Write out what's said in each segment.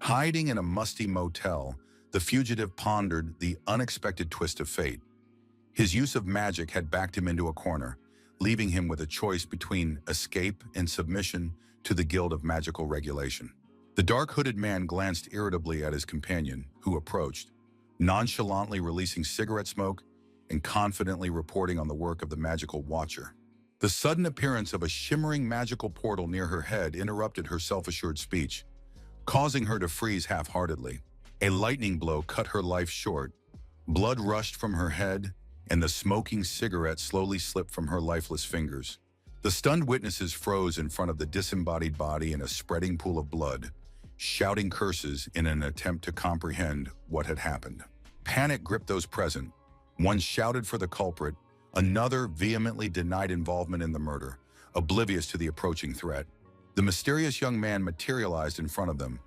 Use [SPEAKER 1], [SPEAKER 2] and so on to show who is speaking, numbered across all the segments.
[SPEAKER 1] Hiding in a musty motel, the fugitive pondered the unexpected twist of fate. His use of magic had backed him into a corner, leaving him with a choice between escape and submission to the guild of magical regulation. The dark-hooded man glanced irritably at his companion, who approached, nonchalantly releasing cigarette smoke and confidently reporting on the work of the magical watcher. The sudden appearance of a shimmering magical portal near her head interrupted her self-assured speech, causing her to freeze half-heartedly. A lightning blow cut her life short. Blood rushed from her head, and the smoking cigarette slowly slipped from her lifeless fingers. The stunned witnesses froze in front of the disembodied body in a spreading pool of blood, shouting curses in an attempt to comprehend what had happened. Panic gripped those present. One shouted for the culprit, another vehemently denied involvement in the murder, oblivious to the approaching threat. The mysterious young man materialized in front of them,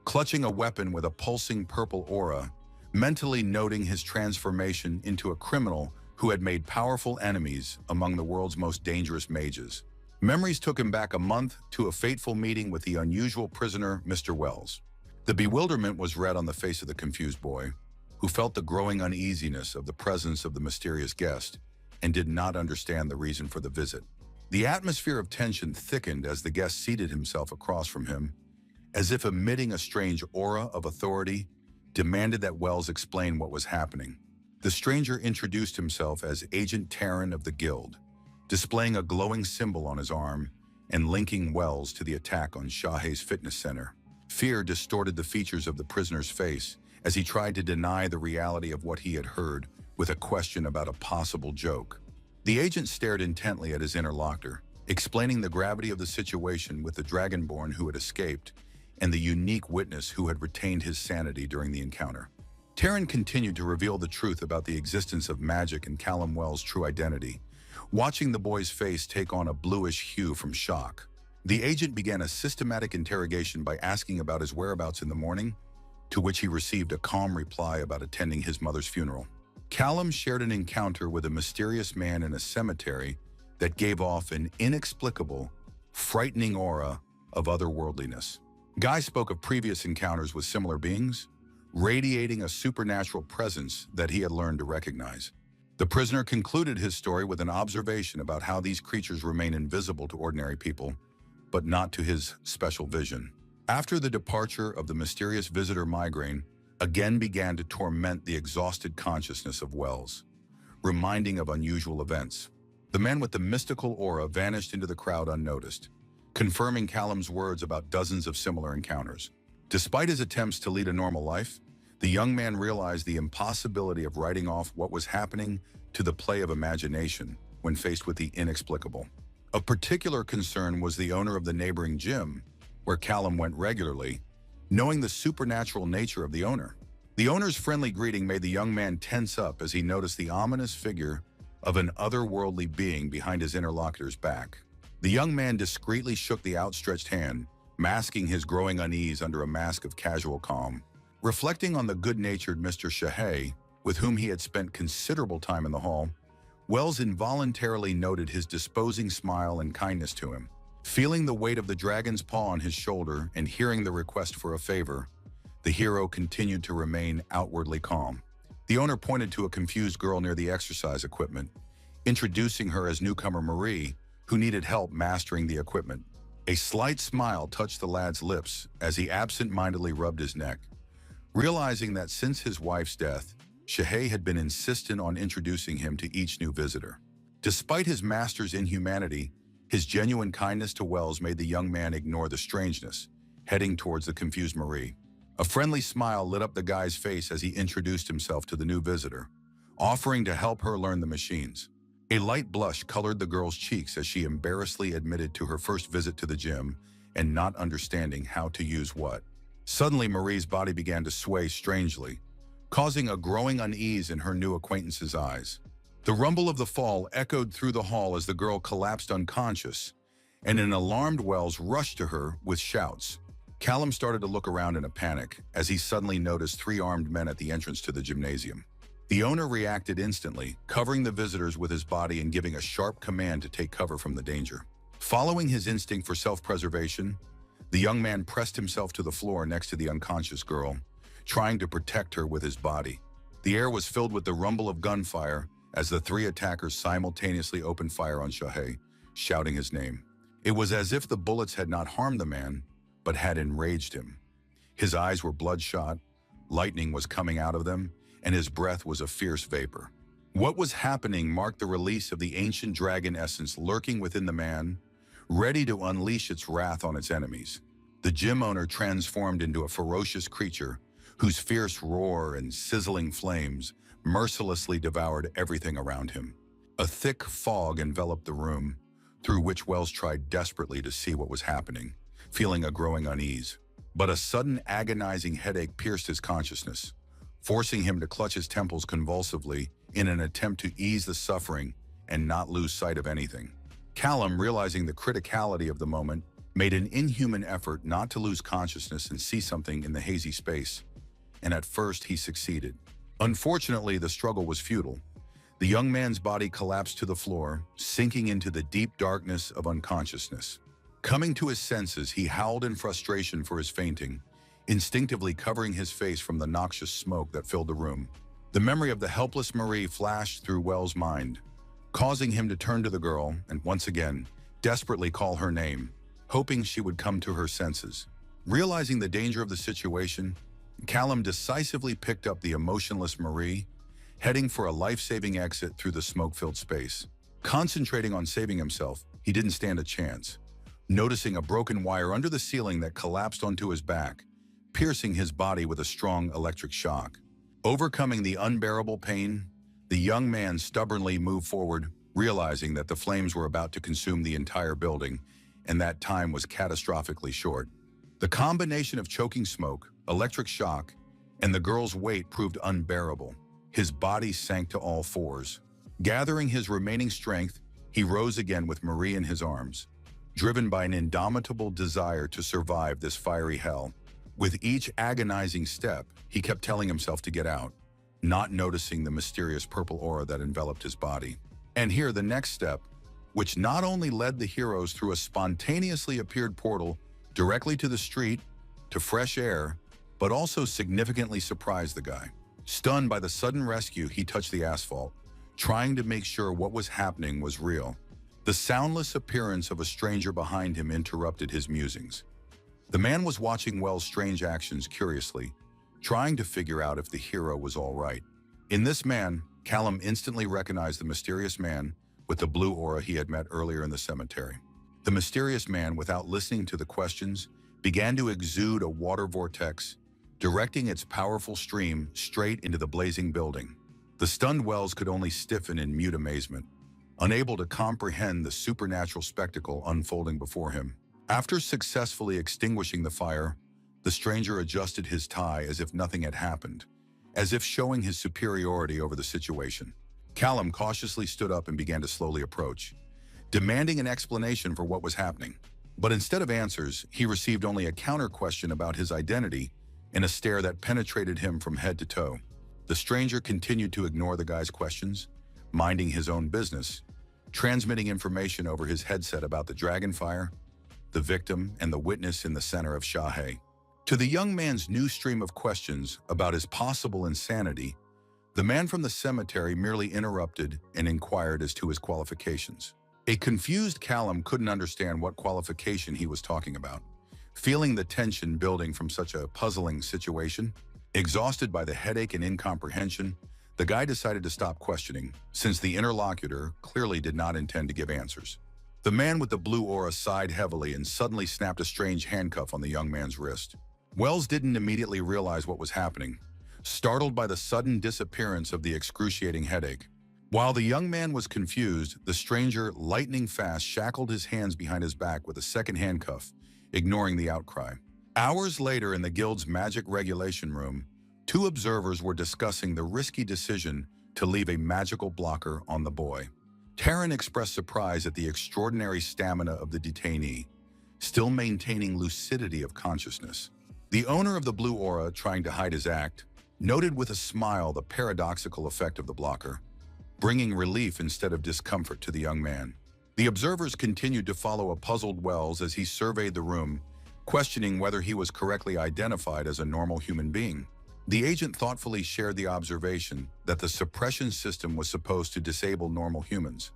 [SPEAKER 1] clutching a weapon with a pulsing purple aura, mentally noting his transformation into a criminal who had made powerful enemies among the world's most dangerous mages. Memories took him back a month to a fateful meeting with the unusual prisoner, Mr. Wells. The bewilderment was read on the face of the confused boy, who felt the growing uneasiness of the presence of the mysterious guest and did not understand the reason for the visit. The atmosphere of tension thickened as the guest seated himself across from him, as if emitting a strange aura of authority, demanded that Wells explain what was happening. The stranger introduced himself as Agent Terran of the Guild, displaying a glowing symbol on his arm and linking Wells to the attack on Shahei's fitness center. Fear distorted the features of the prisoner's face as he tried to deny the reality of what he had heard with a question about a possible joke. The agent stared intently at his interlocutor, explaining the gravity of the situation with the Dragonborn who had escaped and the unique witness who had retained his sanity during the encounter. Terran continued to reveal the truth about the existence of magic and Callum Wells' true identity, watching the boy's face take on a bluish hue from shock. The agent began a systematic interrogation by asking about his whereabouts in the morning, to which he received a calm reply about attending his mother's funeral. Callum shared an encounter with a mysterious man in a cemetery that gave off an inexplicable, frightening aura of otherworldliness. Guy spoke of previous encounters with similar beings, radiating a supernatural presence that he had learned to recognize. The prisoner concluded his story with an observation about how these creatures remain invisible to ordinary people, but not to his special vision. After the departure of the mysterious visitor, migraine again began to torment the exhausted consciousness of Wells, reminding of unusual events. The man with the mystical aura vanished into the crowd unnoticed, confirming Callum's words about dozens of similar encounters. Despite his attempts to lead a normal life, the young man realized the impossibility of writing off what was happening to the play of imagination when faced with the inexplicable. Of particular concern was the owner of the neighboring gym, where Callum went regularly, knowing the supernatural nature of the owner. The owner's friendly greeting made the young man tense up as he noticed the ominous figure of an otherworldly being behind his interlocutor's back. The young man discreetly shook the outstretched hand, masking his growing unease under a mask of casual calm. Reflecting on the good-natured Mr. Shahei, with whom he had spent considerable time in the hall, Wells involuntarily noted his disposing smile and kindness to him. Feeling the weight of the dragon's paw on his shoulder and hearing the request for a favor, the hero continued to remain outwardly calm. The owner pointed to a confused girl near the exercise equipment, introducing her as newcomer Marie, who needed help mastering the equipment. A slight smile touched the lad's lips as he absent-mindedly rubbed his neck, realizing that since his wife's death, Shahei had been insistent on introducing him to each new visitor. Despite his master's inhumanity, his genuine kindness to Wells made the young man ignore the strangeness, heading towards the confused Marie. A friendly smile lit up the guy's face as he introduced himself to the new visitor, offering to help her learn the machines. A light blush colored the girl's cheeks as she embarrassedly admitted to her first visit to the gym and not understanding how to use what. Suddenly, Marie's body began to sway strangely, causing a growing unease in her new acquaintance's eyes. The rumble of the fall echoed through the hall as the girl collapsed unconscious, and an alarmed Wells rushed to her with shouts. Callum started to look around in a panic as he suddenly noticed 3 armed men at the entrance to the gymnasium. The owner reacted instantly, covering the visitors with his body and giving a sharp command to take cover from the danger. Following his instinct for self-preservation, The young man pressed himself to the floor next to the unconscious girl, trying to protect her with his body. The air was filled with the rumble of gunfire as the three attackers simultaneously opened fire on Shahei, shouting his name. It was as if the bullets had not harmed the man, but had enraged him. His eyes were bloodshot, lightning was coming out of them, and his breath was a fierce vapor. What was happening marked the release of the ancient dragon essence lurking within the man, ready to unleash its wrath on its enemies. The gym owner transformed into a ferocious creature whose fierce roar and sizzling flames mercilessly devoured everything around him. A thick fog enveloped the room, through which Wells tried desperately to see what was happening, feeling a growing unease. But a sudden agonizing headache pierced his consciousness, forcing him to clutch his temples convulsively in an attempt to ease the suffering and not lose sight of anything. Callum, realizing the criticality of the moment, made an inhuman effort not to lose consciousness and see something in the hazy space, and at first he succeeded. Unfortunately, the struggle was futile. The young man's body collapsed to the floor, sinking into the deep darkness of unconsciousness. Coming to his senses, he howled in frustration for his fainting, instinctively covering his face from the noxious smoke that filled the room. The memory of the helpless Marie flashed through Wells' mind, causing him to turn to the girl and once again, desperately call her name, hoping she would come to her senses. Realizing the danger of the situation, Callum decisively picked up the emotionless Marie, heading for a life-saving exit through the smoke-filled space. Concentrating on saving himself, he didn't stand a chance, noticing a broken wire under the ceiling that collapsed onto his back, piercing his body with a strong electric shock. Overcoming the unbearable pain, the young man stubbornly moved forward, realizing that the flames were about to consume the entire building, and that time was catastrophically short. The combination of choking smoke, electric shock, and the girl's weight proved unbearable. His body sank to all fours. Gathering his remaining strength, he rose again with Marie in his arms, driven by an indomitable desire to survive this fiery hell. With each agonizing step, he kept telling himself to get out, not noticing the mysterious purple aura that enveloped his body. And here, the next step, which not only led the heroes through a spontaneously appeared portal directly to the street, to fresh air, but also significantly surprised the guy. Stunned by the sudden rescue, he touched the asphalt, trying to make sure what was happening was real. The soundless appearance of a stranger behind him interrupted his musings. The man was watching Wells' strange actions curiously, trying to figure out if the hero was all right. In this man, Callum instantly recognized the mysterious man with the blue aura he had met earlier in the cemetery. The mysterious man, without listening to the questions, began to exude a water vortex, directing its powerful stream straight into the blazing building. The stunned Wells could only stiffen in mute amazement, unable to comprehend the supernatural spectacle unfolding before him. After successfully extinguishing the fire, the stranger adjusted his tie as if nothing had happened, as if showing his superiority over the situation. Callum cautiously stood up and began to slowly approach, demanding an explanation for what was happening. But instead of answers, he received only a counter question about his identity and a stare that penetrated him from head to toe. The stranger continued to ignore the guy's questions, minding his own business, transmitting information over his headset about the dragonfire, the victim, and the witness in the center of Shahei. To the young man's new stream of questions about his possible insanity, the man from the cemetery merely interrupted and inquired as to his qualifications. A confused Callum couldn't understand what qualification he was talking about. Feeling the tension building from such a puzzling situation, exhausted by the headache and incomprehension, the guy decided to stop questioning, since the interlocutor clearly did not intend to give answers. The man with the blue aura sighed heavily and suddenly snapped a strange handcuff on the young man's wrist. Wells didn't immediately realize what was happening, startled by the sudden disappearance of the excruciating headache. While the young man was confused, the stranger, lightning fast, shackled his hands behind his back with a second handcuff, ignoring the outcry. Hours later, in the guild's magic regulation room, two observers were discussing the risky decision to leave a magical blocker on the boy. Taryn expressed surprise at the extraordinary stamina of the detainee, still maintaining lucidity of consciousness. The owner of the blue aura, trying to hide his act, noted with a smile the paradoxical effect of the blocker, bringing relief instead of discomfort to the young man. The observers continued to follow a puzzled Wells as he surveyed the room, questioning whether he was correctly identified as a normal human being. The agent thoughtfully shared the observation that the suppression system was supposed to disable normal humans.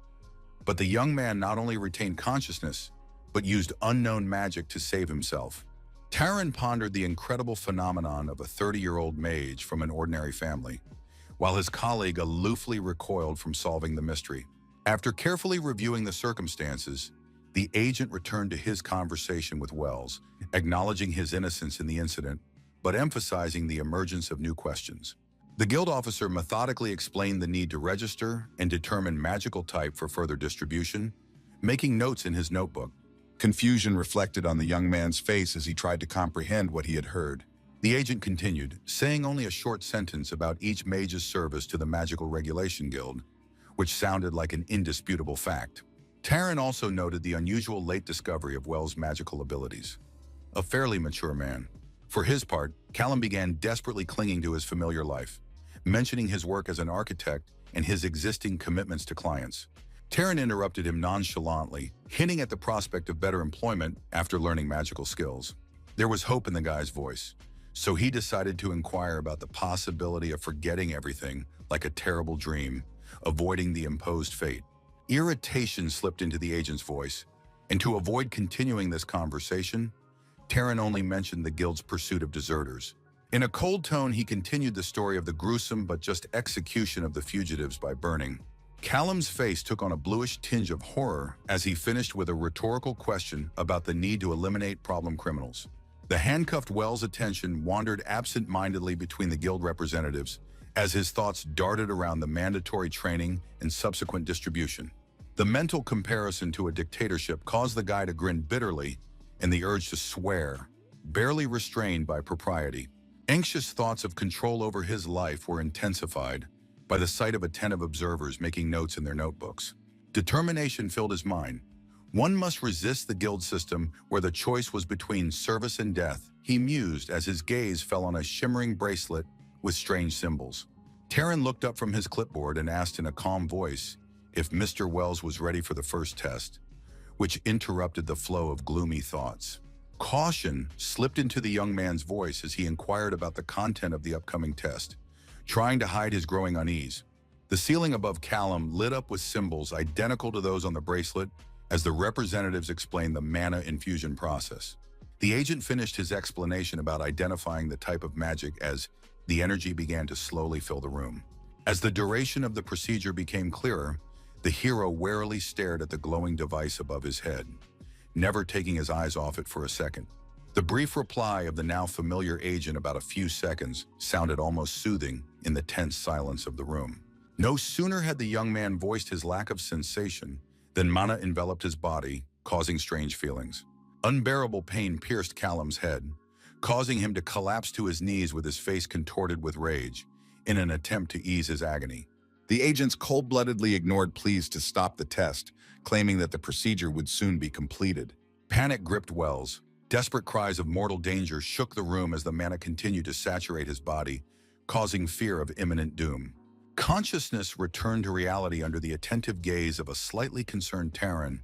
[SPEAKER 1] But the young man not only retained consciousness, but used unknown magic to save himself. Taran pondered the incredible phenomenon of a 30-year-old mage from an ordinary family, while his colleague aloofly recoiled from solving the mystery. After carefully reviewing the circumstances, the agent returned to his conversation with Wells, acknowledging his innocence in the incident, but emphasizing the emergence of new questions. The guild officer methodically explained the need to register and determine magical type for further distribution, making notes in his notebook.
[SPEAKER 2] Confusion reflected on the young man's face as he tried to comprehend what he had heard.
[SPEAKER 1] The agent continued, saying only a short sentence about each mage's service to the Magical Regulation Guild, which sounded like an indisputable fact. Taran also noted the unusual late discovery of Wells' magical abilities. A fairly mature man. For his part, Callum began desperately clinging to his familiar life, mentioning his work as an architect and his existing commitments to clients. Taran interrupted him nonchalantly, hinting at the prospect of better employment after learning magical skills. There was hope in the guy's voice, so he decided to inquire about the possibility of forgetting everything like a terrible dream, avoiding the imposed fate. Irritation slipped into the agent's voice, and to avoid continuing this conversation, Taran only mentioned the guild's pursuit of deserters. In a cold tone, he continued the story of the gruesome but just execution of the fugitives by burning. Callum's face took on a bluish tinge of horror as he finished with a rhetorical question about the need to eliminate problem criminals. The handcuffed Wells' attention wandered absent-mindedly between the guild representatives as his thoughts darted around the mandatory training and subsequent distribution. The mental comparison to a dictatorship caused the guy to grin bitterly, and the urge to swear, barely restrained by propriety. Anxious thoughts of control over his life were intensified by the sight of attentive observers making notes in their notebooks. Determination filled his mind. One must resist the guild system where the choice was between service and death, he mused as his gaze fell on a shimmering bracelet with strange symbols. Taran looked up from his clipboard and asked in a calm voice if Mr. Wells was ready for the first test, which interrupted the flow of gloomy thoughts. Caution slipped into the young man's voice as he inquired about the content of the upcoming test, trying to hide his growing unease. The ceiling above Callum lit up with symbols identical to those on the bracelet as the representatives explained the mana infusion process. The agent finished his explanation about identifying the type of magic as the energy began to slowly fill the room. As the duration of the procedure became clearer, the hero warily stared at the glowing device above his head, never taking his eyes off it for a second. The brief reply of the now familiar agent about a few seconds sounded almost soothing in the tense silence of the room. No sooner had the young man voiced his lack of sensation than mana enveloped his body, causing strange feelings. Unbearable pain pierced Callum's head, causing him to collapse to his knees with his face contorted with rage in an attempt to ease his agony.
[SPEAKER 2] The agents cold-bloodedly ignored pleas to stop the test, claiming that the procedure would soon be completed.
[SPEAKER 1] Panic gripped Wells. Desperate cries of mortal danger shook the room as the mana continued to saturate his body, causing fear of imminent doom. Consciousness returned to reality under the attentive gaze of a slightly concerned Taran,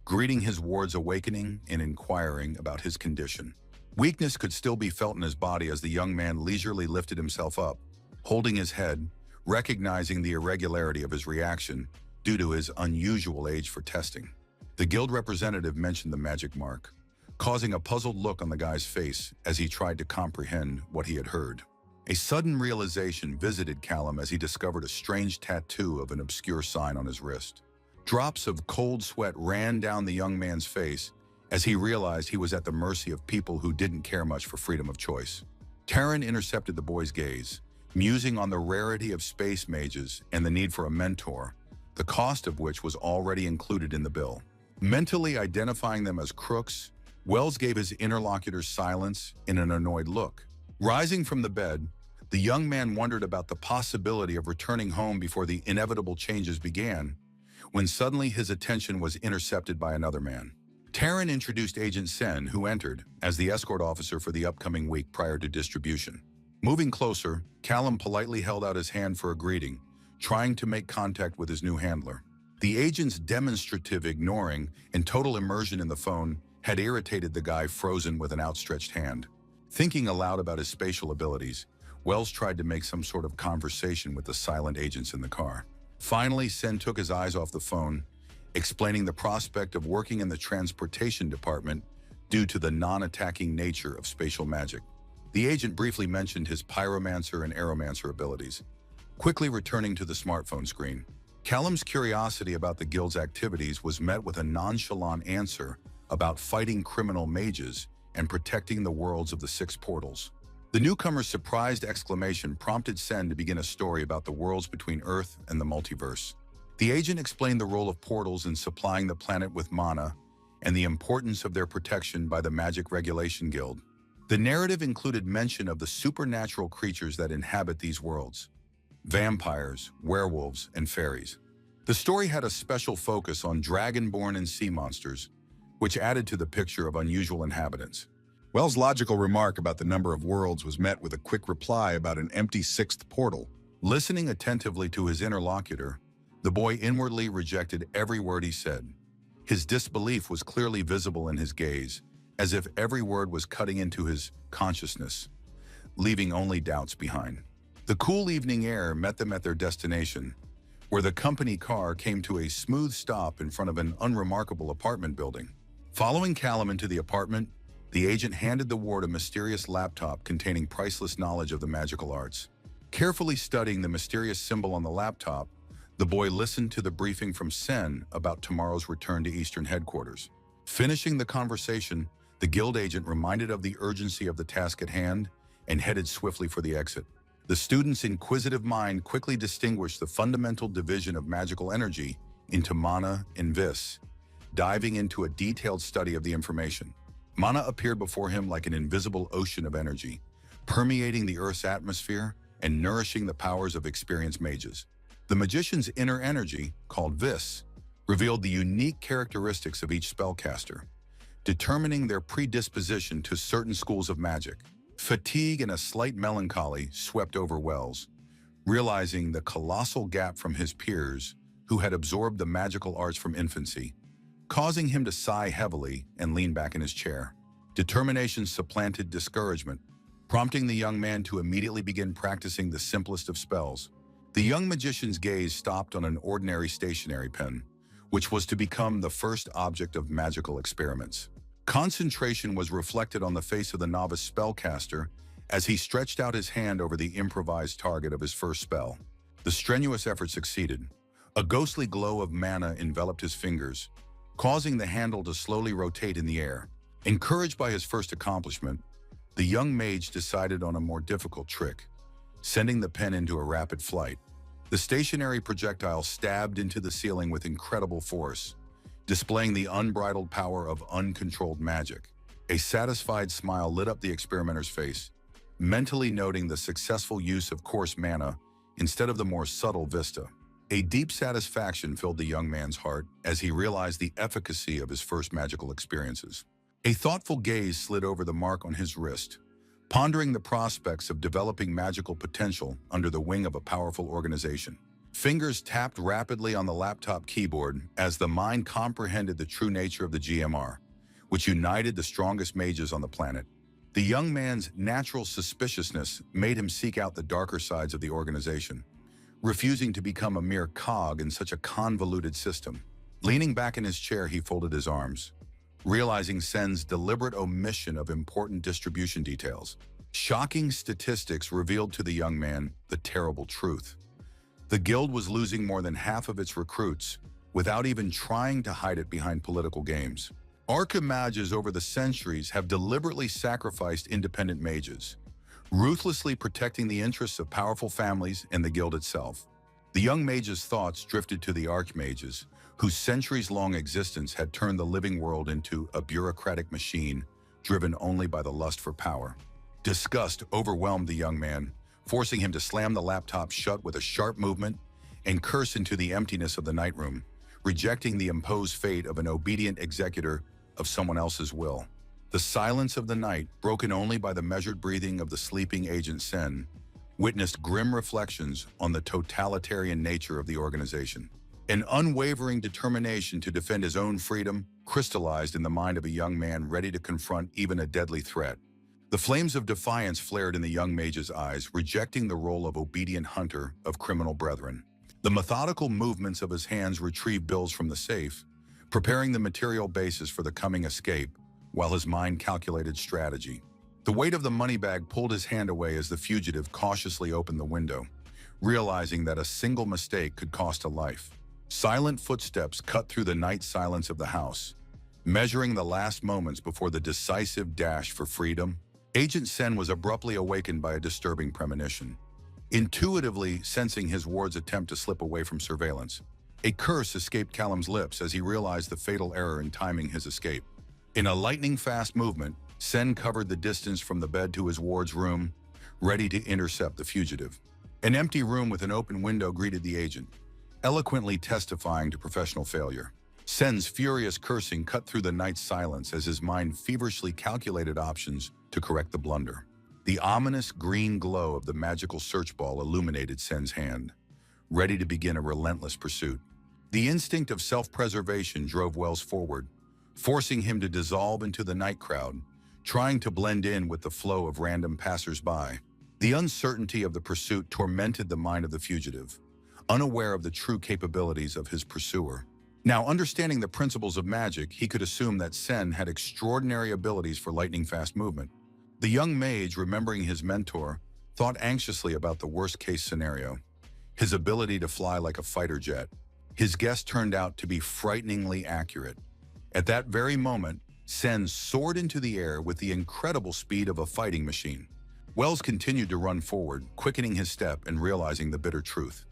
[SPEAKER 1] greeting his ward's awakening and inquiring about his condition. Weakness could still be felt in his body as the young man leisurely lifted himself up, holding his head, recognizing the irregularity of his reaction due to his unusual age for testing. The guild representative mentioned the magic mark, causing a puzzled look on the guy's face as he tried to comprehend what he had heard. A sudden realization visited Callum as he discovered a strange tattoo of an obscure sign on his wrist. Drops of cold sweat ran down the young man's face as he realized he was at the mercy of people who didn't care much for freedom of choice. Taran intercepted the boy's gaze, musing on the rarity of space mages and the need for a mentor, the cost of which was already included in the bill. Mentally identifying them as crooks, Wells gave his interlocutor silence in an annoyed look. Rising from the bed, the young man wondered about the possibility of returning home before the inevitable changes began, when suddenly his attention was intercepted by another man. Taran introduced Agent Sen, who entered as the escort officer for the upcoming week prior to distribution. Moving closer, Callum politely held out his hand for a greeting, trying to make contact with his new handler. The agent's demonstrative ignoring and total immersion in the phone had irritated the guy frozen with an outstretched hand. Thinking aloud about his spatial abilities, Wells tried to make some sort of conversation with the silent agents in the car. Finally, Sen took his eyes off the phone, explaining the prospect of working in the transportation department due to the non-attacking nature of spatial magic. The agent briefly mentioned his pyromancer and aeromancer abilities, quickly returning to the smartphone screen. Callum's curiosity about the guild's activities was met with a nonchalant answer about fighting criminal mages and protecting the worlds of the 6 portals. The newcomer's surprised exclamation prompted Sen to begin a story about the worlds between Earth and the multiverse. The agent explained the role of portals in supplying the planet with mana and the importance of their protection by the Magic Regulation Guild. The narrative included mention of the supernatural creatures that inhabit these worlds: vampires, werewolves, and fairies. The story had a special focus on dragonborn and sea monsters, which added to the picture of unusual inhabitants.
[SPEAKER 2] Wells' logical remark about the number of worlds was met with a quick reply about an empty 6th portal.
[SPEAKER 1] Listening attentively to his interlocutor, the boy inwardly rejected every word he said. His disbelief was clearly visible in his gaze, as if every word was cutting into his consciousness, leaving only doubts behind. The cool evening air met them at their destination, where the company car came to a smooth stop in front of an unremarkable apartment building. Following Callum into the apartment, the agent handed the ward a mysterious laptop containing priceless knowledge of the magical arts. Carefully studying the mysterious symbol on the laptop, the boy listened to the briefing from Sen about tomorrow's return to Eastern headquarters. Finishing the conversation, the guild agent reminded of the urgency of the task at hand and headed swiftly for the exit. The student's inquisitive mind quickly distinguished the fundamental division of magical energy into mana and vis, diving into a detailed study of the information. Mana appeared before him like an invisible ocean of energy, permeating the Earth's atmosphere and nourishing the powers of experienced mages. The magician's inner energy, called vis, revealed the unique characteristics of each spellcaster, determining their predisposition to certain schools of magic. Fatigue and a slight melancholy swept over Wells, realizing the colossal gap from his peers who had absorbed the magical arts from infancy, causing him to sigh heavily and lean back in his chair. Determination supplanted discouragement, prompting the young man to immediately begin practicing the simplest of spells. The young magician's gaze stopped on an ordinary stationery pen, which was to become the first object of magical experiments. Concentration was reflected on the face of the novice spellcaster as he stretched out his hand over the improvised target of his first spell. The strenuous effort succeeded. A ghostly glow of mana enveloped his fingers, causing the handle to slowly rotate in the air. Encouraged by his first accomplishment, the young mage decided on a more difficult trick, sending the pen into a rapid flight. The stationary projectile stabbed into the ceiling with incredible force, displaying the unbridled power of uncontrolled magic. A satisfied smile lit up the experimenter's face, mentally noting the successful use of coarse mana instead of the more subtle vista. A deep satisfaction filled the young man's heart as he realized the efficacy of his first magical experiences. A thoughtful gaze slid over the mark on his wrist, pondering the prospects of developing magical potential under the wing of a powerful organization. Fingers tapped rapidly on the laptop keyboard as the mind comprehended the true nature of the GMR, which united the strongest mages on the planet. The young man's natural suspiciousness made him seek out the darker sides of the organization, refusing to become a mere cog in such a convoluted system. Leaning back in his chair, he folded his arms, realizing Sen's deliberate omission of important distribution details. Shocking statistics revealed to the young man the terrible truth. The guild was losing more than half of its recruits without even trying to hide it behind political games. Archimages over the centuries have deliberately sacrificed independent mages, ruthlessly protecting the interests of powerful families and the guild itself. The young mage's thoughts drifted to the archmages, whose centuries-long existence had turned the living world into a bureaucratic machine driven only by the lust for power. Disgust overwhelmed the young man, forcing him to slam the laptop shut with a sharp movement and curse into the emptiness of the night room, rejecting the imposed fate of an obedient executor of someone else's will. The silence of the night, broken only by the measured breathing of the sleeping Agent Sen, witnessed grim reflections on the totalitarian nature of the organization. An unwavering determination to defend his own freedom crystallized in the mind of a young man ready to confront even a deadly threat. The flames of defiance flared in the young mage's eyes, rejecting the role of obedient hunter of criminal brethren. The methodical movements of his hands retrieved bills from the safe, preparing the material basis for the coming escape, while his mind calculated strategy. The weight of the money bag pulled his hand away as the fugitive cautiously opened the window, realizing that a single mistake could cost a life. Silent footsteps cut through the night silence of the house, measuring the last moments before the decisive dash for freedom. Agent Sen was abruptly awakened by a disturbing premonition. Intuitively sensing his ward's attempt to slip away from surveillance, a curse escaped Callum's lips as he realized the fatal error in timing his escape. In a lightning-fast movement, Sen covered the distance from the bed to his ward's room, ready to intercept the fugitive. An empty room with an open window greeted the agent, eloquently testifying to professional failure. Sen's furious cursing cut through the night's silence as his mind feverishly calculated options to correct the blunder. The ominous green glow of the magical search ball illuminated Sen's hand, ready to begin a relentless pursuit. The instinct of self-preservation drove Wells forward, forcing him to dissolve into the night crowd, trying to blend in with the flow of random passers-by. The uncertainty of the pursuit tormented the mind of the fugitive, unaware of the true capabilities of his pursuer. Now, understanding the principles of magic, he could assume that Sen had extraordinary abilities for lightning-fast movement. The young mage, remembering his mentor, thought anxiously about the worst-case scenario, his ability to fly like a fighter jet. His guess turned out to be frighteningly accurate. At that very moment, Sen soared into the air with the incredible speed of a fighting machine. Wells continued to run forward, quickening his step and realizing the bitter truth.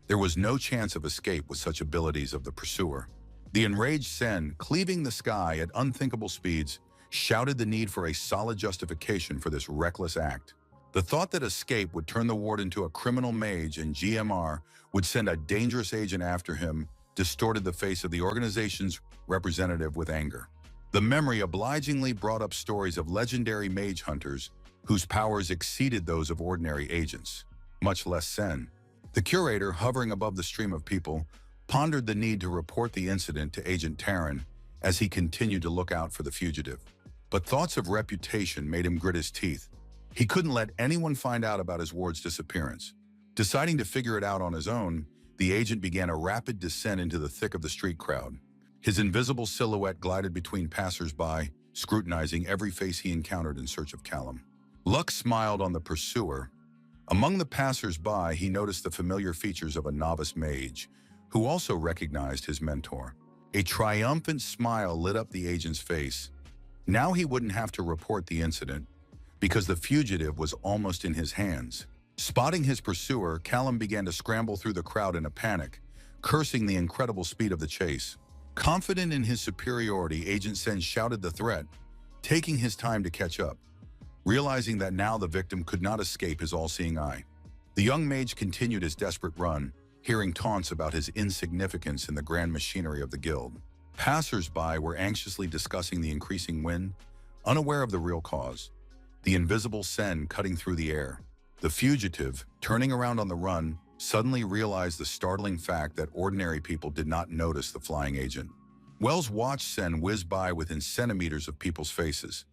[SPEAKER 1] There was no chance of escape with such abilities of the pursuer. The enraged Sen, cleaving the sky at unthinkable speeds, shouted the need for a solid justification for this reckless act. The thought that escape would turn the ward into a criminal mage and GMR would send a dangerous agent after him distorted the face of the organization's representative with anger. The memory obligingly brought up stories of legendary mage hunters whose powers exceeded those of ordinary agents, much less Sen. The curator, hovering above the stream of people, pondered the need to report the incident to Agent Taryn as he continued to look out for the fugitive. But thoughts of reputation made him grit his teeth. He couldn't let anyone find out about his ward's disappearance. Deciding to figure it out on his own, the agent began a rapid descent into the thick of the street crowd. His invisible silhouette glided between passers-by, scrutinizing every face he encountered in search of Callum. Luck smiled on the pursuer. Among the passers-by, he noticed the familiar features of a novice mage, who also recognized his mentor. A triumphant smile lit up the agent's face. Now he wouldn't have to report the incident, because the fugitive was almost in his hands. Spotting his pursuer, Callum began to scramble through the crowd in a panic, cursing the incredible speed of the chase. Confident in his superiority, Agent Sen shouted the threat, taking his time to catch up, realizing that now the victim could not escape his all-seeing eye. The young mage continued his desperate run, hearing taunts about his insignificance in the grand machinery of the guild. Passers-by were anxiously discussing the increasing wind, unaware of the real cause. The invisible Sen cutting through the air. The fugitive, turning around on the run, suddenly realized the startling fact that ordinary people did not notice the flying agent. Wells watched Sen whiz by within centimeters of people's faces,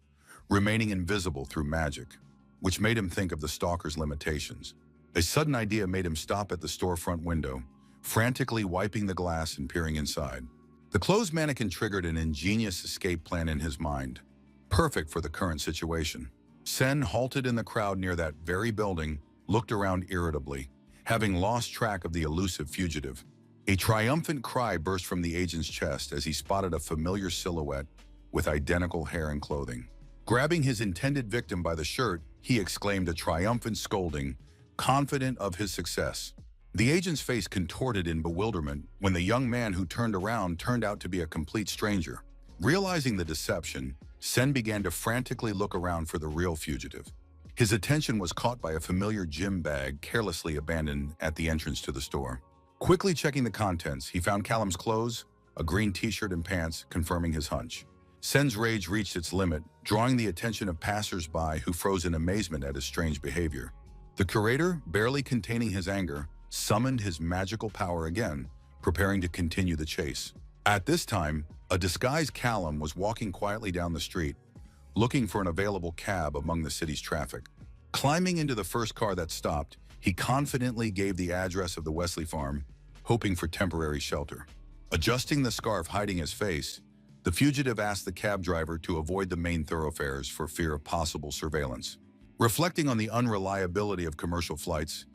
[SPEAKER 1] remaining invisible through magic, which made him think of the stalker's limitations. A sudden idea made him stop at the storefront window, frantically wiping the glass and peering inside. The closed mannequin triggered an ingenious escape plan in his mind, perfect for the current situation. Sen halted in the crowd near that very building, looked around irritably, having lost track of the elusive fugitive. A triumphant cry burst from the agent's chest as he spotted a familiar silhouette with identical hair and clothing. Grabbing his intended victim by the shirt, he exclaimed a triumphant scolding, confident of his success. The agent's face contorted in bewilderment when the young man who turned around turned out to be a complete stranger. Realizing the deception, Sen began to frantically look around for the real fugitive. His attention was caught by a familiar gym bag carelessly abandoned at the entrance to the store. Quickly checking the contents, he found Callum's clothes, a green t-shirt and pants, confirming his hunch. Sen's rage reached its limit, drawing the attention of passers-by who froze in amazement at his strange behavior. The curator, barely containing his anger, summoned his magical power again, preparing to continue the chase. At this time, a disguised Callum was walking quietly down the street, looking for an available cab among the city's traffic. Climbing into the first car that stopped, he confidently gave the address of the Wesley farm, hoping for temporary shelter. Adjusting the scarf hiding his face, the fugitive asked the cab driver to avoid the main thoroughfares for fear of possible surveillance. Reflecting on the unreliability of commercial flights,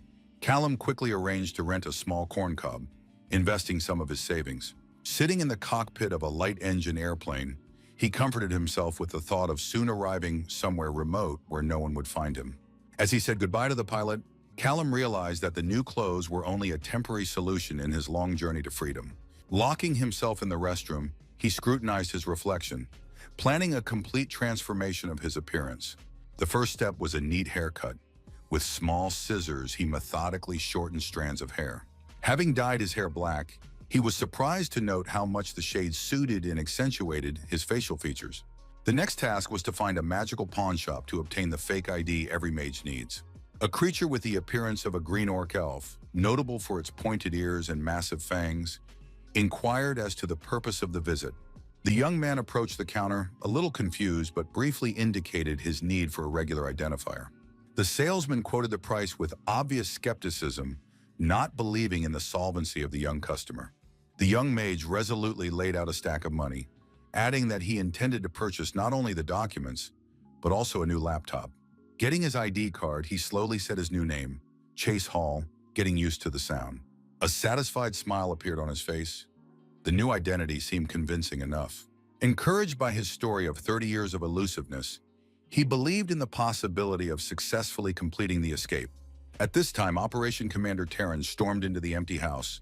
[SPEAKER 1] Callum quickly arranged to rent a small corn cob, investing some of his savings. Sitting in the cockpit of a light-engine airplane, he comforted himself with the thought of soon arriving somewhere remote where no one would find him. As he said goodbye to the pilot, Callum realized that the new clothes were only a temporary solution in his long journey to freedom. Locking himself in the restroom, he scrutinized his reflection, planning a complete transformation of his appearance. The first step was a neat haircut. With small scissors, he methodically shortened strands of hair. Having dyed his hair black, he was surprised to note how much the shade suited and accentuated his facial features. The next task was to find a magical pawn shop to obtain the fake ID every mage needs. A creature with the appearance of a green orc elf, notable for its pointed ears and massive fangs, inquired as to the purpose of the visit. The young man approached the counter, a little confused, but briefly indicated his need for a regular identifier. The salesman quoted the price with obvious skepticism, not believing in the solvency of the young customer. The young mage resolutely laid out a stack of money, adding that he intended to purchase not only the documents, but also a new laptop. Getting his ID card, he slowly said his new name, Chase Hall, getting used to the sound. A satisfied smile appeared on his face. The new identity seemed convincing enough. Encouraged by his story of 30 years of elusiveness, he believed in the possibility of successfully completing the escape. At this time, Operation Commander Terran stormed into the empty house,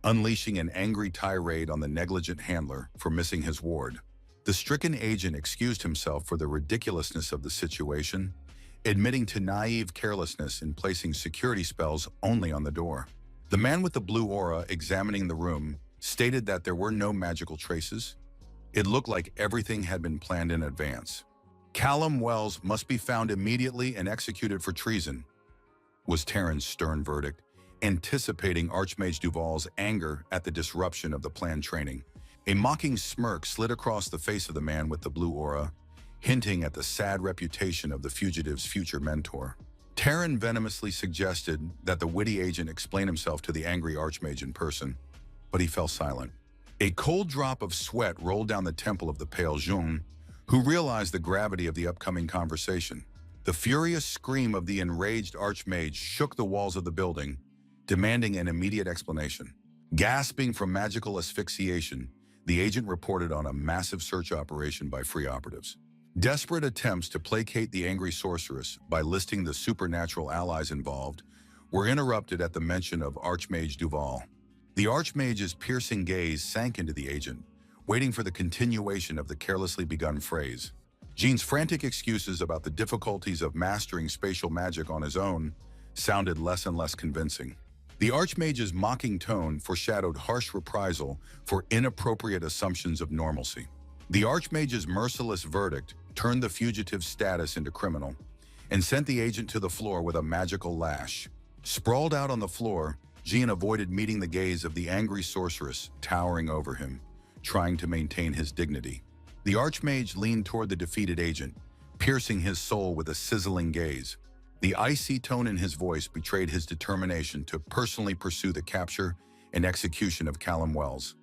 [SPEAKER 1] unleashing an angry tirade on the negligent handler for missing his ward. The stricken agent excused himself for the ridiculousness of the situation, admitting to naive carelessness in placing security spells only on the door. The man with the blue aura examining the room stated that there were no magical traces. It looked like everything had been planned in advance. Callum Wells must be found immediately and executed for treason, was Terran's stern verdict, anticipating Archmage Duval's anger at the disruption of the planned training. A mocking smirk slid across the face of the man with the blue aura, hinting at the sad reputation of the fugitive's future mentor. Terran venomously suggested that the witty agent explain himself to the angry Archmage in person, but he fell silent. A cold drop of sweat rolled down the temple of the pale Jung, who realized the gravity of the upcoming conversation. The furious scream of the enraged Archmage shook the walls of the building, demanding an immediate explanation. Gasping from magical asphyxiation, the agent reported on a massive search operation by free operatives. Desperate attempts to placate the angry sorceress by listing the supernatural allies involved were interrupted at the mention of Archmage Duval. The Archmage's piercing gaze sank into the agent, waiting for the continuation of the carelessly begun phrase. Jean's frantic excuses about the difficulties of mastering spatial magic on his own sounded less and less convincing. The Archmage's mocking tone foreshadowed harsh reprisal for inappropriate assumptions of normalcy. The Archmage's merciless verdict turned the fugitive's status into criminal and sent the agent to the floor with a magical lash. Sprawled out on the floor, Jean avoided meeting the gaze of the angry sorceress towering over him, trying to maintain his dignity. The Archmage leaned toward the defeated agent, piercing his soul with a sizzling gaze. The icy tone in his voice betrayed his determination to personally pursue the capture and execution of Callum Wells,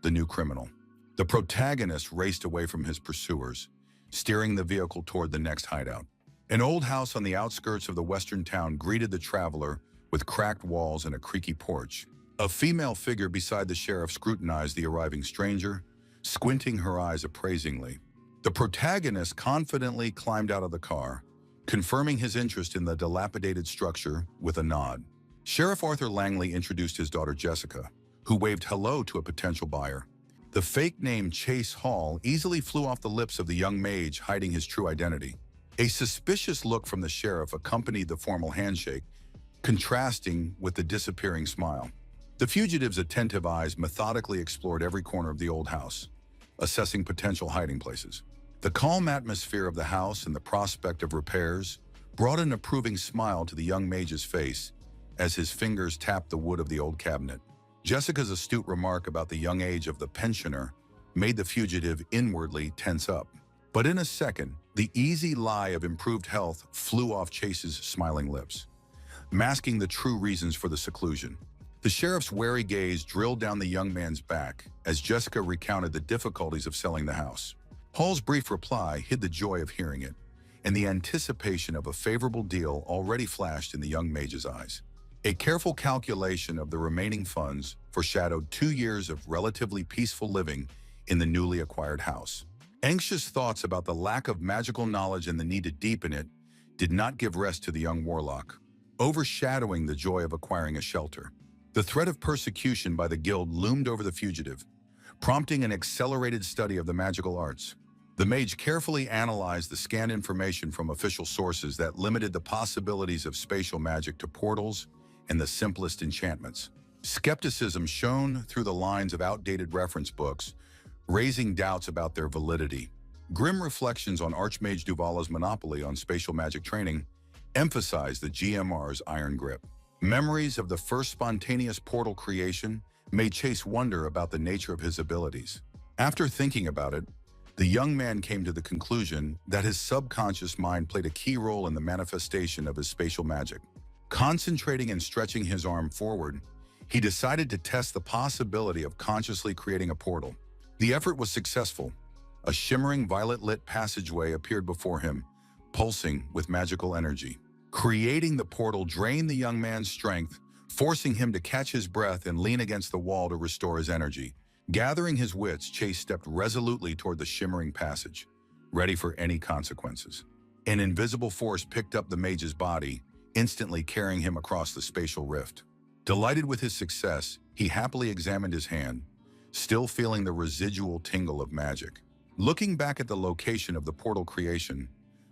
[SPEAKER 1] the new criminal. The protagonist raced away from his pursuers, steering the vehicle toward the next hideout. An old house on the outskirts of the western town greeted the traveler with cracked walls and a creaky porch. A female figure beside the sheriff scrutinized the arriving stranger, squinting her eyes appraisingly. The protagonist confidently climbed out of the car, confirming his interest in the dilapidated structure with a nod. Sheriff Arthur Langley introduced his daughter Jessica, who waved hello to a potential buyer. The fake name Chase Hall easily flew off the lips of the young mage, hiding his true identity. A suspicious look from the sheriff accompanied the formal handshake, contrasting with the disappearing smile. The fugitive's attentive eyes methodically explored every corner of the old house, assessing potential hiding places. The calm atmosphere of the house and the prospect of repairs brought an approving smile to the young mage's face as his fingers tapped the wood of the old cabinet. Jessica's astute remark about the young age of the pensioner made the fugitive inwardly tense up. But in a second, the easy lie of improved health flew off Chase's smiling lips, masking the true reasons for the seclusion. The sheriff's wary gaze drilled down the young man's back as Jessica recounted the difficulties of selling the house. Hall's brief reply hid the joy of hearing it, and the anticipation of a favorable deal already flashed in the young mage's eyes. A careful calculation of the remaining funds foreshadowed 2 years of relatively peaceful living in the newly acquired house. Anxious thoughts about the lack of magical knowledge and the need to deepen it did not give rest to the young warlock, overshadowing the joy of acquiring a shelter. The threat of persecution by the guild loomed over the fugitive, prompting an accelerated study of the magical arts. The mage carefully analyzed the scanned information from official sources that limited the possibilities of spatial magic to portals and the simplest enchantments. Skepticism shone through the lines of outdated reference books, raising doubts about their validity. Grim reflections on Archmage Duvala's monopoly on spatial magic training emphasized the GMR's iron grip. Memories of the first spontaneous portal creation made Chase wonder about the nature of his abilities. After thinking about it, the young man came to the conclusion that his subconscious mind played a key role in the manifestation of his spatial magic. Concentrating and stretching his arm forward, he decided to test the possibility of consciously creating a portal. The effort was successful. A shimmering violet-lit passageway appeared before him, pulsing with magical energy. Creating the portal drained the young man's strength, forcing him to catch his breath and lean against the wall to restore his energy. Gathering his wits, Chase stepped resolutely toward the shimmering passage, ready for any consequences. An invisible force picked up the mage's body, instantly carrying him across the spatial rift. Delighted with his success, he happily examined his hand, still feeling the residual tingle of magic. Looking back at the location of the portal creation,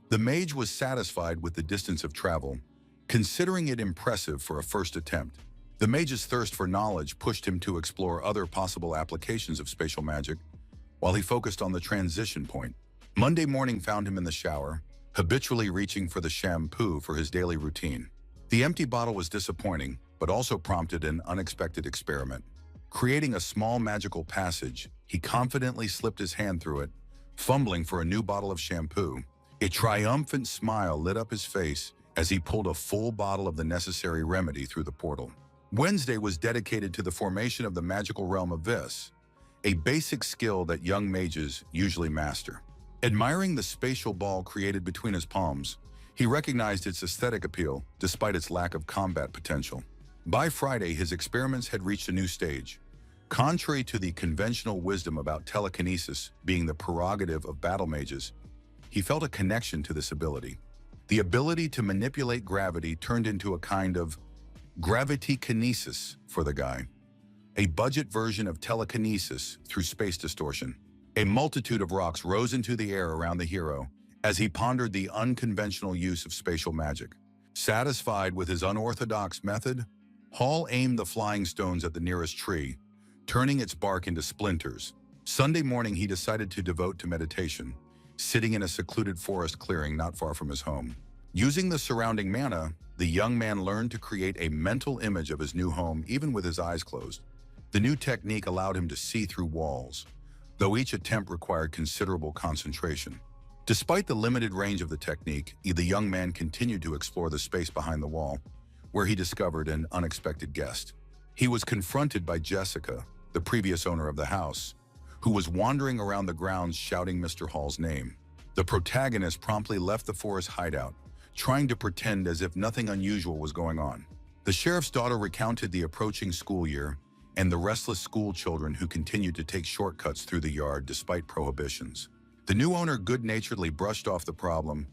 [SPEAKER 1] the mage was satisfied with the distance of travel, considering it impressive for a first attempt. The mage's thirst for knowledge pushed him to explore other possible applications of spatial magic, while he focused on the transition point. Monday morning found him in the shower, habitually reaching for the shampoo for his daily routine. The empty bottle was disappointing, but also prompted an unexpected experiment. Creating a small magical passage, he confidently slipped his hand through it, fumbling for a new bottle of shampoo. A triumphant smile lit up his face as he pulled a full bottle of the necessary remedy through the portal. Wednesday was dedicated to the formation of the magical realm of Vis, a basic skill that young mages usually master. Admiring the spatial ball created between his palms, he recognized its aesthetic appeal despite its lack of combat potential. By Friday, his experiments had reached a new stage. Contrary to the conventional wisdom about telekinesis being the prerogative of battle mages, he felt a connection to this ability. The ability to manipulate gravity turned into a kind of gravity-kinesis for the guy, a budget version of telekinesis through space distortion. A multitude of rocks rose into the air around the hero as he pondered the unconventional use of spatial magic. Satisfied with his unorthodox method, Hall aimed the flying stones at the nearest tree, turning its bark into splinters. Sunday morning, he decided to devote to meditation, sitting in a secluded forest clearing not far from his home. Using the surrounding mana, the young man learned to create a mental image of his new home even with his eyes closed. The new technique allowed him to see through walls, though each attempt required considerable concentration. Despite the limited range of the technique, the young man continued to explore the space behind the wall, where he discovered an unexpected guest. He was confronted by Jessica, the previous owner of the house, who was wandering around the grounds shouting Mr. Hall's name. The protagonist promptly left the forest hideout, trying to pretend as if nothing unusual was going on. The sheriff's daughter recounted the approaching school year and the restless school children who continued to take shortcuts through the yard despite prohibitions. The new owner good-naturedly brushed off the problem,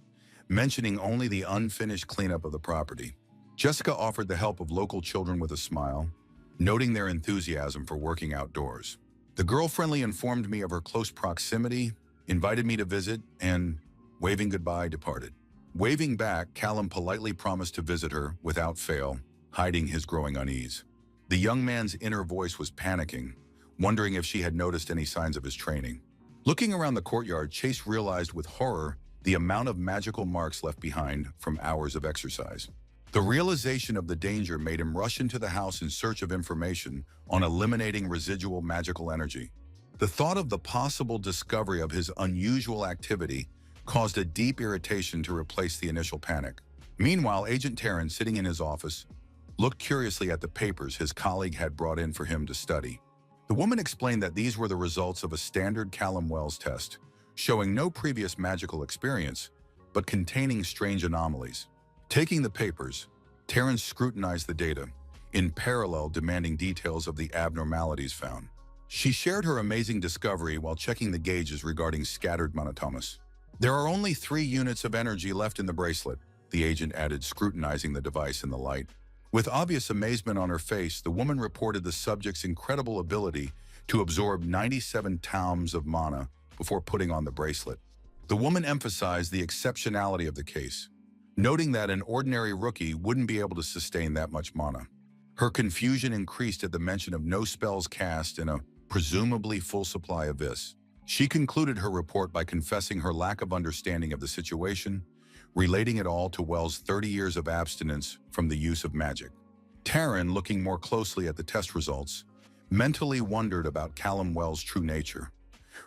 [SPEAKER 1] mentioning only the unfinished cleanup of the property. Jessica offered the help of local children with a smile, noting their enthusiasm for working outdoors. The girl friendly informed me of her close proximity, invited me to visit, and, waving goodbye, departed. Waving back, Callum politely promised to visit her without fail, hiding his growing unease. The young man's inner voice was panicking, wondering if she had noticed any signs of his training. Looking around the courtyard, Chase realized with horror the amount of magical marks left behind from hours of exercise. The realization of the danger made him rush into the house in search of information on eliminating residual magical energy. The thought of the possible discovery of his unusual activity caused a deep irritation to replace the initial panic. Meanwhile, Agent Terran, sitting in his office, looked curiously at the papers his colleague had brought in for him to study. The woman explained that these were the results of a standard Callum-Wells test, showing no previous magical experience, but containing strange anomalies. Taking the papers, Terran scrutinized the data, in parallel demanding details of the abnormalities found. She shared her amazing discovery while checking the gauges regarding scattered monotomus. There are only 3 units of energy left in the bracelet, the agent added, scrutinizing the device in the light. With obvious amazement on her face, the woman reported the subject's incredible ability to absorb 97 tomes of mana before putting on the bracelet. The woman emphasized the exceptionality of the case, noting that an ordinary rookie wouldn't be able to sustain that much mana. Her confusion increased at the mention of no spells cast and a presumably full supply of this. She concluded her report by confessing her lack of understanding of the situation, relating it all to Wells' 30 years of abstinence from the use of magic. Terran, looking more closely at the test results, mentally wondered about Callum Wells' true nature,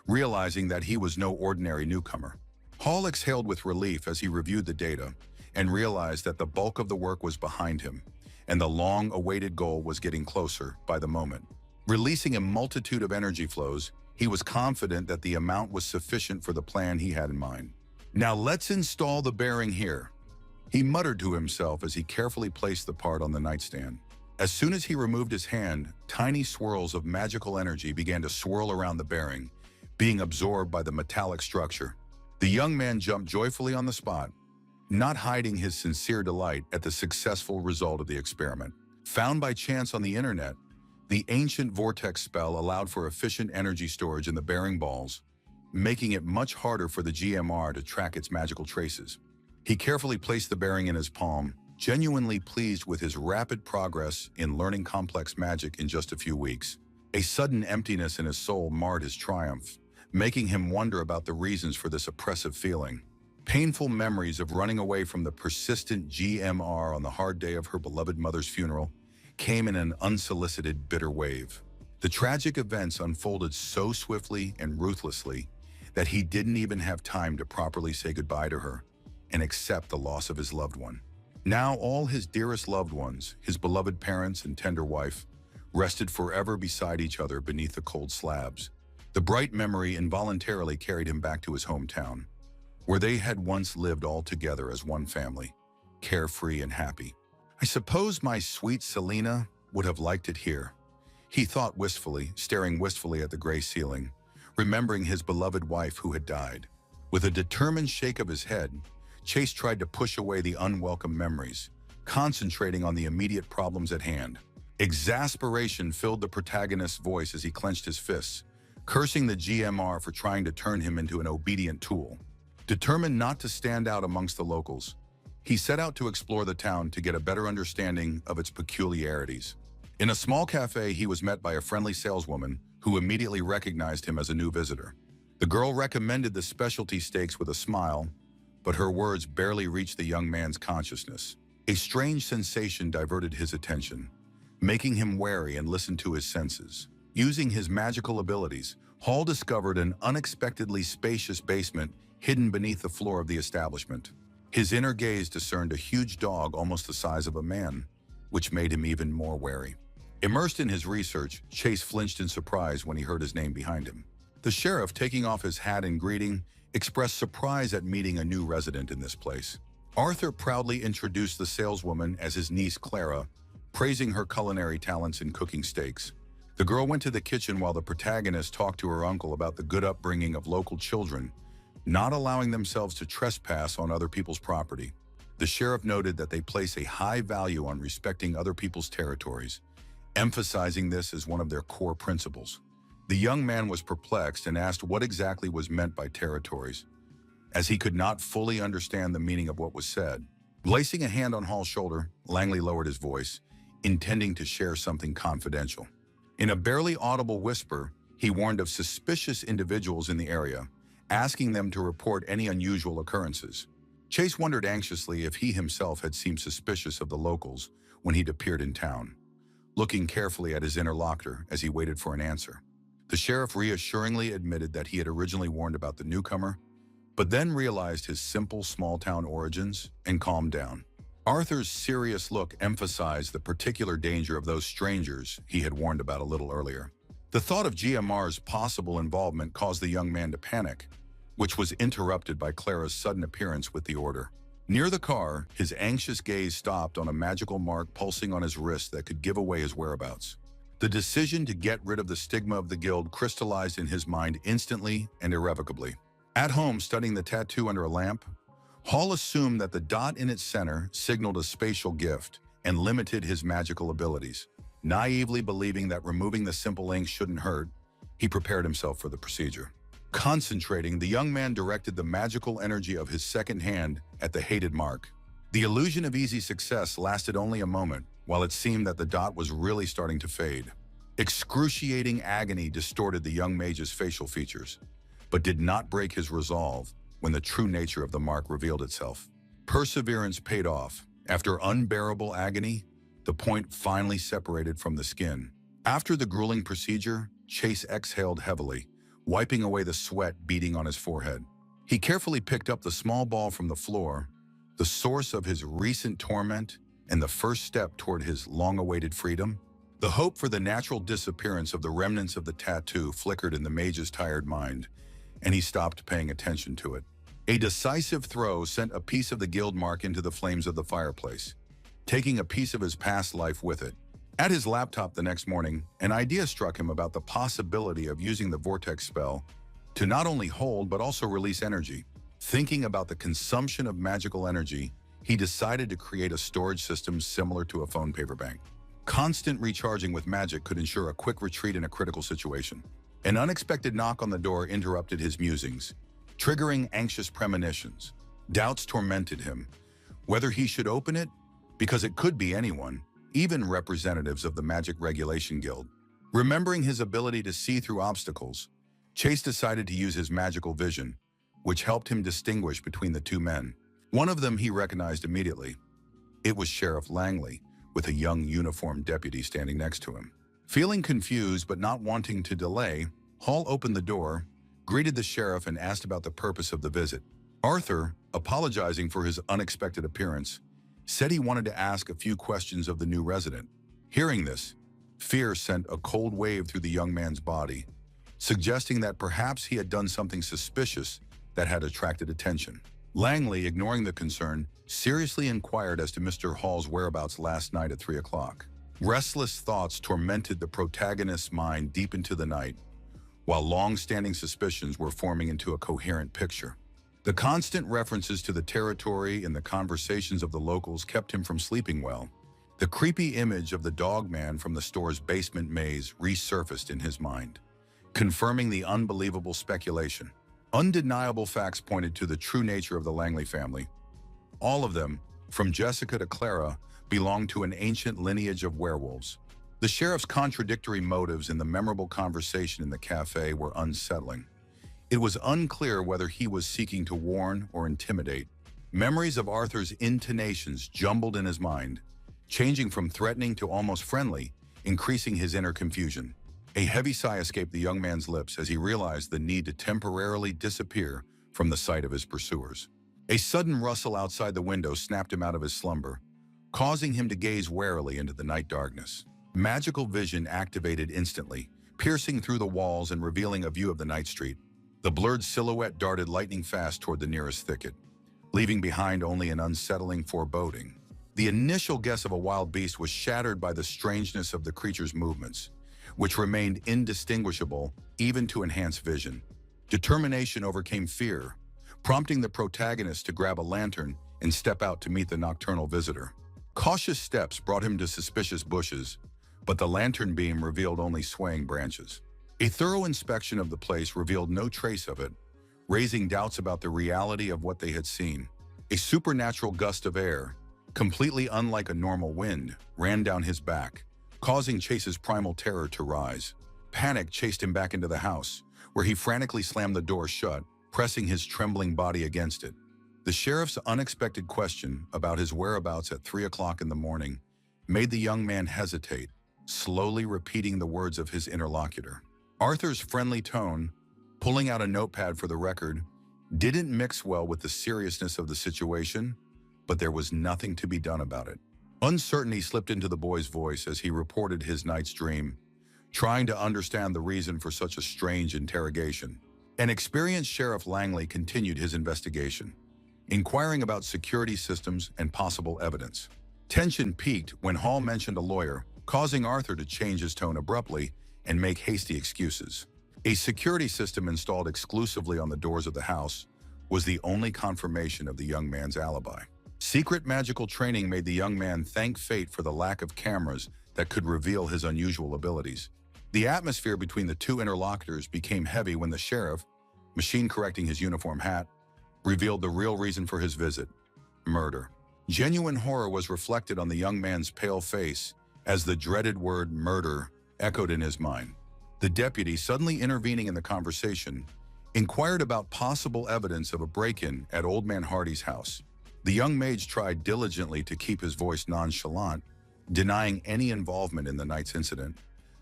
[SPEAKER 1] realizing that he was no ordinary newcomer. Hall exhaled with relief as he reviewed the data and realized that the bulk of the work was behind him, and the long-awaited goal was getting closer by the moment. Releasing a multitude of energy flows, he was confident that the amount was sufficient for the plan he had in mind. "Now let's install the bearing here," he muttered to himself as he carefully placed the part on the nightstand. As soon as he removed his hand, tiny swirls of magical energy began to swirl around the bearing, being absorbed by the metallic structure. The young man jumped joyfully on the spot, not hiding his sincere delight at the successful result of the experiment. Found by chance on the internet, the ancient vortex spell allowed for efficient energy storage in the bearing balls, making it much harder for the GMR to track its magical traces. He carefully placed the bearing in his palm, genuinely pleased with his rapid progress in learning complex magic in just a few weeks. A sudden emptiness in his soul marred his triumph, making him wonder about the reasons for this oppressive feeling. Painful memories of running away from the persistent GMR on the hard day of her beloved mother's funeral came in an unsolicited, bitter wave. The tragic events unfolded so swiftly and ruthlessly that he didn't even have time to properly say goodbye to her and accept the loss of his loved one. Now all his dearest loved ones, his beloved parents and tender wife, rested forever beside each other beneath the cold slabs. The bright memory involuntarily carried him back to his hometown, where they had once lived all together as one family, carefree and happy. "I suppose my sweet Selena would have liked it here," he thought wistfully, staring wistfully at the gray ceiling, remembering his beloved wife who had died. With a determined shake of his head, Chase tried to push away the unwelcome memories, concentrating on the immediate problems at hand. Exasperation filled the protagonist's voice as he clenched his fists, cursing the GMR for trying to turn him into an obedient tool. Determined not to stand out amongst the locals, he set out to explore the town to get a better understanding of its peculiarities. In a small cafe, he was met by a friendly saleswoman who immediately recognized him as a new visitor. The girl recommended the specialty steaks with a smile, but her words barely reached the young man's consciousness. A strange sensation diverted his attention, making him wary and listen to his senses. Using his magical abilities, Hall discovered an unexpectedly spacious basement hidden beneath the floor of the establishment. His inner gaze discerned a huge dog almost the size of a man, which made him even more wary. Immersed in his research, Chase flinched in surprise when he heard his name behind him. The sheriff, taking off his hat in greeting, expressed surprise at meeting a new resident in this place. Arthur proudly introduced the saleswoman as his niece Clara, praising her culinary talents in cooking steaks. The girl went to the kitchen while the protagonist talked to her uncle about the good upbringing of local children, not allowing themselves to trespass on other people's property. The sheriff noted that they place a high value on respecting other people's territories, emphasizing this as one of their core principles. The young man was perplexed and asked what exactly was meant by territories, as he could not fully understand the meaning of what was said. Placing a hand on Hall's shoulder, Langley lowered his voice, intending to share something confidential. In a barely audible whisper, he warned of suspicious individuals in the area, asking them to report any unusual occurrences. Chase wondered anxiously if he himself had seemed suspicious of the locals when he'd appeared in town, looking carefully at his interlocutor as he waited for an answer. The sheriff reassuringly admitted that he had originally warned about the newcomer, but then realized his simple small-town origins and calmed down. Arthur's serious look emphasized the particular danger of those strangers he had warned about a little earlier. The thought of GMR's possible involvement caused the young man to panic, which was interrupted by Clara's sudden appearance with the order. Near the car, his anxious gaze stopped on a magical mark pulsing on his wrist that could give away his whereabouts. The decision to get rid of the stigma of the guild crystallized in his mind instantly and irrevocably. At home, studying the tattoo under a lamp, Hall assumed that the dot in its center signaled a spatial gift and limited his magical abilities. Naively believing that removing the simple ink shouldn't hurt, he prepared himself for the procedure. Concentrating, the young man directed the magical energy of his second hand at the hated mark. The illusion of easy success lasted only a moment, while it seemed that the dot was really starting to fade. Excruciating agony distorted the young mage's facial features, but did not break his resolve when the true nature of the mark revealed itself. Perseverance paid off. After unbearable agony, the point finally separated from the skin. After the grueling procedure, Chase exhaled heavily, wiping away the sweat beading on his forehead. He carefully picked up the small ball from the floor, the source of his recent torment and the first step toward his long-awaited freedom. The hope for the natural disappearance of the remnants of the tattoo flickered in the mage's tired mind, and he stopped paying attention to it. A decisive throw sent a piece of the guild mark into the flames of the fireplace, taking a piece of his past life with it. At his laptop the next morning, an idea struck him about the possibility of using the vortex spell to not only hold but also release energy. Thinking about the consumption of magical energy, he decided to create a storage system similar to a phone paper bank. Constant recharging with magic could ensure a quick retreat in a critical situation. An unexpected knock on the door interrupted his musings, triggering anxious premonitions. Doubts tormented him, whether he should open it, because it could be anyone, even representatives of the Magic Regulation Guild. Remembering his ability to see through obstacles, Chase decided to use his magical vision, which helped him distinguish between the two men. One of them he recognized immediately. It was Sheriff Langley, with a young uniformed deputy standing next to him. Feeling confused but not wanting to delay, Hall opened the door, greeted the sheriff, and asked about the purpose of the visit. Arthur, apologizing for his unexpected appearance, said he wanted to ask a few questions of the new resident. Hearing this, fear sent a cold wave through the young man's body, suggesting that perhaps he had done something suspicious that had attracted attention. Langley, ignoring the concern, seriously inquired as to Mr. Hall's whereabouts last night at 3 o'clock. Restless thoughts tormented the protagonist's mind deep into the night, while long-standing suspicions were forming into a coherent picture. The constant references to the territory in the conversations of the locals kept him from sleeping well. The creepy image of the dogman from the store's basement maze resurfaced in his mind, confirming the unbelievable speculation. Undeniable facts pointed to the true nature of the Langley family. All of them, from Jessica to Clara, belonged to an ancient lineage of werewolves. The sheriff's contradictory motives in the memorable conversation in the cafe were unsettling. It was unclear whether he was seeking to warn or intimidate. Memories of Arthur's intonations jumbled in his mind, changing from threatening to almost friendly, increasing his inner confusion. A heavy sigh escaped the young man's lips as he realized the need to temporarily disappear from the sight of his pursuers. A sudden rustle outside the window snapped him out of his slumber, causing him to gaze warily into the night darkness. Magical vision activated instantly, piercing through the walls and revealing a view of the night street. The blurred silhouette darted lightning fast toward the nearest thicket, leaving behind only an unsettling foreboding. The initial guess of a wild beast was shattered by the strangeness of the creature's movements, which remained indistinguishable even to enhanced vision. Determination overcame fear, prompting the protagonist to grab a lantern and step out to meet the nocturnal visitor. Cautious steps brought him to suspicious bushes, but the lantern beam revealed only swaying branches. A thorough inspection of the place revealed no trace of it, raising doubts about the reality of what they had seen. A supernatural gust of air, completely unlike a normal wind, ran down his back, causing Chase's primal terror to rise. Panic chased him back into the house, where he frantically slammed the door shut, pressing his trembling body against it. The The sheriff's unexpected question about his whereabouts at 3 o'clock in the morning made the young man hesitate, slowly repeating the words of his interlocutor. Arthur's friendly tone, pulling out a notepad for the record, didn't mix well with the seriousness of the situation, but there was nothing to be done about it. Uncertainty slipped into the boy's voice as he reported his night's dream, trying to understand the reason for such a strange interrogation. An experienced Sheriff Langley continued his investigation, inquiring about security systems and possible evidence. Tension peaked when Hall mentioned a lawyer, causing Arthur to change his tone abruptly and make hasty excuses. A security system installed exclusively on the doors of the house was the only confirmation of the young man's alibi. Secret magical training made the young man thank fate for the lack of cameras that could reveal his unusual abilities. The atmosphere between the two interlocutors became heavy when the sheriff, machine correcting his uniform hat, revealed the real reason for his visit: murder. Genuine horror was reflected on the young man's pale face as the dreaded word murder echoed in his mind. The deputy, suddenly intervening in the conversation, inquired about possible evidence of a break-in at Old Man Hardy's house. The young mage tried diligently to keep his voice nonchalant, denying any involvement in the night's incident,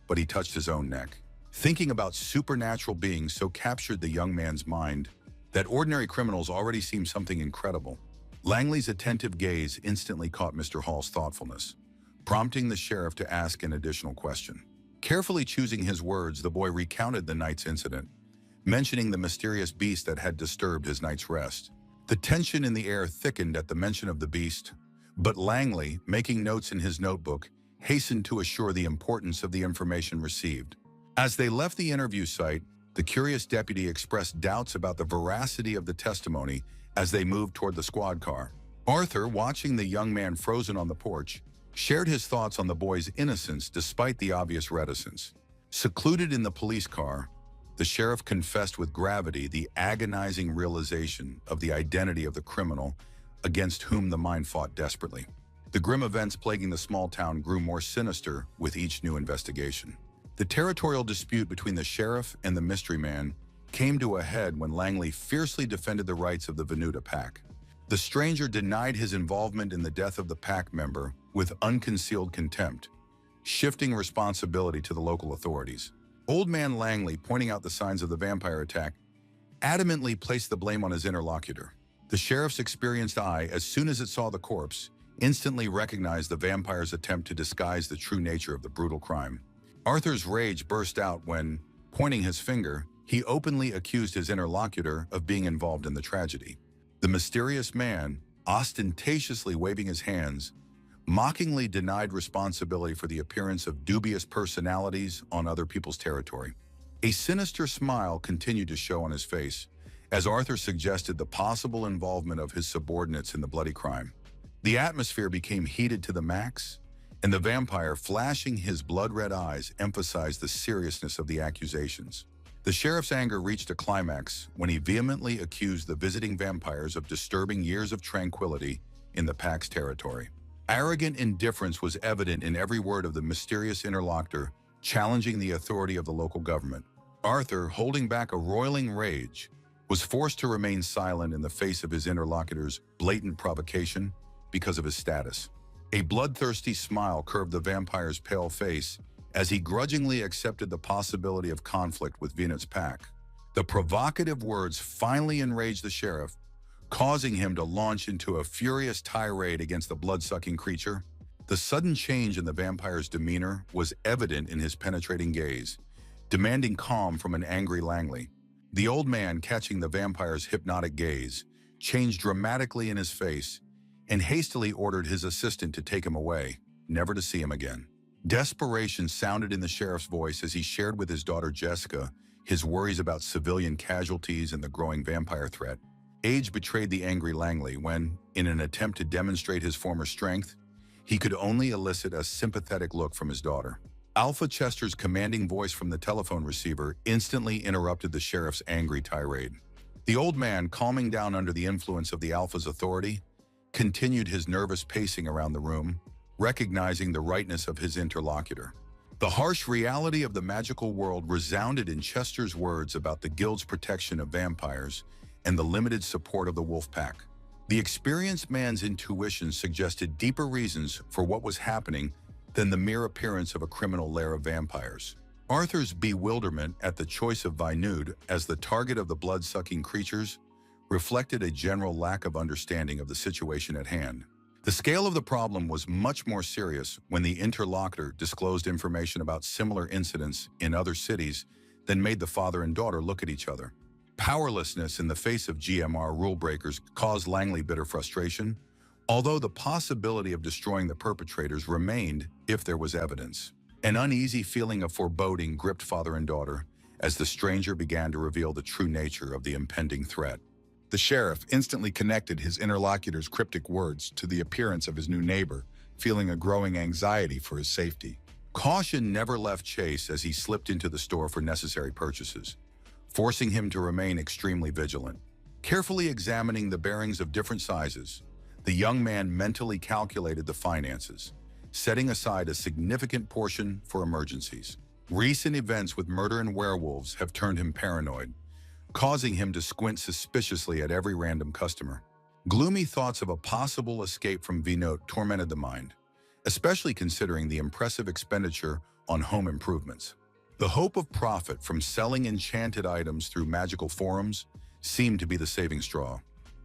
[SPEAKER 1] but he touched his own neck. Thinking about supernatural beings so captured the young man's mind that ordinary criminals already seemed something incredible. Langley's attentive gaze instantly caught Mr. Hall's thoughtfulness, prompting the sheriff to ask an additional question. Carefully choosing his words, the boy recounted the night's incident, mentioning the mysterious beast that had disturbed his night's rest. The tension in the air thickened at the mention of the beast, but Langley, making notes in his notebook, hastened to assure the importance of the information received. As they left the interview site, the curious deputy expressed doubts about the veracity of the testimony as they moved toward the squad car. Arthur, watching the young man frozen on the porch, shared his thoughts on the boy's innocence despite the obvious reticence. Secluded in the police car, the sheriff confessed with gravity the agonizing realization of the identity of the criminal against whom the mind fought desperately. The grim events plaguing the small town grew more sinister with each new investigation. The territorial dispute between the sheriff and the mystery man came to a head when Langley fiercely defended the rights of the Venuta pack. The stranger denied his involvement in the death of the pack member with unconcealed contempt, shifting responsibility to the local authorities. Old Man Langley, pointing out the signs of the vampire attack, adamantly placed the blame on his interlocutor. The sheriff's experienced eye, as soon as it saw the corpse, instantly recognized the vampire's attempt to disguise the true nature of the brutal crime. Arthur's rage burst out when, pointing his finger, he openly accused his interlocutor of being involved in the tragedy. The mysterious man, ostentatiously waving his hands, mockingly denied responsibility for the appearance of dubious personalities on other people's territory. A sinister smile continued to show on his face as Arthur suggested the possible involvement of his subordinates in the bloody crime. The atmosphere became heated to the max, and the vampire, flashing his blood-red eyes, emphasized the seriousness of the accusations. The sheriff's anger reached a climax when he vehemently accused the visiting vampires of disturbing years of tranquility in the pack's territory. Arrogant indifference was evident in every word of the mysterious interlocutor, challenging the authority of the local government. Arthur, holding back a roiling rage, was forced to remain silent in the face of his interlocutor's blatant provocation because of his status. A bloodthirsty smile curved the vampire's pale face as he grudgingly accepted the possibility of conflict with Venet's pack. The provocative words finally enraged the sheriff, causing him to launch into a furious tirade against the blood-sucking creature. The sudden change in the vampire's demeanor was evident in his penetrating gaze, demanding calm from an angry Langley. The old man, catching the vampire's hypnotic gaze, changed dramatically in his face and hastily ordered his assistant to take him away, never to see him again. Desperation sounded in the sheriff's voice as he shared with his daughter Jessica his worries about civilian casualties and the growing vampire threat. Age betrayed the angry Langley when, in an attempt to demonstrate his former strength, he could only elicit a sympathetic look from his daughter. Alpha Chester's commanding voice from the telephone receiver instantly interrupted the sheriff's angry tirade. The old man, calming down under the influence of the Alpha's authority, continued his nervous pacing around the room, recognizing the rightness of his interlocutor. The harsh reality of the magical world resounded in Chester's words about the guild's protection of vampires and the limited support of the wolf pack. The experienced man's intuition suggested deeper reasons for what was happening than the mere appearance of a criminal lair of vampires. Arthur's bewilderment at the choice of Vinud as the target of the blood-sucking creatures reflected a general lack of understanding of the situation at hand. The scale of the problem was much more serious when the interlocutor disclosed information about similar incidents in other cities that made the father and daughter look at each other. Powerlessness in the face of GMR rule breakers caused Langley bitter frustration, although the possibility of destroying the perpetrators remained if there was evidence. An uneasy feeling of foreboding gripped father and daughter as the stranger began to reveal the true nature of the impending threat.
[SPEAKER 2] The sheriff instantly connected his interlocutor's cryptic words to the appearance of his new neighbor, feeling a growing anxiety for his safety.
[SPEAKER 1] Caution never left Chase as he slipped into the store for necessary purchases, forcing him to remain extremely vigilant. Carefully examining the bearings of different sizes, the young man mentally calculated the finances, setting aside a significant portion for emergencies. Recent events with murder and werewolves have turned him paranoid, causing him to squint suspiciously at every random customer. Gloomy thoughts of a possible escape from Vinod tormented the mind, especially considering the impressive expenditure on home improvements. The hope of profit from selling enchanted items through magical forums seemed to be the saving straw.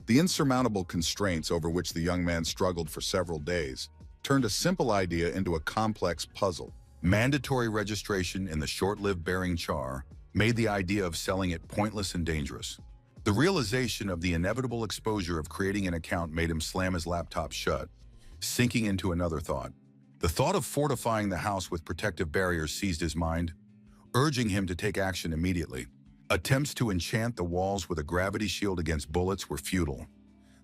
[SPEAKER 2] The insurmountable constraints over which the young man struggled for several days turned a simple idea into a complex puzzle.
[SPEAKER 1] Mandatory registration in the short-lived bearing char made the idea of selling it pointless and dangerous. The realization of the inevitable exposure of creating an account made him slam his laptop shut, sinking into another thought. The thought of fortifying the house with protective barriers seized his mind, urging him to take action immediately. Attempts to enchant the walls with a gravity shield against bullets were futile.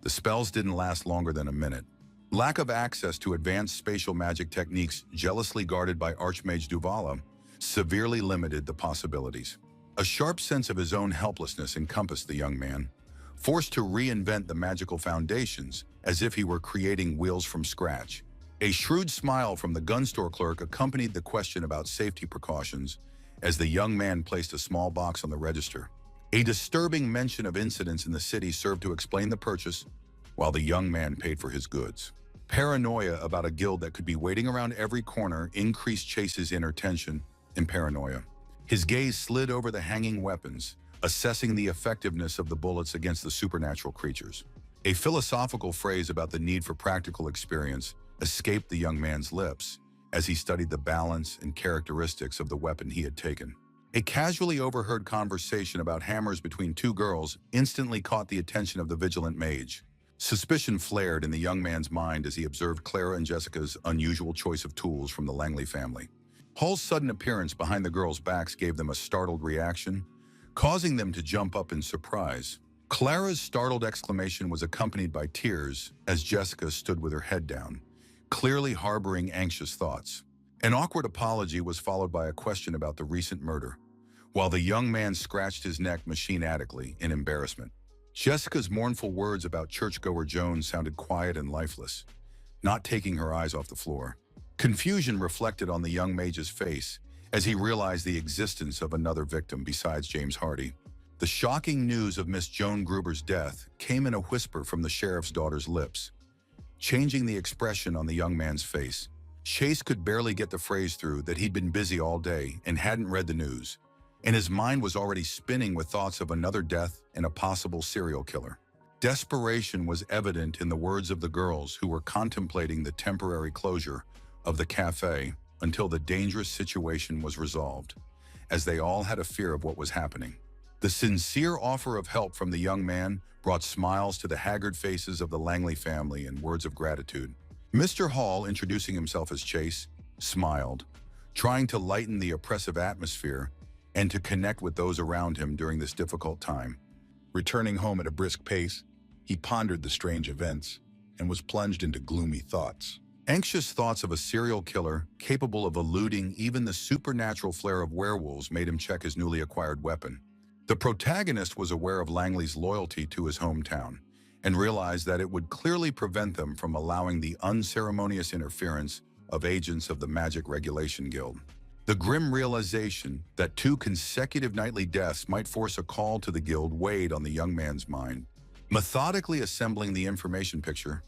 [SPEAKER 1] The spells didn't last longer than a minute. Lack of access to advanced spatial magic techniques jealously guarded by Archmage Duvala severely limited the possibilities. A sharp sense of his own helplessness encompassed the young man, forced to reinvent the magical foundations as if he were creating wheels from scratch. A shrewd smile from the gun store clerk accompanied the question about safety precautions as the young man placed a small box on the register. A disturbing mention of incidents in the city served to explain the purchase, while the young man paid for his goods. Paranoia about a guild that could be waiting around every corner increased Chase's inner tension and paranoia. His gaze slid over the hanging weapons, assessing the effectiveness of the bullets against the supernatural creatures. A philosophical phrase about the need for practical experience escaped the young man's lips as he studied the balance and characteristics of the weapon he had taken. A casually overheard conversation about hammers between two girls instantly caught the attention of the vigilant mage. Suspicion flared in the young man's mind as he observed Clara and Jessica's unusual choice of tools from the Langley family. Hall's sudden appearance behind the girls' backs gave them a startled reaction, causing them to jump up in surprise. Clara's startled exclamation was accompanied by tears as Jessica stood with her head down, clearly harboring anxious thoughts. An awkward apology was followed by a question about the recent murder, while the young man scratched his neck machinatically in embarrassment. Jessica's mournful words about churchgoer Jones sounded quiet and lifeless, not taking her eyes off the floor. Confusion reflected on the young mage's face as he realized the existence of another victim besides James Hardy. The shocking news of Miss Joan Gruber's death came in a whisper from the sheriff's daughter's lips, changing the expression on the young man's face. Chase could barely get the phrase through that he'd been busy all day and hadn't read the news, and his mind was already spinning with thoughts of another death and a possible serial killer. Desperation was evident in the words of the girls who were contemplating the temporary closure of the cafe until the dangerous situation was resolved, as they all had a fear of what was happening. The sincere offer of help from the young man brought smiles to the haggard faces of the Langley family and words of gratitude. Mr. Hall, introducing himself as Chase, smiled, trying to lighten the oppressive atmosphere and to connect with those around him during this difficult time.
[SPEAKER 2] Returning home at a brisk pace, he pondered the strange events and was plunged into gloomy thoughts.
[SPEAKER 1] Anxious thoughts of a serial killer capable of eluding even the supernatural flair of werewolves made him check his newly acquired weapon. The protagonist was aware of Langley's loyalty to his hometown and realized that it would clearly prevent them from allowing the unceremonious interference of agents of the Magic Regulation Guild. The grim realization that 2 consecutive nightly deaths might force a call to the guild weighed on the young man's mind, Methodically assembling the information picture,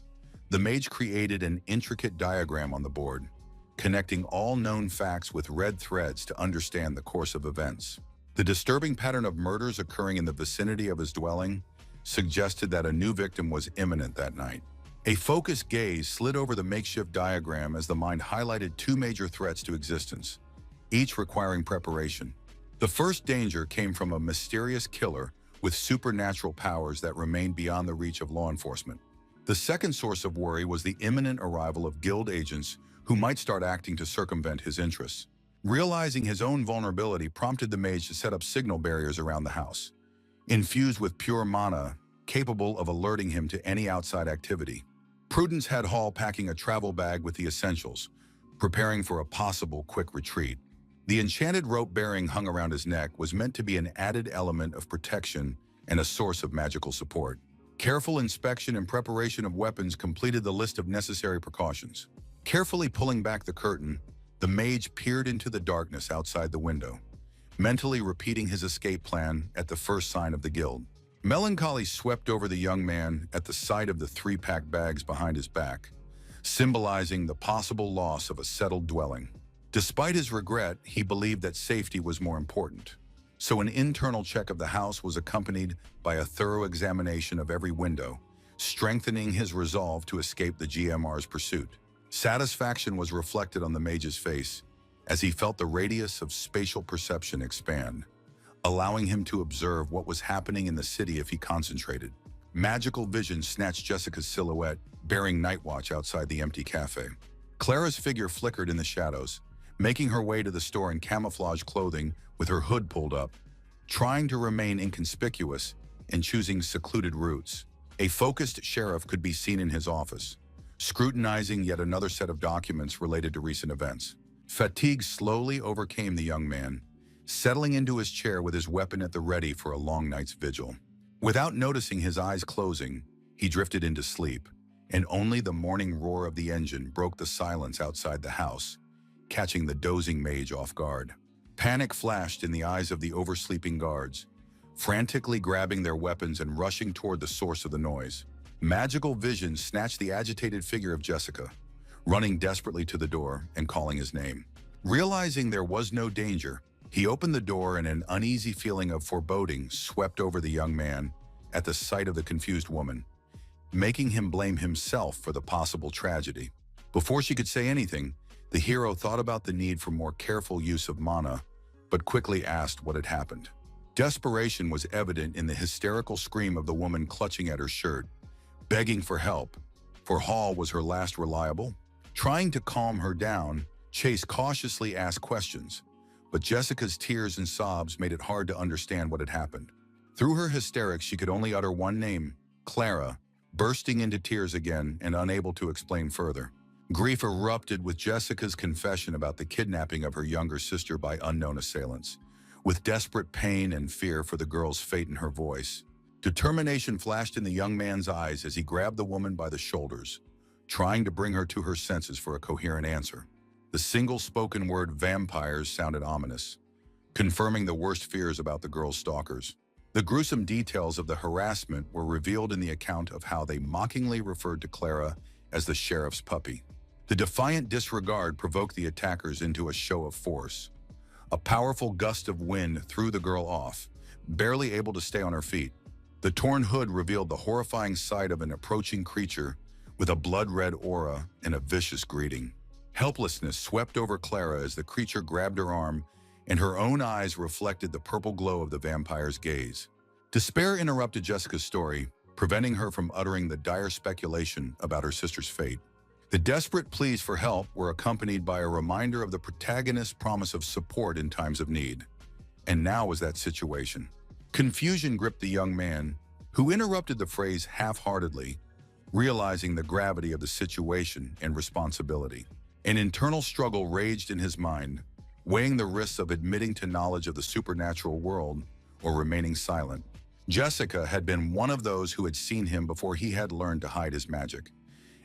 [SPEAKER 1] the mage created an intricate diagram on the board, connecting all known facts with red threads to understand the course of events. The disturbing pattern of murders occurring in the vicinity of his dwelling suggested that a new victim was imminent that night. A focused gaze slid over the makeshift diagram as the mind highlighted two major threats to existence, each requiring preparation. The first danger came from a mysterious killer with supernatural powers that remained beyond the reach of law enforcement. The second source of worry was the imminent arrival of guild agents who might start acting to circumvent his interests. Realizing his own vulnerability prompted the mage to set up signal barriers around the house, infused with pure mana, capable of alerting him to any outside activity. Prudence had Hall packing a travel bag with the essentials, preparing for a possible quick retreat. The enchanted rope bearing hung around his neck was meant to be an added element of protection and a source of magical support. Careful inspection and preparation of weapons completed the list of necessary precautions. Carefully pulling back the curtain, the mage peered into the darkness outside the window, mentally repeating his escape plan at the first sign of the guild. Melancholy swept over the young man at the sight of the three-pack bags behind his back, symbolizing the possible loss of a settled dwelling. Despite his regret, he believed that safety was more important. So an internal check of the house was accompanied by a thorough examination of every window, strengthening his resolve to escape the GMR's pursuit. Satisfaction was reflected on the mage's face as he felt the radius of spatial perception expand, allowing him to observe what was happening in the city if he concentrated. Magical vision snatched Jessica's silhouette, bearing night watch outside the empty cafe. Clara's figure flickered in the shadows, making her way to the store in camouflage clothing with her hood pulled up, trying to remain inconspicuous and choosing secluded routes. A focused sheriff could be seen in his office, scrutinizing yet another set of documents related to recent events. Fatigue slowly overcame the young man, settling into his chair with his weapon at the ready for a long night's vigil. Without noticing his eyes closing, he drifted into sleep, and only the morning roar of the engine broke the silence outside the house, catching the dozing mage off guard. Panic flashed in the eyes of the oversleeping guards, frantically grabbing their weapons and rushing toward the source of the noise. Magical vision snatched the agitated figure of Jessica, running desperately to the door and calling his name. Realizing there was no danger, he opened the door and an uneasy feeling of foreboding swept over the young man at the sight of the confused woman, making him blame himself for the possible tragedy. Before she could say anything, the hero thought about the need for more careful use of mana, but quickly asked what had happened. Desperation was evident in the hysterical scream of the woman clutching at her shirt, begging for help, for Hall was her last reliable. Trying to calm her down, Chase cautiously asked questions, but Jessica's tears and sobs made it hard to understand what had happened. Through her hysterics, she could only utter one name, Clara, bursting into tears again and unable to explain further. Grief erupted with Jessica's confession about the kidnapping of her younger sister by unknown assailants, with desperate pain and fear for the girl's fate in her voice. Determination flashed in the young man's eyes as he grabbed the woman by the shoulders, trying to bring her to her senses for a coherent answer. The single spoken word vampires sounded ominous, confirming the worst fears about the girl's stalkers. The gruesome details of the harassment were revealed in the account of how they mockingly referred to Clara as the sheriff's puppy. The defiant disregard provoked the attackers into a show of force. A powerful gust of wind threw the girl off, barely able to stay on her feet. The torn hood revealed the horrifying sight of an approaching creature with a blood-red aura and a vicious greeting. Helplessness swept over Clara as the creature grabbed her arm, and her own eyes reflected the purple glow of the vampire's gaze. Despair interrupted Jessica's story, preventing her from uttering the dire speculation about her sister's fate. The desperate pleas for help were accompanied by a reminder of the protagonist's promise of support in times of need. And now was that situation. Confusion gripped the young man, who interrupted the phrase half-heartedly, realizing the gravity of the situation and responsibility. An internal struggle raged in his mind, weighing the risks of admitting to knowledge of the supernatural world or remaining silent. Jessica had been one of those who had seen him before he had learned to hide his magic,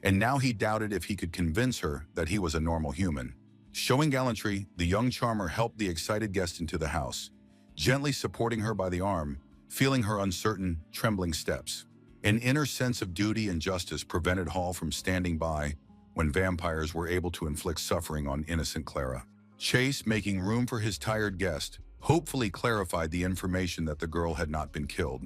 [SPEAKER 1] and now he doubted if he could convince her that he was a normal human. Showing gallantry, the young charmer helped the excited guest into the house, gently supporting her by the arm, feeling her uncertain, trembling steps. An inner sense of duty and justice prevented Hall from standing by when vampires were able to inflict suffering on innocent Clara. Chase, making room for his tired guest, hopefully clarified the information that the girl had not been killed,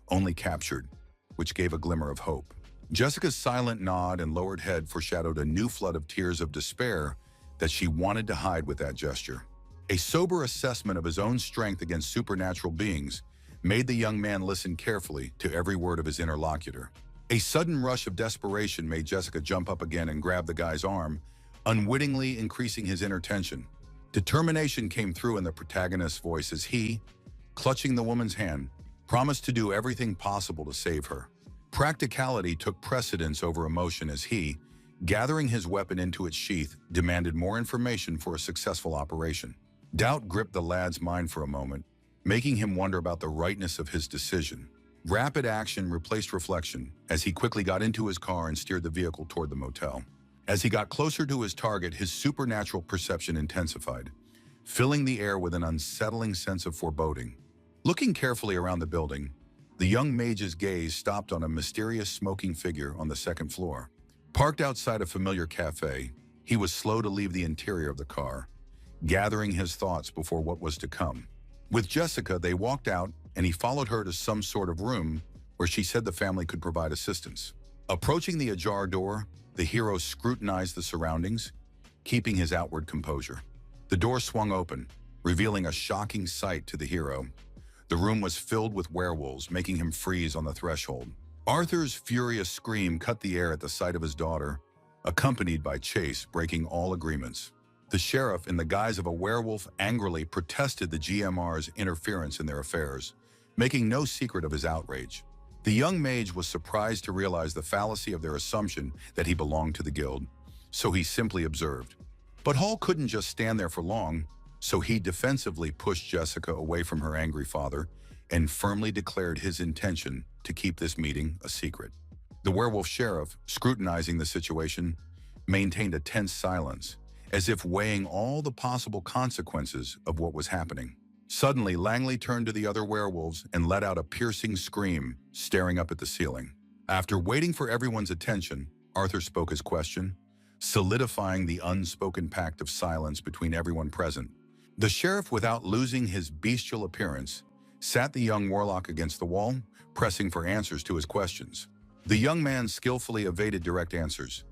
[SPEAKER 1] only captured, which gave a glimmer of hope. Jessica's silent nod and lowered head foreshadowed a new flood of tears of despair that she wanted to hide with that gesture. A sober assessment of his own strength against supernatural beings made the young man listen carefully to every word of his interlocutor. A sudden rush of desperation made Jessica jump up again and grab the guy's arm, unwittingly increasing his inner tension. Determination came through in the protagonist's voice as he, clutching the woman's hand, promised to do everything possible to save her. Practicality took precedence over emotion as he, gathering his weapon into its sheath, demanded more information for a successful operation. Doubt gripped the lad's mind for a moment, making him wonder about the rightness of his decision. Rapid action replaced reflection as he quickly got into his car and steered the vehicle toward the motel. As he got closer to his target, his supernatural perception intensified, filling the air with an unsettling sense of foreboding. Looking carefully around the building, the young mage's gaze stopped on a mysterious smoking figure on the second floor. Parked outside a familiar cafe, he was slow to leave the interior of the car, gathering his thoughts before what was to come. With Jessica, they walked out, and he followed her to some sort of room where she said the family could provide assistance. Approaching the ajar door, the hero scrutinized the surroundings, keeping his outward composure. The door swung open, revealing a shocking sight to the hero. The room was filled with werewolves, making him freeze on the threshold. Arthur's furious scream cut the air at the sight of his daughter, accompanied by Chase breaking all agreements. The sheriff, in the guise of a werewolf, angrily protested the GMR's interference in their affairs, making no secret of his outrage. The young mage was surprised to realize the fallacy of their assumption that he belonged to the guild, so he simply observed. But Hall couldn't just stand there for long, so he defensively pushed Jessica away from her angry father and firmly declared his intention to keep this meeting a secret. The werewolf sheriff, scrutinizing the situation, maintained a tense silence, as if weighing all the possible consequences of what was happening. Suddenly, Langley turned to the other werewolves and let out a piercing scream, staring up at the ceiling. After waiting for everyone's attention, Arthur spoke his question, solidifying the unspoken pact of silence between everyone present. The sheriff, without losing his bestial appearance, sat the young warlock against the wall, pressing for answers to his questions. The young man skillfully evaded direct answers,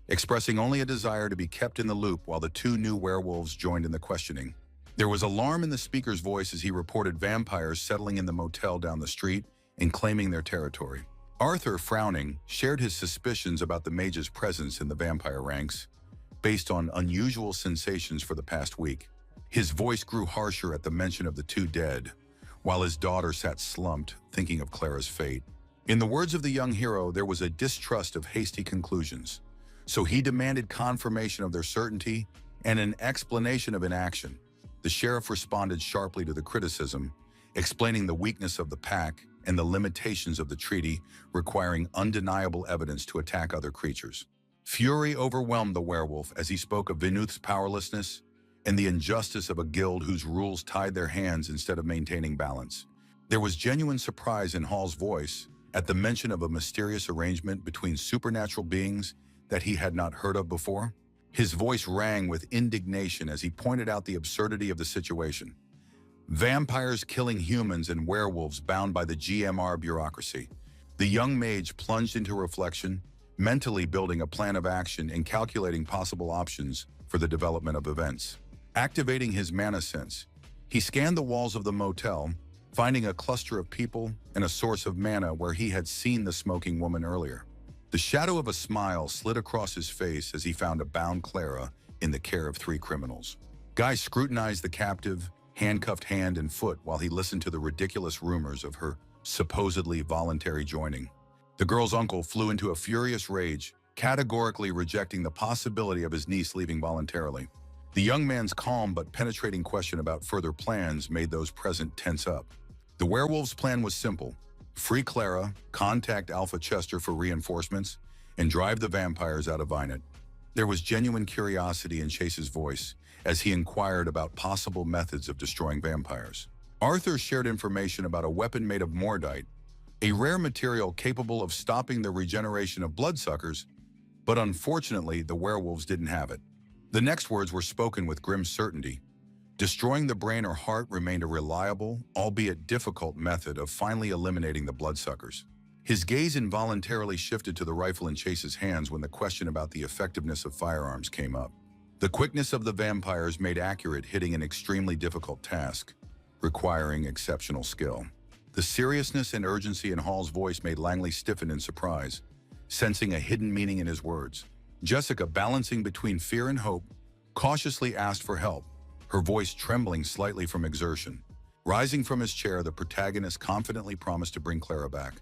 [SPEAKER 1] expressing only a desire to be kept in the loop while the two new werewolves joined in the questioning. There was alarm in the speaker's voice as he reported vampires settling in the motel down the street and claiming their territory. Arthur, frowning, shared his suspicions about the mage's presence in the vampire ranks, based on unusual sensations for the past week. His voice grew harsher at the mention of the two dead, while his daughter sat slumped, thinking of Clara's fate. In the words of the young hero, there was a distrust of hasty conclusions, so he demanded confirmation of their certainty and an explanation of inaction. The sheriff responded sharply to the criticism, explaining the weakness of the pack and the limitations of the treaty, requiring undeniable evidence to attack other creatures. Fury overwhelmed the werewolf as he spoke of Vinuth's powerlessness and the injustice of a guild whose rules tied their hands instead of maintaining balance. There was genuine surprise in Hall's voice at the mention of a mysterious arrangement between supernatural beings that he had not heard of before. His voice rang with indignation as he pointed out the absurdity of the situation. Vampires killing humans and werewolves bound by the GMR bureaucracy. The young mage plunged into reflection, mentally building a plan of action and calculating possible options for the development of events. Activating his mana sense, he scanned the walls of the motel, finding a cluster of people and a source of mana where he had seen the smoking woman earlier. The shadow of a smile slid across his face as he found a bound Clara in the care of three criminals. Guy scrutinized the captive, handcuffed hand and foot while he listened to the ridiculous rumors of her supposedly voluntary joining. The girl's uncle flew into a furious rage, categorically rejecting the possibility of his niece leaving voluntarily. The young man's calm but penetrating question about further plans made those present tense up. The werewolf's plan was simple: free Clara, contact Alpha Chester for reinforcements, and drive the vampires out of Vinet. There was genuine curiosity in Chase's voice as he inquired about possible methods of destroying vampires. Arthur shared information about a weapon made of mordite, a rare material capable of stopping the regeneration of bloodsuckers, but unfortunately the werewolves didn't have it. The next words were spoken with grim certainty. Destroying the brain or heart remained a reliable, albeit difficult method of finally eliminating the bloodsuckers. His gaze involuntarily shifted to the rifle in Chase's hands when the question about the effectiveness of firearms came up. The quickness of the vampires made accurate hitting an extremely difficult task, requiring exceptional skill. The seriousness and urgency in Hall's voice made Langley stiffen in surprise, sensing a hidden meaning in his words. Jessica, balancing between fear and hope, cautiously asked for help, her voice trembling slightly from exertion. Rising from his chair, the protagonist confidently promised to bring Clara back,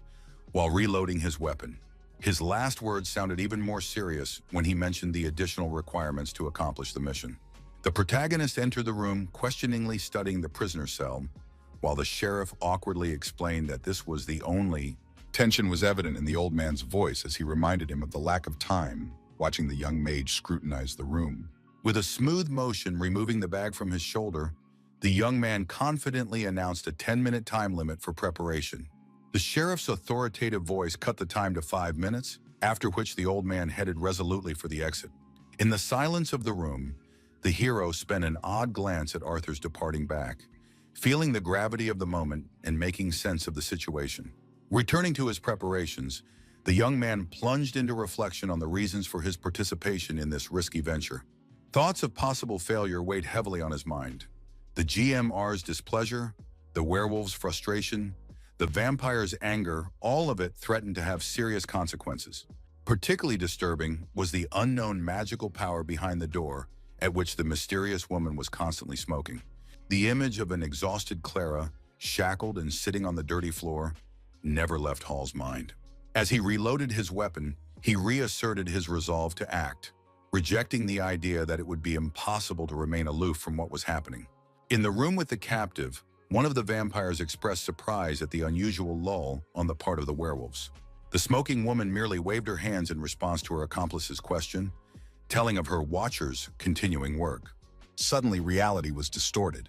[SPEAKER 1] while reloading his weapon. His last words sounded even more serious when he mentioned the additional requirements to accomplish the mission. The protagonist entered the room, questioningly studying the prisoner cell, while the sheriff awkwardly explained that this was the only.
[SPEAKER 2] Tension was evident in the old man's voice as he reminded him of the lack of time, watching the young mage scrutinize the room.
[SPEAKER 1] With a smooth motion removing the bag from his shoulder, the young man confidently announced a 10-minute time limit for preparation. The sheriff's authoritative voice cut the time to 5 minutes, after which the old man headed resolutely for the exit. In the silence of the room, the hero spent an odd glance at Arthur's departing back, feeling the gravity of the moment and making sense of the situation. Returning to his preparations, the young man plunged into reflection on the reasons for his participation in this risky venture. Thoughts of possible failure weighed heavily on his mind. The GMR's displeasure, the werewolves' frustration, the vampire's anger, all of it threatened to have serious consequences. Particularly disturbing was the unknown magical power behind the door at which the mysterious woman was constantly smoking. The image of an exhausted Clara, shackled and sitting on the dirty floor, never left Hall's mind. As he reloaded his weapon, he reasserted his resolve to act, rejecting the idea that it would be impossible to remain aloof from what was happening. In the room with the captive, one of the vampires expressed surprise at the unusual lull on the part of the werewolves. The smoking woman merely waved her hands in response to her accomplice's question, telling of her watchers' continuing work.
[SPEAKER 2] Suddenly, reality was distorted.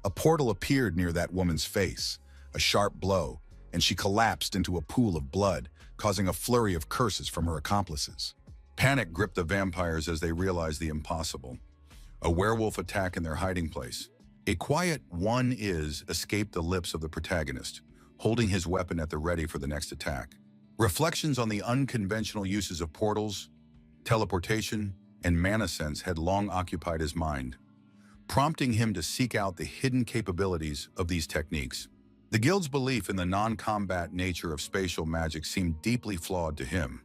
[SPEAKER 2] A portal appeared near that woman's face, a sharp blow, and she collapsed into a pool of blood, causing a flurry of curses from her accomplices.
[SPEAKER 1] Panic gripped the vampires as they realized the impossible. A werewolf attack in their hiding place. A quiet "one is" escaped the lips of the protagonist, holding his weapon at the ready for the next attack. Reflections on the unconventional uses of portals, teleportation, and mana sense had long occupied his mind, prompting him to seek out the hidden capabilities of these techniques. The guild's belief in the non-combat nature of spatial magic seemed deeply flawed to him,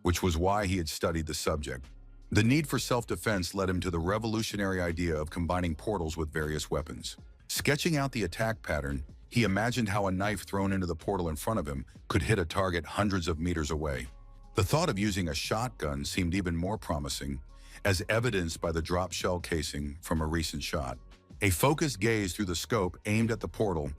[SPEAKER 1] which was why he had studied the subject. The need for self-defense led him to the revolutionary idea of combining portals with various weapons. Sketching out the attack pattern, he imagined how a knife thrown into the portal in front of him could hit a target hundreds of meters away. The thought of using a shotgun seemed even more promising, as evidenced by the drop shell casing from a recent shot. A focused gaze through the scope aimed at the portal,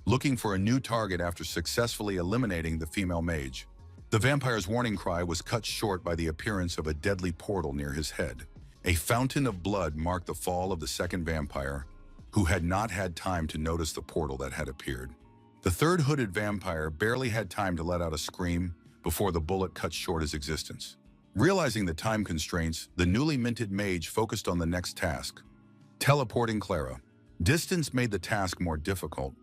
[SPEAKER 1] looking for a new target after successfully eliminating the female mage. The vampire's warning cry was cut short by the appearance of a deadly portal near his head. A fountain of blood marked the fall of the second vampire, who had not had time to notice the portal that had appeared. The third hooded vampire barely had time to let out a scream before the bullet cut short his existence. Realizing the time constraints, the newly minted mage focused on the next task, teleporting Clara. Distance made the task more difficult,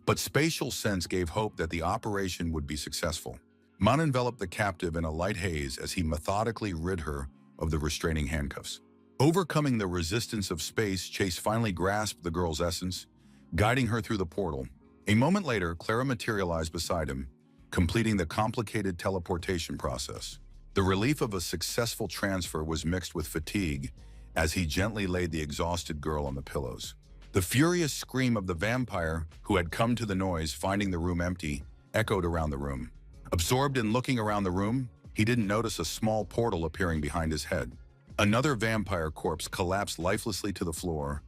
[SPEAKER 1] but spatial sense gave hope that the operation would be successful. Mon enveloped the captive in a light haze as he methodically rid her of the restraining handcuffs. Overcoming the resistance of space, Chase finally grasped the girl's essence, guiding her through the portal. A moment later, Clara materialized beside him, completing the complicated teleportation process. The relief of a successful transfer was mixed with fatigue as he gently laid the exhausted girl on the pillows. The furious scream of the vampire, who had come to the noise, finding the room empty, echoed around the room. Absorbed in looking around the room, he didn't notice a small portal appearing behind his head. Another vampire corpse collapsed lifelessly to the floor,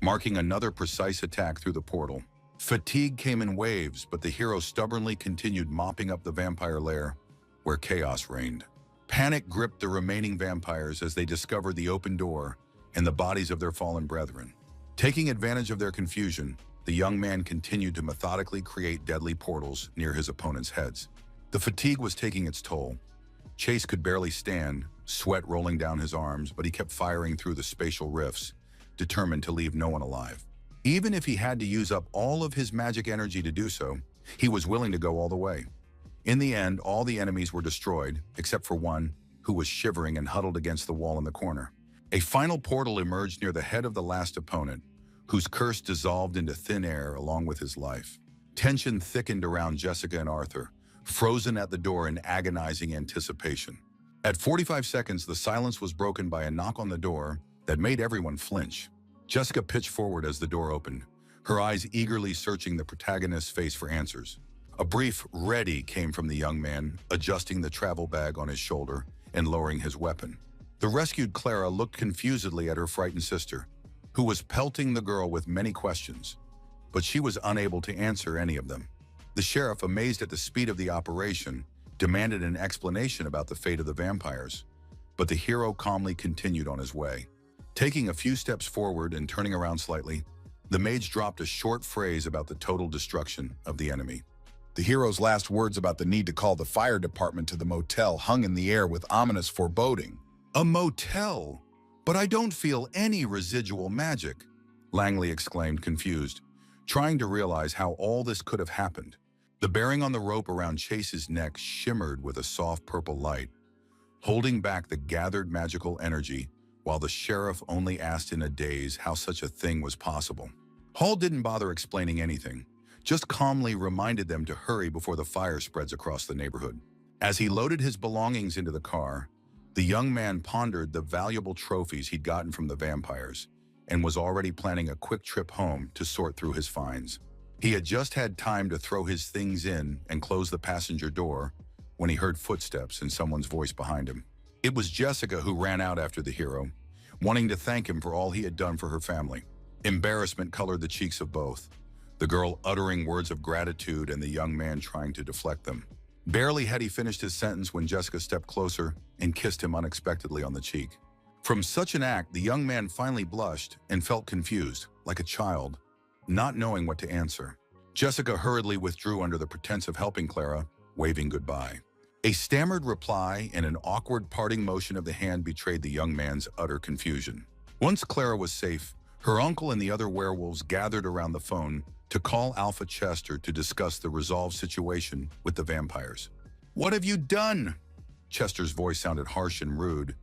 [SPEAKER 1] marking another precise attack through the portal. Fatigue came in waves, but the hero stubbornly continued mopping up the vampire lair, where chaos reigned. Panic gripped the remaining vampires as they discovered the open door and the bodies of their fallen brethren. Taking advantage of their confusion, the young man continued to methodically create deadly portals near his opponent's heads. The fatigue was taking its toll. Chase could barely stand, sweat rolling down his arms, but he kept firing through the spatial rifts, determined to leave no one alive. Even if he had to use up all of his magic energy to do so, he was willing to go all the way. In the end, all the enemies were destroyed, except for one, who was shivering and huddled against the wall in the corner. A final portal emerged near the head of the last opponent, whose curse dissolved into thin air along with his life. Tension thickened around Jessica and Arthur, frozen at the door in agonizing anticipation. At 45 seconds, the silence was broken by a knock on the door that made everyone flinch. Jessica pitched forward as the door opened, her eyes eagerly searching the protagonist's face for answers. A brief "ready" came from the young man, adjusting the travel bag on his shoulder and lowering his weapon. The rescued Clara looked confusedly at her frightened sister, who was pelting the girl with many questions, but she was unable to answer any of them. The sheriff, amazed at the speed of the operation, demanded an explanation about the fate of the vampires, but the hero calmly continued on his way. Taking a few steps forward and turning around slightly, the mage dropped a short phrase about the total destruction of the enemy.
[SPEAKER 2] The hero's last words about the need to call the fire department to the motel hung in the air with ominous foreboding.
[SPEAKER 1] "A motel? But I don't feel any residual magic," Langley exclaimed, confused, trying to realize how all this could have happened. The bearing on the rope around Chase's neck shimmered with a soft purple light, holding back the gathered magical energy, while the sheriff only asked in a daze how such a thing was possible. Hall didn't bother explaining anything, just calmly reminded them to hurry before the fire spreads across the neighborhood. As he loaded his belongings into the car, the young man pondered the valuable trophies he'd gotten from the vampires and was already planning a quick trip home to sort through his finds. He had just had time to throw his things in and close the passenger door when he heard footsteps and someone's voice behind him. It was Jessica who ran out after the hero, wanting to thank him for all he had done for her family. Embarrassment colored the cheeks of both, the girl uttering words of gratitude and the young man trying to deflect them. Barely had he finished his sentence when Jessica stepped closer and kissed him unexpectedly on the cheek. From such an act, the young man finally blushed and felt confused, like a child, not knowing what to answer. Jessica hurriedly withdrew under the pretense of helping Clara, waving goodbye. A stammered reply and an awkward parting motion of the hand betrayed the young man's utter confusion. Once Clara was safe, her uncle and the other werewolves gathered around the phone to call Alpha Chester to discuss the resolved situation with the vampires. "What have you done?" Chester's voice sounded harsh and rude,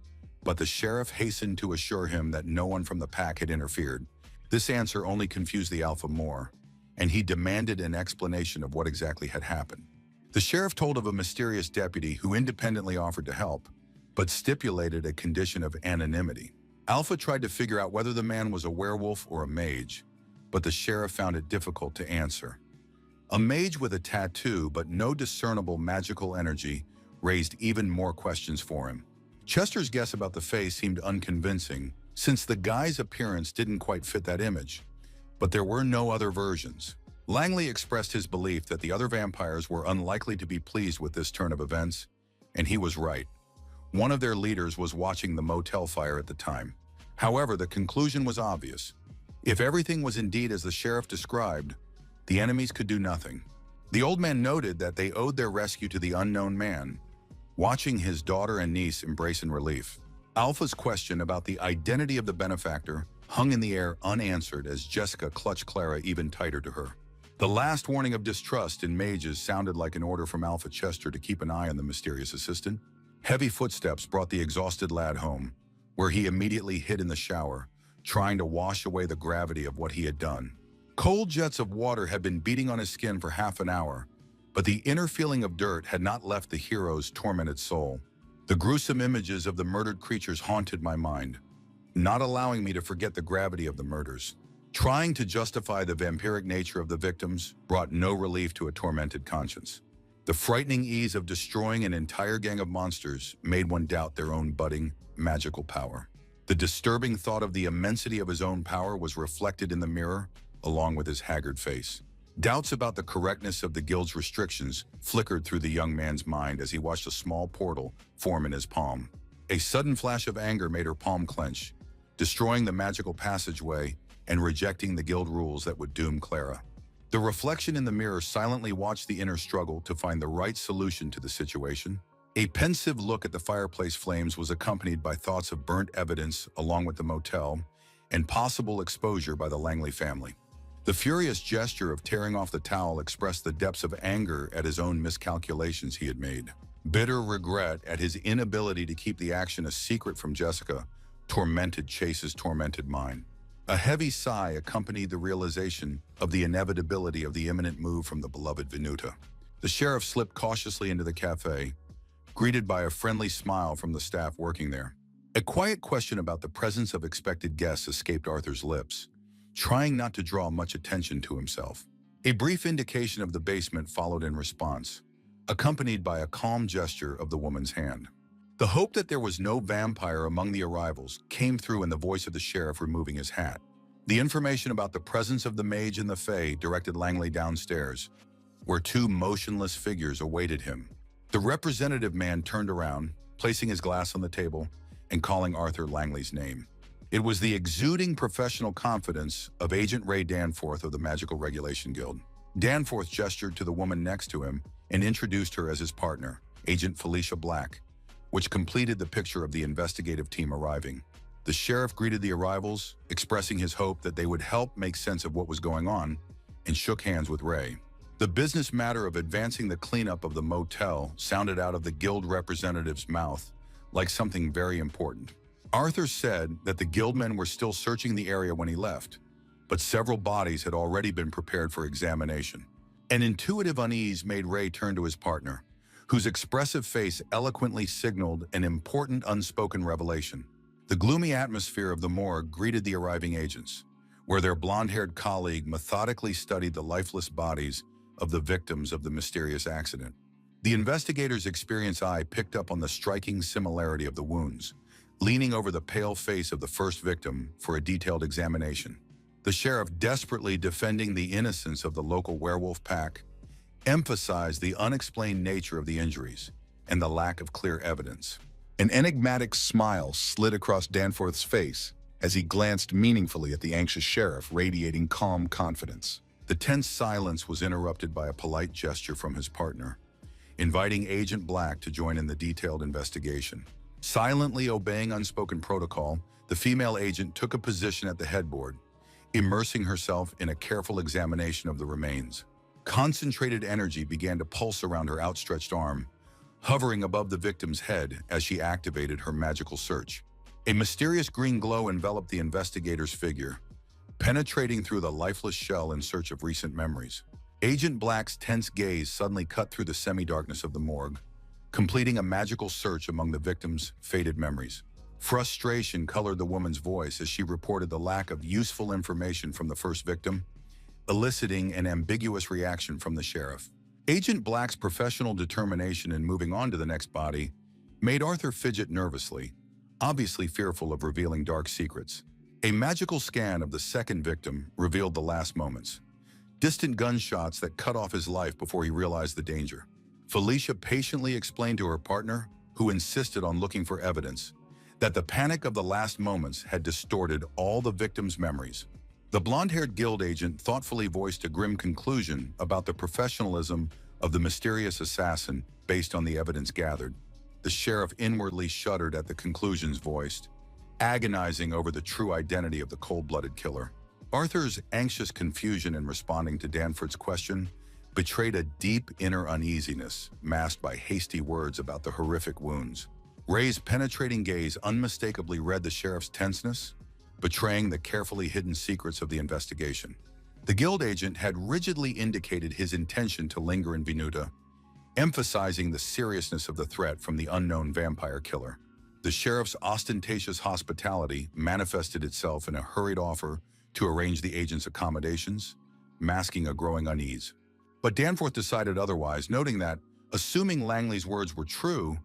[SPEAKER 1] but the sheriff hastened to assure him that no one from the pack had interfered. This answer only confused the Alpha more, and he demanded an explanation of what exactly had happened. The sheriff told of a mysterious deputy who independently offered to help, but stipulated a condition of anonymity. Alpha tried to figure out whether the man was a werewolf or a mage, but the sheriff found it difficult to answer. A mage with a tattoo but no discernible magical energy raised even more questions for him. Chester's guess about the face seemed unconvincing, since the guy's appearance didn't quite fit that image, but there were no other versions. Langley expressed his belief that the other vampires were unlikely to be pleased with this turn of events, and he was right. One of their leaders was watching the motel fire at the time. However, the conclusion was obvious. If everything was indeed as the sheriff described, the enemies could do nothing. The old man noted that they owed their rescue to the unknown man, watching his daughter and niece embrace in relief. Alpha's question about the identity of the benefactor hung in the air unanswered as Jessica clutched Clara even tighter to her. The last warning of distrust in mages sounded like an order from Alpha Chester to keep an eye on the mysterious assistant. Heavy footsteps brought the exhausted lad home, where he immediately hid in the shower, trying to wash away the gravity of what he had done. Cold jets of water had been beating on his skin for half an hour, but the inner feeling of dirt had not left the hero's tormented soul. The gruesome images of the murdered creatures haunted my mind, not allowing me to forget the gravity of the murders. Trying to justify the vampiric nature of the victims brought no relief to a tormented conscience. The frightening ease of destroying an entire gang of monsters made one doubt their own budding, magical power. The disturbing thought of the immensity of his own power was reflected in the mirror, along with his haggard face. Doubts about the correctness of the guild's restrictions flickered through the young man's mind as he watched a small portal form in his palm. A sudden flash of anger made her palm clench, destroying the magical passageway and rejecting the guild rules that would doom Clara. The reflection in the mirror silently watched the inner struggle to find the right solution to the situation. A pensive look at the fireplace flames was accompanied by thoughts of burnt evidence along with the motel and possible exposure by the Langley family. The furious gesture of tearing off the towel expressed the depths of anger at his own miscalculations he had made. Bitter regret at his inability to keep the action a secret from Jessica tormented Chase's tormented mind. A heavy sigh accompanied the realization of the inevitability of the imminent move from the beloved Venuta. The sheriff slipped cautiously into the cafe, greeted by a friendly smile from the staff working there. A quiet question about the presence of expected guests escaped Arthur's lips, trying not to draw much attention to himself. A brief indication of the basement followed in response, accompanied by a calm gesture of the woman's hand. The hope that there was no vampire among the arrivals came through in the voice of the sheriff removing his hat. The information about the presence of the mage and the fae directed Langley downstairs, where two motionless figures awaited him. The representative man turned around, placing his glass on the table and calling Arthur Langley's name. It was the exuding professional confidence of Agent Ray Danforth of the Magical Regulation Guild. Danforth gestured to the woman next to him and introduced her as his partner, Agent Felicia Black, which completed the picture of the investigative team arriving. The sheriff greeted the arrivals, expressing his hope that they would help make sense of what was going on, and shook hands with Ray. The business matter of advancing the cleanup of the motel sounded out of the guild representative's mouth like something very important. Arthur said that the guildmen were still searching the area when he left, but several bodies had already been prepared for examination. An intuitive unease made Ray turn to his partner, whose expressive face eloquently signaled an important unspoken revelation. The gloomy atmosphere of the morgue greeted the arriving agents, where their blonde-haired colleague methodically studied the lifeless bodies of the victims of the mysterious accident. The investigator's experienced eye picked up on the striking similarity of the wounds, leaning over the pale face of the first victim for a detailed examination. The sheriff, desperately defending the innocence of the local werewolf pack, emphasized the unexplained nature of the injuries and the lack of clear evidence.
[SPEAKER 2] An enigmatic smile slid across Danforth's face as he glanced meaningfully at the anxious sheriff, radiating calm confidence.
[SPEAKER 1] The tense silence was interrupted by a polite gesture from his partner, inviting Agent Black to join in the detailed investigation. Silently obeying unspoken protocol, the female agent took a position at the headboard, immersing herself in a careful examination of the remains. Concentrated energy began to pulse around her outstretched arm, hovering above the victim's head as she activated her magical search. A mysterious green glow enveloped the investigator's figure, penetrating through the lifeless shell in search of recent memories. Agent Black's tense gaze suddenly cut through the semi-darkness of the morgue, completing a magical search among the victim's faded memories. Frustration colored the woman's voice as she reported the lack of useful information from the first victim, eliciting an ambiguous reaction from the sheriff. Agent Black's professional determination in moving on to the next body made Arthur fidget nervously, obviously fearful of revealing dark secrets. A magical scan of the second victim revealed the last moments, distant gunshots that cut off his life before he realized the danger. Felicia patiently explained to her partner, who insisted on looking for evidence, that the panic of the last moments had distorted all the victim's memories. The blonde-haired guild agent thoughtfully voiced a grim conclusion about the professionalism of the mysterious assassin based on the evidence gathered. The sheriff inwardly shuddered at the conclusions voiced, agonizing over the true identity of the cold-blooded killer. Arthur's anxious confusion in responding to Danforth's question betrayed a deep inner uneasiness masked by hasty words about the horrific wounds. Ray's penetrating gaze unmistakably read the sheriff's tenseness, betraying the carefully hidden secrets of the investigation. The guild agent had rigidly indicated his intention to linger in Venuta, emphasizing the seriousness of the threat from the unknown vampire killer. The sheriff's ostentatious hospitality manifested itself in a hurried offer to arrange the agent's accommodations, masking a growing unease. But Danforth decided otherwise, noting that, assuming Langley's words were true,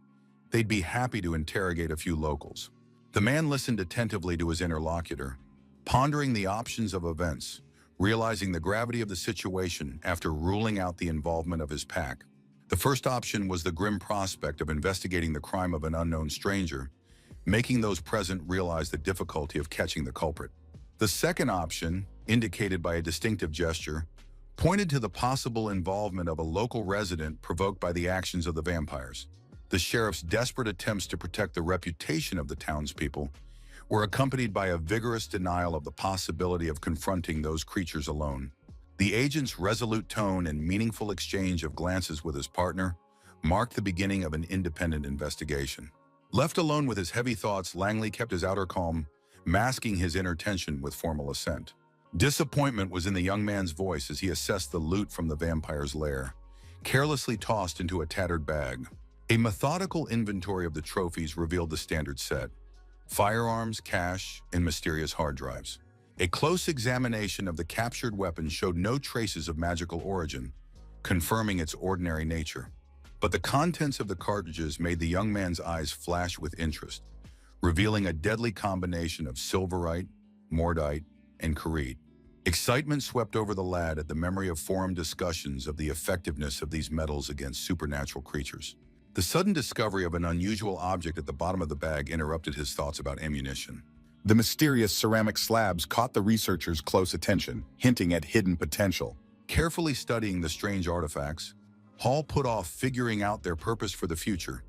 [SPEAKER 1] they'd be happy to interrogate a few locals. The man listened attentively to his interlocutor, pondering the options of events, realizing the gravity of the situation after ruling out the involvement of his pack. The first option was the grim prospect of investigating the crime of an unknown stranger, making those present realize the difficulty of catching the culprit. The second option, indicated by a distinctive gesture, pointed to the possible involvement of a local resident provoked by the actions of the vampires. The sheriff's desperate attempts to protect the reputation of the townspeople were accompanied by a vigorous denial of the possibility of confronting those creatures alone. The agent's resolute tone and meaningful exchange of glances with his partner marked the beginning of an independent investigation. Left alone with his heavy thoughts, Langley kept his outer calm, masking his inner tension with formal assent. Disappointment was in the young man's voice as he assessed the loot from the vampire's lair, carelessly tossed into a tattered bag. A methodical inventory of the trophies revealed the standard set: firearms, cash, and mysterious hard drives. A close examination of the captured weapon showed no traces of magical origin, confirming its ordinary nature. But the contents of the cartridges made the young man's eyes flash with interest, revealing a deadly combination of silverite, mordite, and charit. Excitement swept over the lad at the memory of forum discussions of the effectiveness of these metals against supernatural creatures. The sudden discovery of an unusual object at the bottom of the bag interrupted his thoughts about ammunition.
[SPEAKER 2] The mysterious ceramic slabs caught the researchers' close attention, hinting at hidden potential.
[SPEAKER 1] Carefully studying the strange artifacts, Hall put off figuring out their purpose for the future,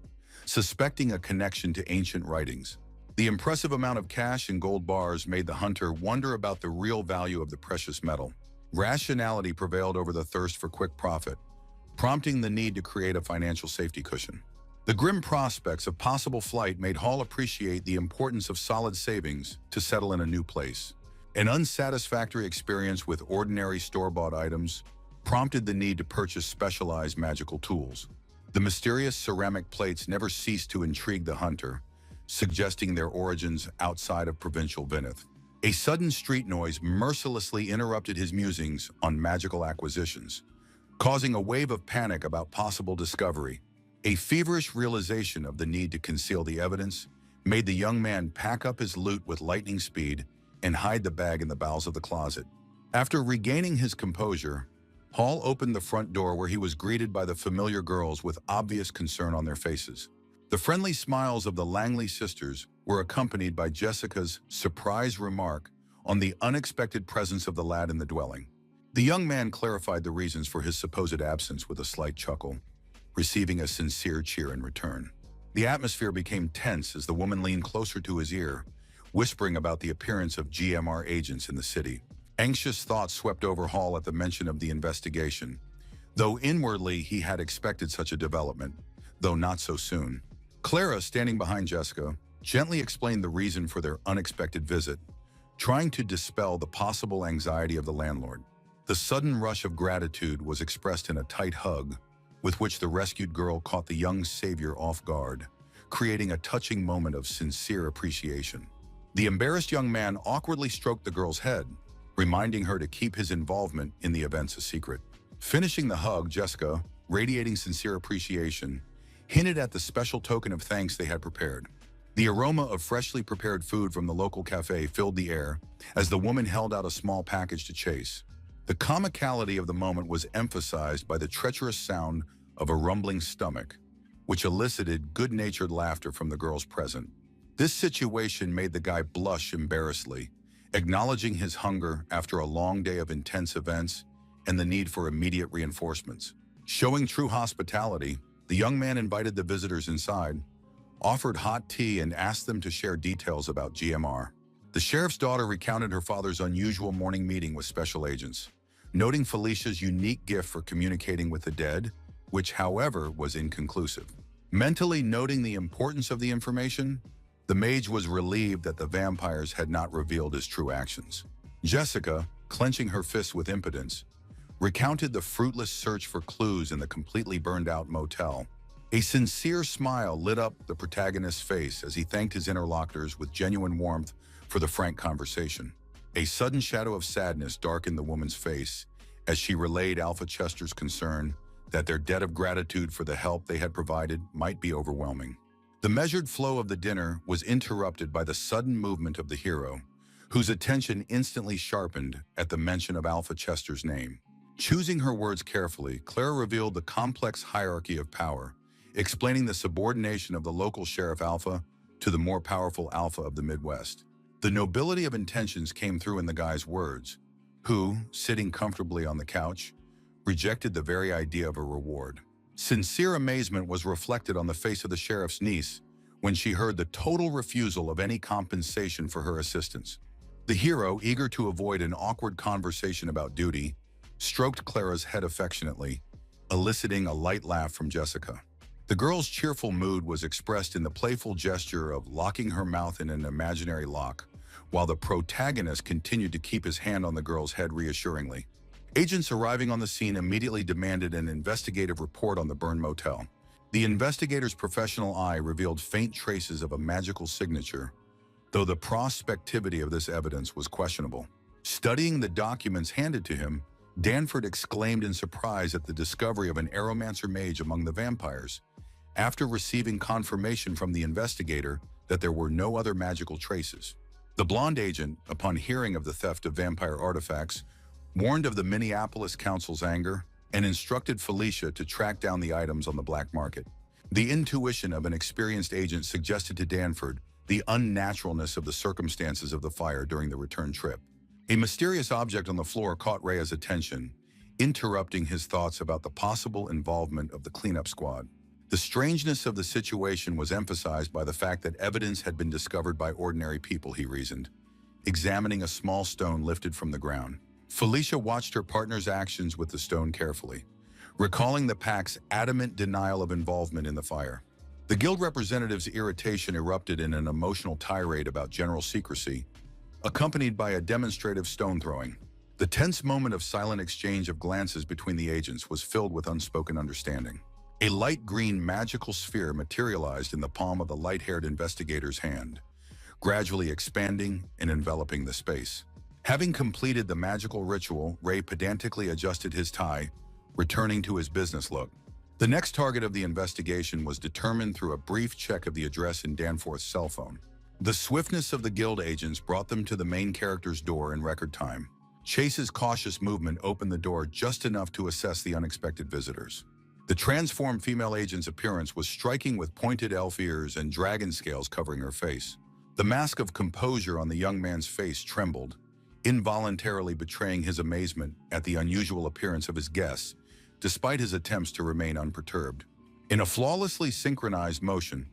[SPEAKER 1] suspecting a connection to ancient writings. The impressive amount of cash and gold bars made the hunter wonder about the real value of the precious metal. Rationality prevailed over the thirst for quick profit, prompting the need to create a financial safety cushion. The grim prospects of possible flight made Hall appreciate the importance of solid savings to settle in a new place. An unsatisfactory experience with ordinary store-bought items prompted the need to purchase specialized magical tools. The mysterious ceramic plates never ceased to intrigue the hunter, suggesting their origins outside of provincial Vinith. A sudden street noise mercilessly interrupted his musings on magical acquisitions, causing a wave of panic about possible discovery. A feverish realization of the need to conceal the evidence made the young man pack up his loot with lightning speed and hide the bag in the bowels of the closet. After regaining his composure, Hall opened the front door where he was greeted by the familiar girls with obvious concern on their faces. The friendly smiles of the Langley sisters were accompanied by Jessica's surprised remark on the unexpected presence of the lad in the dwelling. The young man clarified the reasons for his supposed absence with a slight chuckle, receiving a sincere cheer in return. The atmosphere became tense as the woman leaned closer to his ear, whispering about the appearance of GMR agents in the city. Anxious thoughts swept over Hall at the mention of the investigation, though inwardly he had expected such a development, though not so soon. Clara, standing behind Jessica, gently explained the reason for their unexpected visit, trying to dispel the possible anxiety of the landlord. The sudden rush of gratitude was expressed in a tight hug, with which the rescued girl caught the young savior off guard, creating a touching moment of sincere appreciation. The embarrassed young man awkwardly stroked the girl's head, reminding her to keep his involvement in the events a secret. Finishing the hug, Jessica, radiating sincere appreciation, hinted at the special token of thanks they had prepared. The aroma of freshly prepared food from the local cafe filled the air as the woman held out a small package to Chase. The comicality of the moment was emphasized by the treacherous sound of a rumbling stomach, which elicited good-natured laughter from the girls present. This situation made the guy blush embarrassedly, acknowledging his hunger after a long day of intense events and the need for immediate reinforcements. Showing true hospitality, the young man invited the visitors inside, offered hot tea, and asked them to share details about GMR. The sheriff's daughter recounted her father's unusual morning meeting with special agents, noting Felicia's unique gift for communicating with the dead, which, however, was inconclusive. Mentally noting the importance of the information, the mage was relieved that the vampires had not revealed his true actions. Jessica, clenching her fists with impotence, recounted the fruitless search for clues in the completely burned-out motel. A sincere smile lit up the protagonist's face as he thanked his interlocutors with genuine warmth for the frank conversation. A sudden shadow of sadness darkened the woman's face as she relayed Alpha Chester's concern that their debt of gratitude for the help they had provided might be overwhelming. The measured flow of the dinner was interrupted by the sudden movement of the hero, whose attention instantly sharpened at the mention of Alpha Chester's name. Choosing her words carefully, Clara revealed the complex hierarchy of power, explaining the subordination of the local Sheriff Alpha to the more powerful Alpha of the Midwest. The nobility of intentions came through in the guy's words, who, sitting comfortably on the couch, rejected the very idea of a reward. Sincere amazement was reflected on the face of the sheriff's niece when she heard the total refusal of any compensation for her assistance. The hero, eager to avoid an awkward conversation about duty, stroked Clara's head affectionately, eliciting a light laugh from Jessica. The girl's cheerful mood was expressed in the playful gesture of locking her mouth in an imaginary lock, while the protagonist continued to keep his hand on the girl's head reassuringly. Agents arriving on the scene immediately demanded an investigative report on the burned motel. The investigator's professional eye revealed faint traces of a magical signature, though the prospectivity of this evidence was questionable. Studying the documents handed to him, Danford exclaimed in surprise at the discovery of an aromancer mage among the vampires, after receiving confirmation from the investigator that there were no other magical traces. The blonde agent, upon hearing of the theft of vampire artifacts, warned of the Minneapolis Council's anger and instructed Felicia to track down the items on the black market. The intuition of an experienced agent suggested to Danford the unnaturalness of the circumstances of the fire during the return trip. A mysterious object on the floor caught Rhea's attention, interrupting his thoughts about the possible involvement of the cleanup squad. The strangeness of the situation was emphasized by the fact that evidence had been discovered by ordinary people, he reasoned, examining a small stone lifted from the ground. Felicia watched her partner's actions with the stone carefully, recalling the pack's adamant denial of involvement in the fire. The guild representative's irritation erupted in an emotional tirade about general secrecy, accompanied by a demonstrative stone throwing. The tense moment of silent exchange of glances between the agents was filled with unspoken understanding. A light green magical sphere materialized in the palm of the light-haired investigator's hand, gradually expanding and enveloping the space. Having completed the magical ritual, Ray pedantically adjusted his tie, returning to his business look. The next target of the investigation was determined through a brief check of the address in Danforth's cell phone. The swiftness of the guild agents brought them to the main character's door in record time. Chase's cautious movement opened the door just enough to assess the unexpected visitors. The transformed female agent's appearance was striking, with pointed elf ears and dragon scales covering her face. The mask of composure on the young man's face trembled, involuntarily betraying his amazement at the unusual appearance of his guests, despite his attempts to remain unperturbed. In a flawlessly synchronized motion,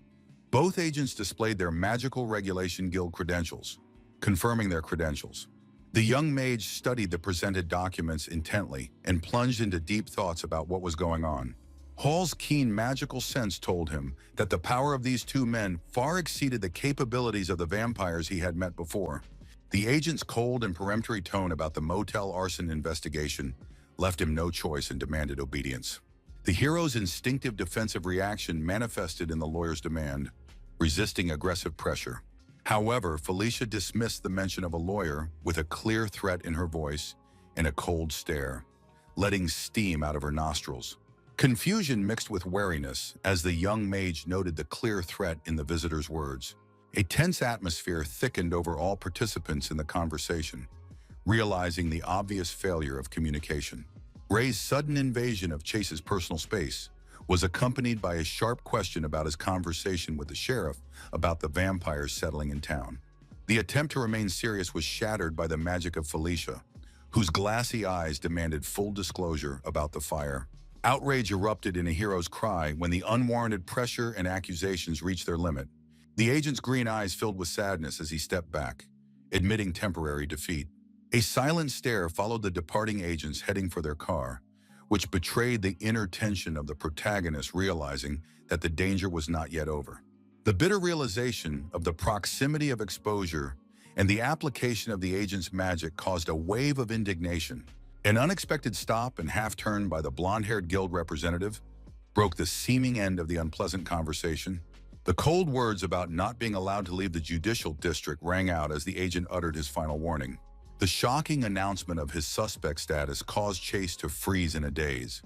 [SPEAKER 1] both agents displayed their magical regulation guild credentials, confirming their credentials. The young mage studied the presented documents intently and plunged into deep thoughts about what was going on. Hall's keen magical sense told him that the power of these two men far exceeded the capabilities of the vampires he had met before. The agent's cold and peremptory tone about the motel arson investigation left him no choice and demanded obedience. The hero's instinctive defensive reaction manifested in the lawyer's demand, resisting aggressive pressure. However, Felicia dismissed the mention of a lawyer with a clear threat in her voice and a cold stare, letting steam out of her nostrils. Confusion mixed with wariness as the young mage noted the clear threat in the visitor's words. A tense atmosphere thickened over all participants in the conversation, realizing the obvious failure of communication. Ray's sudden invasion of Chase's personal space was accompanied by a sharp question about his conversation with the sheriff about the vampires settling in town. The attempt to remain serious was shattered by the magic of Felicia, whose glassy eyes demanded full disclosure about the fire. Outrage erupted in a hero's cry when the unwarranted pressure and accusations reached their limit. The agent's green eyes filled with sadness as he stepped back, admitting temporary defeat. A silent stare followed the departing agents heading for their car, which betrayed the inner tension of the protagonist realizing that the danger was not yet over. The bitter realization of the proximity of exposure and the application of the agent's magic caused a wave of indignation. An unexpected stop and half-turn by the blonde-haired guild representative broke the seeming end of the unpleasant conversation. The cold words about not being allowed to leave the judicial district rang out as the agent uttered his final warning. The shocking announcement of his suspect status caused Chase to freeze in a daze,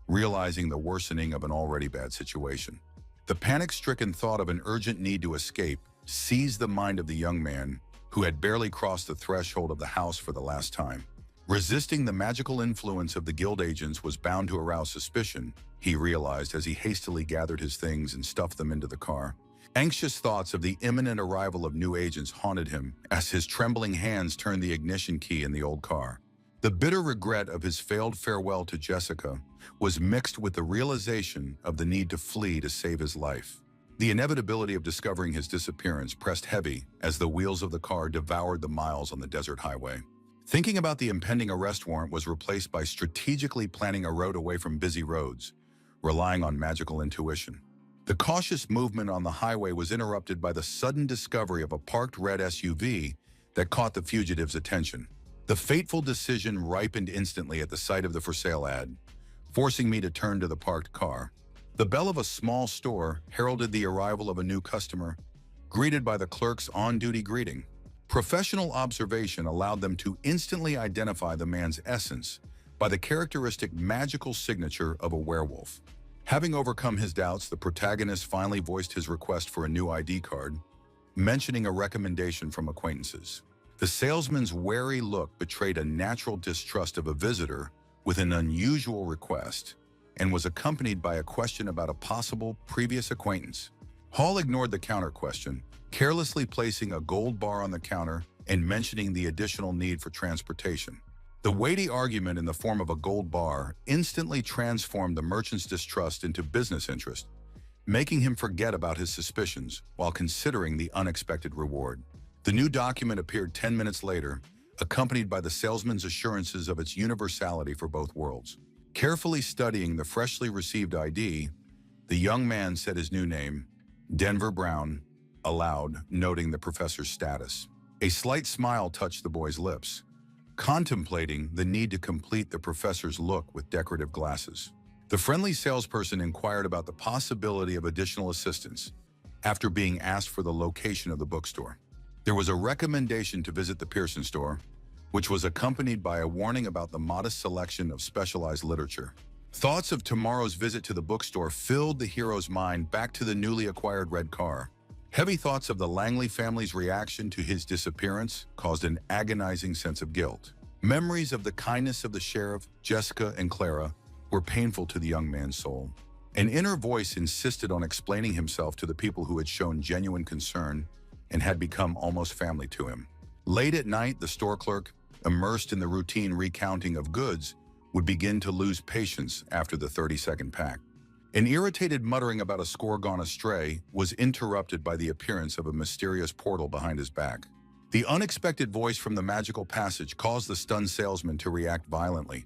[SPEAKER 1] realizing the worsening of an already bad situation. The panic-stricken thought of an urgent need to escape seized the mind of the young man, who had barely crossed the threshold of the house for the last time. Resisting the magical influence of the guild agents was bound to arouse suspicion, he realized as he hastily gathered his things and stuffed them into the car. Anxious thoughts of the imminent arrival of new agents haunted him as his trembling hands turned the ignition key in the old car. The bitter regret of his failed farewell to Jessica was mixed with the realization of the need to flee to save his life. The inevitability of discovering his disappearance pressed heavy as the wheels of the car devoured the miles on the desert highway. Thinking about the impending arrest warrant was replaced by strategically planning a route away from busy roads, relying on magical intuition. The cautious movement on the highway was interrupted by the sudden discovery of a parked red SUV that caught the fugitive's attention. The fateful decision ripened instantly at the sight of the for sale ad, forcing me to turn to the parked car. The bell of a small store heralded the arrival of a new customer, greeted by the clerk's on-duty greeting. Professional observation allowed them to instantly identify the man's essence by the characteristic magical signature of a werewolf. Having overcome his doubts, the protagonist finally voiced his request for a new ID card, mentioning a recommendation from acquaintances. The salesman's wary look betrayed a natural distrust of a visitor with an unusual request and was accompanied by a question about a possible previous acquaintance. Hall ignored the counter question, carelessly placing a gold bar on the counter and mentioning the additional need for transportation. The weighty argument in the form of a gold bar instantly transformed the merchant's distrust into business interest, making him forget about his suspicions while considering the unexpected reward. The new document appeared 10 minutes later, accompanied by the salesman's assurances of its universality for both worlds. Carefully studying the freshly received ID, the young man said his new name, Denver Brown, aloud, noting the professor's status. A slight smile touched the boy's lips, contemplating the need to complete the professor's look with decorative glasses. The friendly salesperson inquired about the possibility of additional assistance after being asked for the location of the bookstore. There was a recommendation to visit the Pearson store, which was accompanied by a warning about the modest selection of specialized literature. Thoughts of tomorrow's visit to the bookstore filled the hero's mind back to the newly acquired red car. Heavy thoughts of the Langley family's reaction to his disappearance caused an agonizing sense of guilt. Memories of the kindness of the sheriff, Jessica, and Clara were painful to the young man's soul. An inner voice insisted on explaining himself to the people who had shown genuine concern and had become almost family to him. Late at night, the store clerk, immersed in the routine recounting of goods, would begin to lose patience after the 30-second pack. An irritated muttering about a score gone astray was interrupted by the appearance of a mysterious portal behind his back. The unexpected voice from the magical passage caused the stunned salesman to react violently,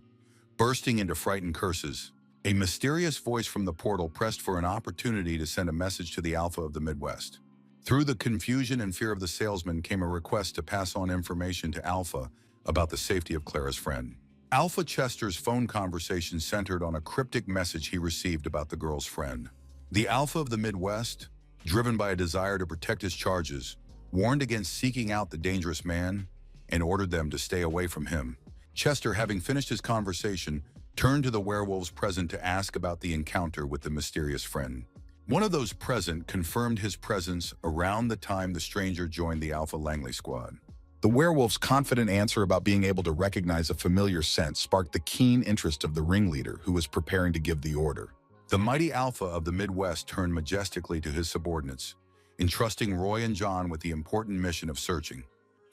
[SPEAKER 1] bursting into frightened curses. A mysterious voice from the portal pressed for an opportunity to send a message to the Alpha of the Midwest. Through the confusion and fear of the salesman came a request to pass on information to Alpha about the safety of Clara's friend. Alpha Chester's phone conversation centered on a cryptic message he received about the girl's friend. The Alpha of the Midwest, driven by a desire to protect his charges, warned against seeking out the dangerous man and ordered them to stay away from him. Chester, having finished his conversation, turned to the werewolves present to ask about the encounter with the mysterious friend. One of those present confirmed his presence around the time the stranger joined the Alpha Langley squad.
[SPEAKER 2] The werewolf's confident answer about being able to recognize a familiar scent sparked the keen interest of the ringleader, who was preparing to give the order.
[SPEAKER 1] The mighty Alpha of the Midwest turned majestically to his subordinates, entrusting Roy and John with the important mission of searching.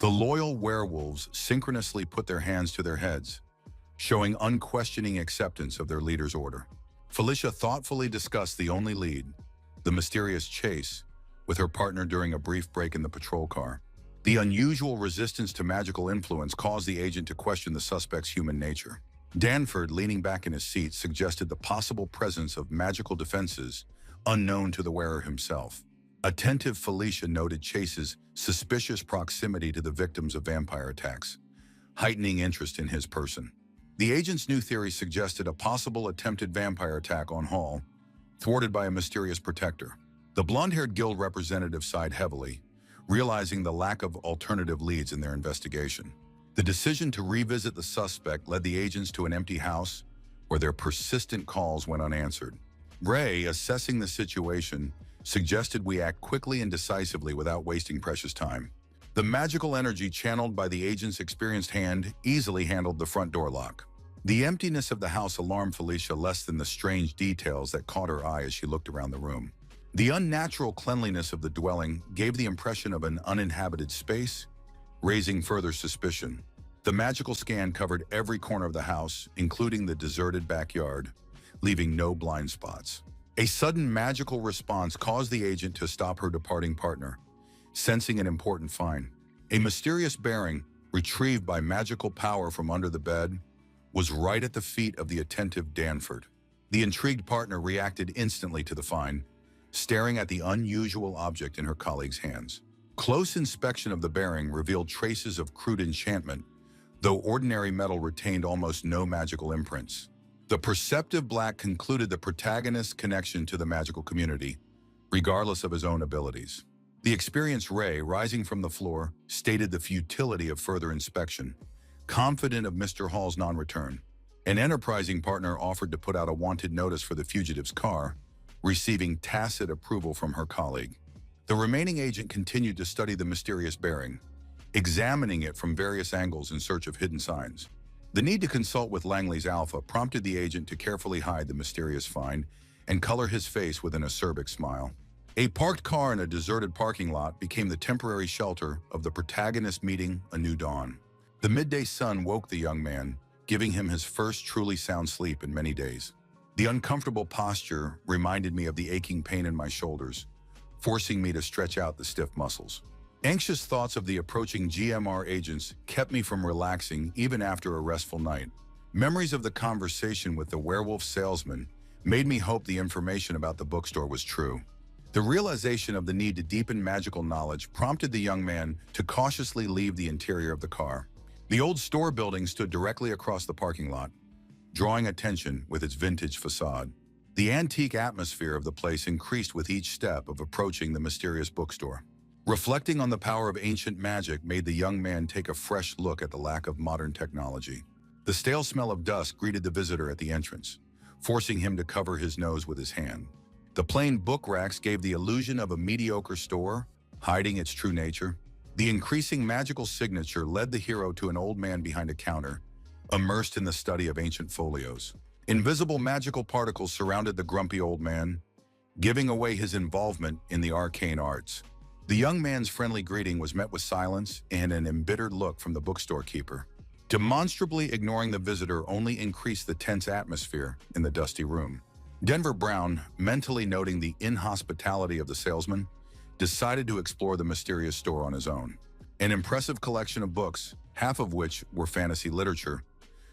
[SPEAKER 1] The loyal werewolves synchronously put their hands to their heads, showing unquestioning acceptance of their leader's order. Felicia thoughtfully discussed the only lead, the mysterious Chase, with her partner during a brief break in the patrol car. The unusual resistance to magical influence caused the agent to question the suspect's human nature. Danford, leaning back in his seat, suggested the possible presence of magical defenses unknown to the wearer himself. Attentive Felicia noted Chase's suspicious proximity to the victims of vampire attacks, heightening interest in his person. The agent's new theory suggested a possible attempted vampire attack on Hall, thwarted by a mysterious protector. The blonde-haired guild representative sighed heavily, realizing the lack of alternative leads in their investigation. The decision to revisit the suspect led the agents to an empty house where their persistent calls went unanswered. Ray, assessing the situation, suggested we act quickly and decisively without wasting precious time. The magical energy channeled by the agent's experienced hand easily handled the front door lock. The emptiness of the house alarmed Felicia less than the strange details that caught her eye as she looked around the room. The unnatural cleanliness of the dwelling gave the impression of an uninhabited space, raising further suspicion. The magical scan covered every corner of the house, including the deserted backyard, leaving no blind spots. A sudden magical response caused the agent to stop her departing partner, sensing an important find. A mysterious bearing, retrieved by magical power from under the bed, was right at the feet of the attentive Danford. The intrigued partner reacted instantly to the find, staring at the unusual object in her colleague's hands. Close inspection of the bearing revealed traces of crude enchantment, though ordinary metal retained almost no magical imprints. The perceptive Black concluded the protagonist's connection to the magical community, regardless of his own abilities. The experienced Ray, rising from the floor, stated the futility of further inspection, confident of Mr. Hall's non-return. An enterprising partner offered to put out a wanted notice for the fugitive's car, receiving tacit approval from her colleague. The remaining agent continued to study the mysterious bearing, examining it from various angles in search of hidden signs. The need to consult with Langley's Alpha prompted the agent to carefully hide the mysterious find and color his face with an acerbic smile. A parked car in a deserted parking lot became the temporary shelter of the protagonist meeting a new dawn. The midday sun woke the young man, giving him his first truly sound sleep in many days. The uncomfortable posture reminded me of the aching pain in my shoulders, forcing me to stretch out the stiff muscles. Anxious thoughts of the approaching GMR agents kept me from relaxing even after a restful night. Memories of the conversation with the werewolf salesman made me hope the information about the bookstore was true. The realization of the need to deepen magical knowledge prompted the young man to cautiously leave the interior of the car. The old store building stood directly across the parking lot, drawing attention with its vintage facade. The antique atmosphere of the place increased with each step of approaching the mysterious bookstore. Reflecting on the power of ancient magic made the young man take a fresh look at the lack of modern technology. The stale smell of dust greeted the visitor at the entrance, forcing him to cover his nose with his hand. The plain book racks gave the illusion of a mediocre store, hiding its true nature. The increasing magical signature led the hero to an old man behind a counter, immersed in the study of ancient folios. Invisible magical particles surrounded the grumpy old man, giving away his involvement in the arcane arts. The young man's friendly greeting was met with silence and an embittered look from the bookstore keeper. Demonstrably ignoring the visitor only increased the tense atmosphere in the dusty room. Denver Brown, mentally noting the inhospitality of the salesman, decided to explore the mysterious store on his own. An impressive collection of books, half of which were fantasy literature,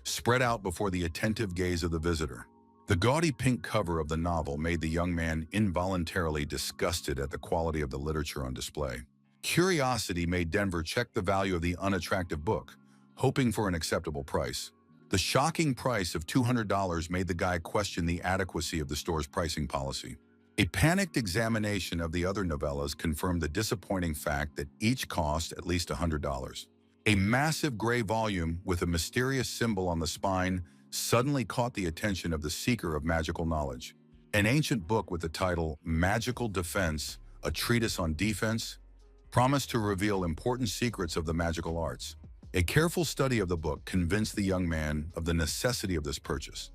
[SPEAKER 1] spread out before the attentive gaze of the visitor. The gaudy pink cover of the novel made the young man involuntarily disgusted at the quality of the literature on display. Curiosity made Denver check the value of the unattractive book, hoping for an acceptable price. The shocking price of $200 made the guy question the adequacy of the store's pricing policy. A panicked examination of the other novellas confirmed the disappointing fact that each cost at least $100. A massive gray volume with a mysterious symbol on the spine suddenly caught the attention of the seeker of magical knowledge. An ancient book with the title Magical Defense, a treatise on defense, promised to reveal important secrets of the magical arts. A careful study of the book convinced the young man of the necessity of this purchase,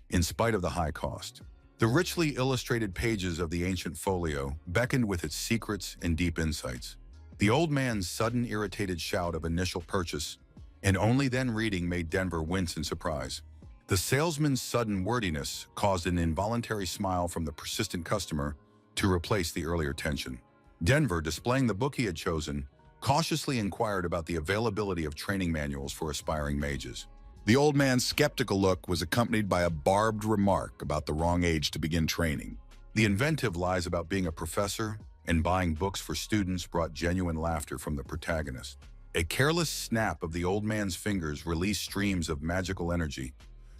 [SPEAKER 1] in spite of the high cost. The richly illustrated pages of the ancient folio beckoned with its secrets and deep insights. The old man's sudden irritated shout of initial purchase, and only then reading, made Denver wince in surprise. The salesman's sudden wordiness caused an involuntary smile from the persistent customer to replace the earlier tension. Denver, displaying the book he had chosen, cautiously inquired about the availability of training manuals for aspiring mages.
[SPEAKER 2] The old man's skeptical look was accompanied by a barbed remark about the wrong age to begin training.
[SPEAKER 1] The inventive lies about being a professor and buying books for students brought genuine laughter from the protagonist. A careless snap of the old man's fingers released streams of magical energy,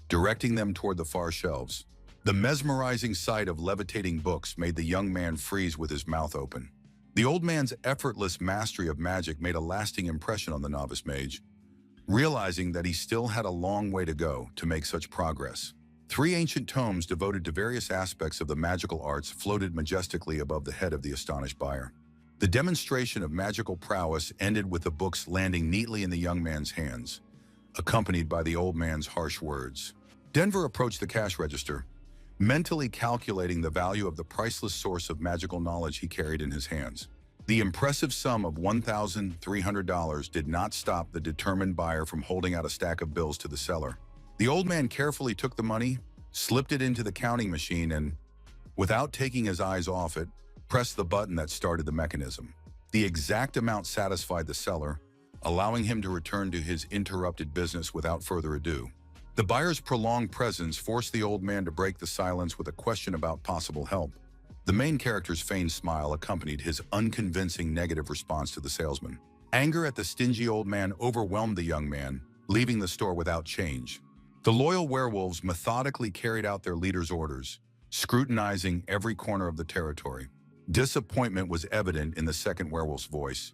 [SPEAKER 1] directing them toward the far shelves. The mesmerizing sight of levitating books made the young man freeze with his mouth open. The old man's effortless mastery of magic made a lasting impression on the novice mage, realizing that he still had a long way to go to make such progress. 3 ancient tomes devoted to various aspects of the magical arts floated majestically above the head of the astonished buyer. The demonstration of magical prowess ended with the books landing neatly in the young man's hands, accompanied by the old man's harsh words. Denver approached the cash register, mentally calculating the value of the priceless source of magical knowledge he carried in his hands. The impressive sum of $1,300 did not stop the determined buyer from holding out a stack of bills to the seller. The old man carefully took the money, slipped it into the counting machine, and, without taking his eyes off it, pressed the button that started the mechanism. The exact amount satisfied the seller, allowing him to return to his interrupted business without further ado. The buyer's prolonged presence forced the old man to break the silence with a question about possible help. The main character's feigned smile accompanied his unconvincing negative response to the salesman. Anger at the stingy old man overwhelmed the young man, leaving the store without change. The loyal werewolves methodically carried out their leader's orders, scrutinizing every corner of the territory. Disappointment was evident in the second werewolf's voice,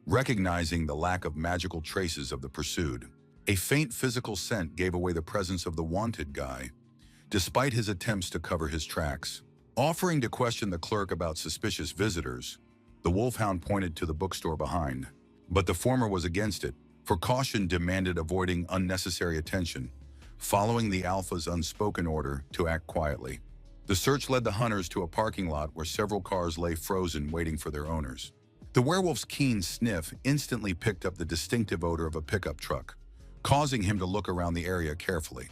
[SPEAKER 1] recognizing the lack of magical traces of the pursued. A faint physical scent gave away the presence of the wanted guy, despite his attempts to cover his tracks. Offering to question the clerk about suspicious visitors, the wolfhound pointed to the bookstore behind. But the former was against it, for caution demanded avoiding unnecessary attention, following the alpha's unspoken order to act quietly. The search led the hunters to a parking lot where several cars lay frozen waiting for their owners. The werewolf's keen sniff instantly picked up the distinctive odor of a pickup truck, causing him to look around the area carefully.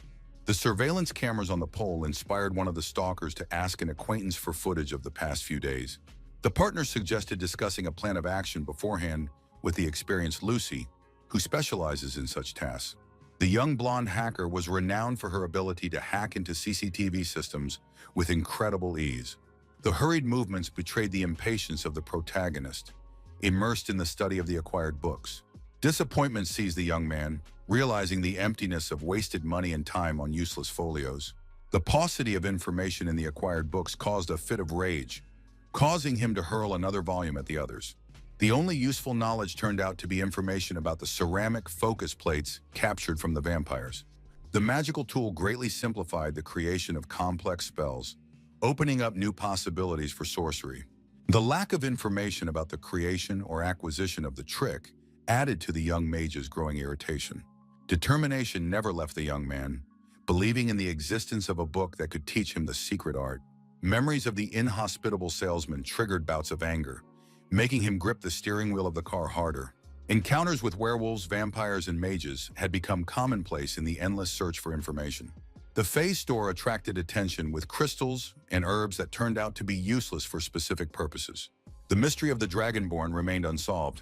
[SPEAKER 1] The surveillance cameras on the pole inspired one of the stalkers to ask an acquaintance for footage of the past few days. The partners suggested discussing a plan of action beforehand with the experienced Lucy, who specializes in such tasks. The young blonde hacker was renowned for her ability to hack into CCTV systems with incredible ease. The hurried movements betrayed the impatience of the protagonist, immersed in the study of the acquired books. Disappointment seized the young man, realizing the emptiness of wasted money and time on useless folios. The paucity of information in the acquired books caused a fit of rage, causing him to hurl another volume at the others. The only useful knowledge turned out to be information about the ceramic focus plates captured from the vampires. The magical tool greatly simplified the creation of complex spells, opening up new possibilities for sorcery. The lack of information about the creation or acquisition of the trick added to the young mage's growing irritation. Determination never left the young man, believing in the existence of a book that could teach him the secret art. Memories of the inhospitable salesman triggered bouts of anger, making him grip the steering wheel of the car harder. Encounters with werewolves, vampires, and mages had become commonplace in the endless search for information. The Fae store attracted attention with crystals and herbs that turned out to be useless for specific purposes. The mystery of the Dragonborn remained unsolved,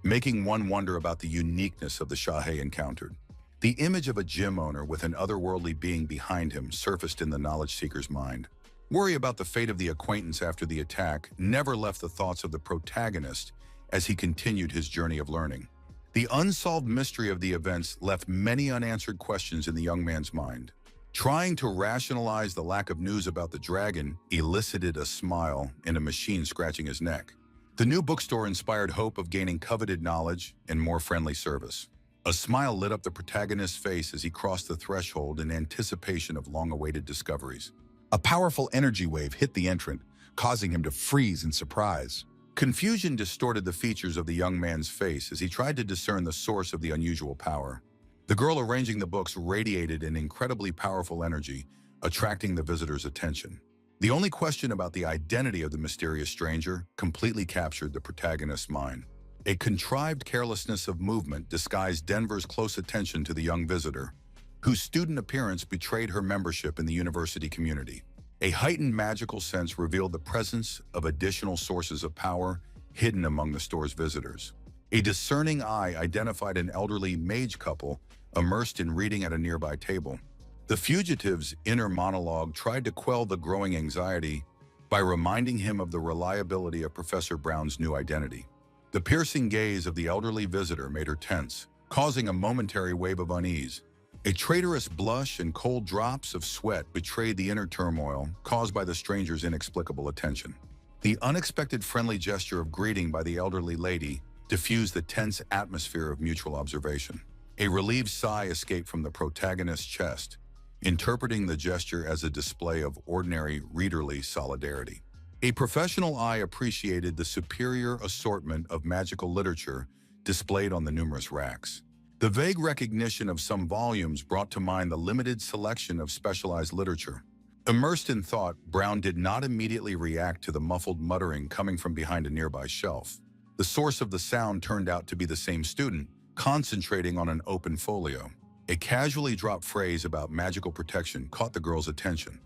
[SPEAKER 1] making one wonder about the uniqueness of the Shahei encountered. The image of a gym owner with an otherworldly being behind him surfaced in the knowledge seeker's mind. Worry about the fate of the acquaintance after the attack never left the thoughts of the protagonist as he continued his journey of learning. The unsolved mystery of the events left many unanswered questions in the young man's mind. Trying to rationalize the lack of news about the dragon elicited a smile in a machine scratching his neck. The new bookstore inspired hope of gaining coveted knowledge and more friendly service. A smile lit up the protagonist's face as he crossed the threshold in anticipation of long-awaited discoveries.
[SPEAKER 2] A powerful energy wave hit the entrant, causing him to freeze in surprise.
[SPEAKER 1] Confusion distorted the features of the young man's face as he tried to discern the source of the unusual power. The girl arranging the books radiated an incredibly powerful energy, attracting the visitor's attention. The only question about the identity of the mysterious stranger completely captured the protagonist's mind. A contrived carelessness of movement disguised Denver's close attention to the young visitor, whose student appearance betrayed her membership in the university community. A heightened magical sense revealed the presence of additional sources of power hidden among the store's visitors. A discerning eye identified an elderly mage couple immersed in reading at a nearby table. The fugitive's inner monologue tried to quell the growing anxiety by reminding him of the reliability of Professor Brown's new identity. The piercing gaze of the elderly visitor made her tense, causing a momentary wave of unease. A traitorous blush and cold drops of sweat betrayed the inner turmoil caused by the stranger's inexplicable attention. The unexpected friendly gesture of greeting by the elderly lady diffused the tense atmosphere of mutual observation. A relieved sigh escaped from the protagonist's chest, interpreting the gesture as a display of ordinary readerly solidarity. A professional eye appreciated the superior assortment of magical literature displayed on the numerous racks. The vague recognition of some volumes brought to mind the limited selection of specialized literature. Immersed in thought, Brown did not immediately react to the muffled muttering coming from behind a nearby shelf. The source of the sound turned out to be the same student, concentrating on an open folio. A casually dropped phrase about magical protection caught the girl's attention,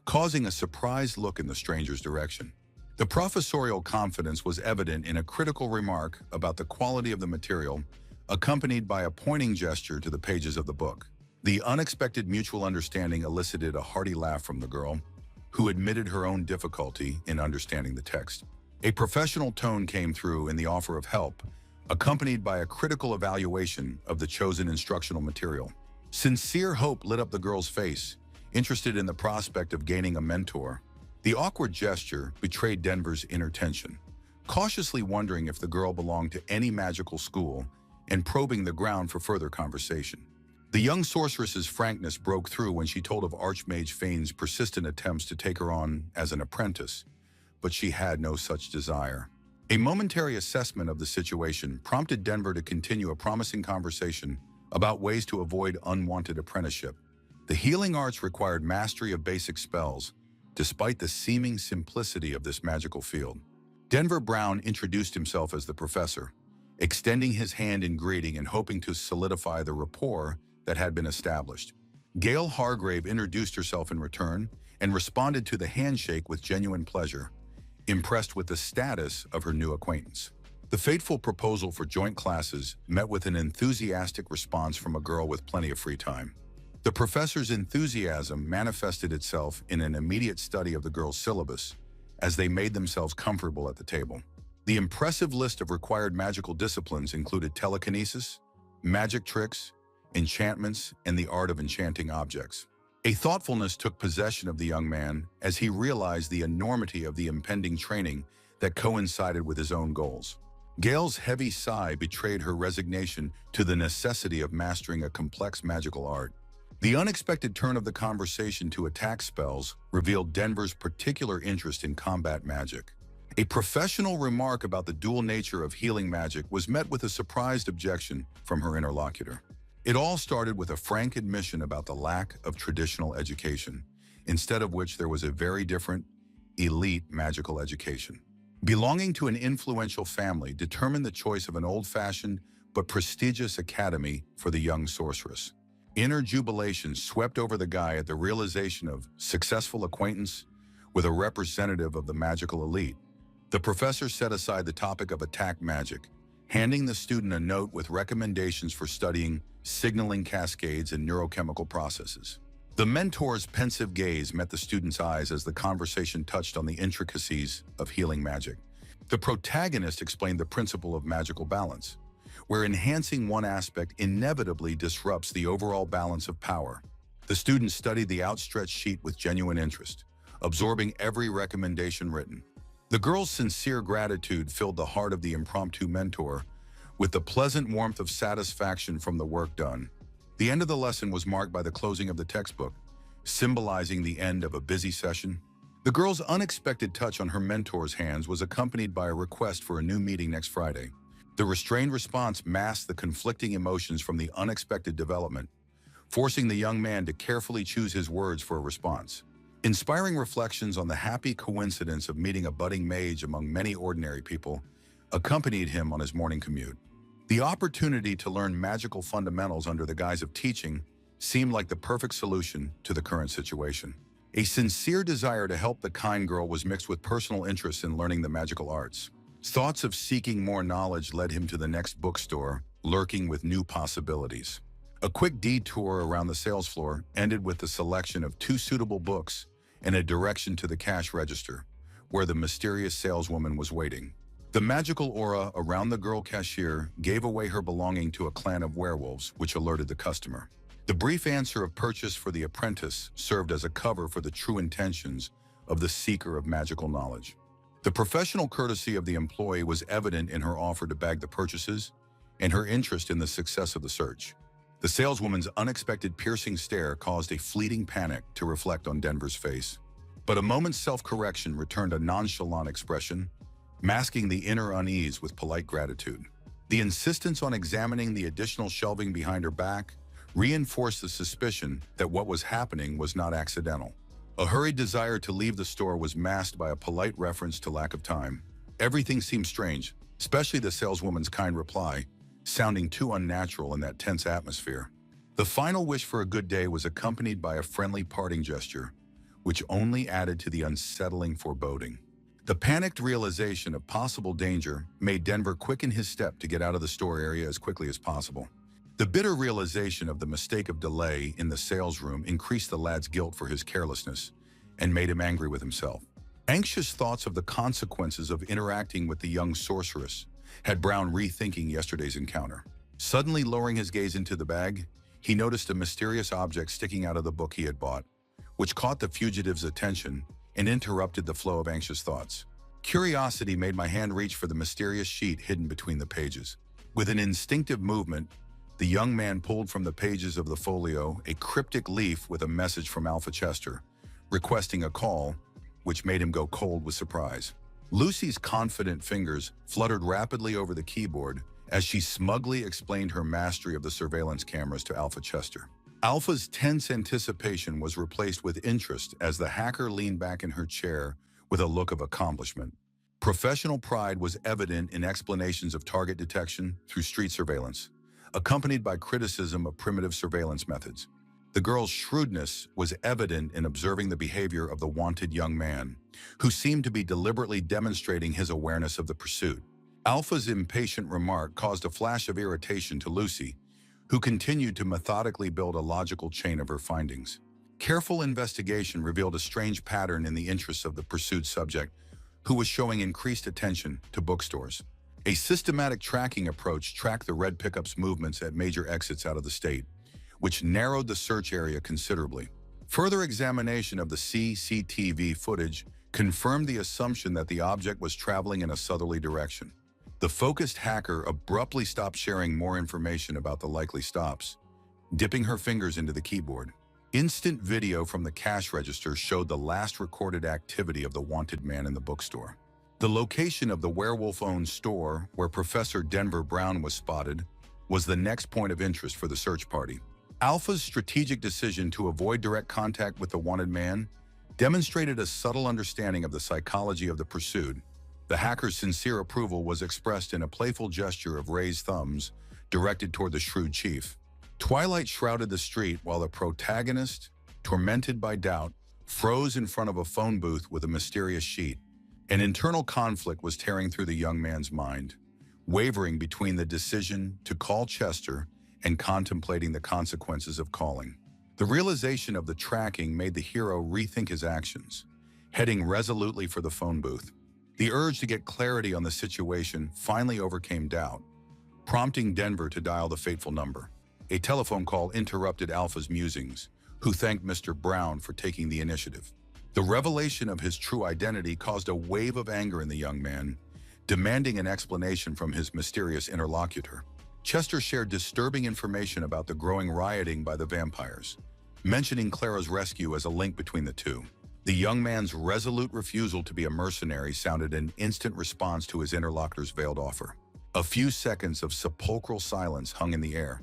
[SPEAKER 1] causing a surprised look in the stranger's direction. The professorial confidence was evident in a critical remark about the quality of the material, accompanied by a pointing gesture to the pages of the book. The unexpected mutual understanding elicited a hearty laugh from the girl, who admitted her own difficulty in understanding the text. A professional tone came through in the offer of help, accompanied by a critical evaluation of the chosen instructional material. Sincere hope lit up the girl's face, interested in the prospect of gaining a mentor. The awkward gesture betrayed Denver's inner tension, cautiously wondering if the girl belonged to any magical school and probing the ground for further conversation. The young sorceress's frankness broke through when she told of Archmage Fane's persistent attempts to take her on as an apprentice, but she had no such desire. A momentary assessment of the situation prompted Denver to continue a promising conversation about ways to avoid unwanted apprenticeship. The healing arts required mastery of basic spells, despite the seeming simplicity of this magical field. Denver Brown introduced himself as the professor, extending his hand in greeting and hoping to solidify the rapport that had been established. Gail Hargrave introduced herself in return and responded to the handshake with genuine pleasure, impressed with the status of her new acquaintance. The fateful proposal for joint classes met with an enthusiastic response from a girl with plenty of free time. The professor's enthusiasm manifested itself in an immediate study of the girl's syllabus as they made themselves comfortable at the table. The impressive list of required magical disciplines included telekinesis, magic tricks, enchantments, and the art of enchanting objects. A thoughtfulness took possession of the young man as he realized the enormity of the impending training that coincided with his own goals. Gail's heavy sigh betrayed her resignation to the necessity of mastering a complex magical art. The unexpected turn of the conversation to attack spells revealed Denver's particular interest in combat magic. A professional remark about the dual nature of healing magic was met with a surprised objection from her interlocutor. It all started with a frank admission about the lack of traditional education, instead of which there was a very different, elite magical education. Belonging to an influential family determined the choice of an old-fashioned but prestigious academy for the young sorceress. Inner jubilation swept over the guy at the realization of successful acquaintance with a representative of the magical elite. The professor set aside the topic of attack magic, handing the student a note with recommendations for studying signaling cascades and neurochemical processes. The mentor's pensive gaze met the student's eyes as the conversation touched on the intricacies of healing magic. The protagonist explained the principle of magical balance, where enhancing one aspect inevitably disrupts the overall balance of power. The student studied the outstretched sheet with genuine interest, absorbing every recommendation written. The girl's sincere gratitude filled the heart of the impromptu mentor with the pleasant warmth of satisfaction from the work done. The end of the lesson was marked by the closing of the textbook, symbolizing the end of a busy session. The girl's unexpected touch on her mentor's hands was accompanied by a request for a new meeting next Friday. The restrained response masked the conflicting emotions from the unexpected development, forcing the young man to carefully choose his words for a response. Inspiring reflections on the happy coincidence of meeting a budding mage among many ordinary people accompanied him on his morning commute. The opportunity to learn magical fundamentals under the guise of teaching seemed like the perfect solution to the current situation. A sincere desire to help the kind girl was mixed with personal interest in learning the magical arts. Thoughts of seeking more knowledge led him to the next bookstore, lurking with new possibilities. A quick detour around the sales floor ended with the selection of 2 suitable books and a direction to the cash register, where the mysterious saleswoman was waiting. The magical aura around the girl cashier gave away her belonging to a clan of werewolves, which alerted the customer. The brief answer of purchase for the apprentice served as a cover for the true intentions of the seeker of magical knowledge. The professional courtesy of the employee was evident in her offer to bag the purchases and her interest in the success of the search. The saleswoman's unexpected piercing stare caused a fleeting panic to reflect on Denver's face. But a moment's self-correction returned a nonchalant expression, masking the inner unease with polite gratitude. The insistence on examining the additional shelving behind her back reinforced the suspicion that what was happening was not accidental. A hurried desire to leave the store was masked by a polite reference to lack of time. Everything seemed strange, especially the saleswoman's kind reply, sounding too unnatural in that tense atmosphere. The final wish for a good day was accompanied by a friendly parting gesture, which only added to the unsettling foreboding. The panicked realization of possible danger made Denver quicken his step to get out of the store area as quickly as possible. The bitter realization of the mistake of delay in the sales room increased the lad's guilt for his carelessness and made him angry with himself. Anxious thoughts of the consequences of interacting with the young sorceress had Brown rethinking yesterday's encounter. Suddenly lowering his gaze into the bag, he noticed a mysterious object sticking out of the book he had bought, which caught the fugitive's attention and interrupted the flow of anxious thoughts. Curiosity made my hand reach for the mysterious sheet hidden between the pages. With an instinctive movement, the young man pulled from the pages of the folio a cryptic leaf with a message from Alpha Chester, requesting a call, which made him go cold with surprise. Lucy's confident fingers fluttered rapidly over the keyboard as she smugly explained her mastery of the surveillance cameras to Alpha Chester. Alpha's tense anticipation was replaced with interest as the hacker leaned back in her chair with a look of accomplishment. Professional pride was evident in explanations of target detection through street surveillance, accompanied by criticism of primitive surveillance methods. The girl's shrewdness was evident in observing the behavior of the wanted young man, who seemed to be deliberately demonstrating his awareness of the pursuit. Alpha's impatient remark caused a flash of irritation to Lucy, who continued to methodically build a logical chain of her findings. Careful investigation revealed a strange pattern in the interests of the pursued subject, who was showing increased attention to bookstores. A systematic tracking approach tracked the red pickup's movements at major exits out of the state, which narrowed the search area considerably. Further examination of the CCTV footage confirmed the assumption that the object was traveling in a southerly direction. The focused hacker abruptly stopped sharing more information about the likely stops, dipping her fingers into the keyboard. Instant video from the cash register showed the last recorded activity of the wanted man in the bookstore. The location of the werewolf-owned store where Professor Denver Brown was spotted was the next point of interest for the search party. Alpha's strategic decision to avoid direct contact with the wanted man demonstrated a subtle understanding of the psychology of the pursued. The hacker's sincere approval was expressed in a playful gesture of raised thumbs directed toward the shrewd chief. Twilight shrouded the street while the protagonist, tormented by doubt, froze in front of a phone booth with a mysterious sheet. An internal conflict was tearing through the young man's mind, wavering between the decision to call Chester and contemplating the consequences of calling. The realization of the tracking made the hero rethink his actions, heading resolutely for the phone booth. The urge to get clarity on the situation finally overcame doubt, prompting Denver to dial the fateful number. A telephone call interrupted Alpha's musings, who thanked Mr. Brown for taking the initiative. The revelation of his true identity caused a wave of anger in the young man, demanding an explanation from his mysterious interlocutor. Chester shared disturbing information about the growing rioting by the vampires, mentioning Clara's rescue as a link between the two. The young man's resolute refusal to be a mercenary sounded an instant response to his interlocutor's veiled offer. A few seconds of sepulchral silence hung in the air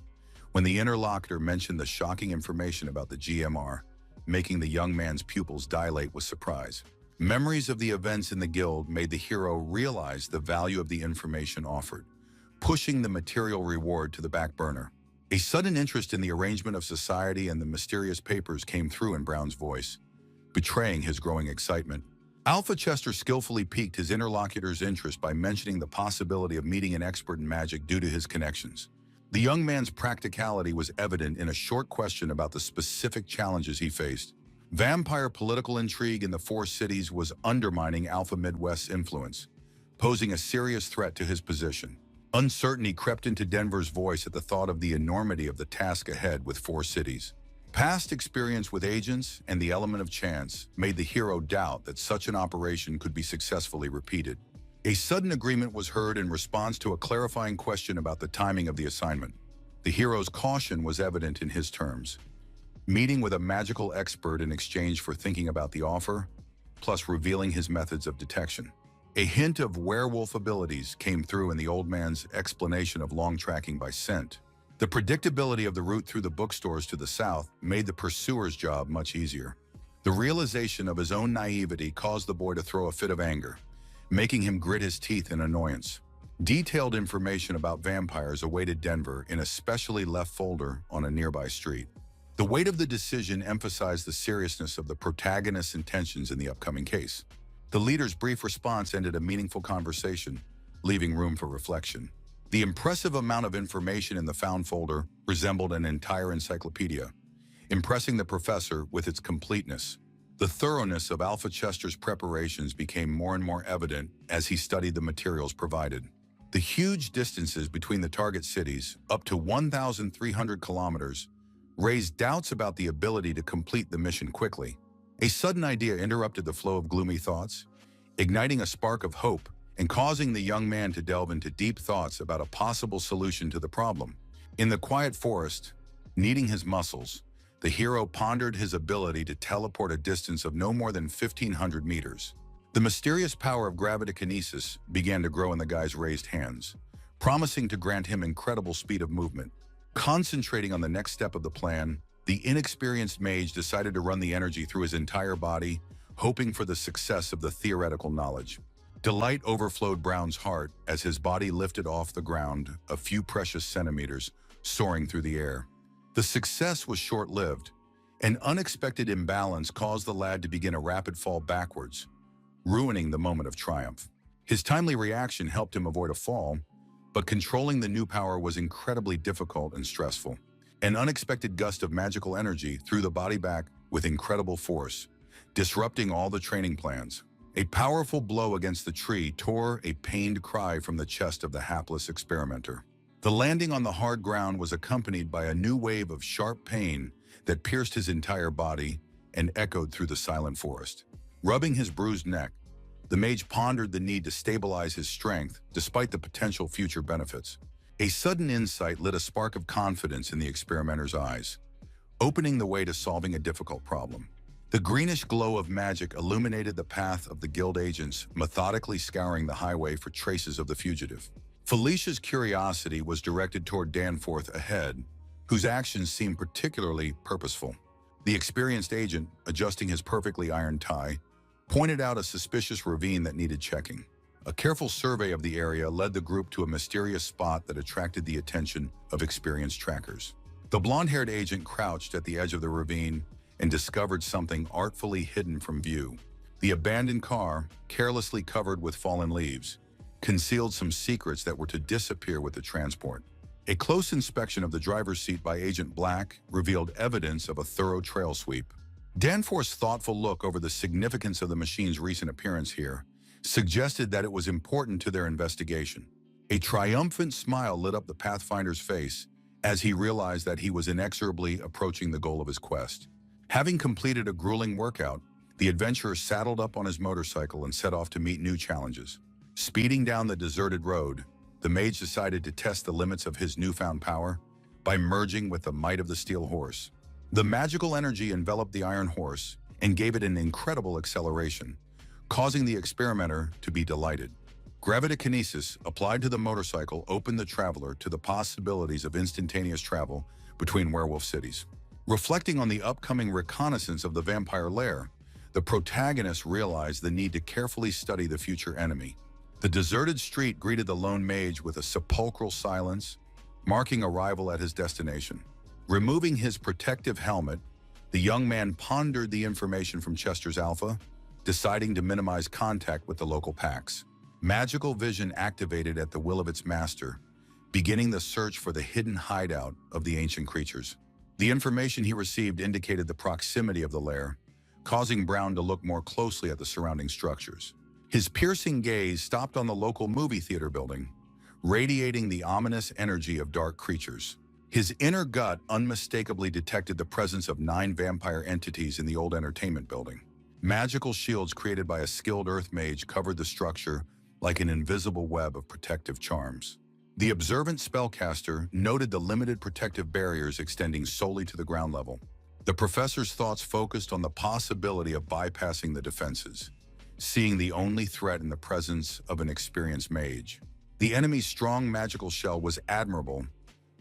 [SPEAKER 1] when the interlocutor mentioned the shocking information about the GMR, making the young man's pupils dilate with surprise. Memories of the events in the guild made the hero realize the value of the information offered, pushing the material reward to the back burner. A sudden interest in the arrangement of society and the mysterious papers came through in Brown's voice, betraying his growing excitement. Alpha Chester skillfully piqued his interlocutor's interest by mentioning the possibility of meeting an expert in magic due to his connections. The young man's practicality was evident in a short question about the specific challenges he faced. Vampire political intrigue in the four cities was undermining Alpha Midwest's influence, posing a serious threat to his position. Uncertainty crept into Denver's voice at the thought of the enormity of the task ahead with four cities. Past experience with agents and the element of chance made the hero doubt that such an operation could be successfully repeated. A sudden agreement was heard in response to a clarifying question about the timing of the assignment. The hero's caution was evident in his terms, meeting with a magical expert in exchange for thinking about the offer, plus revealing his methods of detection. A hint of werewolf abilities came through in the old man's explanation of long tracking by scent. The predictability of the route through the bookstores to the south made the pursuer's job much easier. The realization of his own naivety caused the boy to throw a fit of anger, making him grit his teeth in annoyance. Detailed information about vampires awaited Denver in a specially left folder on a nearby street. The weight of the decision emphasized the seriousness of the protagonist's intentions in the upcoming case. The leader's brief response ended a meaningful conversation, leaving room for reflection. The impressive amount of information in the found folder resembled an entire encyclopedia, impressing the professor with its completeness. The thoroughness of Alpha Chester's preparations became more and more evident as he studied the materials provided. The huge distances between the target cities, up to 1,300 kilometers, raised doubts about the ability to complete the mission quickly. A sudden idea interrupted the flow of gloomy thoughts, igniting a spark of hope and causing the young man to delve into deep thoughts about a possible solution to the problem. In the quiet forest, kneading his muscles, the hero pondered his ability to teleport a distance of no more than 1,500 meters. The mysterious power of gravitykinesis began to grow in the guy's raised hands, promising to grant him incredible speed of movement. Concentrating on the next step of the plan, the inexperienced mage decided to run the energy through his entire body, hoping for the success of the theoretical knowledge. Delight overflowed Brown's heart as his body lifted off the ground a few precious centimeters, soaring through the air. The success was short-lived. An unexpected imbalance caused the lad to begin a rapid fall backwards, ruining the moment of triumph. His timely reaction helped him avoid a fall, but controlling the new power was incredibly difficult and stressful. An unexpected gust of magical energy threw the body back with incredible force, disrupting all the training plans. A powerful blow against the tree tore a pained cry from the chest of the hapless experimenter. The landing on the hard ground was accompanied by a new wave of sharp pain that pierced his entire body and echoed through the silent forest. Rubbing his bruised neck, the mage pondered the need to stabilize his strength despite the potential future benefits. A sudden insight lit a spark of confidence in the experimenter's eyes, opening the way to solving a difficult problem. The greenish glow of magic illuminated the path of the guild agents, methodically scouring the highway for traces of the fugitive. Felicia's curiosity was directed toward Danforth ahead, whose actions seemed particularly purposeful. The experienced agent, adjusting his perfectly ironed tie, pointed out a suspicious ravine that needed checking. A careful survey of the area led the group to a mysterious spot that attracted the attention of experienced trackers. The blonde-haired agent crouched at the edge of the ravine and discovered something artfully hidden from view. The abandoned car, carelessly covered with fallen leaves, concealed some secrets that were to disappear with the transport. A close inspection of the driver's seat by Agent Black revealed evidence of a thorough trail sweep. Danforth's thoughtful look over the significance of the machine's recent appearance here suggested that it was important to their investigation. A triumphant smile lit up the Pathfinder's face as he realized that he was inexorably approaching the goal of his quest. Having completed a grueling workout, the adventurer saddled up on his motorcycle and set off to meet new challenges. Speeding down the deserted road, the mage decided to test the limits of his newfound power by merging with the might of the steel horse. The magical energy enveloped the iron horse and gave it an incredible acceleration, causing the experimenter to be delighted. Gravitykinesis, applied to the motorcycle, opened the traveler to the possibilities of instantaneous travel between werewolf cities. Reflecting on the upcoming reconnaissance of the vampire lair, the protagonist realized the need to carefully study the future enemy. The deserted street greeted the lone mage with a sepulchral silence, marking arrival at his destination. Removing his protective helmet, the young man pondered the information from Chester's Alpha, deciding to minimize contact with the local packs. Magical vision activated at the will of its master, beginning the search for the hidden hideout of the ancient creatures. The information he received indicated the proximity of the lair, causing Brown to look more closely at the surrounding structures. His piercing gaze stopped on the local movie theater building, radiating the ominous energy of dark creatures. His inner gut unmistakably detected the presence of 9 vampire entities in the old entertainment building. Magical shields created by a skilled earth mage covered the structure like an invisible web of protective charms. The observant spellcaster noted the limited protective barriers extending solely to the ground level. The professor's thoughts focused on the possibility of bypassing the defenses, seeing the only threat in the presence of an experienced mage. The enemy's strong magical shell was admirable,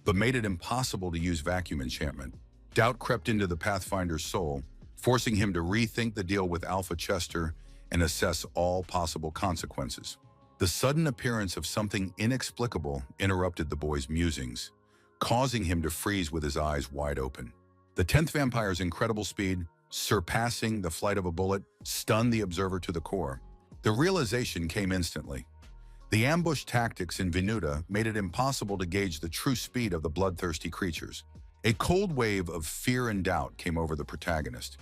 [SPEAKER 1] but made it impossible to use vacuum enchantment. Doubt crept into the Pathfinder's soul, forcing him to rethink the deal with Alpha Chester and assess all possible consequences. The sudden appearance of something inexplicable interrupted the boy's musings, causing him to freeze with his eyes wide open. The 10th vampire's incredible speed, surpassing the flight of a bullet, stunned the observer to the core. The realization came instantly. The ambush tactics in Venuta made it impossible to gauge the true speed of the bloodthirsty creatures. A cold wave of fear and doubt came over the protagonist,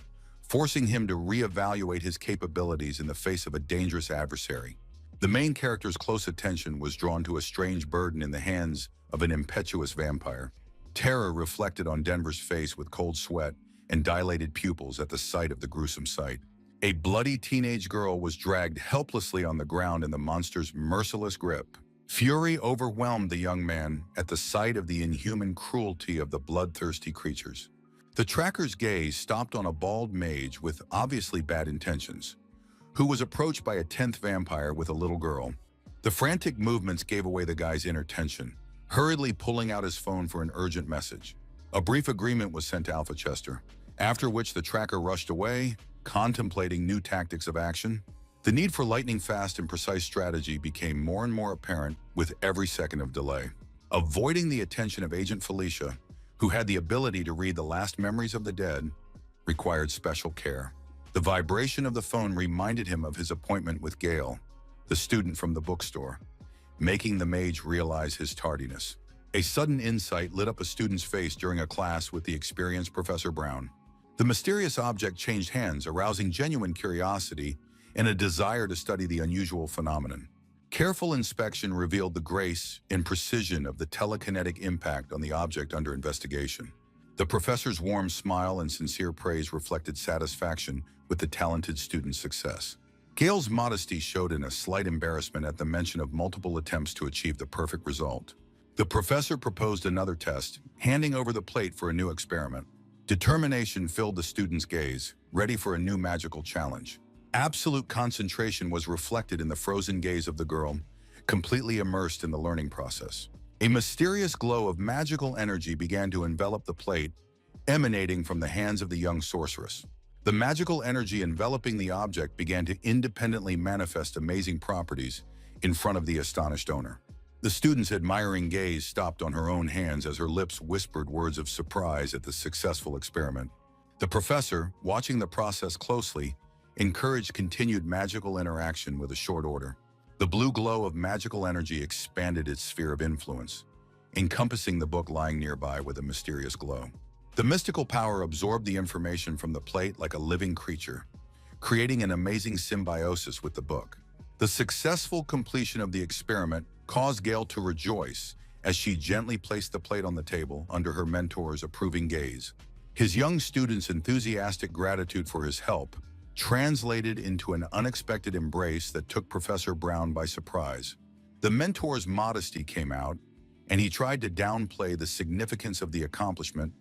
[SPEAKER 1] forcing him to reevaluate his capabilities in the face of a dangerous adversary. The main character's close attention was drawn to a strange burden in the hands of an impetuous vampire. Terror reflected on Denver's face with cold sweat and dilated pupils at the sight of the gruesome sight. A bloody teenage girl was dragged helplessly on the ground in the monster's merciless grip. Fury overwhelmed the young man at the sight of the inhuman cruelty of the bloodthirsty creatures. The tracker's gaze stopped on a bald mage with obviously bad intentions, who was approached by a 10th vampire with a little girl. The frantic movements gave away the guy's inner tension, hurriedly pulling out his phone for an urgent message. A brief agreement was sent to Alpha Chester, after which the tracker rushed away, contemplating new tactics of action. The need for lightning-fast and precise strategy became more and more apparent with every second of delay. Avoiding the attention of Agent Felicia, who had the ability to read the last memories of the dead, required special care. The vibration of the phone reminded him of his appointment with Gale, the student from the bookstore, making the mage realize his tardiness. A sudden insight lit up a student's face during a class with the experienced Professor Brown. The mysterious object changed hands, arousing genuine curiosity and a desire to study the unusual phenomenon. Careful inspection revealed the grace and precision of the telekinetic impact on the object under investigation. The professor's warm smile and sincere praise reflected satisfaction with the talented student's success. Gale's modesty showed in a slight embarrassment at the mention of multiple attempts to achieve the perfect result. The professor proposed another test, handing over the plate for a new experiment. Determination filled the student's gaze, ready for a new magical challenge. Absolute concentration was reflected in the frozen gaze of the girl, completely immersed in the learning process. A mysterious glow of magical energy began to envelop the plate, emanating from the hands of the young sorceress. The magical energy enveloping the object began to independently manifest amazing properties in front of the astonished owner. The student's admiring gaze stopped on her own hands as her lips whispered words of surprise at the successful experiment. The professor, watching the process closely, encouraged continued magical interaction with a short order. The blue glow of magical energy expanded its sphere of influence, encompassing the book lying nearby with a mysterious glow. The mystical power absorbed the information from the plate like a living creature, creating an amazing symbiosis with the book. The successful completion of the experiment caused Gale to rejoice as she gently placed the plate on the table under her mentor's approving gaze. His young student's enthusiastic gratitude for his help translated into an unexpected embrace that took Professor Brown by surprise. The mentor's modesty came out, and he tried to downplay the significance of the accomplishment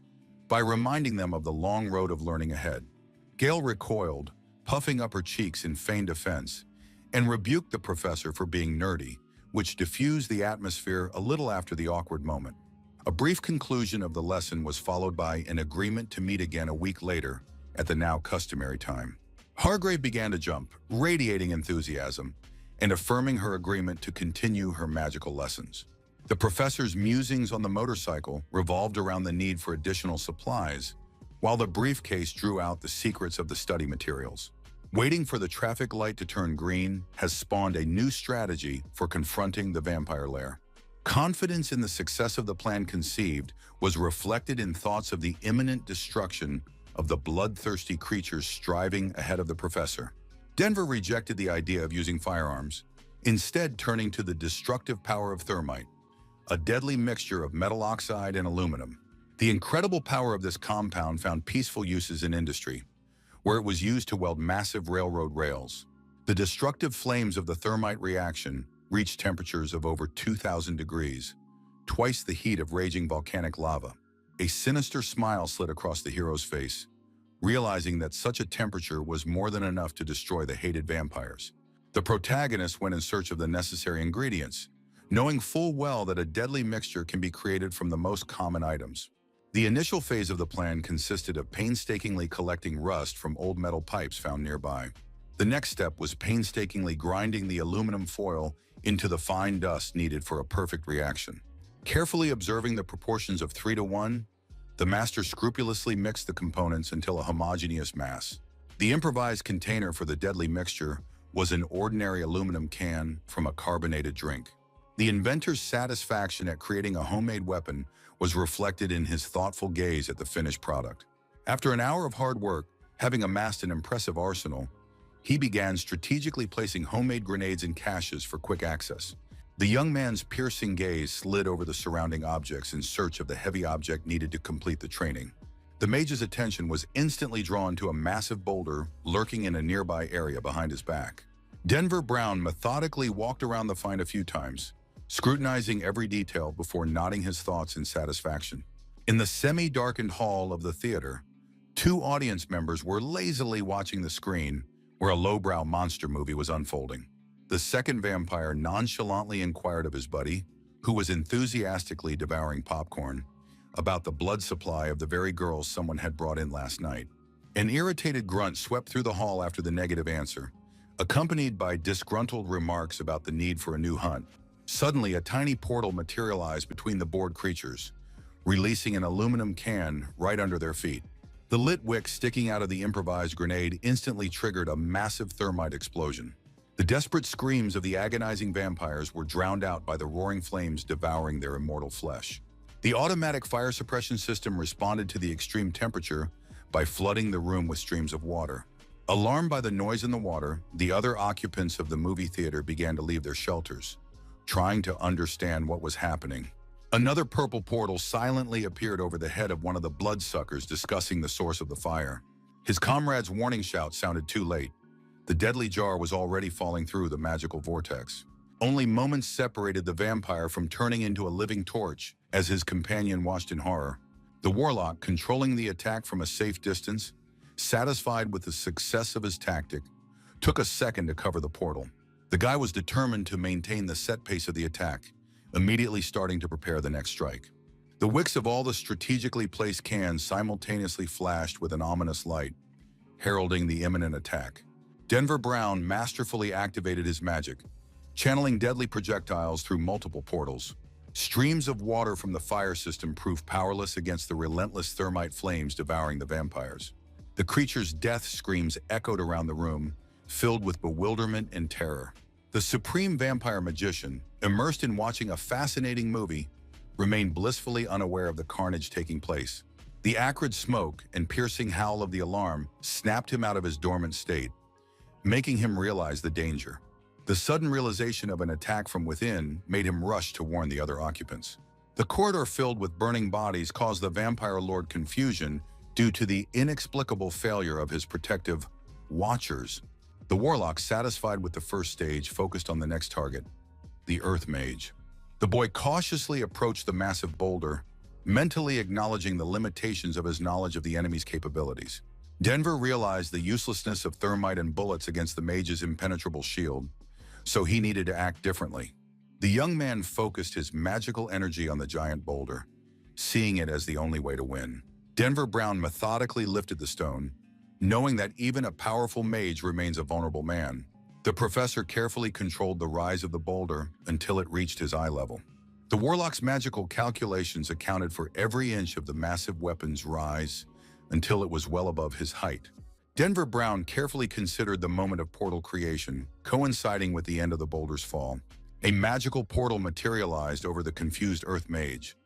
[SPEAKER 1] by reminding them of the long road of learning ahead. Gale recoiled, puffing up her cheeks in feigned offense, and rebuked the professor for being nerdy, which diffused the atmosphere a little after the awkward moment. A brief conclusion of the lesson was followed by an agreement to meet again a week later at the now customary time. Hargrave began to jump, radiating enthusiasm and affirming her agreement to continue her magical lessons. The professor's musings on the motorcycle revolved around the need for additional supplies, while the briefcase drew out the secrets of the study materials. Waiting for the traffic light to turn green has spawned a new strategy for confronting the vampire lair. Confidence in the success of the plan conceived was reflected in thoughts of the imminent destruction of the bloodthirsty creatures striving ahead of the professor. Denver rejected the idea of using firearms, instead turning to the destructive power of thermite, a deadly mixture of metal oxide and aluminum. The incredible power of this compound found peaceful uses in industry, where it was used to weld massive railroad rails. The destructive flames of the thermite reaction reached temperatures of over 2,000 degrees, twice the heat of raging volcanic lava. A sinister smile slid across the hero's face, realizing that such a temperature was more than enough to destroy the hated vampires. The protagonist went in search of the necessary ingredients, knowing full well that a deadly mixture can be created from the most common items. The initial phase of the plan consisted of painstakingly collecting rust from old metal pipes found nearby. The next step was painstakingly grinding the aluminum foil into the fine dust needed for a perfect reaction. Carefully observing the proportions of 3:1, the master scrupulously mixed the components until a homogeneous mass. The improvised container for the deadly mixture was an ordinary aluminum can from a carbonated drink. The inventor's satisfaction at creating a homemade weapon was reflected in his thoughtful gaze at the finished product. After an hour of hard work, having amassed an impressive arsenal, he began strategically placing homemade grenades in caches for quick access. The young man's piercing gaze slid over the surrounding objects in search of the heavy object needed to complete the training. The mage's attention was instantly drawn to a massive boulder lurking in a nearby area behind his back. Denver Brown methodically walked around the find a few times, scrutinizing every detail before nodding his thoughts in satisfaction. In the semi-darkened hall of the theater, two audience members were lazily watching the screen where a lowbrow monster movie was unfolding. The second vampire nonchalantly inquired of his buddy, who was enthusiastically devouring popcorn, about the blood supply of the very girls someone had brought in last night. An irritated grunt swept through the hall after the negative answer, accompanied by disgruntled remarks about the need for a new hunt. Suddenly, a tiny portal materialized between the bored creatures, releasing an aluminum can right under their feet. The lit wick sticking out of the improvised grenade instantly triggered a massive thermite explosion. The desperate screams of the agonizing vampires were drowned out by the roaring flames devouring their immortal flesh. The automatic fire suppression system responded to the extreme temperature by flooding the room with streams of water. Alarmed by the noise in the water, the other occupants of the movie theater began to leave their shelters, trying to understand what was happening. Another purple portal silently appeared over the head of one of the bloodsuckers discussing the source of the fire. His comrade's warning shout sounded too late. The deadly jar was already falling through the magical vortex. Only moments separated the vampire from turning into a living torch as his companion watched in horror. The warlock, controlling the attack from a safe distance, satisfied with the success of his tactic, took a second to cover the portal. The guy was determined to maintain the set pace of the attack, immediately starting to prepare the next strike. The wicks of all the strategically placed cans simultaneously flashed with an ominous light, heralding the imminent attack. Denver Brown masterfully activated his magic, channeling deadly projectiles through multiple portals. Streams of water from the fire system proved powerless against the relentless thermite flames devouring the vampires. The creature's death screams echoed around the room, filled with bewilderment and terror. The supreme vampire magician, immersed in watching a fascinating movie, remained blissfully unaware of the carnage taking place. The acrid smoke and piercing howl of the alarm snapped him out of his dormant state, making him realize the danger. The sudden realization of an attack from within made him rush to warn the other occupants. The corridor filled with burning bodies caused the vampire lord confusion due to the inexplicable failure of his protective watchers. The warlock, satisfied with the first stage, focused on the next target, the Earth Mage. The boy cautiously approached the massive boulder, mentally acknowledging the limitations of his knowledge of the enemy's capabilities. Denver realized the uselessness of thermite and bullets against the mage's impenetrable shield, so he needed to act differently. The young man focused his magical energy on the giant boulder, seeing it as the only way to win. Denver Brown methodically lifted the stone, knowing that even a powerful mage remains a vulnerable man. The professor carefully controlled the rise of the boulder until it reached his eye level. The warlock's magical calculations accounted for every inch of the massive weapon's rise until it was well above his height. Denver Brown carefully considered the moment of portal creation, coinciding with the end of the boulder's fall. A magical portal materialized over the confused Earth Mage,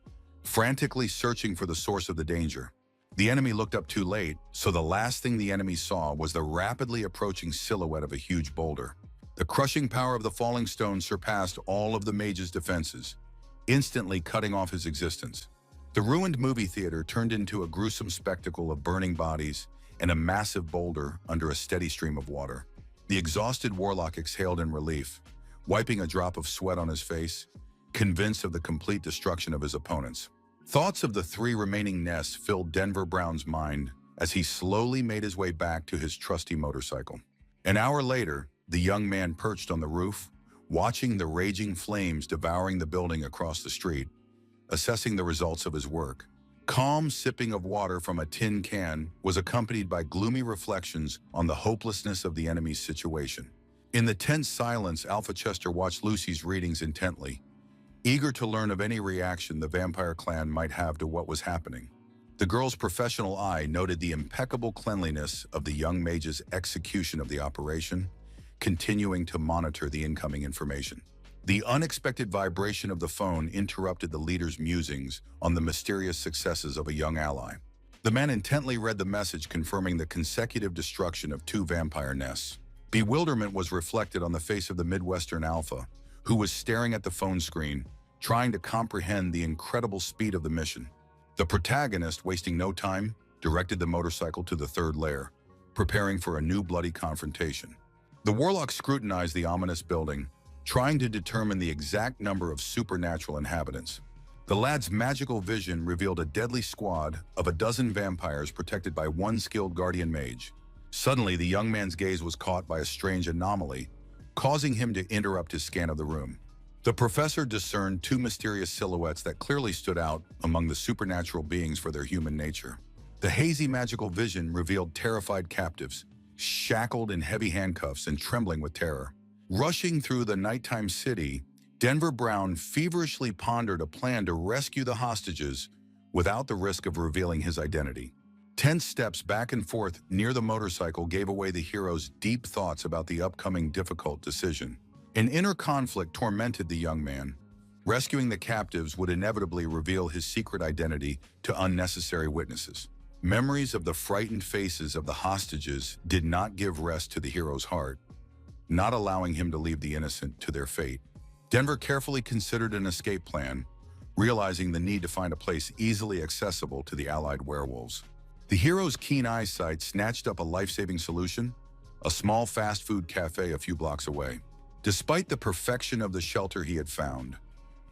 [SPEAKER 1] frantically searching for the source of the danger. The enemy looked up too late, so the last thing the enemy saw was the rapidly approaching silhouette of a huge boulder. The crushing power of the falling stone surpassed all of the mage's defenses, instantly cutting off his existence. The ruined movie theater turned into a gruesome spectacle of burning bodies and a massive boulder under a steady stream of water. The exhausted warlock exhaled in relief, wiping a drop of sweat on his face, convinced of the complete destruction of his opponents. Thoughts of the three remaining nests filled Denver Brown's mind as he slowly made his way back to his trusty motorcycle. An hour later, the young man perched on the roof, watching the raging flames devouring the building across the street, assessing the results of his work. Calm sipping of water from a tin can was accompanied by gloomy reflections on the hopelessness of the enemy's situation. In the tense silence, Alpha Chester watched Lucy's readings intently, eager to learn of any reaction the vampire clan might have to what was happening. The girl's professional eye noted the impeccable cleanliness of the young mage's execution of the operation, continuing to monitor the incoming information. The unexpected vibration of the phone interrupted the leader's musings on the mysterious successes of a young ally. The man intently read the message confirming the consecutive destruction of 2 vampire nests. Bewilderment was reflected on the face of the Midwestern Alpha, who was staring at the phone screen, trying to comprehend the incredible speed of the mission. The protagonist, wasting no time, directed the motorcycle to the 3rd lair, preparing for a new bloody confrontation. The warlock scrutinized the ominous building, trying to determine the exact number of supernatural inhabitants. The lad's magical vision revealed a deadly squad of a dozen vampires protected by 1 skilled guardian mage. Suddenly, the young man's gaze was caught by a strange anomaly, causing him to interrupt his scan of the room. The professor discerned 2 mysterious silhouettes that clearly stood out among the supernatural beings for their human nature. The hazy magical vision revealed terrified captives, shackled in heavy handcuffs and trembling with terror. Rushing through the nighttime city, Denver Brown feverishly pondered a plan to rescue the hostages without the risk of revealing his identity. Tense steps back and forth near the motorcycle gave away the hero's deep thoughts about the upcoming difficult decision. An inner conflict tormented the young man. Rescuing the captives would inevitably reveal his secret identity to unnecessary witnesses. Memories of the frightened faces of the hostages did not give rest to the hero's heart, not allowing him to leave the innocent to their fate. Denver carefully considered an escape plan, realizing the need to find a place easily accessible to the allied werewolves. The hero's keen eyesight snatched up a life-saving solution, a small fast food cafe a few blocks away. Despite the perfection of the shelter he had found,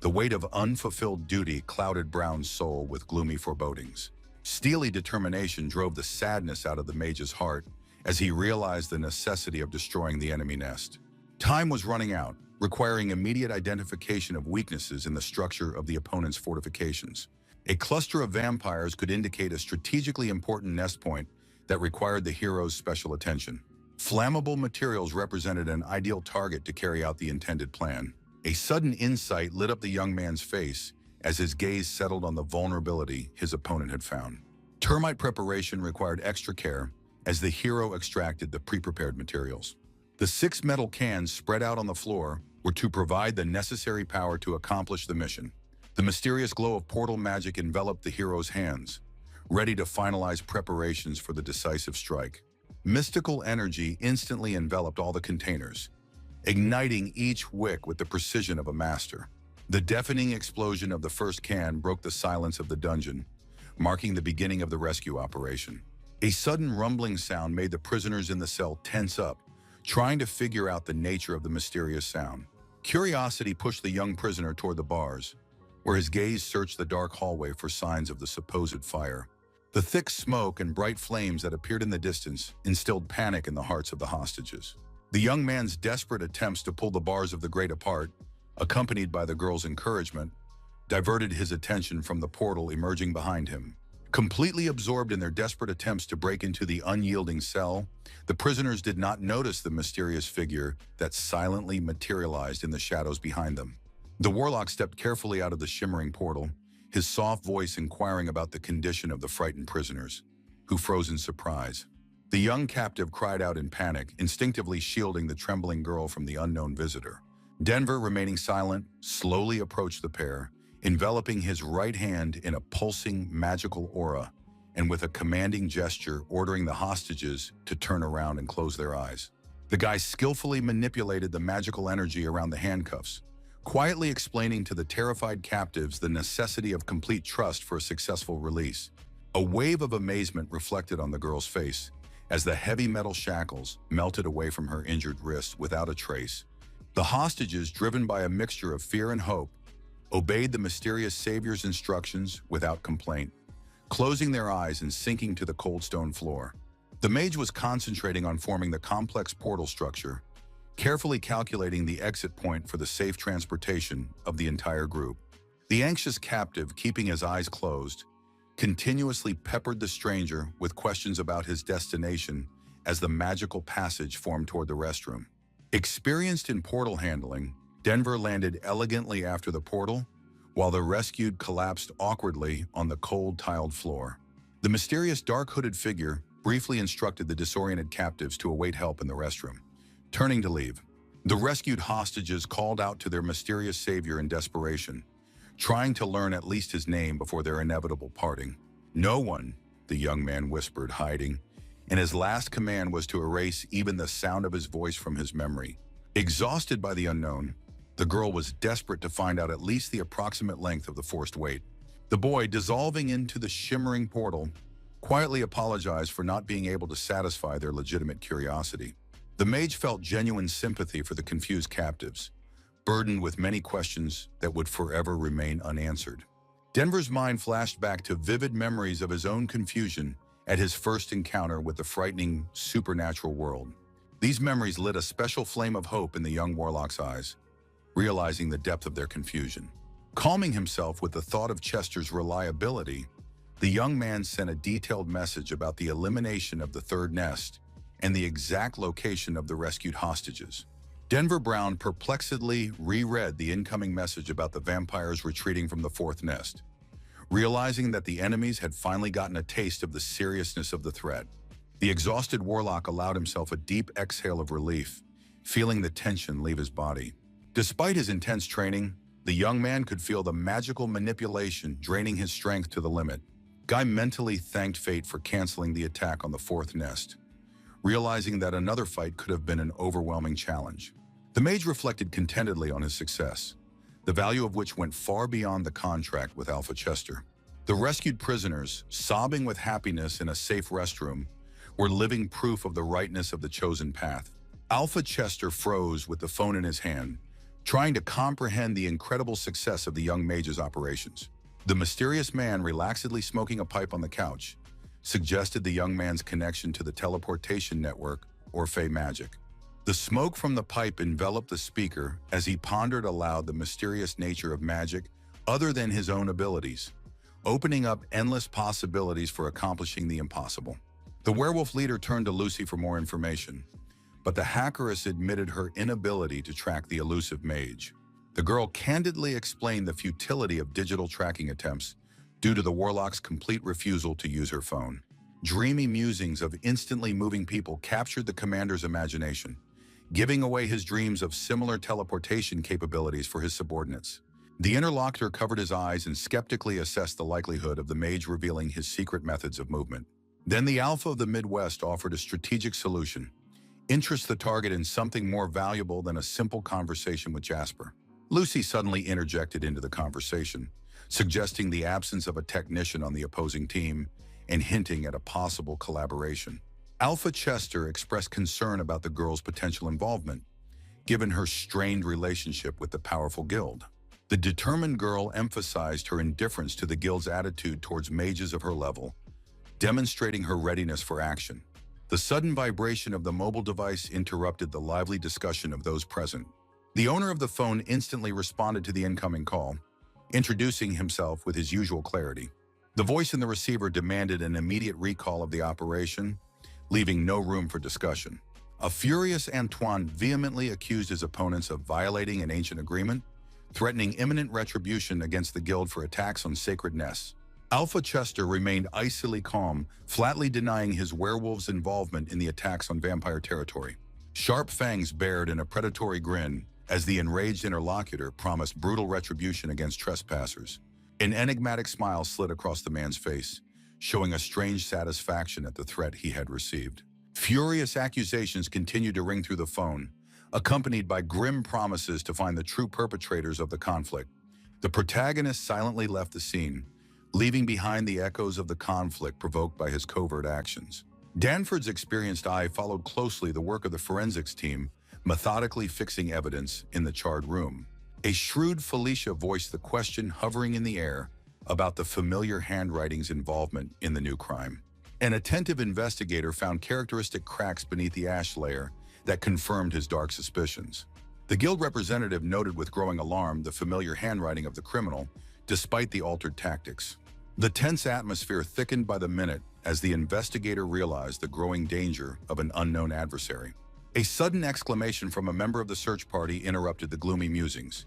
[SPEAKER 1] the weight of unfulfilled duty clouded Brown's soul with gloomy forebodings. Steely determination drove the sadness out of the mage's heart as he realized the necessity of destroying the enemy nest. Time was running out, requiring immediate identification of weaknesses in the structure of the opponent's fortifications. A cluster of vampires could indicate a strategically important nest point that required the hero's special attention. Flammable materials represented an ideal target to carry out the intended plan. A sudden insight lit up the young man's face as his gaze settled on the vulnerability his opponent had found. Termite preparation required extra care as the hero extracted the pre-prepared materials. The 6 metal cans spread out on the floor were to provide the necessary power to accomplish the mission. The mysterious glow of portal magic enveloped the hero's hands, ready to finalize preparations for the decisive strike. Mystical energy instantly enveloped all the containers, igniting each wick with the precision of a master. The deafening explosion of the first can broke the silence of the dungeon, marking the beginning of the rescue operation. A sudden rumbling sound made the prisoners in the cell tense up, trying to figure out the nature of the mysterious sound. Curiosity pushed the young prisoner toward the bars, where his gaze searched the dark hallway for signs of the supposed fire. The thick smoke and bright flames that appeared in the distance instilled panic in the hearts of the hostages. The young man's desperate attempts to pull the bars of the grate apart, accompanied by the girl's encouragement, diverted his attention from the portal emerging behind him. Completely absorbed in their desperate attempts to break into the unyielding cell, the prisoners did not notice the mysterious figure that silently materialized in the shadows behind them. The warlock stepped carefully out of the shimmering portal, his soft voice inquiring about the condition of the frightened prisoners, who froze in surprise. The young captive cried out in panic, instinctively shielding the trembling girl from the unknown visitor. Denver, remaining silent, slowly approached the pair, enveloping his right hand in a pulsing magical aura, and with a commanding gesture ordering the hostages to turn around and close their eyes. The guy skillfully manipulated the magical energy around the handcuffs, quietly explaining to the terrified captives the necessity of complete trust for a successful release. A wave of amazement reflected on the girl's face as the heavy metal shackles melted away from her injured wrist without a trace. The hostages, driven by a mixture of fear and hope, obeyed the mysterious savior's instructions without complaint, closing their eyes and sinking to the cold stone floor. The mage was concentrating on forming the complex portal structure, carefully calculating the exit point for the safe transportation of the entire group. The anxious captive, keeping his eyes closed, continuously peppered the stranger with questions about his destination as the magical passage formed toward the restroom. Experienced in portal handling, Denver landed elegantly after the portal, while the rescued collapsed awkwardly on the cold tiled floor. The mysterious dark-hooded figure briefly instructed the disoriented captives to await help in the restroom. Turning to leave, the rescued hostages called out to their mysterious savior in desperation, trying to learn at least his name before their inevitable parting. "No one," the young man whispered, hiding, and his last command was to erase even the sound of his voice from his memory. Exhausted by the unknown, the girl was desperate to find out at least the approximate length of the forced wait. The boy, dissolving into the shimmering portal, quietly apologized for not being able to satisfy their legitimate curiosity. The mage felt genuine sympathy for the confused captives, burdened with many questions that would forever remain unanswered. Denver's mind flashed back to vivid memories of his own confusion at his first encounter with the frightening supernatural world. These memories lit a special flame of hope in the young warlock's eyes, realizing the depth of their confusion. Calming himself with the thought of Chester's reliability, the young man sent a detailed message about the elimination of the third nest and the exact location of the rescued hostages. Denver Brown perplexedly reread the incoming message about the vampires retreating from the fourth nest, realizing that the enemies had finally gotten a taste of the seriousness of the threat. The exhausted warlock allowed himself a deep exhale of relief, feeling the tension leave his body. Despite his intense training, the young man could feel the magical manipulation draining his strength to the limit. Guy mentally thanked fate for canceling the attack on the fourth nest, realizing that another fight could have been an overwhelming challenge. The mage reflected contentedly on his success, the value of which went far beyond the contract with Alpha Chester. The rescued prisoners, sobbing with happiness in a safe restroom, were living proof of the rightness of the chosen path. Alpha Chester froze with the phone in his hand, trying to comprehend the incredible success of the young mage's operations. The mysterious man, relaxedly smoking a pipe on the couch, suggested the young man's connection to the teleportation network or Fey magic. The smoke from the pipe enveloped the speaker as he pondered aloud the mysterious nature of magic other than his own abilities, opening up endless possibilities for accomplishing the impossible. The werewolf leader turned to Lucy for more information, but the hackeress admitted her inability to track the elusive mage. The girl candidly explained the futility of digital tracking attempts due to the warlock's complete refusal to use her phone. Dreamy musings of instantly moving people captured the commander's imagination, giving away his dreams of similar teleportation capabilities for his subordinates. The interlocutor covered his eyes and skeptically assessed the likelihood of the mage revealing his secret methods of movement. Then the Alpha of the Midwest offered a strategic solution: interest the target in something more valuable than a simple conversation with Jasper. Lucy suddenly interjected into the conversation, suggesting the absence of a technician on the opposing team and hinting at a possible collaboration. Alpha Chester expressed concern about the girl's potential involvement, given her strained relationship with the powerful guild. The determined girl emphasized her indifference to the guild's attitude towards mages of her level, demonstrating her readiness for action. The sudden vibration of the mobile device interrupted the lively discussion of those present. The owner of the phone instantly responded to the incoming call, introducing himself with his usual clarity. The voice in the receiver demanded an immediate recall of the operation, leaving no room for discussion. A furious Antoine vehemently accused his opponents of violating an ancient agreement, threatening imminent retribution against the guild for attacks on sacred nests. Alpha Chester remained icily calm, flatly denying his werewolf's involvement in the attacks on vampire territory. Sharp fangs bared in a predatory grin as the enraged interlocutor promised brutal retribution against trespassers. An enigmatic smile slid across the man's face, showing a strange satisfaction at the threat he had received. Furious accusations continued to ring through the phone, accompanied by grim promises to find the true perpetrators of the conflict. The protagonist silently left the scene, leaving behind the echoes of the conflict provoked by his covert actions. Danford's experienced eye followed closely the work of the forensics team, methodically fixing evidence in the charred room. A shrewd Felicia voiced the question hovering in the air about the familiar handwriting's involvement in the new crime. An attentive investigator found characteristic cracks beneath the ash layer that confirmed his dark suspicions. The guild representative noted with growing alarm the familiar handwriting of the criminal, despite the altered tactics. The tense atmosphere thickened by the minute as the investigator realized the growing danger of an unknown adversary. A sudden exclamation from a member of the search party interrupted the gloomy musings,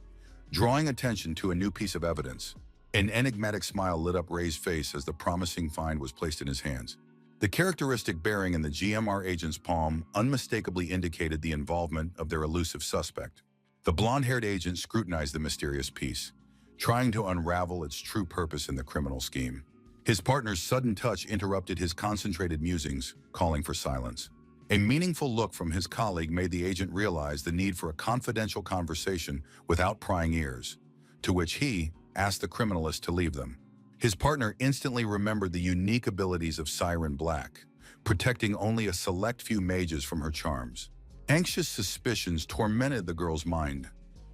[SPEAKER 1] drawing attention to a new piece of evidence. An enigmatic smile lit up Ray's face as the promising find was placed in his hands. The characteristic bearing in the GMR agent's palm unmistakably indicated the involvement of their elusive suspect. The blonde-haired agent scrutinized the mysterious piece, trying to unravel its true purpose in the criminal scheme. His partner's sudden touch interrupted his concentrated musings, calling for silence. A meaningful look from his colleague made the agent realize the need for a confidential conversation without prying ears, to which he asked the criminalist to leave them. His partner instantly remembered the unique abilities of Siren Black, protecting only a select few mages from her charms. Anxious suspicions tormented the girl's mind.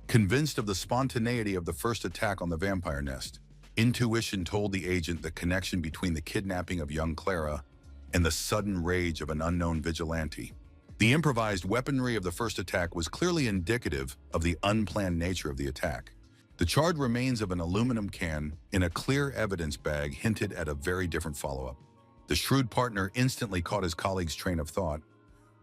[SPEAKER 1] Convinced of the spontaneity of the first attack on the vampire nest, intuition told the agent the connection between the kidnapping of young Clara and the sudden rage of an unknown vigilante. The improvised weaponry of the first attack was clearly indicative of the unplanned nature of the attack. The charred remains of an aluminum can in a clear evidence bag hinted at a very different follow-up. The shrewd partner instantly caught his colleague's train of thought,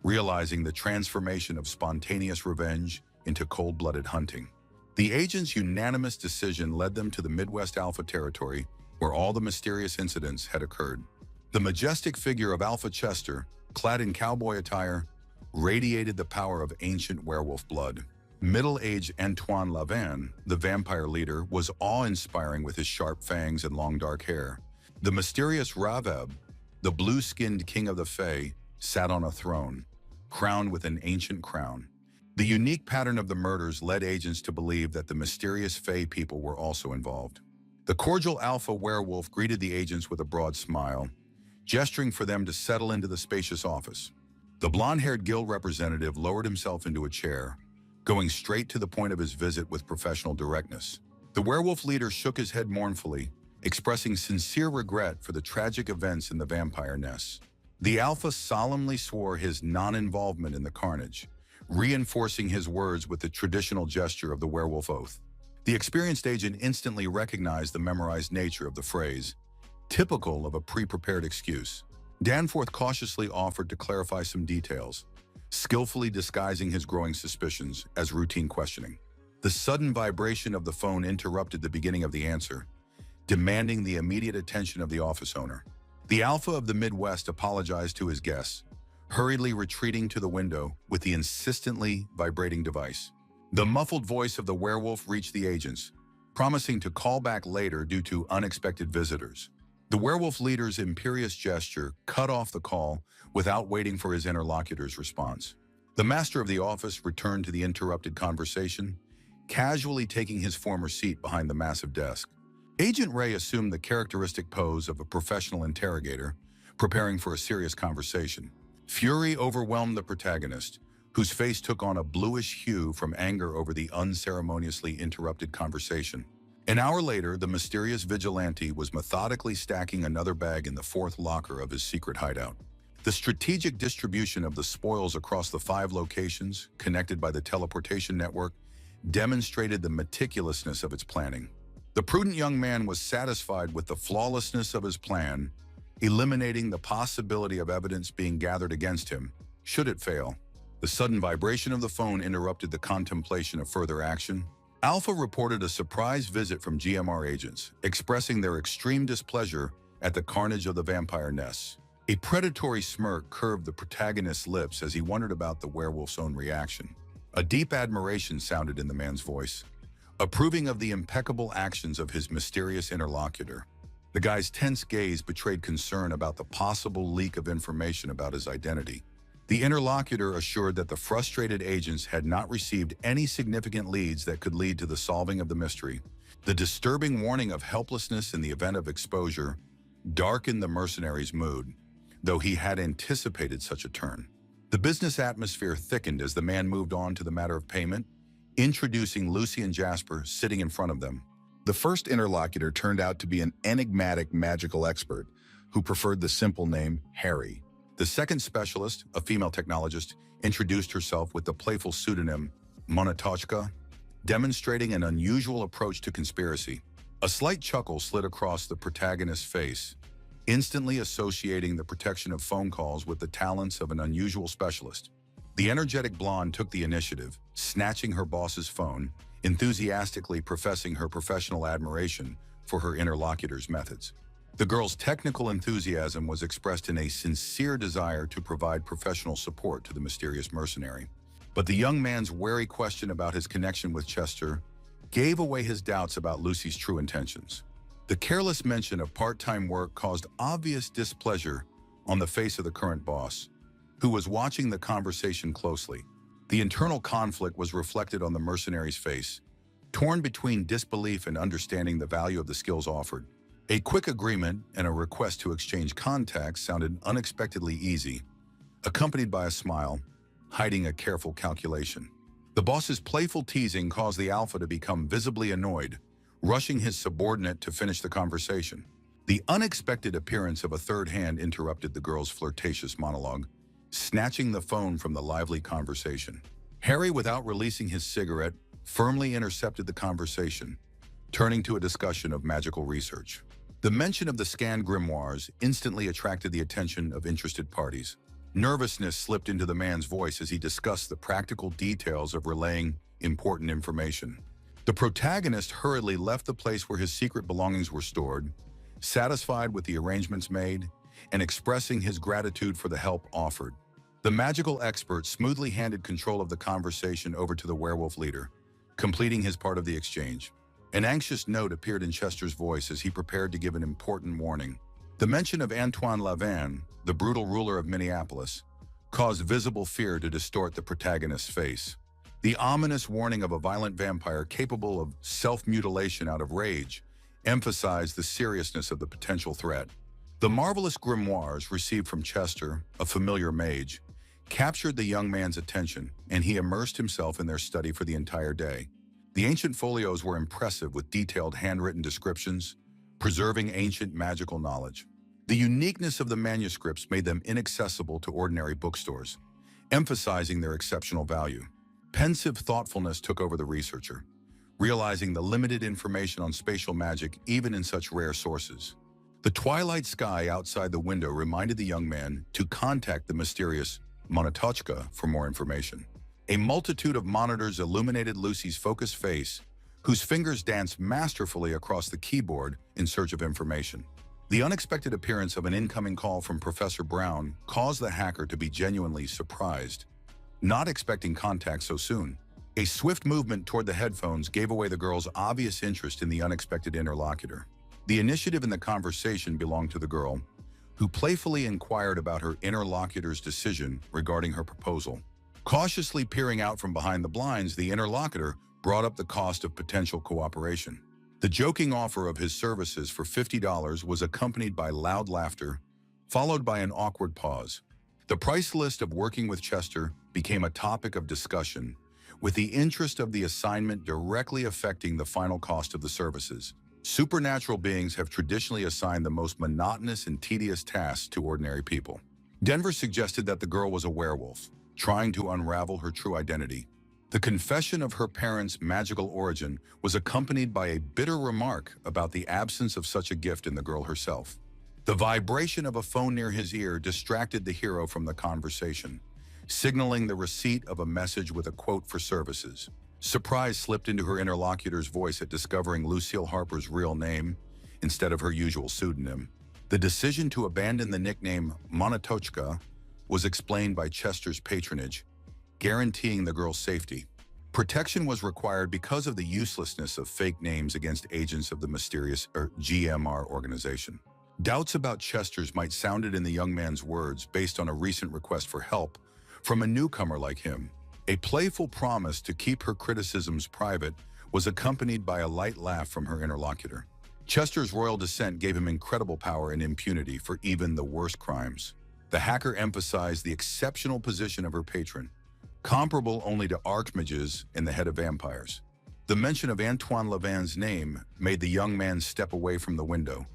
[SPEAKER 1] realizing the transformation of spontaneous revenge into cold-blooded hunting. The agent's unanimous decision led them to the Midwest Alpha territory, where all the mysterious incidents had occurred. The majestic figure of Alpha Chester, clad in cowboy attire, radiated the power of ancient werewolf blood. Middle-aged Antoine Lavan, the vampire leader, was awe-inspiring with his sharp fangs and long dark hair. The mysterious Raveb, the blue-skinned king of the Fae, sat on a throne, crowned with an ancient crown. The unique pattern of the murders led agents to believe that the mysterious Fae people were also involved. The cordial Alpha werewolf greeted the agents with a broad smile, gesturing for them to settle into the spacious office. The blonde-haired guild representative lowered himself into a chair, going straight to the point of his visit with professional directness. The werewolf leader shook his head mournfully, expressing sincere regret for the tragic events in the vampire nests. The Alpha solemnly swore his non-involvement in the carnage, reinforcing his words with the traditional gesture of the werewolf oath. The experienced agent instantly recognized the memorized nature of the phrase, typical of a pre-prepared excuse. Danforth cautiously offered to clarify some details, skillfully disguising his growing suspicions as routine questioning. The sudden vibration of the phone interrupted the beginning of the answer, demanding the immediate attention of the office owner. The Alpha of the Midwest apologized to his guests, hurriedly retreating to the window with the insistently vibrating device. The muffled voice of the werewolf reached the agents, promising to call back later due to unexpected visitors. The werewolf leader's imperious gesture cut off the call without waiting for his interlocutor's response. The master of the office returned to the interrupted conversation, casually taking his former seat behind the massive desk. Agent Ray assumed the characteristic pose of a professional interrogator, preparing for a serious conversation. Fury overwhelmed the protagonist, whose face took on a bluish hue from anger over the unceremoniously interrupted conversation. An hour later, the mysterious vigilante was methodically stacking another bag in the fourth locker of his secret hideout. The strategic distribution of the spoils across the 5 locations, connected by the teleportation network, demonstrated the meticulousness of its planning. The prudent young man was satisfied with the flawlessness of his plan, eliminating the possibility of evidence being gathered against him, should it fail. The sudden vibration of the phone interrupted the contemplation of further action. Alpha reported a surprise visit from GMR agents, expressing their extreme displeasure at the carnage of the vampire nests. A predatory smirk curved the protagonist's lips as he wondered about the werewolf's own reaction. A deep admiration sounded in the man's voice, approving of the impeccable actions of his mysterious interlocutor. The guy's tense gaze betrayed concern about the possible leak of information about his identity. The interlocutor assured that the frustrated agents had not received any significant leads that could lead to the solving of the mystery. The disturbing warning of helplessness in the event of exposure darkened the mercenary's mood, though he had anticipated such a turn. The business atmosphere thickened as the man moved on to the matter of payment, introducing Lucy and Jasper sitting in front of them.
[SPEAKER 2] The first interlocutor turned out to be an enigmatic magical expert who preferred the simple name Harry.
[SPEAKER 1] The second specialist, a female technologist, introduced herself with the playful pseudonym Monatochka, demonstrating an unusual approach to conspiracy. A slight chuckle slid across the protagonist's face, instantly associating the protection of phone calls with the talents of an unusual specialist. The energetic blonde took the initiative, snatching her boss's phone, enthusiastically professing her professional admiration for her interlocutor's methods. The girl's technical enthusiasm was expressed in a sincere desire to provide professional support to the mysterious mercenary. But the young man's wary question about his connection with Chester gave away his doubts about Lucy's true intentions. The careless mention of part-time work caused obvious displeasure on the face of the current boss, who was watching the conversation closely. The internal conflict was reflected on the mercenary's face, torn between disbelief and understanding the value of the skills offered. A quick agreement and a request to exchange contacts sounded unexpectedly easy, accompanied by a smile, hiding a careful calculation. The boss's playful teasing caused the alpha to become visibly annoyed, rushing his subordinate to finish the conversation. The unexpected appearance of a third hand interrupted the girl's flirtatious monologue, snatching the phone from the lively conversation. Harry, without releasing his cigarette, firmly intercepted the conversation, turning to a discussion of magical research. The mention of the scanned grimoires instantly attracted the attention of interested parties. Nervousness slipped into the man's voice as he discussed the practical details of relaying important information. The protagonist hurriedly left the place where his secret belongings were stored, satisfied with the arrangements made, and expressing his gratitude for the help offered. The magical expert smoothly handed control of the conversation over to the werewolf leader, completing his part of the exchange. An anxious note appeared in Chester's voice as he prepared to give an important warning. The mention of Antoine Lavan, the brutal ruler of Minneapolis, caused visible fear to distort the protagonist's face. The ominous warning of a violent vampire capable of self-mutilation out of rage emphasized the seriousness of the potential threat. The marvelous grimoires received from Chester, a familiar mage, captured the young man's attention, and he immersed himself in their study for the entire day. The ancient folios were impressive with detailed handwritten descriptions, preserving ancient magical knowledge. The uniqueness of the manuscripts made them inaccessible to ordinary bookstores, emphasizing their exceptional value. Pensive thoughtfulness took over the researcher, realizing the limited information on spatial magic even in such rare sources. The twilight sky outside the window reminded the young man to contact the mysterious Monatochka for more information. A multitude of monitors illuminated Lucy's focused face, whose fingers danced masterfully across the keyboard in search of information. The unexpected appearance of an incoming call from Professor Brown caused the hacker to be genuinely surprised, not expecting contact so soon. A swift movement toward the headphones gave away the girl's obvious interest in the unexpected interlocutor. The initiative in the conversation belonged to the girl, who playfully inquired about her interlocutor's decision regarding her proposal. Cautiously peering out from behind the blinds, the interlocutor brought up the cost of potential cooperation. The joking offer of his services for $50 was accompanied by loud laughter, followed by an awkward pause. The price list of working with Chester became a topic of discussion, with the interest of the assignment directly affecting the final cost of the services. Supernatural beings have traditionally assigned the most monotonous and tedious tasks to ordinary people. Denver suggested that the girl was a werewolf, trying to unravel her true identity. The confession of her parents' magical origin was accompanied by a bitter remark about the absence of such a gift in the girl herself. The vibration of a phone near his ear distracted the hero from the conversation, signaling the receipt of a message with a quote for services. Surprise slipped into her interlocutor's voice at discovering Lucille Harper's real name instead of her usual pseudonym. The decision to abandon the nickname Monatochka was explained by Chester's patronage, guaranteeing the girl's safety. Protection was required because of the uselessness of fake names against agents of the mysterious GMR organization. Doubts about Chester's might sounded in the young man's words based on a recent request for help from a newcomer like him. A playful promise to keep her criticisms private was accompanied by a light laugh from her interlocutor. Chester's royal descent gave him incredible power and impunity for even the worst crimes. The hacker emphasized the exceptional position of her patron, comparable only to archmages and the head of vampires. The mention of Antoine Lavan's name made the young man step away from the window,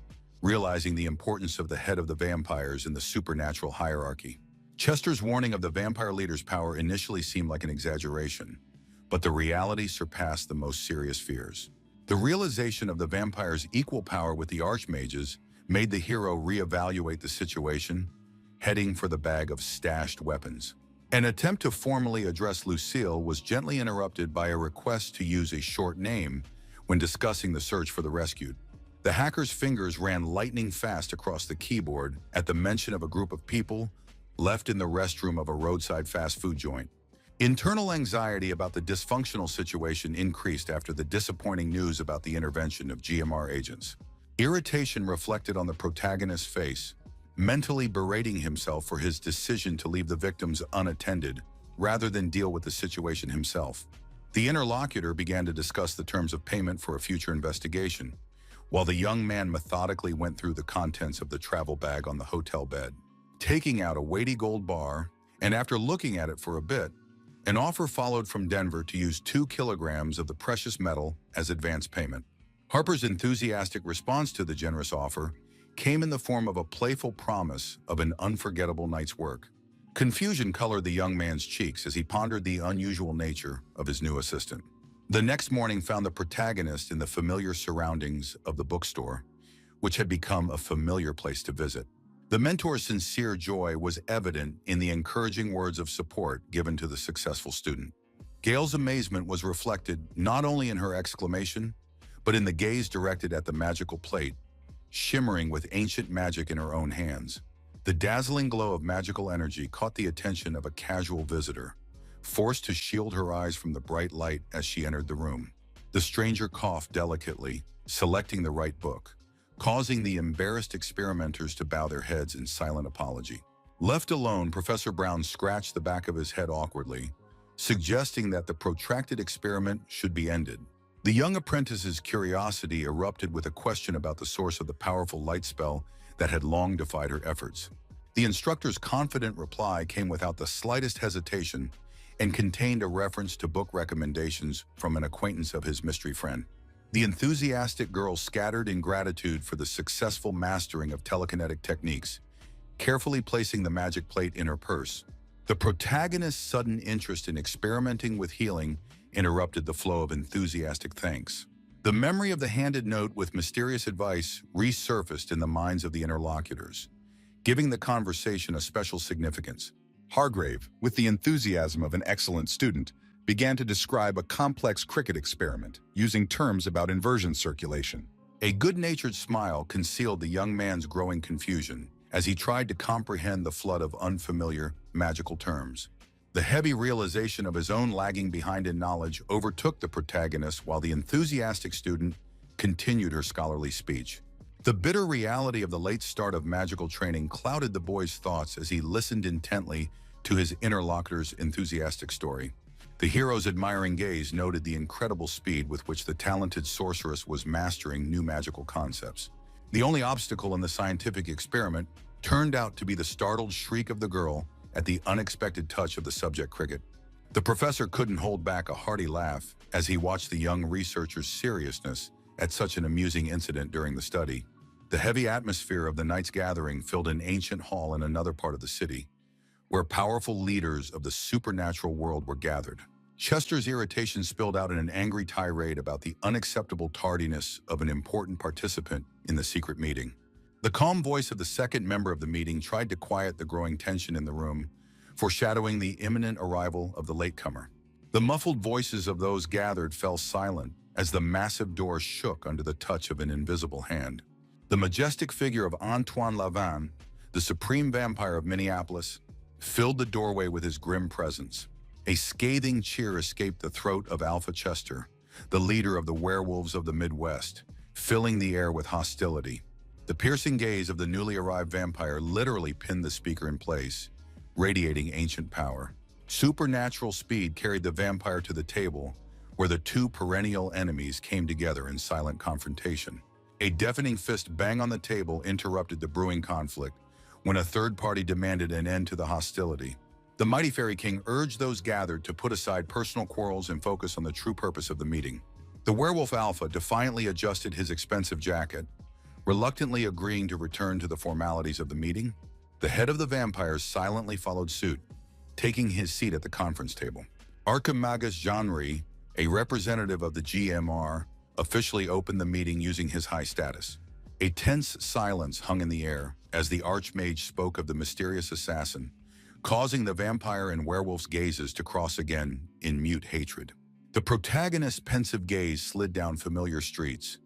[SPEAKER 1] realizing the importance of the head of the vampires in the supernatural hierarchy. Chester's warning of the vampire leader's power initially seemed like an exaggeration, but the reality surpassed the most serious fears. The realization of the vampire's equal power with the archmages made the hero reevaluate the situation, heading for the bag of stashed weapons. An attempt to formally address Lucille was gently interrupted by a request to use a short name when discussing the search for the rescued. The hacker's fingers ran lightning fast across the keyboard at the mention of a group of people left in the restroom of a roadside fast food joint. Internal anxiety about the dysfunctional situation increased after the disappointing news about the intervention of GMR agents. Irritation reflected on the protagonist's face, mentally berating himself for his decision to leave the victims unattended rather than deal with the situation himself. The interlocutor began to discuss the terms of payment for a future investigation, while the young man methodically went through the contents of the travel bag on the hotel bed, taking out a weighty gold bar, and after looking at it for a bit, an offer followed from Denver to use 2 kilograms of the precious metal as advance payment. Harper's enthusiastic response to the generous offer came in the form of a playful promise of an unforgettable night's work. Confusion colored the young man's cheeks as he pondered the unusual nature of his new assistant. The next morning found the protagonist in the familiar surroundings of the bookstore, which had become a familiar place to visit. The mentor's sincere joy was evident in the encouraging words of support given to the successful student. Gail's amazement was reflected not only in her exclamation, but in the gaze directed at the magical plate, shimmering with ancient magic in her own hands. The dazzling glow of magical energy caught the attention of a casual visitor, forced to shield her eyes from the bright light as she entered the room. The stranger coughed delicately, selecting the right book, causing the embarrassed experimenters to bow their heads in silent apology. Left alone, Professor Brown scratched the back of his head awkwardly, suggesting that the protracted experiment should be ended. The young apprentice's curiosity erupted with a question about the source of the powerful light spell that had long defied her efforts. The instructor's confident reply came without the slightest hesitation and contained a reference to book recommendations from an acquaintance of his mystery friend. The enthusiastic girl scattered in gratitude for the successful mastering of telekinetic techniques, carefully placing the magic plate in her purse. The protagonist's sudden interest in experimenting with healing interrupted the flow of enthusiastic thanks. The memory of the handed note with mysterious advice resurfaced in the minds of the interlocutors, giving the conversation a special significance.
[SPEAKER 2] Hargrave, with the enthusiasm of an excellent student, began to describe a complex cricket experiment using terms about inversion circulation.
[SPEAKER 1] A good-natured smile concealed the young man's growing confusion as he tried to comprehend the flood of unfamiliar, magical terms. The heavy realization of his own lagging behind in knowledge overtook the protagonist while the enthusiastic student continued her scholarly speech. The bitter reality of the late start of magical training clouded the boy's thoughts as he listened intently to his interlocutor's enthusiastic story. The hero's admiring gaze noted the incredible speed with which the talented sorceress was mastering new magical concepts. The only obstacle in the scientific experiment turned out to be the startled shriek of the girl at the unexpected touch of the subject cricket. The professor couldn't hold back a hearty laugh as he watched the young researcher's seriousness at such an amusing incident during the study. The heavy atmosphere of the night's gathering filled an ancient hall in another part of the city, where powerful leaders of the supernatural world were gathered. Chester's irritation spilled out in an angry tirade about the unacceptable tardiness of an important participant in the secret meeting. The calm voice of the second member of the meeting tried to quiet the growing tension in the room, foreshadowing the imminent arrival of the latecomer. The muffled voices of those gathered fell silent as the massive door shook under the touch of an invisible hand. The majestic figure of Antoine Lavin, the supreme vampire of Minneapolis, filled the doorway with his grim presence. A scathing cheer escaped the throat of Alpha Chester, the leader of the werewolves of the Midwest, filling the air with hostility. The piercing gaze of the newly arrived vampire literally pinned the speaker in place, radiating ancient power. Supernatural speed carried the vampire to the table, where the two perennial enemies came together in silent confrontation. A deafening fist bang on the table interrupted the brewing conflict when a third party demanded an end to the hostility. The mighty Fairy King urged those gathered to put aside personal quarrels and focus on the true purpose of the meeting. The werewolf Alpha defiantly adjusted his expensive jacket, reluctantly agreeing to return to the formalities of the meeting. The head of the vampires silently followed suit, taking his seat at the conference table. Archimagus Jeanri, a representative of the GMR, officially opened the meeting using his high status. A tense silence hung in the air as the Archmage spoke of the mysterious assassin, causing the vampire and werewolf's gazes to cross again in mute hatred. The protagonist's pensive gaze slid down familiar streets,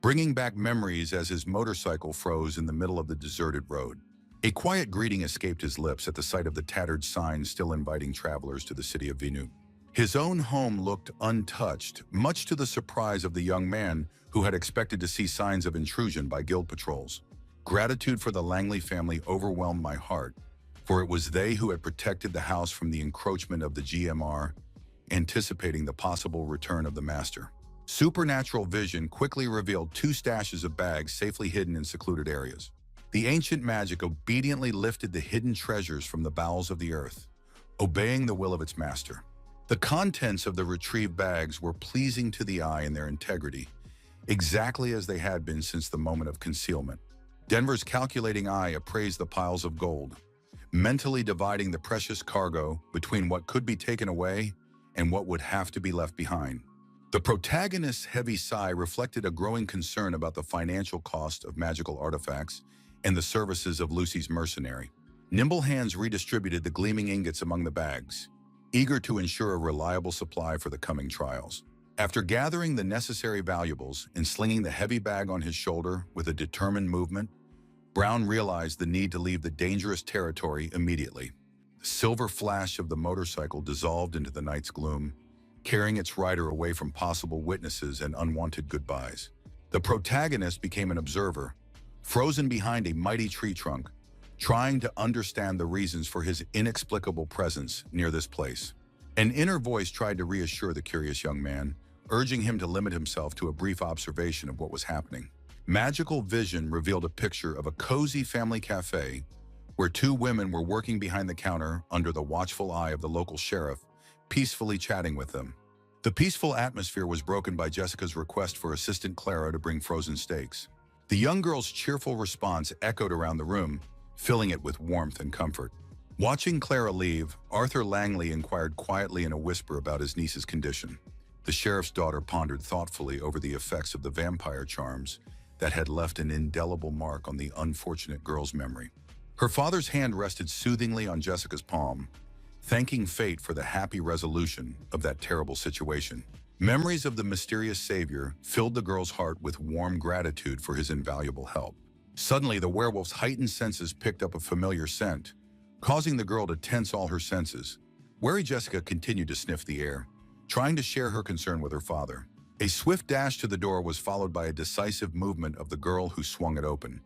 [SPEAKER 1] bringing back memories as his motorcycle froze in the middle of the deserted road. A quiet greeting escaped his lips at the sight of the tattered sign still inviting travelers to the city of Venu. His own home looked untouched, much to the surprise of the young man who had expected to see signs of intrusion by guild patrols. Gratitude for the Langley family overwhelmed my heart, for it was they who had protected the house from the encroachment of the GMR, anticipating the possible return of the master. Supernatural vision quickly revealed 2 stashes of bags safely hidden in secluded areas. The ancient magic obediently lifted the hidden treasures from the bowels of the earth, obeying the will of its master. The contents of the retrieved bags were pleasing to the eye in their integrity, exactly as they had been since the moment of concealment. Denver's calculating eye appraised the piles of gold, mentally dividing the precious cargo between what could be taken away and what would have to be left behind. The protagonist's heavy sigh reflected a growing concern about the financial cost of magical artifacts and the services of Lucy's mercenary. Nimble hands redistributed the gleaming ingots among the bags, eager to ensure a reliable supply for the coming trials. After gathering the necessary valuables and slinging the heavy bag on his shoulder with a determined movement, Brown realized the need to leave the dangerous territory immediately. The silver flash of the motorcycle dissolved into the night's gloom, carrying its rider away from possible witnesses and unwanted goodbyes. The protagonist became an observer, frozen behind a mighty tree trunk, trying to understand the reasons for his inexplicable presence near this place. An inner voice tried to reassure the curious young man, urging him to limit himself to a brief observation of what was happening. Magical vision revealed a picture of a cozy family cafe where 2 women were working behind the counter under the watchful eye of the local sheriff, peacefully chatting with them. The peaceful atmosphere was broken by Jessica's request for assistant Clara to bring frozen steaks. The young girl's cheerful response echoed around the room, filling it with warmth and comfort. Watching Clara leave, Arthur Langley inquired quietly in a whisper about his niece's condition. The sheriff's daughter pondered thoughtfully over the effects of the vampire charms that had left an indelible mark on the unfortunate girl's memory. Her father's hand rested soothingly on Jessica's palm, thanking fate for the happy resolution of that terrible situation. Memories of the mysterious savior filled the girl's heart with warm gratitude for his invaluable help. Suddenly, the werewolf's heightened senses picked up a familiar scent, causing the girl to tense all her senses. Wary Jessica continued to sniff the air, trying to share her concern with her father. A swift dash to the door was followed by a decisive movement of the girl who swung it open,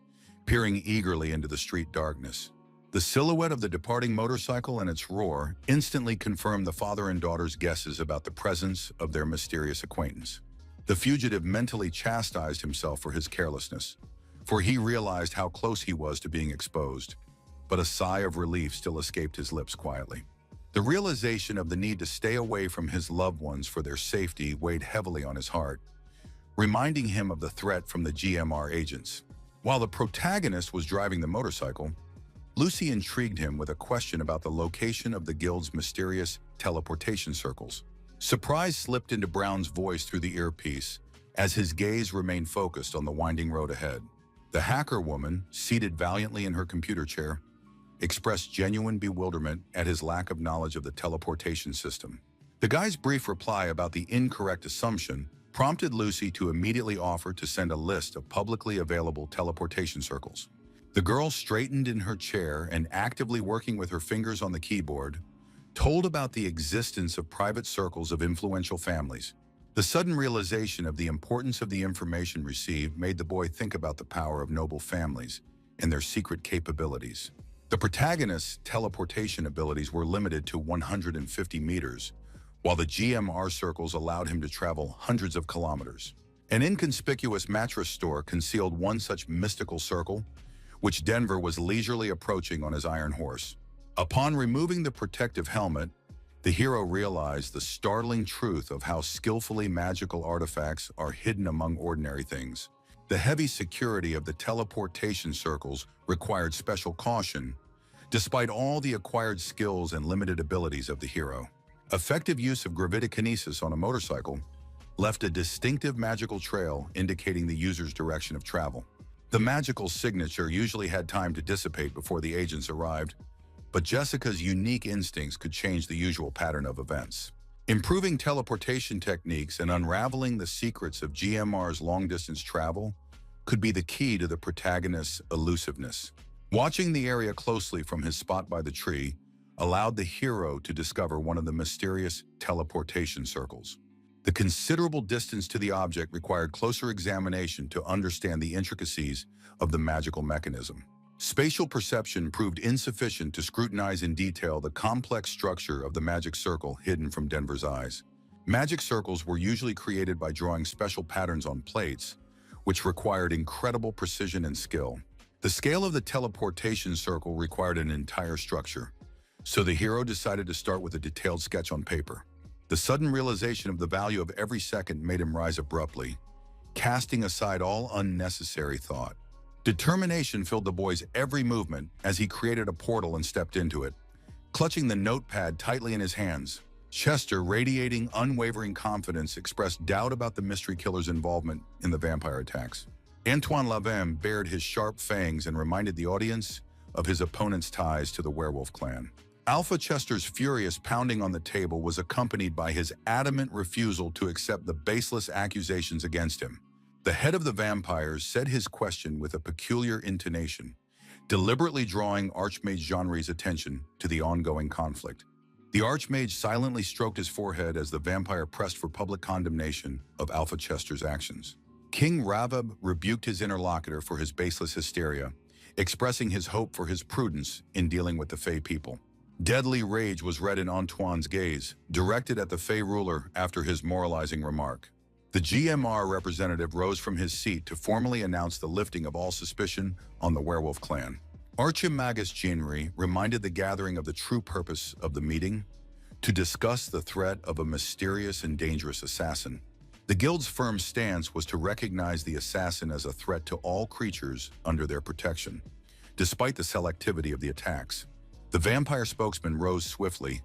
[SPEAKER 1] peering eagerly into the street darkness. The silhouette of the departing motorcycle and its roar instantly confirmed the father and daughter's guesses about the presence of their mysterious acquaintance. The fugitive mentally chastised himself for his carelessness, for he realized how close he was to being exposed, but a sigh of relief still escaped his lips quietly. The realization of the need to stay away from his loved ones for their safety weighed heavily on his heart, reminding him of the threat from the GMR agents. While the protagonist was driving the motorcycle, Lucy intrigued him with a question about the location of the guild's mysterious teleportation circles. Surprise slipped into Brown's voice through the earpiece as his gaze remained focused on the winding road ahead. The hacker woman, seated valiantly in her computer chair, expressed genuine bewilderment at his lack of knowledge of the teleportation system. The guy's brief reply about the incorrect assumption prompted Lucy to immediately offer to send a list of publicly available teleportation circles. The girl straightened in her chair and, actively working with her fingers on the keyboard, told about the existence of private circles of influential families. The sudden realization of the importance of the information received made the boy think about the power of noble families and their secret capabilities. The protagonist's teleportation abilities were limited to 150 meters, while the GMR circles allowed him to travel hundreds of kilometers. An inconspicuous mattress store concealed one such mystical circle, which Denver was leisurely approaching on his iron horse. Upon removing the protective helmet, the hero realized the startling truth of how skillfully magical artifacts are hidden among ordinary things. The heavy security of the teleportation circles required special caution, despite all the acquired skills and limited abilities of the hero. Effective use of gravitikinesis on a motorcycle left a distinctive magical trail indicating the user's direction of travel. The magical signature usually had time to dissipate before the agents arrived, but Jessica's unique instincts could change the usual pattern of events. Improving teleportation techniques and unraveling the secrets of GMR's long-distance travel could be the key to the protagonist's elusiveness. Watching the area closely from his spot by the tree allowed the hero to discover one of the mysterious teleportation circles. The considerable distance to the object required closer examination to understand the intricacies of the magical mechanism. Spatial perception proved insufficient to scrutinize in detail the complex structure of the magic circle hidden from Denver's eyes. Magic circles were usually created by drawing special patterns on plates, which required incredible precision and skill. The scale of the teleportation circle required an entire structure, so the hero decided to start with a detailed sketch on paper. The sudden realization of the value of every second made him rise abruptly, casting aside all unnecessary thought. Determination filled the boy's every movement as he created a portal and stepped into it, clutching the notepad tightly in his hands. Chester, radiating unwavering confidence, expressed doubt about the mystery killer's involvement in the vampire attacks. Antoine Lavem bared his sharp fangs and reminded the audience of his opponent's ties to the werewolf clan. Alpha Chester's furious pounding on the table was accompanied by his adamant refusal to accept the baseless accusations against him. The head of the vampires said his question with a peculiar intonation, deliberately drawing Archmage Jeanre's attention to the ongoing conflict. The Archmage silently stroked his forehead as the vampire pressed for public condemnation of Alpha Chester's actions. King Ravab rebuked his interlocutor for his baseless hysteria, expressing his hope for his prudence in dealing with the Fey people. Deadly rage was read in Antoine's gaze, directed at the Fey ruler after his moralizing remark. The GMR representative rose from his seat to formally announce the lifting of all suspicion on the werewolf clan. Archimagus Jeanre reminded the gathering of the true purpose of the meeting, to discuss the threat of a mysterious and dangerous assassin. The guild's firm stance was to recognize the assassin as a threat to all creatures under their protection, despite the selectivity of the attacks. The vampire spokesman rose swiftly,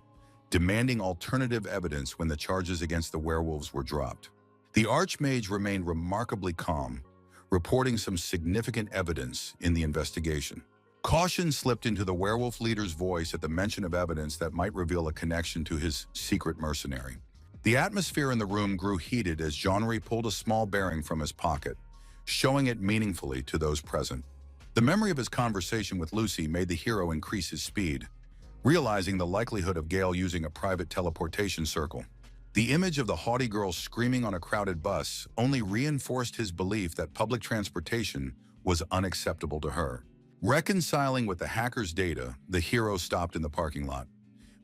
[SPEAKER 1] demanding alternative evidence when the charges against the werewolves were dropped. The Archmage remained remarkably calm, reporting some significant evidence in the investigation. Caution slipped into the werewolf leader's voice at the mention of evidence that might reveal a connection to his secret mercenary. The atmosphere in the room grew heated as Jeanre pulled a small bearing from his pocket, showing it meaningfully to those present. The memory of his conversation with Lucy made the hero increase his speed, realizing the likelihood of Gale using a private teleportation circle. The image of the haughty girl screaming on a crowded bus only reinforced his belief that public transportation was unacceptable to her. Reconciling with the hacker's data, the hero stopped in the parking lot,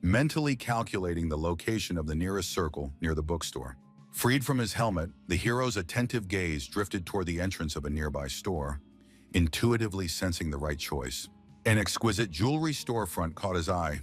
[SPEAKER 1] mentally calculating the location of the nearest circle near the bookstore. Freed from his helmet, the hero's attentive gaze drifted toward the entrance of a nearby store, intuitively sensing the right choice. An exquisite jewelry storefront caught his eye,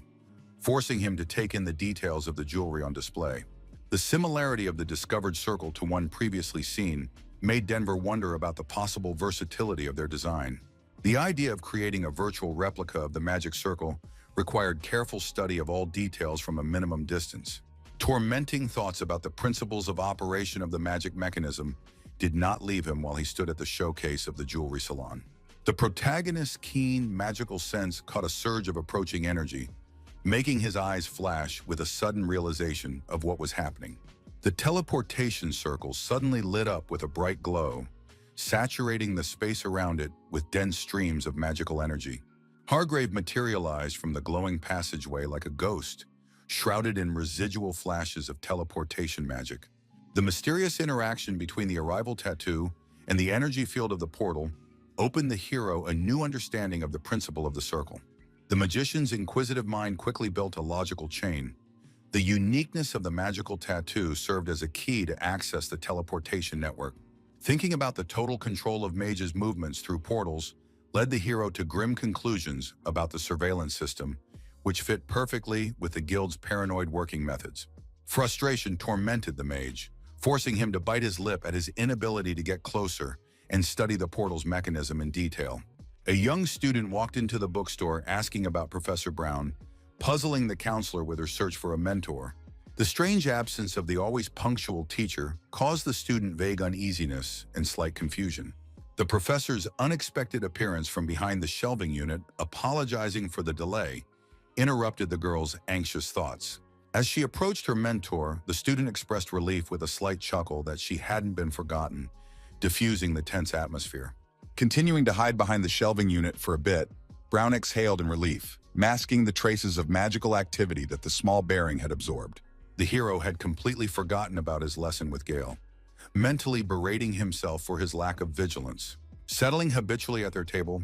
[SPEAKER 1] forcing him to take in the details of the jewelry on display. The similarity of the discovered circle to one previously seen made Denver wonder about the possible versatility of their design. The idea of creating a virtual replica of the magic circle required careful study of all details from a minimum distance. Tormenting thoughts about the principles of operation of the magic mechanism did not leave him while he stood at the showcase of the jewelry salon. The protagonist's keen, magical sense caught a surge of approaching energy, making his eyes flash with a sudden realization of what was happening. The teleportation circle suddenly lit up with a bright glow, saturating the space around it with dense streams of magical energy. Hargrave materialized from the glowing passageway like a ghost, shrouded in residual flashes of teleportation magic. The mysterious interaction between the arrival tattoo and the energy field of the portal opened the hero a new understanding of the principle of the circle. The magician's inquisitive mind quickly built a logical chain. The uniqueness of the magical tattoo served as a key to access the teleportation network. Thinking about the total control of Mage's movements through portals led the hero to grim conclusions about the surveillance system, which fit perfectly with the guild's paranoid working methods. Frustration tormented the mage, forcing him to bite his lip at his inability to get closer and study the portal's mechanism in detail. A young student walked into the bookstore asking about Professor Brown, puzzling the counselor with her search for a mentor. The strange absence of the always punctual teacher caused the student vague uneasiness and slight confusion. The professor's unexpected appearance from behind the shelving unit, apologizing for the delay, interrupted the girl's anxious thoughts. As she approached her mentor, the student expressed relief with a slight chuckle that she hadn't been forgotten, diffusing the tense atmosphere.
[SPEAKER 2] Continuing to hide behind the shelving unit for a bit, Brown exhaled in relief, masking the traces of magical activity that the small bearing had absorbed.
[SPEAKER 1] The hero had completely forgotten about his lesson with Gale, mentally berating himself for his lack of vigilance. Settling habitually at their table,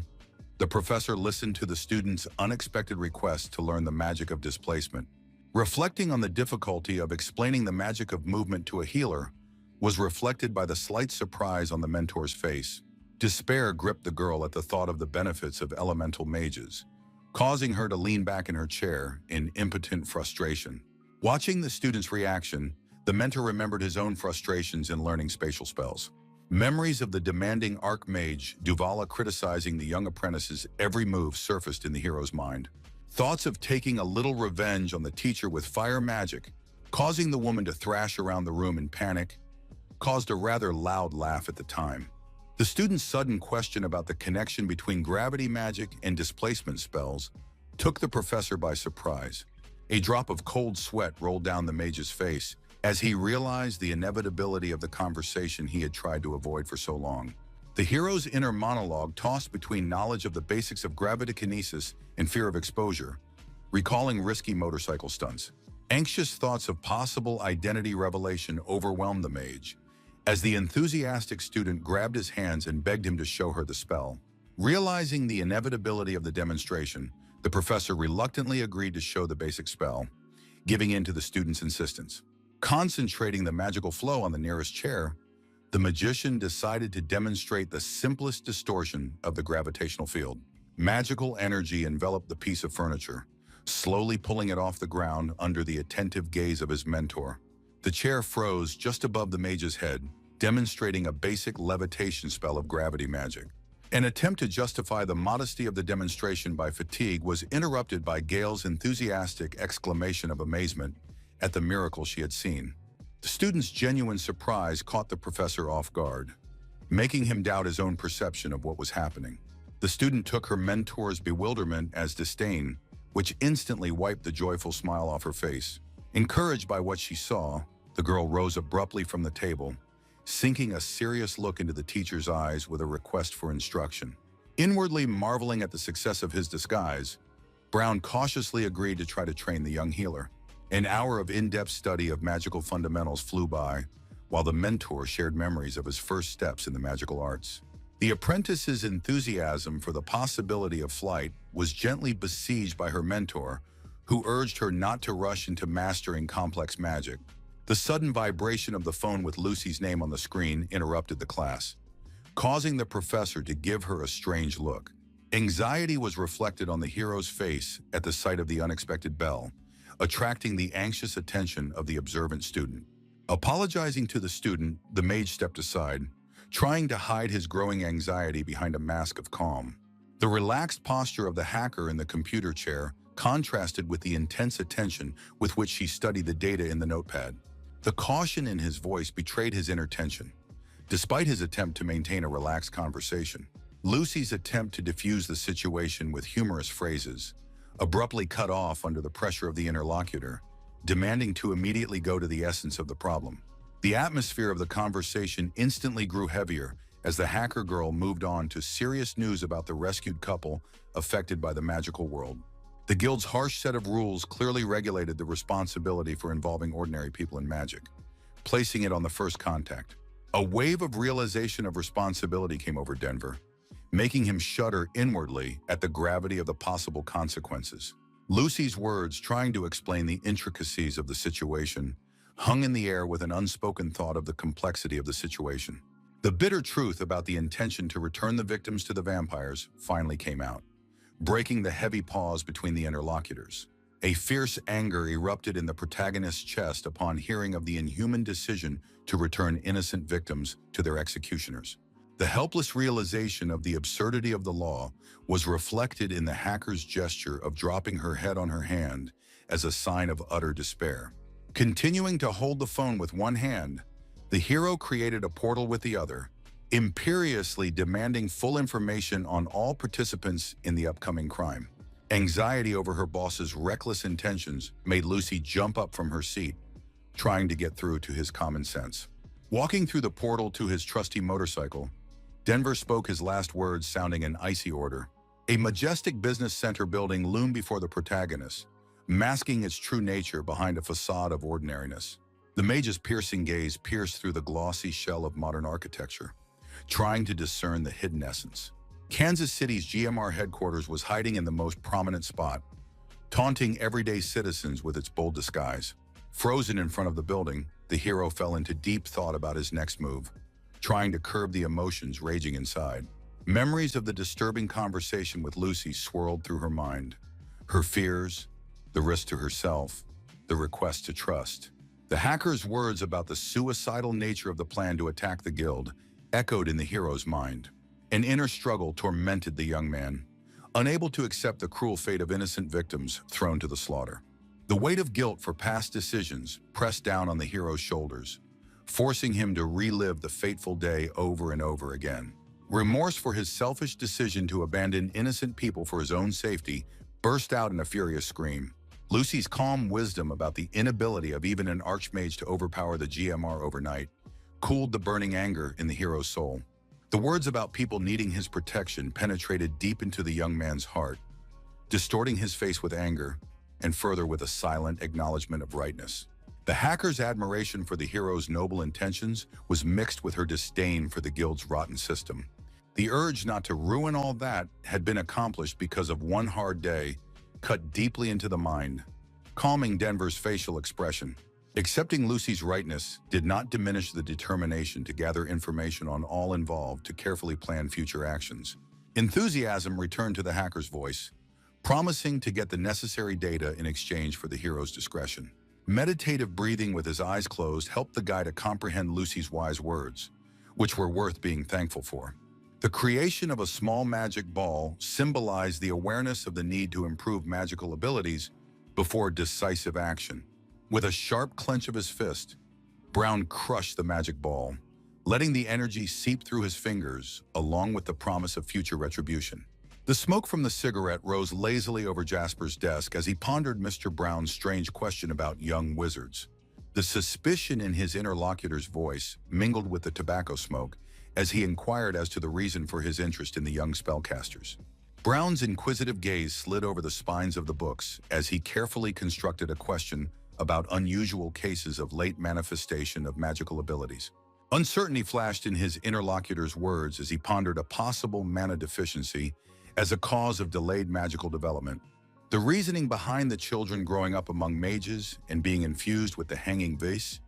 [SPEAKER 1] the professor listened to the student's unexpected request to learn the magic of displacement. Reflecting on the difficulty of explaining the magic of movement to a healer was reflected by the slight surprise on the mentor's face. Despair gripped the girl at the thought of the benefits of elemental mages, causing her to lean back in her chair in impotent frustration. Watching the student's reaction, the mentor remembered his own frustrations in learning spatial spells. Memories of the demanding archmage Duvala criticizing the young apprentice's every move surfaced in the hero's mind. Thoughts of taking a little revenge on the teacher with fire magic, causing the woman to thrash around the room in panic, caused a rather loud laugh at the time. The student's sudden question about the connection between gravity magic and displacement spells took the professor by surprise. A drop of cold sweat rolled down the mage's face as he realized the inevitability of the conversation he had tried to avoid for so long. The hero's inner monologue tossed between knowledge of the basics of gravitikinesis and fear of exposure, recalling risky motorcycle stunts. Anxious thoughts of possible identity revelation overwhelmed the mage, as the enthusiastic student grabbed his hands and begged him to show her the spell. Realizing the inevitability of the demonstration, the professor reluctantly agreed to show the basic spell, giving in to the student's insistence. Concentrating the magical flow on the nearest chair, the magician decided to demonstrate the simplest distortion of the gravitational field. Magical energy enveloped the piece of furniture, slowly pulling it off the ground under the attentive gaze of his mentor. The chair froze just above the mage's head, demonstrating a basic levitation spell of gravity magic. An attempt to justify the modesty of the demonstration by fatigue was interrupted by Gale's enthusiastic exclamation of amazement at the miracle she had seen. The student's genuine surprise caught the professor off guard, making him doubt his own perception of what was happening. The student took her mentor's bewilderment as disdain, which instantly wiped the joyful smile off her face. Encouraged by what she saw, the girl rose abruptly from the table, sinking a serious look into the teacher's eyes with a request for instruction. Inwardly marveling at the success of his disguise, Brown cautiously agreed to try to train the young healer. An hour of in-depth study of magical fundamentals flew by, while the mentor shared memories of his first steps in the magical arts. The apprentice's enthusiasm for the possibility of flight was gently besieged by her mentor, who urged her not to rush into mastering complex magic. The sudden vibration of the phone with Lucy's name on the screen interrupted the class, causing the professor to give her a strange look. Anxiety was reflected on the hero's face at the sight of the unexpected bell, attracting the anxious attention of the observant student. Apologizing to the student, the mage stepped aside, trying to hide his growing anxiety behind a mask of calm. The relaxed posture of the hacker in the computer chair contrasted with the intense attention with which he studied the data in the notepad. The caution in his voice betrayed his inner tension. Despite his attempt to maintain a relaxed conversation, Lucy's attempt to diffuse the situation with humorous phrases abruptly cut off under the pressure of the interlocutor, demanding to immediately go to the essence of the problem. The atmosphere of the conversation instantly grew heavier as the hacker girl moved on to serious news about the rescued couple affected by the magical world. The guild's harsh set of rules clearly regulated the responsibility for involving ordinary people in magic, placing it on the first contact. A wave of realization of responsibility came over Denver, making him shudder inwardly at the gravity of the possible consequences. Lucy's words, trying to explain the intricacies of the situation, hung in the air with an unspoken thought of the complexity of the situation. The bitter truth about the intention to return the victims to the vampires finally came out, breaking the heavy pause between the interlocutors. A fierce anger erupted in the protagonist's chest upon hearing of the inhuman decision to return innocent victims to their executioners. The helpless realization of the absurdity of the law was reflected in the hacker's gesture of dropping her head on her hand as a sign of utter despair. Continuing to hold the phone with one hand, the hero created a portal with the other, imperiously demanding full information on all participants in the upcoming crime. Anxiety over her boss's reckless intentions made Lucy jump up from her seat, trying to get through to his common sense. Walking through the portal to his trusty motorcycle, Denver spoke his last words sounding an icy order. A majestic business center building loomed before the protagonist, masking its true nature behind a facade of ordinariness. The mage's piercing gaze pierced through the glossy shell of modern architecture, trying to discern the hidden essence. Kansas City's GMR headquarters was hiding in the most prominent spot, taunting everyday citizens with its bold disguise. Frozen in front of the building, the hero fell into deep thought about his next move, trying to curb the emotions raging inside. Memories of the disturbing conversation with Lucy swirled through her mind. Her fears, the risk to herself, the request to trust. The hacker's words about the suicidal nature of the plan to attack the guild echoed in the hero's mind. An inner struggle tormented the young man, unable to accept the cruel fate of innocent victims thrown to the slaughter. The weight of guilt for past decisions pressed down on the hero's shoulders, forcing him to relive the fateful day over and over again. Remorse for his selfish decision to abandon innocent people for his own safety burst out in a furious scream. Lucy's calm wisdom about the inability of even an archmage to overpower the GMR overnight cooled the burning anger in the hero's soul. The words about people needing his protection penetrated deep into the young man's heart, distorting his face with anger and further with a silent acknowledgement of rightness. The hacker's admiration for the hero's noble intentions was mixed with her disdain for the guild's rotten system. The urge not to ruin all that had been accomplished because of one hard day, cut deeply into the mind, calming Denver's facial expression. Accepting Lucy's rightness did not diminish the determination to gather information on all involved to carefully plan future actions. Enthusiasm returned to the hacker's voice, promising to get the necessary data in exchange for the hero's discretion. Meditative breathing with his eyes closed helped the guy to comprehend Lucy's wise words, which were worth being thankful for. The creation of a small magic ball symbolized the awareness of the need to improve magical abilities before decisive action. With a sharp clench of his fist, Brown crushed the magic ball, letting the energy seep through his fingers, along with the promise of future retribution. The smoke from the cigarette rose lazily over Jasper's desk as he pondered Mr. Brown's strange question about young wizards. The suspicion in his interlocutor's voice mingled with the tobacco smoke as he inquired as to the reason for his interest in the young spellcasters. Brown's inquisitive gaze slid over the spines of the books as he carefully constructed a question about unusual cases of late manifestation of magical abilities. Uncertainty flashed in his interlocutor's words as he pondered a possible mana deficiency as a cause of delayed magical development. The reasoning behind the children growing up among mages and being infused with the hanging vase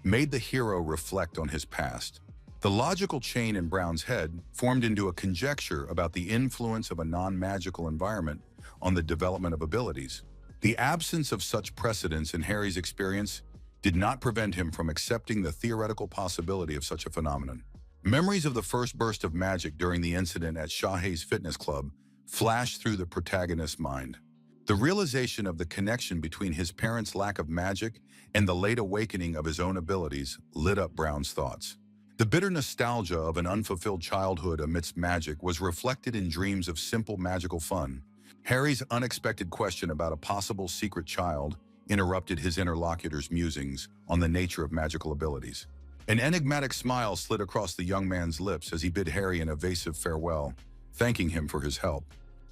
[SPEAKER 1] made the hero reflect on his past. The logical chain in Brown's head formed into a conjecture about the influence of a non-magical environment on the development of abilities. The absence of such precedents in Harry's experience did not prevent him from accepting the theoretical possibility of such a phenomenon. Memories of the first burst of magic during the incident at Shahay's fitness club flashed through the protagonist's mind. The realization of the connection between his parents' lack of magic and the late awakening of his own abilities lit up Brown's thoughts. The bitter nostalgia of an unfulfilled childhood amidst magic was reflected in dreams of simple magical fun. Harry's unexpected question about a possible secret child interrupted his interlocutor's musings on the nature of magical abilities. An enigmatic smile slid across the young man's lips as he bid Harry an evasive farewell, thanking him for his help.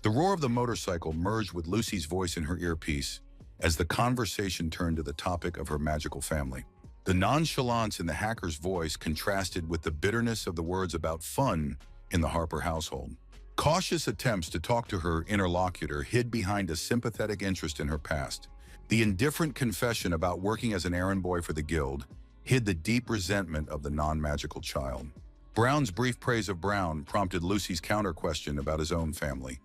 [SPEAKER 1] The roar of the motorcycle merged with Lucy's voice in her earpiece as the conversation turned to the topic of her magical family. The nonchalance in the hacker's voice contrasted with the bitterness of the words about fun in the Harper household. Cautious attempts to talk to her interlocutor hid behind a sympathetic interest in her past. The indifferent confession about working as an errand boy for the guild hid the deep resentment of the non-magical child. Brown's brief praise of Brown prompted Lucy's counter-question about his own family,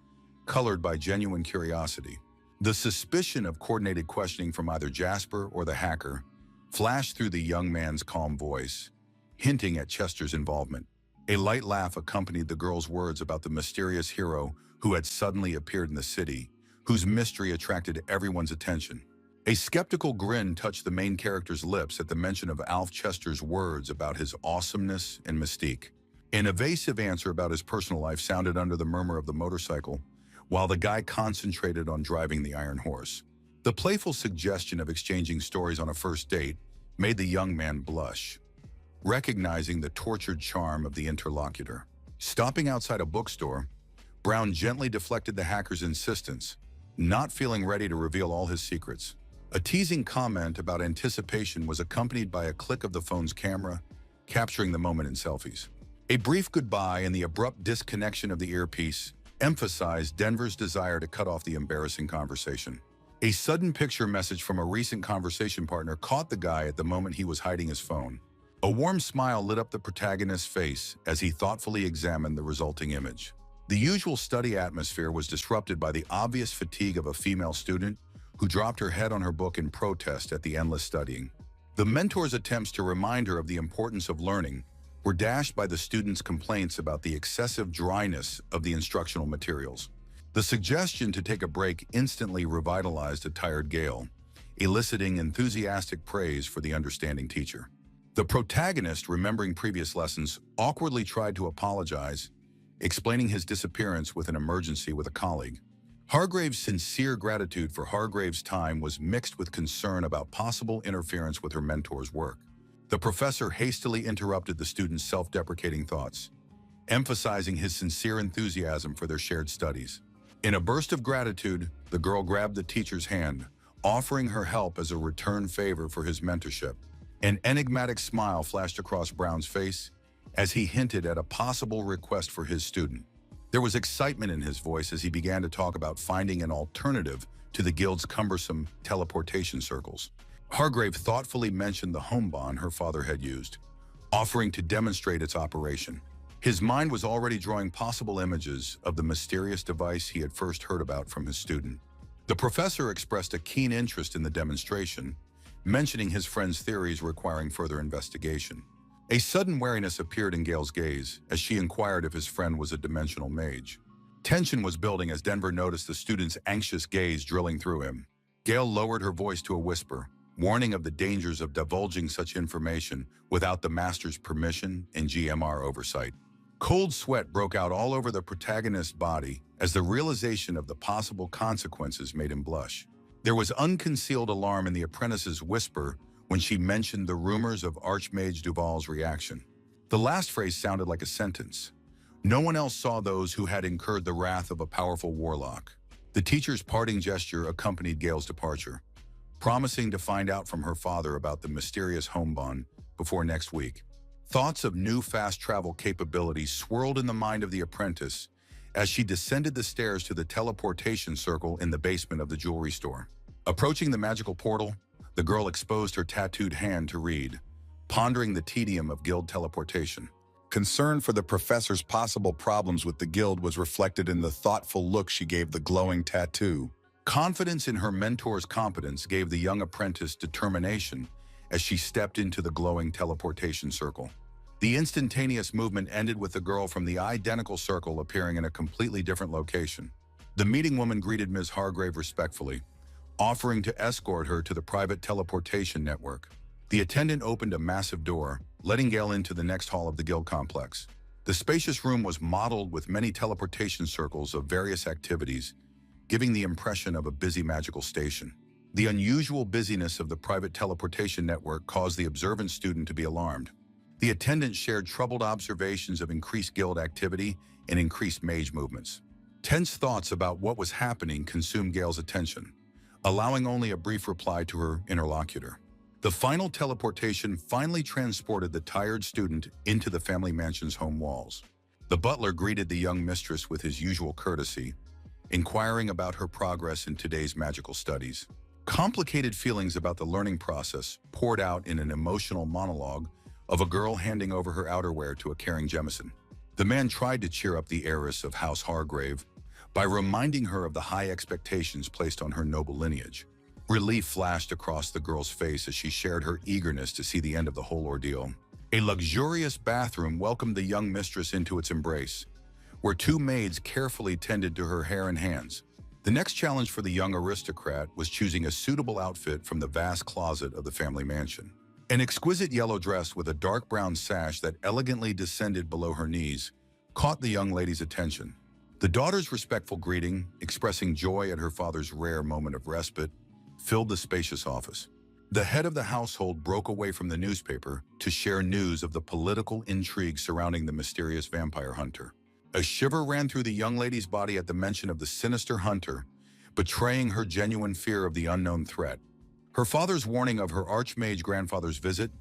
[SPEAKER 1] colored by genuine curiosity. The suspicion of coordinated questioning from either Jasper or the hacker flashed through the young man's calm voice, hinting at Chester's involvement. A light laugh accompanied the girl's words about the mysterious hero who had suddenly appeared in the city, whose mystery attracted everyone's attention. A skeptical grin touched the main character's lips at the mention of Alf Chester's words about his awesomeness and mystique. An evasive answer about his personal life sounded under the murmur of the motorcycle, while the guy concentrated on driving the iron horse. The playful suggestion of exchanging stories on a first date made the young man blush, recognizing the tortured charm of the interlocutor. Stopping outside a bookstore, Brown gently deflected the hacker's insistence, not feeling ready to reveal all his secrets. A teasing comment about anticipation was accompanied by a click of the phone's camera, capturing the moment in selfies. A brief goodbye and the abrupt disconnection of the earpiece emphasized Denver's desire to cut off the embarrassing conversation. A sudden picture message from a recent conversation partner caught the guy at the moment he was hiding his phone. A warm smile lit up the protagonist's face as he thoughtfully examined the resulting image. The usual study atmosphere was disrupted by the obvious fatigue of a female student who dropped her head on her book in protest at the endless studying. The mentor's attempts to remind her of the importance of learning were dashed by the student's complaints about the excessive dryness of the instructional materials. The suggestion to take a break instantly revitalized a tired Gale, eliciting enthusiastic praise for the understanding teacher. The protagonist, remembering previous lessons, awkwardly tried to apologize, explaining his disappearance with an emergency with a colleague. Hargrave's sincere gratitude for Hargrave's time was mixed with concern about possible interference with her mentor's work. The professor hastily interrupted the student's self-deprecating thoughts, emphasizing his sincere enthusiasm for their shared studies. In a burst of gratitude, the girl grabbed the teacher's hand, offering her help as a return favor for his mentorship. An enigmatic smile flashed across Brown's face as he hinted at a possible request for his student. There was excitement in his voice as he began to talk about finding an alternative to the guild's cumbersome teleportation circles. Hargrave thoughtfully mentioned the homebond her father had used, offering to demonstrate its operation. His mind was already drawing possible images of the mysterious device he had first heard about from his student. The professor expressed a keen interest in the demonstration, mentioning his friend's theories requiring further investigation. A sudden wariness appeared in Gale's gaze as she inquired if his friend was a dimensional mage. Tension was building as Denver noticed the student's anxious gaze drilling through him. Gale lowered her voice to a whisper, warning of the dangers of divulging such information without the master's permission and GMR oversight. Cold sweat broke out all over the protagonist's body as the realization of the possible consequences made him blush. There was unconcealed alarm in the apprentice's whisper when she mentioned the rumors of Archmage Duval's reaction. The last phrase sounded like a sentence. No one else saw those who had incurred the wrath of a powerful warlock. The teacher's parting gesture accompanied Gale's departure, promising to find out from her father about the mysterious homebond before next week. Thoughts of new fast travel capabilities swirled in the mind of the apprentice as she descended the stairs to the teleportation circle in the basement of the jewelry store. Approaching the magical portal, the girl exposed her tattooed hand to read, pondering the tedium of guild teleportation.
[SPEAKER 2] Concern for the professor's possible problems with the guild was reflected in the thoughtful look she gave the glowing tattoo.
[SPEAKER 1] Confidence in her mentor's competence gave the young apprentice determination as she stepped into the glowing teleportation circle. The instantaneous movement ended with the girl from the identical circle appearing in a completely different location. The meeting woman greeted Ms. Hargrave respectfully, offering to escort her to the private teleportation network. The attendant opened a massive door, letting Gale into the next hall of the guild complex. The spacious room was modeled with many teleportation circles of various activities, giving the impression of a busy magical station. The unusual busyness of the private teleportation network caused the observant student to be alarmed. The attendant shared troubled observations of increased guild activity and increased mage movements. Tense thoughts about what was happening consumed Gale's attention, allowing only a brief reply to her interlocutor. The final teleportation finally transported the tired student into the family mansion's home walls. The butler greeted the young mistress with his usual courtesy, inquiring about her progress in today's magical studies. Complicated feelings about the learning process poured out in an emotional monologue of a girl handing over her outerwear to a caring Jemison. The man tried to cheer up the heiress of House Hargrave by reminding her of the high expectations placed on her noble lineage. Relief flashed across the girl's face as she shared her eagerness to see the end of the whole ordeal. A luxurious bathroom welcomed the young mistress into its embrace, where two maids carefully tended to her hair and hands. The next challenge for the young aristocrat was choosing a suitable outfit from the vast closet of the family mansion. An exquisite yellow dress with a dark brown sash that elegantly descended below her knees caught the young lady's attention. The daughter's respectful greeting, expressing joy at her father's rare moment of respite, filled the spacious office. The head of the household broke away from the newspaper to share news of the political intrigue surrounding the mysterious vampire hunter. A shiver ran through the young lady's body at the mention of the sinister hunter, betraying her genuine fear of the unknown threat. Her father's warning of her archmage grandfather's visit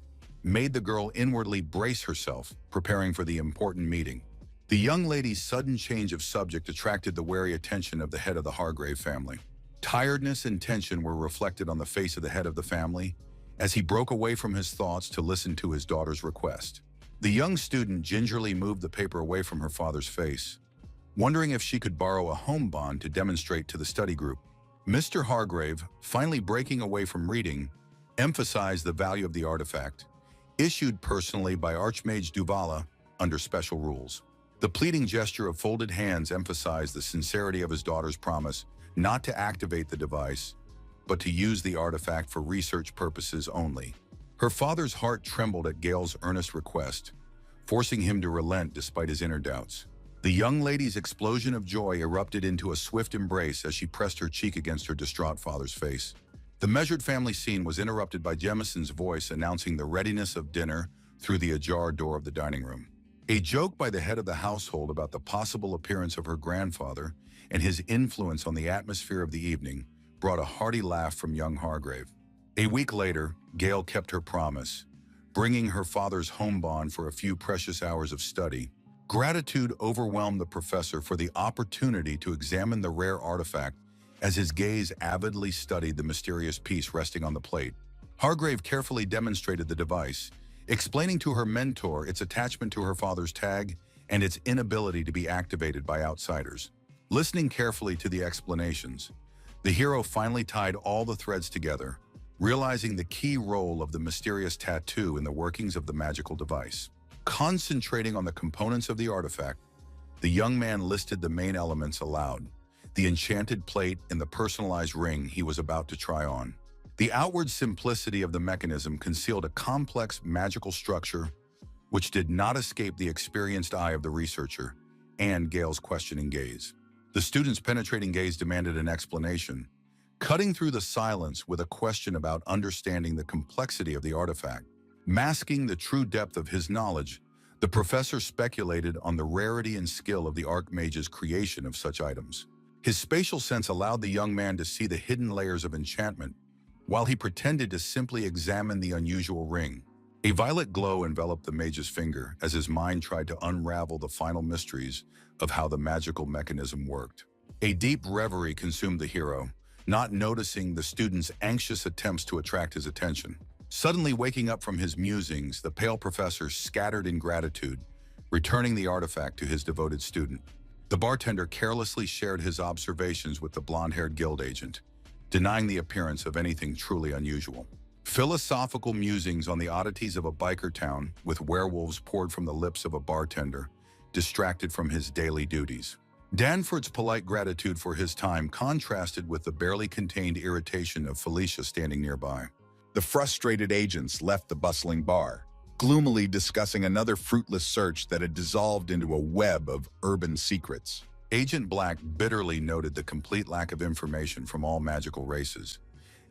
[SPEAKER 1] made the girl inwardly brace herself, preparing for the important meeting. The young lady's sudden change of subject attracted the wary attention of the head of the Hargrave family. Tiredness and tension were reflected on the face of the head of the family as he broke away from his thoughts to listen to his daughter's request. The young student gingerly moved the paper away from her father's face, wondering if she could borrow a home bond to demonstrate to the study group. Mr. Hargrave, finally breaking away from reading, emphasized the value of the artifact, issued personally by Archmage Duvala under special rules. The pleading gesture of folded hands emphasized the sincerity of his daughter's promise not to activate the device, but to use the artifact for research purposes only. Her father's heart trembled at Gale's earnest request, forcing him to relent despite his inner doubts. The young lady's explosion of joy erupted into a swift embrace as she pressed her cheek against her distraught father's face. The measured family scene was interrupted by Jemison's voice announcing the readiness of dinner through the ajar door of the dining room. A joke by the head of the household about the possible appearance of her grandfather and his influence on the atmosphere of the evening brought a hearty laugh from young Hargrave. A week later, Gale kept her promise, bringing her father's home bond for a few precious hours of study. Gratitude overwhelmed the professor for the opportunity to examine the rare artifact as his gaze avidly studied the mysterious piece resting on the plate. Hargrave carefully demonstrated the device, explaining to her mentor its attachment to her father's tag and its inability to be activated by outsiders. Listening carefully to the explanations, the hero finally tied all the threads together, realizing the key role of the mysterious tattoo in the workings of the magical device. Concentrating on the components of the artifact, the young man listed the main elements aloud: the enchanted plate and the personalized ring he was about to try on. The outward simplicity of the mechanism concealed a complex magical structure which did not escape the experienced eye of the researcher and Gale's questioning gaze. The student's penetrating gaze demanded an explanation, cutting through the silence with a question about understanding the complexity of the artifact. Masking the true depth of his knowledge, the professor speculated on the rarity and skill of the Archmage's creation of such items. His spatial sense allowed the young man to see the hidden layers of enchantment, while he pretended to simply examine the unusual ring. A violet glow enveloped the mage's finger as his mind tried to unravel the final mysteries of how the magical mechanism worked. A deep reverie consumed the hero, not noticing the student's anxious attempts to attract his attention. Suddenly waking up from his musings, the pale professor scattered in gratitude, returning the artifact to his devoted student. The bartender carelessly shared his observations with the blonde-haired guild agent, denying the appearance of anything truly unusual. Philosophical musings on the oddities of a biker town with werewolves poured from the lips of a bartender, distracted from his daily duties. Danford's polite gratitude for his time contrasted with the barely contained irritation of Felicia standing nearby.
[SPEAKER 2] The frustrated agents left the bustling bar, gloomily discussing another fruitless search that had dissolved into a web of urban secrets.
[SPEAKER 1] Agent Black bitterly noted the complete lack of information from all magical races,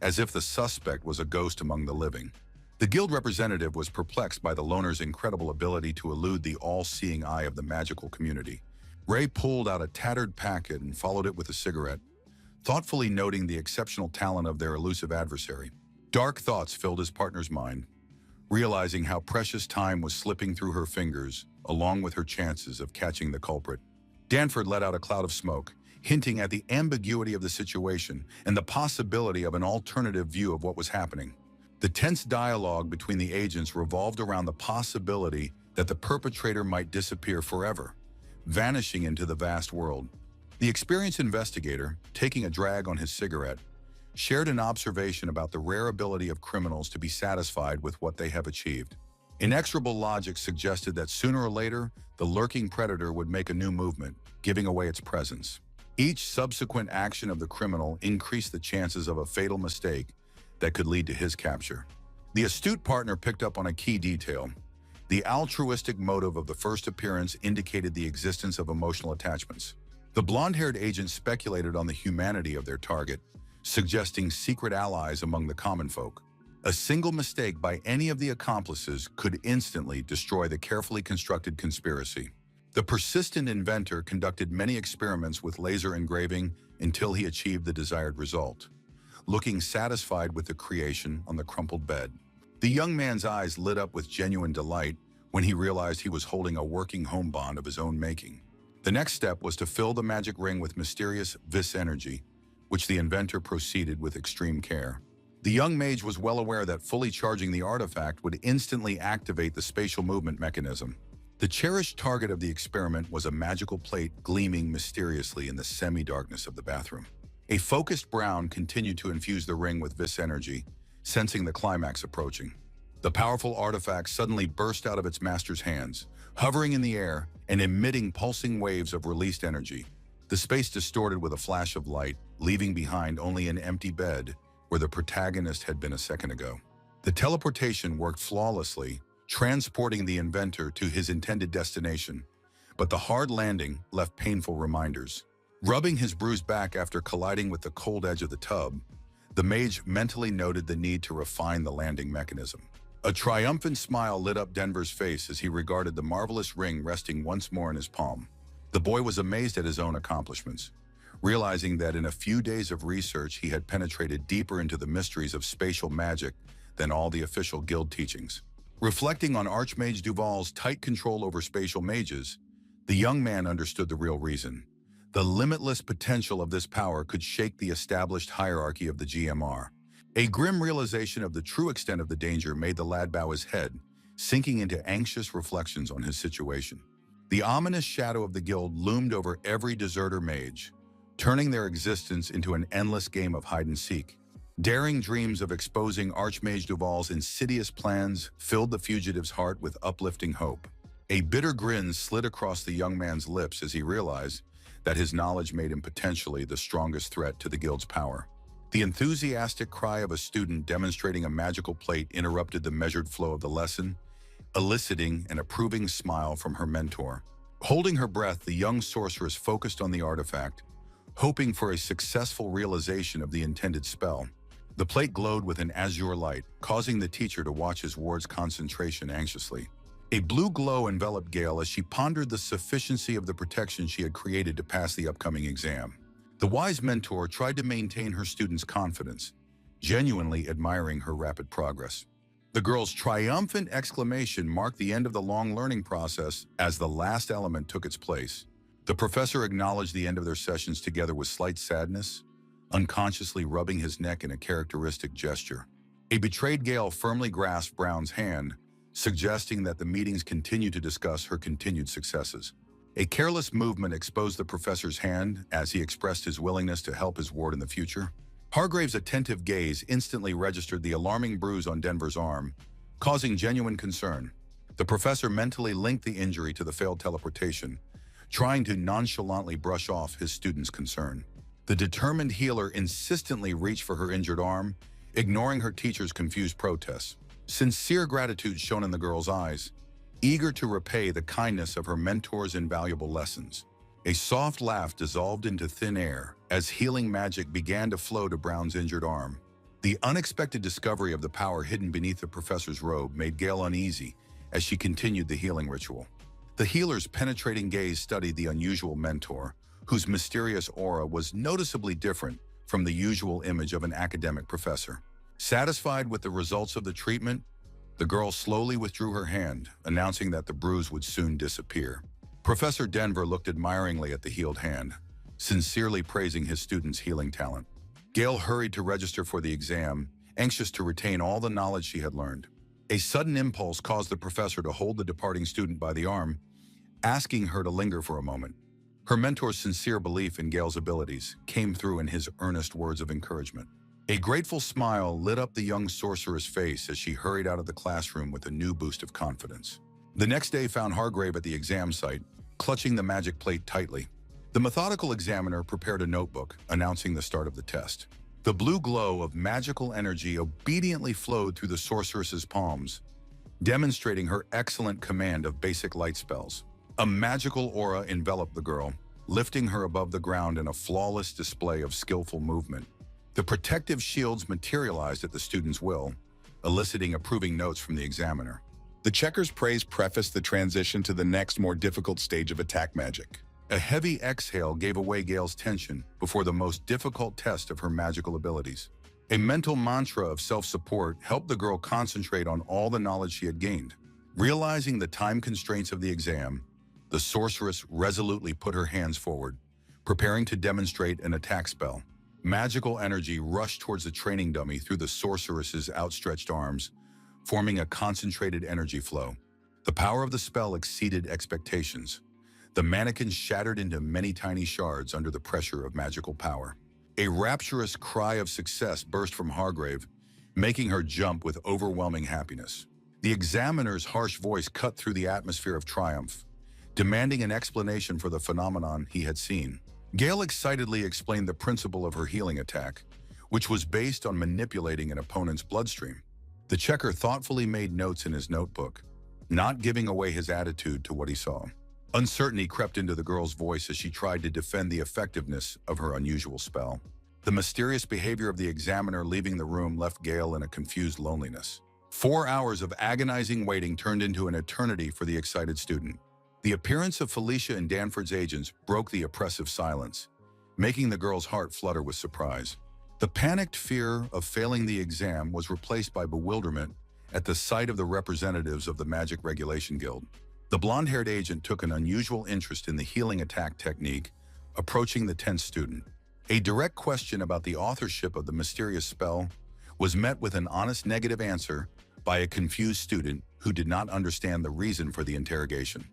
[SPEAKER 1] as if the suspect was a ghost among the living. The guild representative was perplexed by the loner's incredible ability to elude the all-seeing eye of the magical community. Ray pulled out a tattered packet and followed it with a cigarette, thoughtfully noting the exceptional talent of their elusive adversary. Dark thoughts filled his partner's mind, realizing how precious time was slipping through her fingers, along with her chances of catching the culprit. Danford let out a cloud of smoke, hinting at the ambiguity of the situation and the possibility of an alternative view of what was happening. The tense dialogue between the agents revolved around the possibility that the perpetrator might disappear forever, vanishing into the vast world. The experienced investigator, taking a drag on his cigarette, shared an observation about the rare ability of criminals to be satisfied with what they have achieved. Inexorable logic suggested that sooner or later, the lurking predator would make a new movement, giving away its presence. Each subsequent action of the criminal increased the chances of a fatal mistake that could lead to his capture. The astute partner picked up on a key detail. The altruistic motive of the first appearance indicated the existence of emotional attachments. The blonde-haired agent speculated on the humanity of their target, suggesting secret allies among the common folk. A single mistake by any of the accomplices could instantly destroy the carefully constructed conspiracy. The persistent inventor conducted many experiments with laser engraving until he achieved the desired result, looking satisfied with the creation on the crumpled bed. The young man's eyes lit up with genuine delight when he realized he was holding a working home bond of his own making. The next step was to fill the magic ring with mysterious vis energy, which the inventor proceeded with extreme care. The young mage was well aware that fully charging the artifact would instantly activate the spatial movement mechanism. The cherished target of the experiment was a magical plate gleaming mysteriously in the semi-darkness of the bathroom. A focused brown continued to infuse the ring with vis energy, sensing the climax approaching. The powerful artifact suddenly burst out of its master's hands, hovering in the air and emitting pulsing waves of released energy. The space distorted with a flash of light, leaving behind only an empty bed where the protagonist had been a second ago. The teleportation worked flawlessly, transporting the inventor to his intended destination, but the hard landing left painful reminders. Rubbing his bruised back after colliding with the cold edge of the tub, the mage mentally noted the need to refine the landing mechanism. A triumphant smile lit up Denver's face as he regarded the marvelous ring resting once more in his palm. The boy was amazed at his own accomplishments, realizing that in a few days of research he had penetrated deeper into the mysteries of spatial magic than all the official guild teachings. Reflecting on Archmage Duval's tight control over spatial mages, the young man understood the real reason. The limitless potential of this power could shake the established hierarchy of the GMR. A grim realization of the true extent of the danger made the lad bow his head, sinking into anxious reflections on his situation. The ominous shadow of the guild loomed over every deserter mage, turning their existence into an endless game of hide-and-seek. Daring dreams of exposing Archmage Duval's insidious plans filled the fugitive's heart with uplifting hope. A bitter grin slid across the young man's lips as he realized that his knowledge made him potentially the strongest threat to the guild's power. The enthusiastic cry of a student demonstrating a magical plate interrupted the measured flow of the lesson, eliciting an approving smile from her mentor. Holding her breath, the young sorceress focused on the artifact, hoping for a successful realization of the intended spell. The plate glowed with an azure light, causing the teacher to watch his ward's concentration anxiously. A blue glow enveloped Gale as she pondered the sufficiency of the protection she had created to pass the upcoming exam. The wise mentor tried to maintain her student's confidence, genuinely admiring her rapid progress. The girl's triumphant exclamation marked the end of the long learning process as the last element took its place. The professor acknowledged the end of their sessions together with slight sadness, unconsciously rubbing his neck in a characteristic gesture. A betrayed Gale firmly grasped Brown's hand, suggesting that the meetings continue to discuss her continued successes. A careless movement exposed the professor's hand as he expressed his willingness to help his ward in the future. Hargrave's attentive gaze instantly registered the alarming bruise on Denver's arm, causing genuine concern. The professor mentally linked the injury to the failed teleportation, trying to nonchalantly brush off his student's concern. The determined healer insistently reached for her injured arm, ignoring her teacher's confused protests. Sincere gratitude shone in the girl's eyes, eager to repay the kindness of her mentor's invaluable lessons. A soft laugh dissolved into thin air as healing magic began to flow to Brown's injured arm. The unexpected discovery of the power hidden beneath the professor's robe made Gale uneasy as she continued the healing ritual. The healer's penetrating gaze studied the unusual mentor, whose mysterious aura was noticeably different from the usual image of an academic professor. Satisfied with the results of the treatment, the girl slowly withdrew her hand, announcing that the bruise would soon disappear. Professor Denver looked admiringly at the healed hand, sincerely praising his student's healing talent. Gale hurried to register for the exam, anxious to retain all the knowledge she had learned. A sudden impulse caused the professor to hold the departing student by the arm, asking her to linger for a moment. Her mentor's sincere belief in Gale's abilities came through in his earnest words of encouragement. A grateful smile lit up the young sorcerer's face as she hurried out of the classroom with a new boost of confidence. The next day found Hargrave at the exam site, clutching the magic plate tightly. The methodical examiner prepared a notebook announcing the start of the test. The blue glow of magical energy obediently flowed through the sorceress's palms, demonstrating her excellent command of basic light spells. A magical aura enveloped the girl, lifting her above the ground in a flawless display of skillful movement. The protective shields materialized at the student's will, eliciting approving notes from the examiner.
[SPEAKER 2] The checker's praise prefaced the transition to the next, more difficult stage of attack magic.
[SPEAKER 1] A heavy exhale gave away Gale's tension before the most difficult test of her magical abilities. A mental mantra of self-support helped the girl concentrate on all the knowledge she had gained. Realizing the time constraints of the exam, the sorceress resolutely put her hands forward, preparing to demonstrate an attack spell. Magical energy rushed towards the training dummy through the sorceress's outstretched arms, forming a concentrated energy flow. The power of the spell exceeded expectations. The mannequin shattered into many tiny shards under the pressure of magical power. A rapturous cry of success burst from Hargrave, making her jump with overwhelming happiness. The examiner's harsh voice cut through the atmosphere of triumph, demanding an explanation for the phenomenon he had seen. Gale excitedly explained the principle of her healing attack, which was based on manipulating an opponent's bloodstream. The checker thoughtfully made notes in his notebook, not giving away his attitude to what he saw. Uncertainty crept into the girl's voice as she tried to defend the effectiveness of her unusual spell. The mysterious behavior of the examiner leaving the room left Gale in a confused loneliness. 4 hours of agonizing waiting turned into an eternity for the excited student. The appearance of Felicia and Danford's agents broke the oppressive silence, making the girl's heart flutter with surprise. The panicked fear of failing the exam was replaced by bewilderment at the sight of the representatives of the Magic Regulation Guild. The blonde-haired agent took an unusual interest in the healing attack technique, approaching the tense student. A direct question about the authorship of the mysterious spell was met with an honest negative answer by a confused student who did not understand the reason for the interrogation.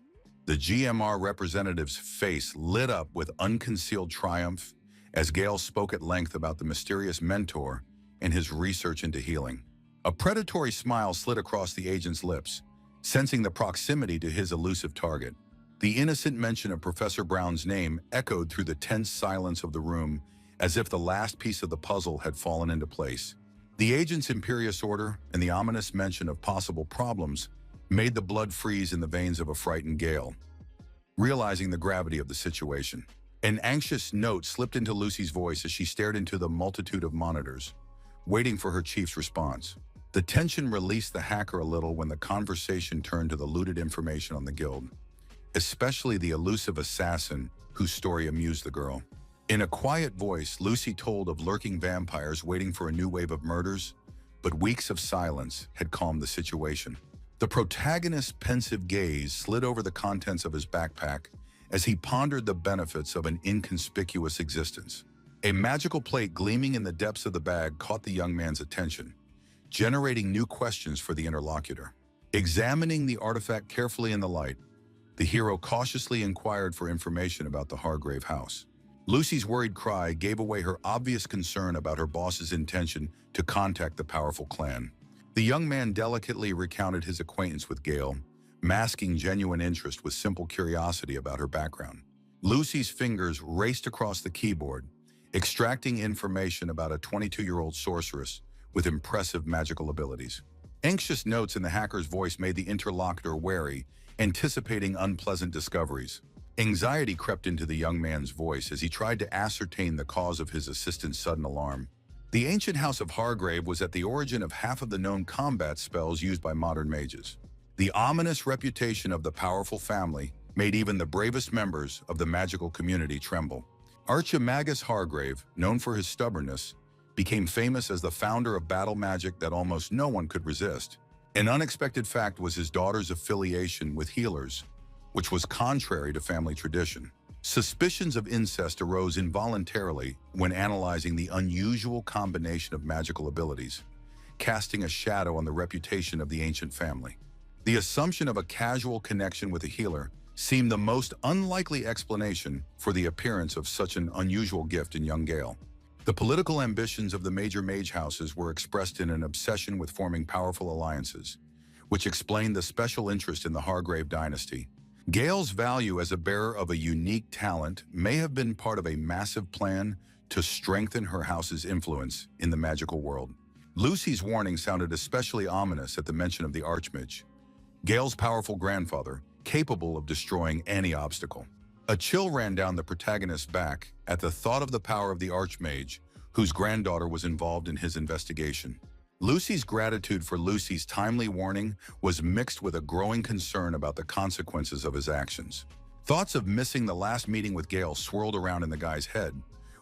[SPEAKER 1] The GMR representative's face lit up with unconcealed triumph as Gale spoke at length about the mysterious mentor and his research into healing. A predatory smile slid across the agent's lips, sensing the proximity to his elusive target. The innocent mention of Professor Brown's name echoed through the tense silence of the room as if the last piece of the puzzle had fallen into place. The agent's imperious order and the ominous mention of possible problems made the blood freeze in the veins of a frightened Gale. Realizing the gravity of the situation, an anxious note slipped into Lucy's voice as she stared into the multitude of monitors, waiting for her chief's response. The tension released the hacker a little when the conversation turned to the looted information on the guild, especially the elusive assassin whose story amused the girl. In a quiet voice, Lucy told of lurking vampires waiting for a new wave of murders, but weeks of silence had calmed the situation. The protagonist's pensive gaze slid over the contents of his backpack as he pondered the benefits of an inconspicuous existence. A magical plate gleaming in the depths of the bag caught the young man's attention, generating new questions for the interlocutor. Examining the artifact carefully in the light, the hero cautiously inquired for information about the Hargrave house. Lucy's worried cry gave away her obvious concern about her boss's intention to contact the powerful clan. The young man delicately recounted his acquaintance with Gale, masking genuine interest with simple curiosity about her background. Lucy's fingers raced across the keyboard, extracting information about a 22-year-old sorceress with impressive magical abilities. Anxious notes in the hacker's voice made the interlocutor wary, anticipating unpleasant discoveries. Anxiety crept into the young man's voice as he tried to ascertain the cause of his assistant's sudden alarm. The ancient house of Hargrave was at the origin of half of the known combat spells used by modern mages. The ominous reputation of the powerful family made even the bravest members of the magical community tremble. Archimagus Hargrave, known for his stubbornness, became famous as the founder of battle magic that almost no one could resist. An unexpected fact was his daughter's affiliation with healers, which was contrary to family tradition. Suspicions of incest arose involuntarily when analyzing the unusual combination of magical abilities, casting a shadow on the reputation of the ancient family. The assumption of a casual connection with a healer seemed the most unlikely explanation for the appearance of such an unusual gift in young Gale. The political ambitions of the major mage houses were expressed in an obsession with forming powerful alliances, which explained the special interest in the Hargrave dynasty, Gail's value as a bearer of a unique talent may have been part of a massive plan to strengthen her house's influence in the magical world. Lucy's warning sounded especially ominous at the mention of the Archmage, Gail's powerful grandfather, capable of destroying any obstacle. A chill ran down the protagonist's back at the thought of the power of the Archmage, whose granddaughter was involved in his investigation. Lucy's gratitude for Lucy's timely warning was mixed with a growing concern about the consequences of his actions. Thoughts of missing the last meeting with Gail swirled around in the guy's head,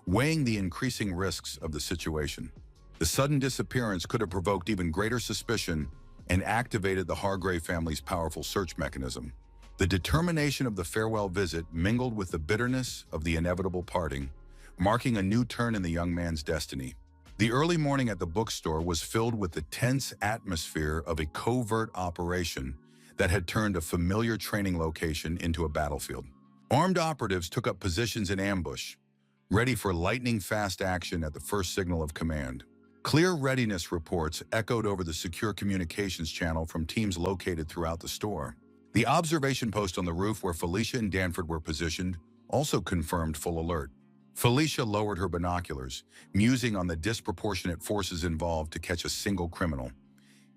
[SPEAKER 1] weighing the increasing risks of the situation. The sudden disappearance could have provoked even greater suspicion and activated the Hargrave family's powerful search mechanism. The determination of the farewell visit mingled with the bitterness of the inevitable parting, marking a new turn in the young man's destiny. The early morning at the bookstore was filled with the tense atmosphere of a covert operation that had turned a familiar training location into a battlefield. Armed operatives took up positions in ambush, ready for lightning-fast action at the first signal of command. Clear readiness reports echoed over the secure communications channel from teams located throughout the store. The observation post on the roof where Felicia and Danford were positioned also confirmed full alert. Felicia lowered her binoculars, musing on the disproportionate forces involved to catch a single criminal,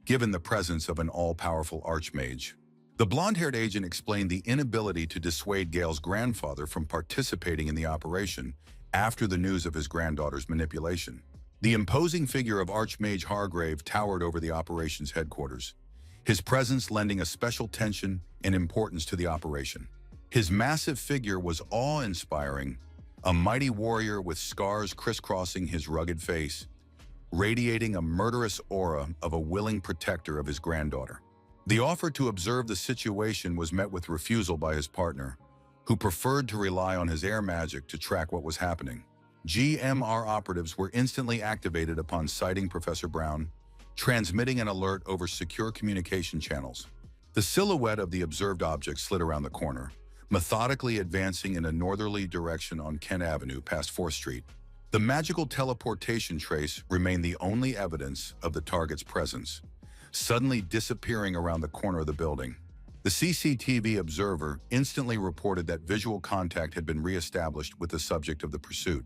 [SPEAKER 1] given the presence of an all-powerful archmage. The blonde-haired agent explained the inability to dissuade Gail's grandfather from participating in the operation after the news of his granddaughter's manipulation. The imposing figure of Archmage Hargrave towered over the operation's headquarters, his presence lending a special tension and importance to the operation. His massive figure was awe-inspiring, a mighty warrior with scars crisscrossing his rugged face, radiating a murderous aura of a willing protector of his granddaughter. The offer to observe the situation was met with refusal by his partner, who preferred to rely on his air magic to track what was happening. GMR operatives were instantly activated upon sighting Professor Brown, transmitting an alert over secure communication channels. The silhouette of the observed object slid around the corner, methodically advancing in a northerly direction on Kent Avenue past 4th Street. The magical teleportation trace remained the only evidence of the target's presence, suddenly disappearing around the corner of the building. The CCTV observer instantly reported that visual contact had been re-established with the subject of the pursuit.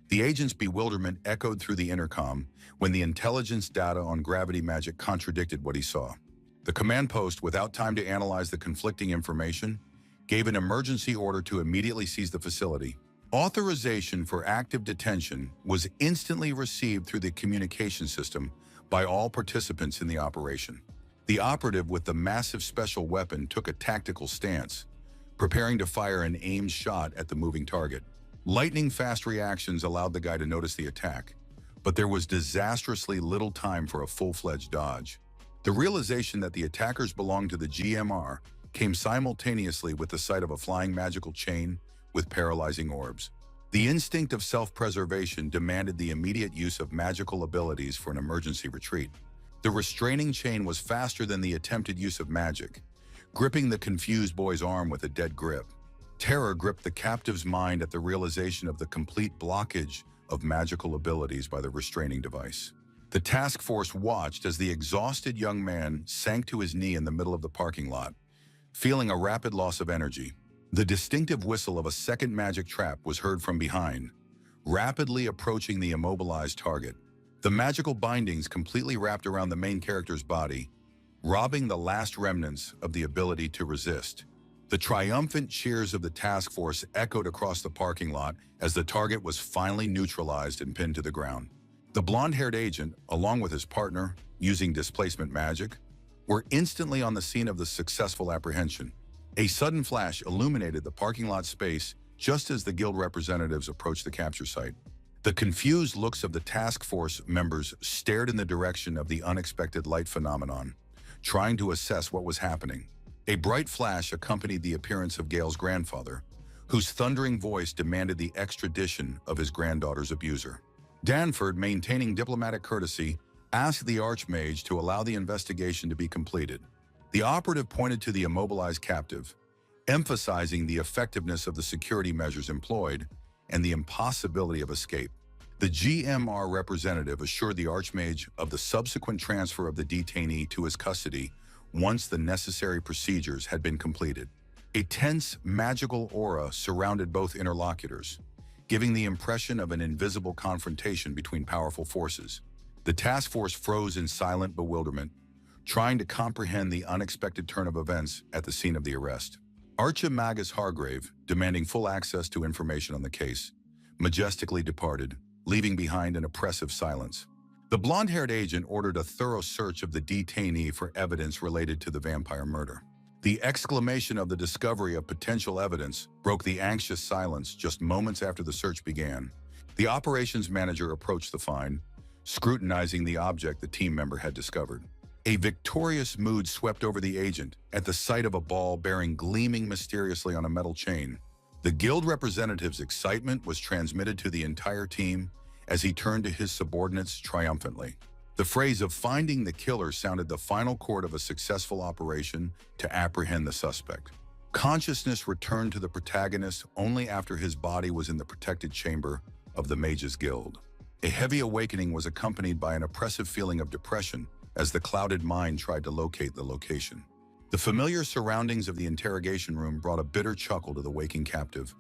[SPEAKER 1] The agent's bewilderment echoed through the intercom when the intelligence data on gravity magic contradicted what he saw. The command post, without time to analyze the conflicting information, gave an emergency order to immediately seize the facility. Authorization for active detention was instantly received through the communication system by all participants in the operation. The operative with the massive special weapon took a tactical stance, preparing to fire an aimed shot at the moving target. Lightning-fast reactions allowed the guy to notice the attack, but there was disastrously little time for a full-fledged dodge. The realization that the attackers belonged to the GMR came simultaneously with the sight of a flying magical chain with paralyzing orbs. The instinct of self-preservation demanded the immediate use of magical abilities for an emergency retreat. The restraining chain was faster than the attempted use of magic, gripping the confused boy's arm with a dead grip. Terror gripped the captive's mind at the realization of the complete blockage of magical abilities by the restraining device. The task force watched as the exhausted young man sank to his knee in the middle of the parking lot, feeling a rapid loss of energy. The distinctive whistle of a second magic trap was heard from behind, rapidly approaching the immobilized target. The magical bindings completely wrapped around the main character's body, robbing the last remnants of the ability to resist. The triumphant cheers of the task force echoed across the parking lot as the target was finally neutralized and pinned to the ground. The blonde-haired agent, along with his partner, using displacement magic, were instantly on the scene of the successful apprehension. A sudden flash illuminated the parking lot space just as the guild representatives approached the capture site. The confused looks of the task force members stared in the direction of the unexpected light phenomenon, trying to assess what was happening. A bright flash accompanied the appearance of Gail's grandfather, whose thundering voice demanded the extradition of his granddaughter's abuser. Danford, maintaining diplomatic courtesy, asked the Archmage to allow the investigation to be completed. The operative pointed to the immobilized captive, emphasizing the effectiveness of the security measures employed and the impossibility of escape. The GMR representative assured the Archmage of the subsequent transfer of the detainee to his custody once the necessary procedures had been completed. A tense, magical aura surrounded both interlocutors, giving the impression of an invisible confrontation between powerful forces. The task force froze in silent bewilderment, trying to comprehend the unexpected turn of events at the scene of the arrest. Archimagus Hargrave, demanding full access to information on the case, majestically departed, leaving behind an oppressive silence. The blonde-haired agent ordered a thorough search of the detainee for evidence related to the vampire murder. The exclamation of the discovery of potential evidence broke the anxious silence just moments after the search began. The operations manager approached the find, scrutinizing the object the team member had discovered. A victorious mood swept over the agent at the sight of a ball bearing gleaming mysteriously on a metal chain. The guild representative's excitement was transmitted to the entire team as he turned to his subordinates triumphantly. The phrase of finding the killer sounded the final chord of a successful operation to apprehend the suspect. Consciousness returned to the protagonist only after his body was in the protected chamber of the Mages Guild. A heavy awakening was accompanied by an oppressive feeling of depression as the clouded mind tried to locate the location. The familiar surroundings of the interrogation room brought a bitter chuckle to the waking captive,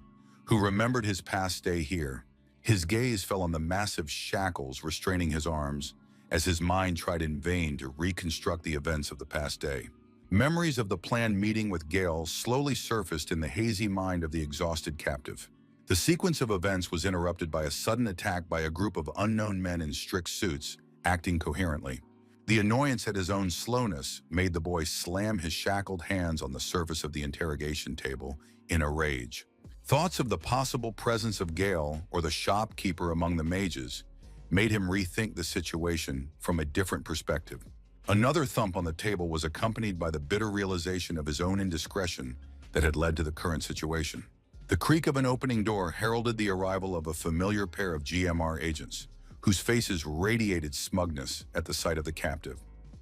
[SPEAKER 1] who remembered his past stay here. His gaze fell on the massive shackles restraining his arms as his mind tried in vain to reconstruct the events of the past day. Memories of the planned meeting with Gale slowly surfaced in the hazy mind of the exhausted captive. The sequence of events was interrupted by a sudden attack by a group of unknown men in strict suits, acting coherently. The annoyance at his own slowness made the boy slam his shackled hands on the surface of the interrogation table in a rage. Thoughts of the possible presence of Gale or the shopkeeper among the mages made him rethink the situation from a different perspective. Another thump on the table was accompanied by the bitter realization of his own indiscretion that had led to the current situation. The creak of an opening door heralded the arrival of a familiar pair of GMR agents, whose faces radiated smugness at the sight of the captive.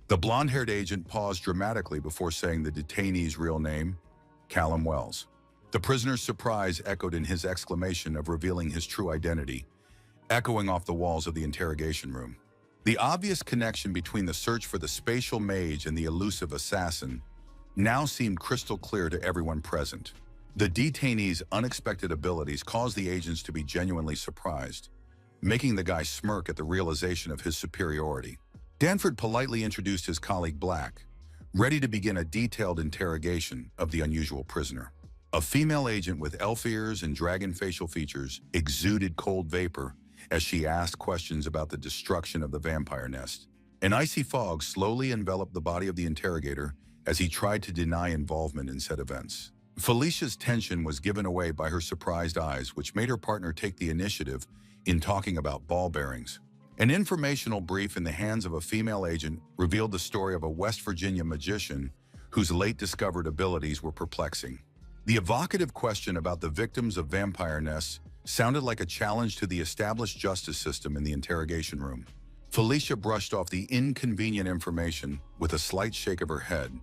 [SPEAKER 1] The blonde-haired agent paused dramatically before saying the detainee's real name, Callum Wells. The prisoner's surprise echoed in his exclamation of revealing his true identity, echoing off the walls of the interrogation room. The obvious connection between the search for the spatial mage and the elusive assassin now seemed crystal clear to everyone present. The detainee's unexpected abilities caused the agents to be genuinely surprised, making the guy smirk at the realization of his superiority. Danford politely introduced his colleague Black, ready to begin a detailed interrogation of the unusual prisoner. A female agent with elf ears and dragon facial features exuded cold vapor as she asked questions about the destruction of the vampire nest. An icy fog slowly enveloped the body of the interrogator as he tried to deny involvement in said events. Felicia's tension was given away by her surprised eyes, which made her partner take the initiative in talking about ball bearings. An informational brief in the hands of a female agent revealed the story of a West Virginia magician whose late-discovered abilities were perplexing. The evocative question about the victims of vampire nests sounded like a challenge to the established justice system in the interrogation room. Felicia brushed off the inconvenient information with a slight shake of her head,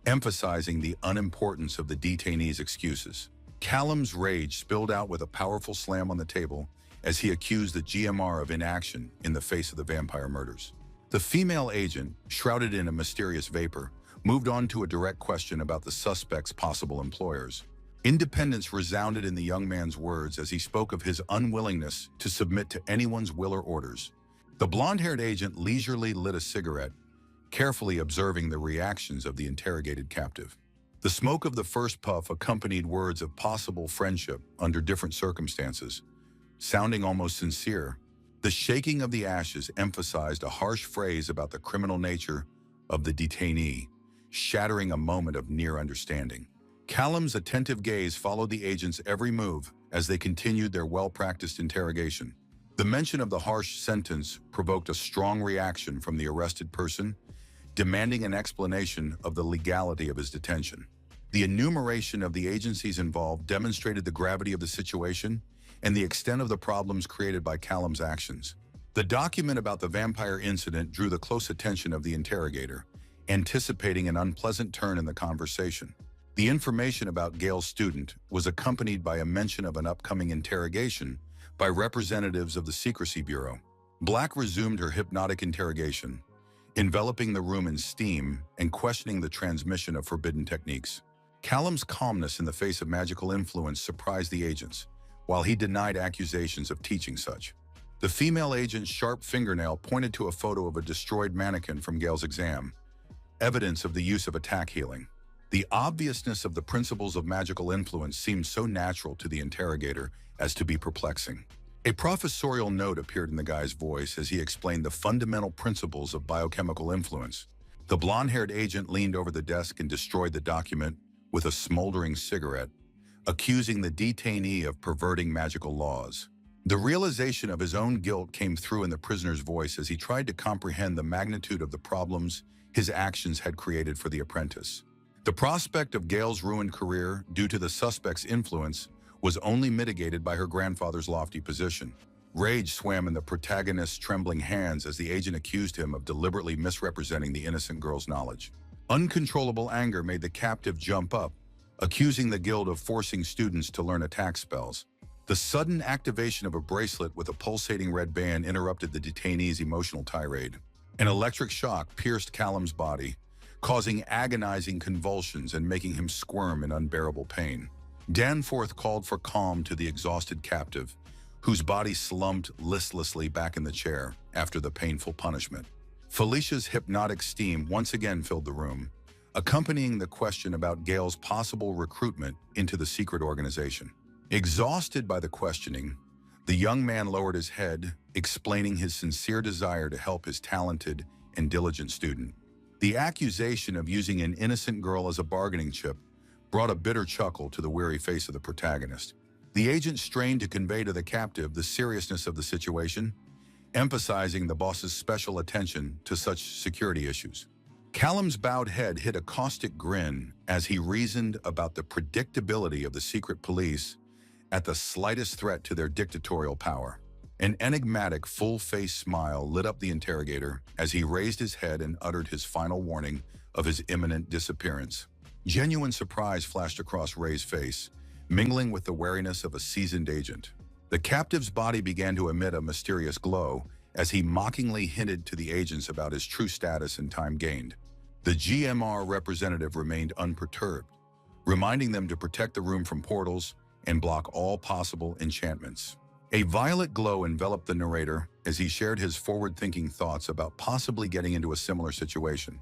[SPEAKER 1] emphasizing the unimportance of the detainee's excuses. Callum's rage spilled out with a powerful slam on the table as he accused the GMR of inaction in the face of the vampire murders. The female agent, shrouded in a mysterious vapor, moved on to a direct question about the suspect's possible employers. Independence resounded in the young man's words as he spoke of his unwillingness to submit to anyone's will or orders. The blonde-haired agent leisurely lit a cigarette, carefully observing the reactions of the interrogated captive. The smoke of the first puff accompanied words of possible friendship under different circumstances, sounding almost sincere. The shaking of the ashes emphasized a harsh phrase about the criminal nature of the detainee, shattering a moment of near understanding. Callum's attentive gaze followed the agent's every move as they continued their well-practiced interrogation. The mention of the harsh sentence provoked a strong reaction from the arrested person, demanding an explanation of the legality of his detention. The enumeration of the agencies involved demonstrated the gravity of the situation and the extent of the problems created by Callum's actions. The document about the vampire incident drew the close attention of the interrogator, anticipating an unpleasant turn in the conversation. The information about Gale's student was accompanied by a mention of an upcoming interrogation by representatives of the Secrecy Bureau. Black resumed her hypnotic interrogation, enveloping the room in steam and questioning the transmission of forbidden techniques. Callum's calmness in the face of magical influence surprised the agents, while he denied accusations of teaching such. The female agent's sharp fingernail pointed to a photo of a destroyed mannequin from Gale's exam, evidence of the use of attack healing. The obviousness of the principles of magical influence seemed so natural to the interrogator as to be perplexing. A professorial note appeared in the guy's voice as he explained the fundamental principles of biochemical influence. The blonde-haired agent leaned over the desk and destroyed the document with a smoldering cigarette, accusing the detainee of perverting magical laws. The realization of his own guilt came through in the prisoner's voice as he tried to comprehend the magnitude of the problems his actions had created for the apprentice. The prospect of Gale's ruined career due to the suspect's influence was only mitigated by her grandfather's lofty position. Rage swam in the protagonist's trembling hands as the agent accused him of deliberately misrepresenting the innocent girl's knowledge. Uncontrollable anger made the captive jump up, accusing the guild of forcing students to learn attack spells. The sudden activation of a bracelet with a pulsating red band interrupted the detainee's emotional tirade. An electric shock pierced Callum's body, causing agonizing convulsions and making him squirm in unbearable pain. Danforth called for calm to the exhausted captive, whose body slumped listlessly back in the chair after the painful punishment. Felicia's hypnotic steam once again filled the room, accompanying the question about Gale's possible recruitment into the secret organization. Exhausted by the questioning, the young man lowered his head, explaining his sincere desire to help his talented and diligent student. The accusation of using an innocent girl as a bargaining chip brought a bitter chuckle to the weary face of the protagonist. The agent strained to convey to the captive the seriousness of the situation, emphasizing the boss's special attention to such security issues. Callum's bowed head hid a caustic grin as he reasoned about the predictability of the secret police at the slightest threat to their dictatorial power. An enigmatic, full-faced smile lit up the interrogator as he raised his head and uttered his final warning of his imminent disappearance. Genuine surprise flashed across Ray's face, mingling with the wariness of a seasoned agent. The captive's body began to emit a mysterious glow as he mockingly hinted to the agents about his true status and time gained. The GMR representative remained unperturbed, reminding them to protect the room from portals and block all possible enchantments. A violet glow enveloped the narrator as he shared his forward-thinking thoughts about possibly getting into a similar situation.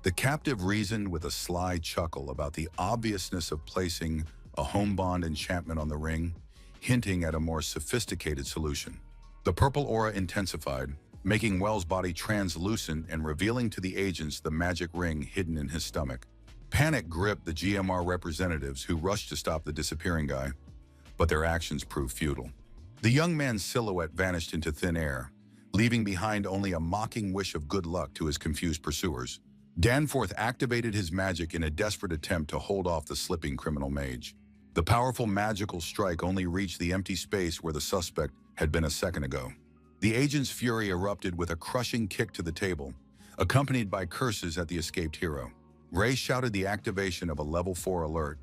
[SPEAKER 1] The captive reasoned with a sly chuckle about the obviousness of placing a homebond enchantment on the ring, hinting at a more sophisticated solution. The purple aura intensified, making Wells' body translucent and revealing to the agents the magic ring hidden in his stomach. Panic gripped the GMR representatives who rushed to stop the disappearing guy, but their actions proved futile. The young man's silhouette vanished into thin air, leaving behind only a mocking wish of good luck to his confused pursuers. Danforth activated his magic in a desperate attempt to hold off the slipping criminal mage. The powerful magical strike only reached the empty space where the suspect had been a second ago. The agent's fury erupted with a crushing kick to the table, accompanied by curses at the escaped hero. Ray shouted the activation of a level 4 alert,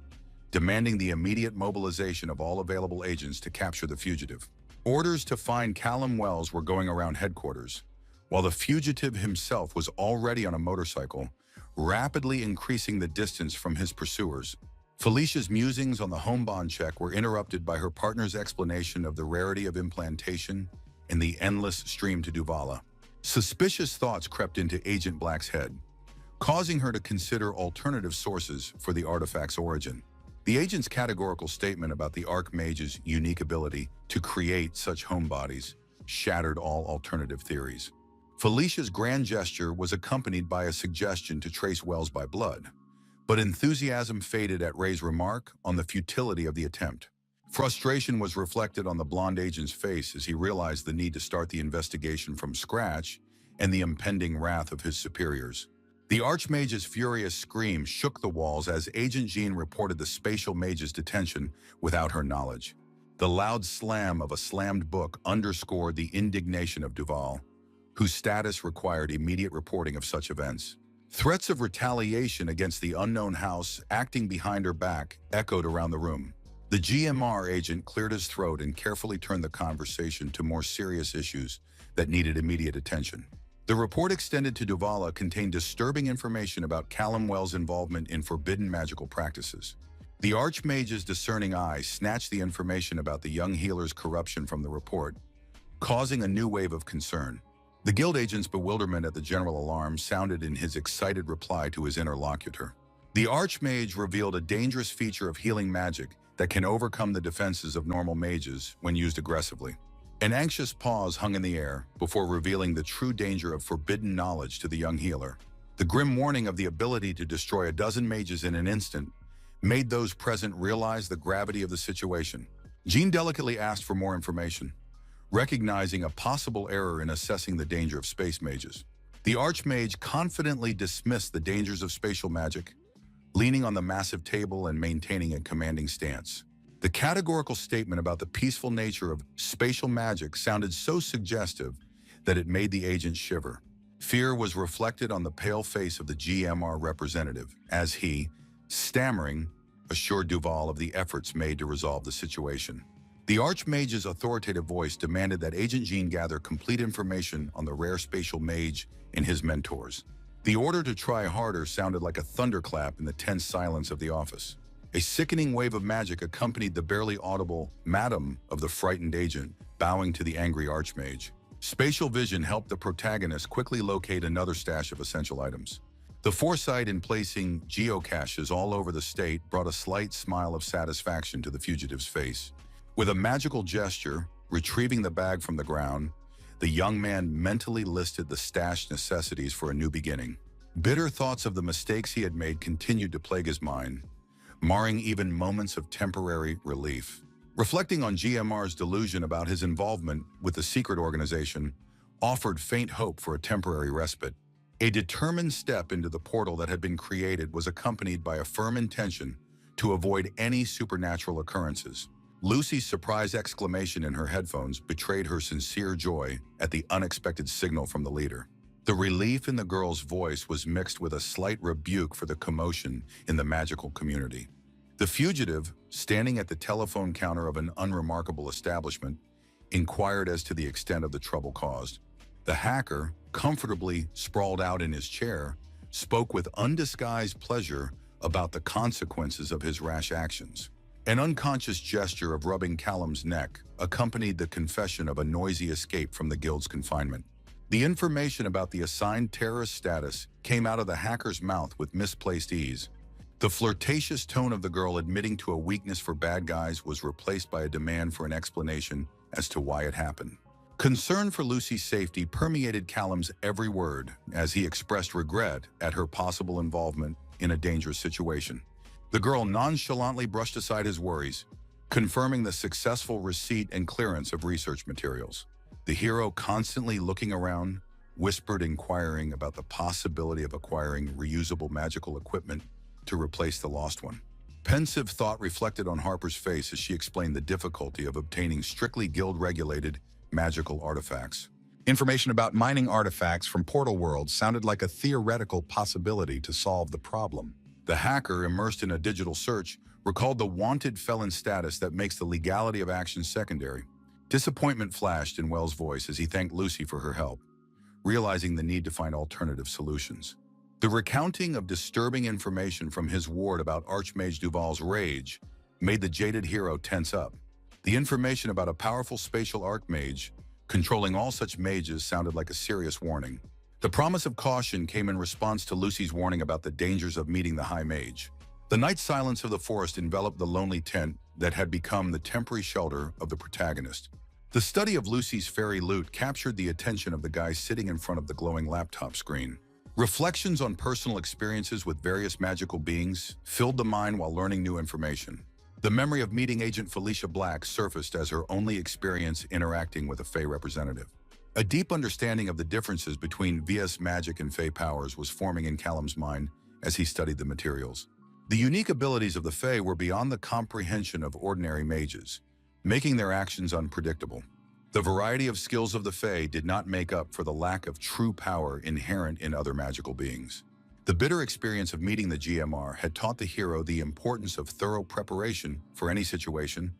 [SPEAKER 1] demanding the immediate mobilization of all available agents to capture the fugitive. Orders to find Callum Wells were going around headquarters, while the fugitive himself was already on a motorcycle, rapidly increasing the distance from his pursuers. Felicia's musings on the homebond check were interrupted by her partner's explanation of the rarity of implantation and the endless stream to Duvala. Suspicious thoughts crept into Agent Black's head, causing her to consider alternative sources for the artifact's origin. The agent's categorical statement about the Archmage's unique ability to create such homebodies shattered all alternative theories. Felicia's grand gesture was accompanied by a suggestion to trace Wells by blood, but enthusiasm faded at Ray's remark on the futility of the attempt. Frustration was reflected on the blonde agent's face as he realized the need to start the investigation from scratch and the impending wrath of his superiors. The Archmage's furious scream shook the walls as Agent Jean reported the spatial mage's detention without her knowledge. The loud slam of a slammed book underscored the indignation of Duval, whose status required immediate reporting of such events. Threats of retaliation against the unknown house acting behind her back echoed around the room. The GMR agent cleared his throat and carefully turned the conversation to more serious issues that needed immediate attention. The report extended to Duvala contained disturbing information about Callum Wells' involvement in forbidden magical practices. The Archmage's discerning eye snatched the information about the young healer's corruption from the report, causing a new wave of concern. The guild agent's bewilderment at the general alarm sounded in his excited reply to his interlocutor. The Archmage revealed a dangerous feature of healing magic that can overcome the defenses of normal mages when used aggressively. An anxious pause hung in the air before revealing the true danger of forbidden knowledge to the young healer. The grim warning of the ability to destroy a dozen mages in an instant made those present realize the gravity of the situation. Jean delicately asked for more information, recognizing a possible error in assessing the danger of space mages. The Archmage confidently dismissed the dangers of spatial magic, leaning on the massive table and maintaining a commanding stance. The categorical statement about the peaceful nature of spatial magic sounded so suggestive that it made the agent shiver. Fear was reflected on the pale face of the GMR representative as he, stammering, assured Duval of the efforts made to resolve the situation. The Archmage's authoritative voice demanded that Agent Jean gather complete information on the rare spatial mage and his mentors. The order to try harder sounded like a thunderclap in the tense silence of the office. A sickening wave of magic accompanied the barely audible "Madam" of the frightened agent, bowing to the angry Archmage. Spatial vision helped the protagonist quickly locate another stash of essential items. The foresight in placing geocaches all over the state brought a slight smile of satisfaction to the fugitive's face. With a magical gesture, retrieving the bag from the ground, the young man mentally listed the stashed necessities for a new beginning. Bitter thoughts of the mistakes he had made continued to plague his mind, marring even moments of temporary relief. Reflecting on GMR's delusion about his involvement with the secret organization offered faint hope for a temporary respite. A determined step into the portal that had been created was accompanied by a firm intention to avoid any supernatural occurrences. Lucy's surprised exclamation in her headphones betrayed her sincere joy at the unexpected signal from the leader. The relief in the girl's voice was mixed with a slight rebuke for the commotion in the magical community. The fugitive, standing at the telephone counter of an unremarkable establishment, inquired as to the extent of the trouble caused. The hacker, comfortably sprawled out in his chair, spoke with undisguised pleasure about the consequences of his rash actions. An unconscious gesture of rubbing Callum's neck accompanied the confession of a noisy escape from the guild's confinement. The information about the assigned terrorist status came out of the hacker's mouth with misplaced ease. The flirtatious tone of the girl admitting to a weakness for bad guys was replaced by a demand for an explanation as to why it happened. Concern for Lucy's safety permeated Callum's every word as he expressed regret at her possible involvement in a dangerous situation. The girl nonchalantly brushed aside his worries, confirming the successful receipt and clearance of research materials. The hero, constantly looking around, whispered, inquiring about the possibility of acquiring reusable magical equipment to replace the lost one. Pensive thought reflected on Harper's face as she explained the difficulty of obtaining strictly guild-regulated magical artifacts.
[SPEAKER 2] Information about mining artifacts from Portal World sounded like a theoretical possibility to solve the problem.
[SPEAKER 1] The hacker, immersed in a digital search, recalled the wanted felon status that makes the legality of action secondary. Disappointment flashed in Wells' voice as he thanked Lucy for her help, realizing the need to find alternative solutions. The recounting of disturbing information from his ward about Archmage Duval's rage made the jaded hero tense up. The information about a powerful spatial archmage controlling all such mages sounded like a serious warning. The promise of caution came in response to Lucy's warning about the dangers of meeting the High Mage. The night silence of the forest enveloped the lonely tent that had become the temporary shelter of the protagonist. The study of Lucy's fairy lute captured the attention of the guy sitting in front of the glowing laptop screen. Reflections on personal experiences with various magical beings filled the mind while learning new information. The memory of meeting Agent Felicia Black surfaced as her only experience interacting with a Fae representative. A deep understanding of the differences between VS magic and Fae powers was forming in Callum's mind as he studied the materials. The unique abilities of the Fae were beyond the comprehension of ordinary mages, making their actions unpredictable. The variety of skills of the Fae did not make up for the lack of true power inherent in other magical beings. The bitter experience of meeting the GMR had taught the hero the importance of thorough preparation for any situation,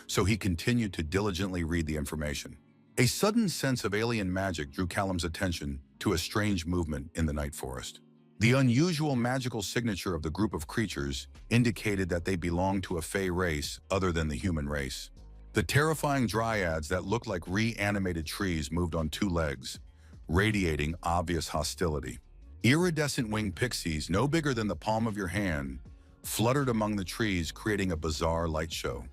[SPEAKER 1] so he continued to diligently read the information. A sudden sense of alien magic drew Callum's attention to a strange movement in the night forest. The unusual magical signature of the group of creatures indicated that they belonged to a fey race other than the human race. The terrifying dryads that looked like reanimated trees moved on two legs, radiating obvious hostility. Iridescent winged pixies, no bigger than the palm of your hand, fluttered among the trees, creating a bizarre light show.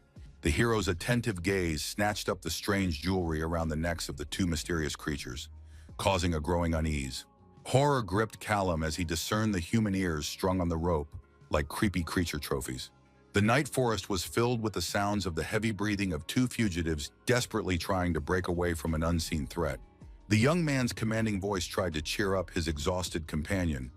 [SPEAKER 1] The hero's attentive gaze snatched up the strange jewelry around the necks of the two mysterious creatures, causing a growing unease. Horror gripped Callum as he discerned the human ears strung on the rope like creepy creature trophies. The night forest was filled with the sounds of the heavy breathing of two fugitives desperately trying to break away from an unseen threat. The young man's commanding voice tried to cheer up his exhausted companion,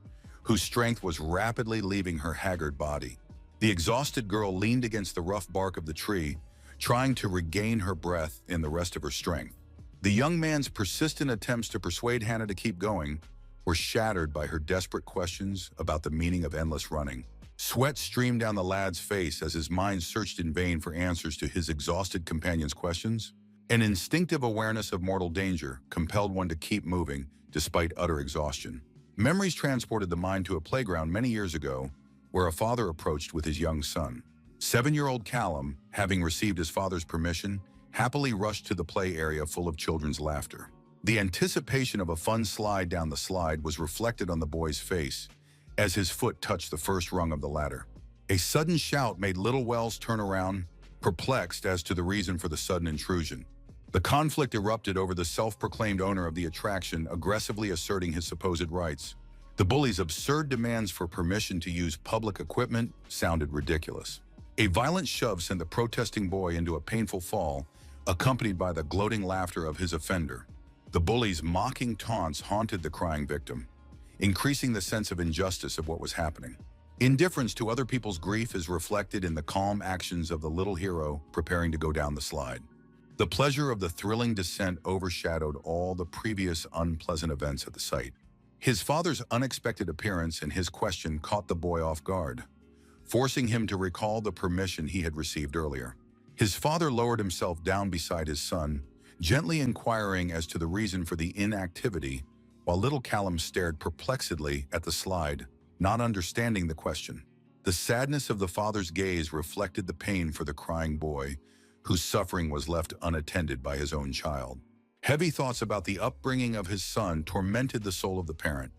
[SPEAKER 1] whose strength was rapidly leaving her haggard body. The exhausted girl leaned against the rough bark of the tree, trying to regain her breath and the rest of her strength. The young man's persistent attempts to persuade Hannah to keep going were shattered by her desperate questions about the meaning of endless running. Sweat streamed down the lad's face as his mind searched in vain for answers to his exhausted companion's questions. An instinctive awareness of mortal danger compelled one to keep moving despite utter exhaustion. Memories transported the mind to a playground many years ago where a father approached with his young son. 7-year-old Callum, having received his father's permission, happily rushed to the play area full of children's laughter. The anticipation of a fun slide down the slide was reflected on the boy's face as his foot touched the first rung of the ladder. A sudden shout made little Wells turn around, perplexed as to the reason for the sudden intrusion. The conflict erupted over the self-proclaimed owner of the attraction aggressively asserting his supposed rights. The bully's absurd demands for permission to use public equipment sounded ridiculous. A violent shove sent the protesting boy into a painful fall, accompanied by the gloating laughter of his offender. The bully's mocking taunts haunted the crying victim, increasing the sense of injustice of what was happening. Indifference to other people's grief is reflected in the calm actions of the little hero preparing to go down the slide. The pleasure of the thrilling descent overshadowed all the previous unpleasant events at the site. His father's unexpected appearance and his question caught the boy off guard, forcing him to recall the permission he had received earlier. His father lowered himself down beside his son, gently inquiring as to the reason for the inactivity, while little Callum stared perplexedly at the slide, not understanding the question. The sadness of the father's gaze reflected the pain for the crying boy, whose suffering was left unattended by his own child. Heavy thoughts about the upbringing of his son tormented the soul of the parent,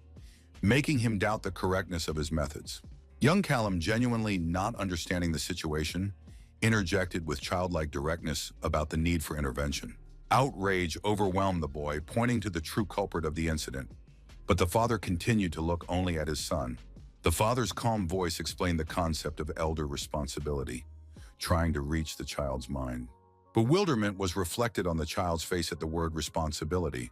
[SPEAKER 1] making him doubt the correctness of his methods. Young Callum, genuinely not understanding the situation, interjected with childlike directness about the need for intervention. Outrage overwhelmed the boy, pointing to the true culprit of the incident. But the father continued to look only at his son. The father's calm voice explained the concept of elder responsibility, trying to reach the child's mind. Bewilderment was reflected on the child's face at the word responsibility,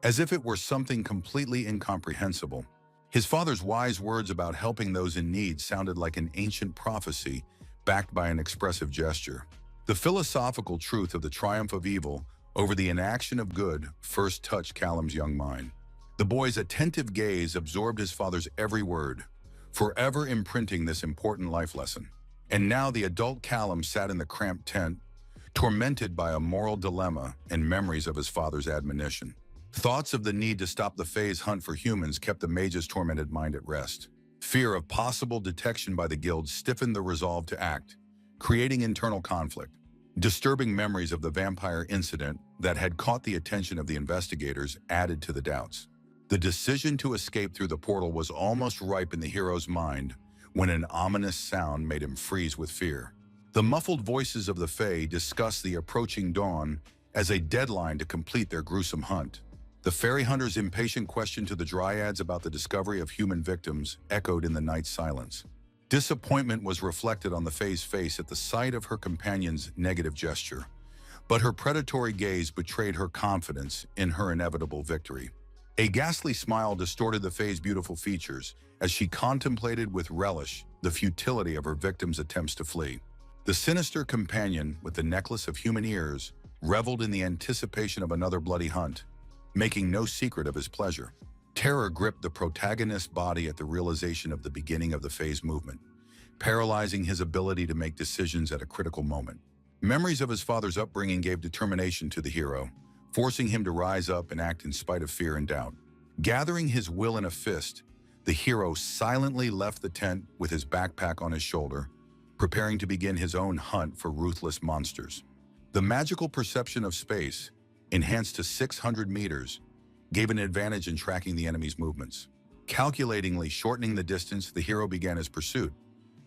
[SPEAKER 1] as if it were something completely incomprehensible. His father's wise words about helping those in need sounded like an ancient prophecy backed by an expressive gesture. The philosophical truth of the triumph of evil over the inaction of good first touched Callum's young mind. The boy's attentive gaze absorbed his father's every word, forever imprinting this important life lesson. And now the adult Callum sat in the cramped tent, tormented by a moral dilemma and memories of his father's admonition. Thoughts of the need to stop the Fae's hunt for humans kept the mage's tormented mind at rest. Fear of possible detection by the guild stiffened the resolve to act, creating internal conflict. Disturbing memories of the vampire incident that had caught the attention of the investigators added to the doubts. The decision to escape through the portal was almost ripe in the hero's mind when an ominous sound made him freeze with fear. The muffled voices of the Fae discussed the approaching dawn as a deadline to complete their gruesome hunt. The fairy hunter's impatient question to the dryads about the discovery of human victims echoed in the night's silence. Disappointment was reflected on the Fae's face at the sight of her companion's negative gesture, but her predatory gaze betrayed her confidence in her inevitable victory. A ghastly smile distorted the Fae's beautiful features as she contemplated with relish the futility of her victim's attempts to flee. The sinister companion with the necklace of human ears reveled in the anticipation of another bloody hunt, making no secret of his pleasure. Terror gripped the protagonist's body at the realization of the beginning of the Fae's movement, paralyzing his ability to make decisions at a critical moment. Memories of his father's upbringing gave determination to the hero, forcing him to rise up and act in spite of fear and doubt. Gathering his will in a fist, the hero silently left the tent with his backpack on his shoulder, preparing to begin his own hunt for ruthless monsters. The magical perception of space, enhanced to 600 meters, gave an advantage in tracking the enemy's movements. Calculatingly shortening the distance, the hero began his pursuit,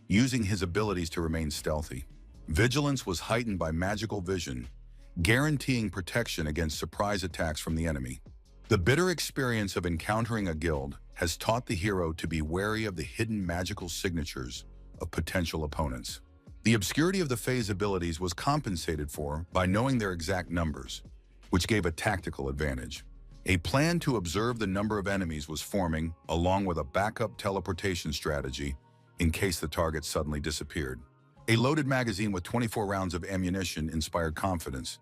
[SPEAKER 1] using his abilities to remain stealthy. Vigilance was heightened by magical vision, guaranteeing protection against surprise attacks from the enemy. The bitter experience of encountering a guild has taught the hero to be wary of the hidden magical signatures of potential opponents. The obscurity of the Fae's abilities was compensated for by knowing their exact numbers, which gave a tactical advantage. A plan to observe the number of enemies was forming, along with a backup teleportation strategy in case the target suddenly disappeared. A loaded magazine with 24 rounds of ammunition inspired confidence,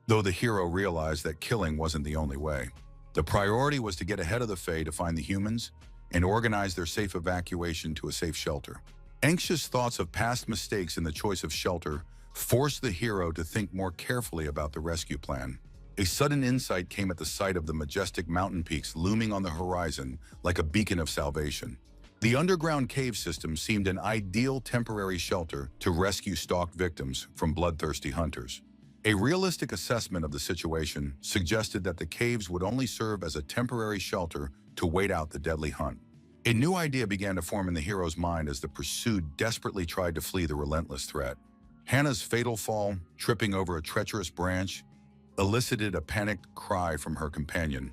[SPEAKER 1] though the hero realized that killing wasn't the only way. The priority was to get ahead of the Fae to find the humans and organize their safe evacuation to a safe shelter. Anxious thoughts of past mistakes in the choice of shelter forced the hero to think more carefully about the rescue plan. A sudden insight came at the sight of the majestic mountain peaks looming on the horizon like a beacon of salvation. The underground cave system seemed an ideal temporary shelter to rescue stalked victims from bloodthirsty hunters. A realistic assessment of the situation suggested that the caves would only serve as a temporary shelter to wait out the deadly hunt. A new idea began to form in the hero's mind as the pursued desperately tried to flee the relentless threat. Hannah's fatal fall, tripping over a treacherous branch, elicited a panicked cry from her companion,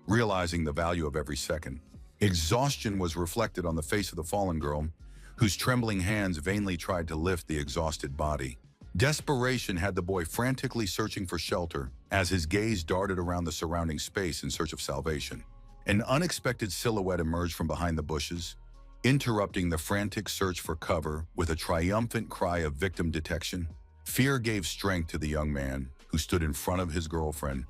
[SPEAKER 1] realizing the value of every second. Exhaustion was reflected on the face of the fallen girl, whose trembling hands vainly tried to lift the exhausted body. Desperation had the boy frantically searching for shelter as his gaze darted around the surrounding space in search of salvation. An unexpected silhouette emerged from behind the bushes, interrupting the frantic search for cover with a triumphant cry of victim detection. Fear gave strength to the young man, who stood in front of his girlfriend,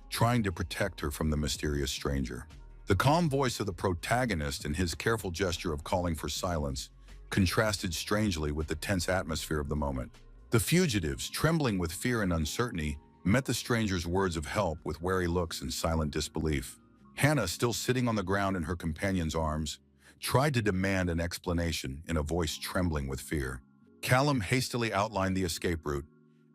[SPEAKER 1] trying to protect her from the mysterious stranger. The calm voice of the protagonist and his careful gesture of calling for silence contrasted strangely with the tense atmosphere of the moment. The fugitives, trembling with fear and uncertainty, met the stranger's words of help with wary looks and silent disbelief. Hannah, still sitting on the ground in her companion's arms, tried to demand an explanation in a voice trembling with fear. Callum hastily outlined the escape route,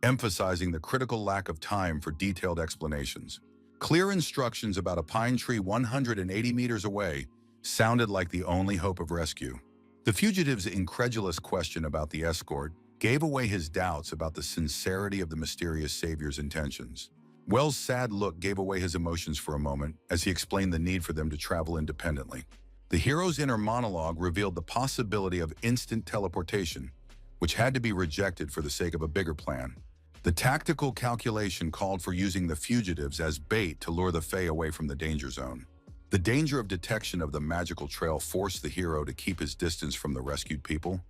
[SPEAKER 1] emphasizing the critical lack of time for detailed explanations. Clear instructions about a pine tree 180 meters away sounded like the only hope of rescue. The fugitive's incredulous question about the escort gave away his doubts about the sincerity of the mysterious savior's intentions. Wells' sad look gave away his emotions for a moment as he explained the need for them to travel independently. The hero's inner monologue revealed the possibility of instant teleportation, which had to be rejected for the sake of a bigger plan. The tactical calculation called for using the fugitives as bait to lure the Fae away from the danger zone. The danger of detection of the magical trail forced the hero to keep his distance from the rescued people,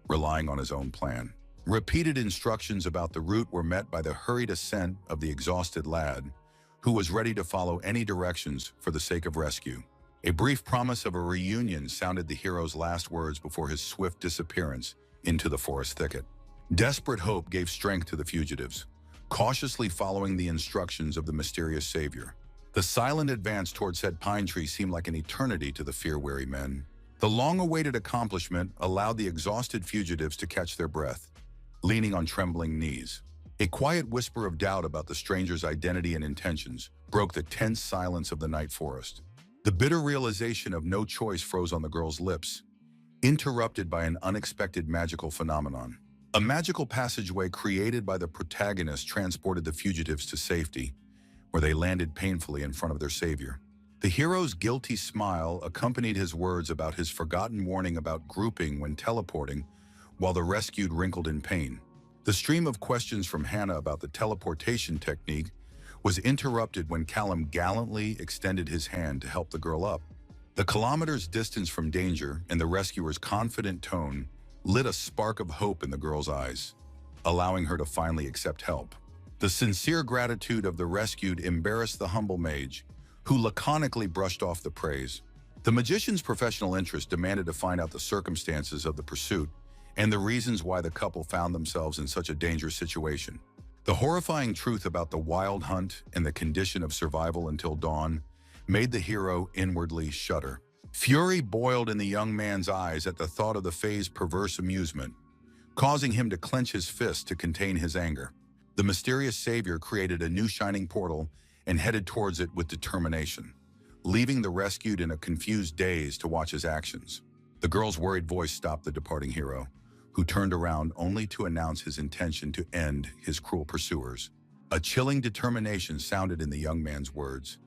[SPEAKER 1] relying on his own plan. Repeated instructions about the route were met by the hurried ascent of the exhausted lad, who was ready to follow any directions for the sake of rescue. A brief promise of a reunion sounded the hero's last words before his swift disappearance into the forest thicket. Desperate hope gave strength to the fugitives, cautiously following the instructions of the mysterious savior. The silent advance toward said pine tree seemed like an eternity to the fear-weary men. The long-awaited accomplishment allowed the exhausted fugitives to catch their breath, leaning on trembling knees. A quiet whisper of doubt about the stranger's identity and intentions broke the tense silence of the night forest. The bitter realization of no choice froze on the girl's lips, interrupted by an unexpected magical phenomenon. A magical passageway created by the protagonist transported the fugitives to safety, where they landed painfully in front of their savior. The hero's guilty smile accompanied his words about his forgotten warning about grouping when teleporting, while the rescued wrinkled in pain. The stream of questions from Hannah about the teleportation technique was interrupted when Callum gallantly extended his hand to help the girl up. The kilometers' distance from danger and the rescuer's confident tone lit a spark of hope in the girl's eyes, allowing her to finally accept help. The sincere gratitude of the rescued embarrassed the humble mage, who laconically brushed off the praise. The magician's professional interest demanded to find out the circumstances of the pursuit and the reasons why the couple found themselves in such a dangerous situation. The horrifying truth about the wild hunt and the condition of survival until dawn made the hero inwardly shudder. Fury boiled in the young man's eyes at the thought of the Fae's perverse amusement, causing him to clench his fist to contain his anger. The mysterious savior created a new shining portal and headed towards it with determination, leaving the rescued in a confused daze to watch his actions. The girl's worried voice stopped the departing hero, who turned around only to announce his intention to end his cruel pursuers. A chilling determination sounded in the young man's words,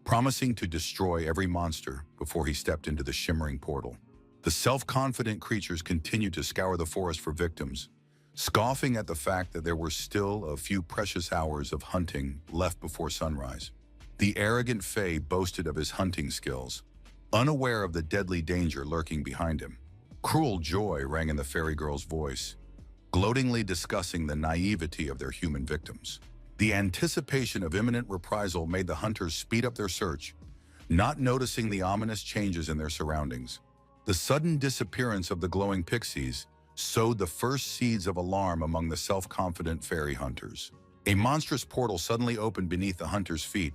[SPEAKER 1] promising to destroy every monster before he stepped into the shimmering portal. The self-confident creatures continued to scour the forest for victims, scoffing at the fact that there were still a few precious hours of hunting left before sunrise. The arrogant Fae boasted of his hunting skills, unaware of the deadly danger lurking behind him. Cruel joy rang in the fairy girl's voice, gloatingly discussing the naivety of their human victims. The anticipation of imminent reprisal made the hunters speed up their search, not noticing the ominous changes in their surroundings. The sudden disappearance of the glowing pixies sowed the first seeds of alarm among the self-confident fairy hunters. A monstrous portal suddenly opened beneath the hunters' feet,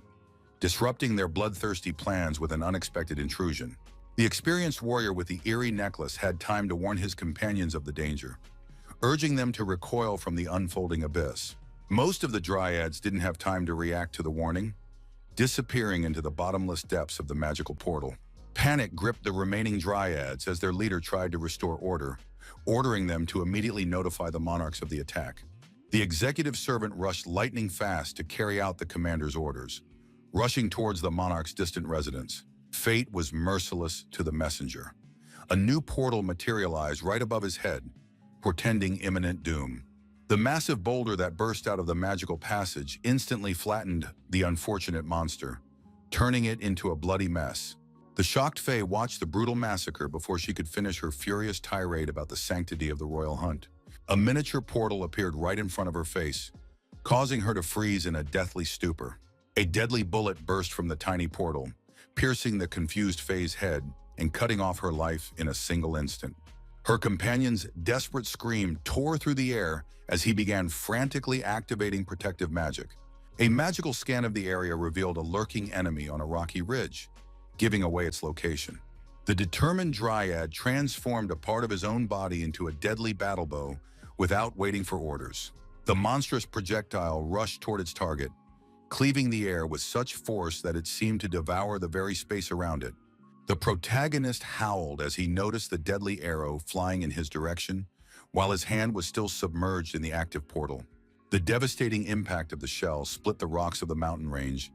[SPEAKER 1] disrupting their bloodthirsty plans with an unexpected intrusion. The experienced warrior with the eerie necklace had time to warn his companions of the danger, urging them to recoil from the unfolding abyss. Most of the dryads didn't have time to react to the warning, disappearing into the bottomless depths of the magical portal. Panic gripped the remaining dryads as their leader tried to restore order, ordering them to immediately notify the monarchs of the attack. The executive servant rushed lightning fast to carry out the commander's orders, rushing towards the monarch's distant residence. Fate was merciless to the messenger. A new portal materialized right above his head, portending imminent doom. The massive boulder that burst out of the magical passage instantly flattened the unfortunate monster, turning it into a bloody mess. The shocked Fae watched the brutal massacre before she could finish her furious tirade about the sanctity of the royal hunt. A miniature portal appeared right in front of her face, causing her to freeze in a deathly stupor. A deadly bullet burst from the tiny portal, piercing the confused Fae's head and cutting off her life in a single instant. Her companion's desperate scream tore through the air as he began frantically activating protective magic. A magical scan of the area revealed a lurking enemy on a rocky ridge, giving away its location. The determined dryad transformed a part of his own body into a deadly battle bow without waiting for orders. The monstrous projectile rushed toward its target, cleaving the air with such force that it seemed to devour the very space around it. The protagonist howled as he noticed the deadly arrow flying in his direction, while his hand was still submerged in the active portal. The devastating impact of the shell split the rocks of the mountain range,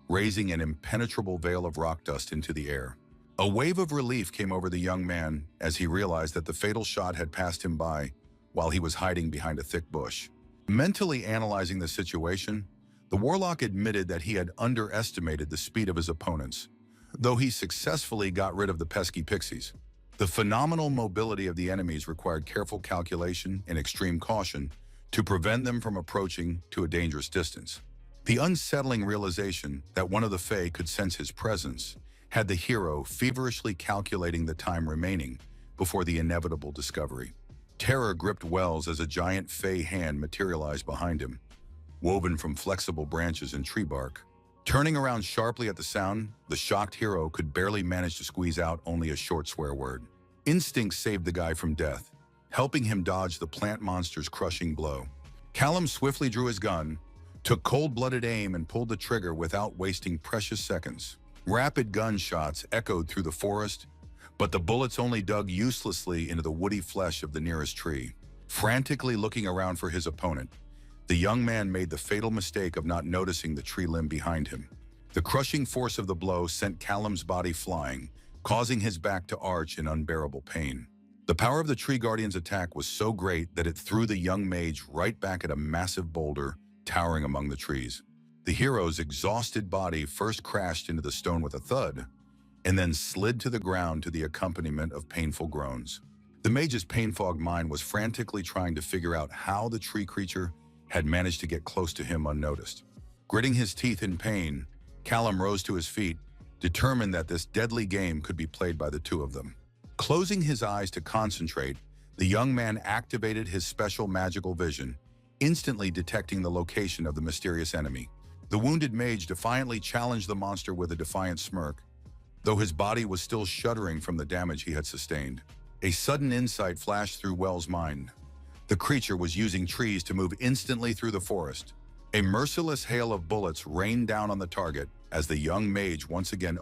[SPEAKER 1] raising an impenetrable veil of rock dust into the air. A wave of relief came over the young man as he realized that the fatal shot had passed him by while he was hiding behind a thick bush. Mentally analyzing the situation, the warlock admitted that he had underestimated the speed of his opponents, though he successfully got rid of the pesky pixies. The phenomenal mobility of the enemies required careful calculation and extreme caution to prevent them from approaching to a dangerous distance. The unsettling realization that one of the Fae could sense his presence had the hero feverishly calculating the time remaining before the inevitable discovery. Terror gripped Wells as a giant Fae hand materialized behind him, woven from flexible branches and tree bark. Turning around sharply at the sound, the shocked hero could barely manage to squeeze out only a short swear word. Instinct saved the guy from death, helping him dodge the plant monster's crushing blow. Callum swiftly drew his gun, took cold-blooded aim and pulled the trigger without wasting precious seconds. Rapid gunshots echoed through the forest, but the bullets only dug uselessly into the woody flesh of the nearest tree. Frantically looking around for his opponent, the young man made the fatal mistake of not noticing the tree limb behind him. The crushing force of the blow sent Callum's body flying, causing his back to arch in unbearable pain. The power of the tree guardian's attack was so great that it threw the young mage right back at a massive boulder towering among the trees. The hero's exhausted body first crashed into the stone with a thud, and then slid to the ground to the accompaniment of painful groans. The mage's pain-fogged mind was frantically trying to figure out how the tree creature had managed to get close to him unnoticed. Gritting his teeth in pain, Callum rose to his feet, determined that this deadly game could be played by the two of them. Closing his eyes to concentrate, the young man activated his special magical vision, instantly detecting the location of the mysterious enemy. The wounded mage defiantly challenged the monster with a defiant smirk, though his body was still shuddering from the damage he had sustained. A sudden insight flashed through Well's mind. The creature was using trees to move instantly through the forest. A merciless hail of bullets rained down on the target as the young mage once again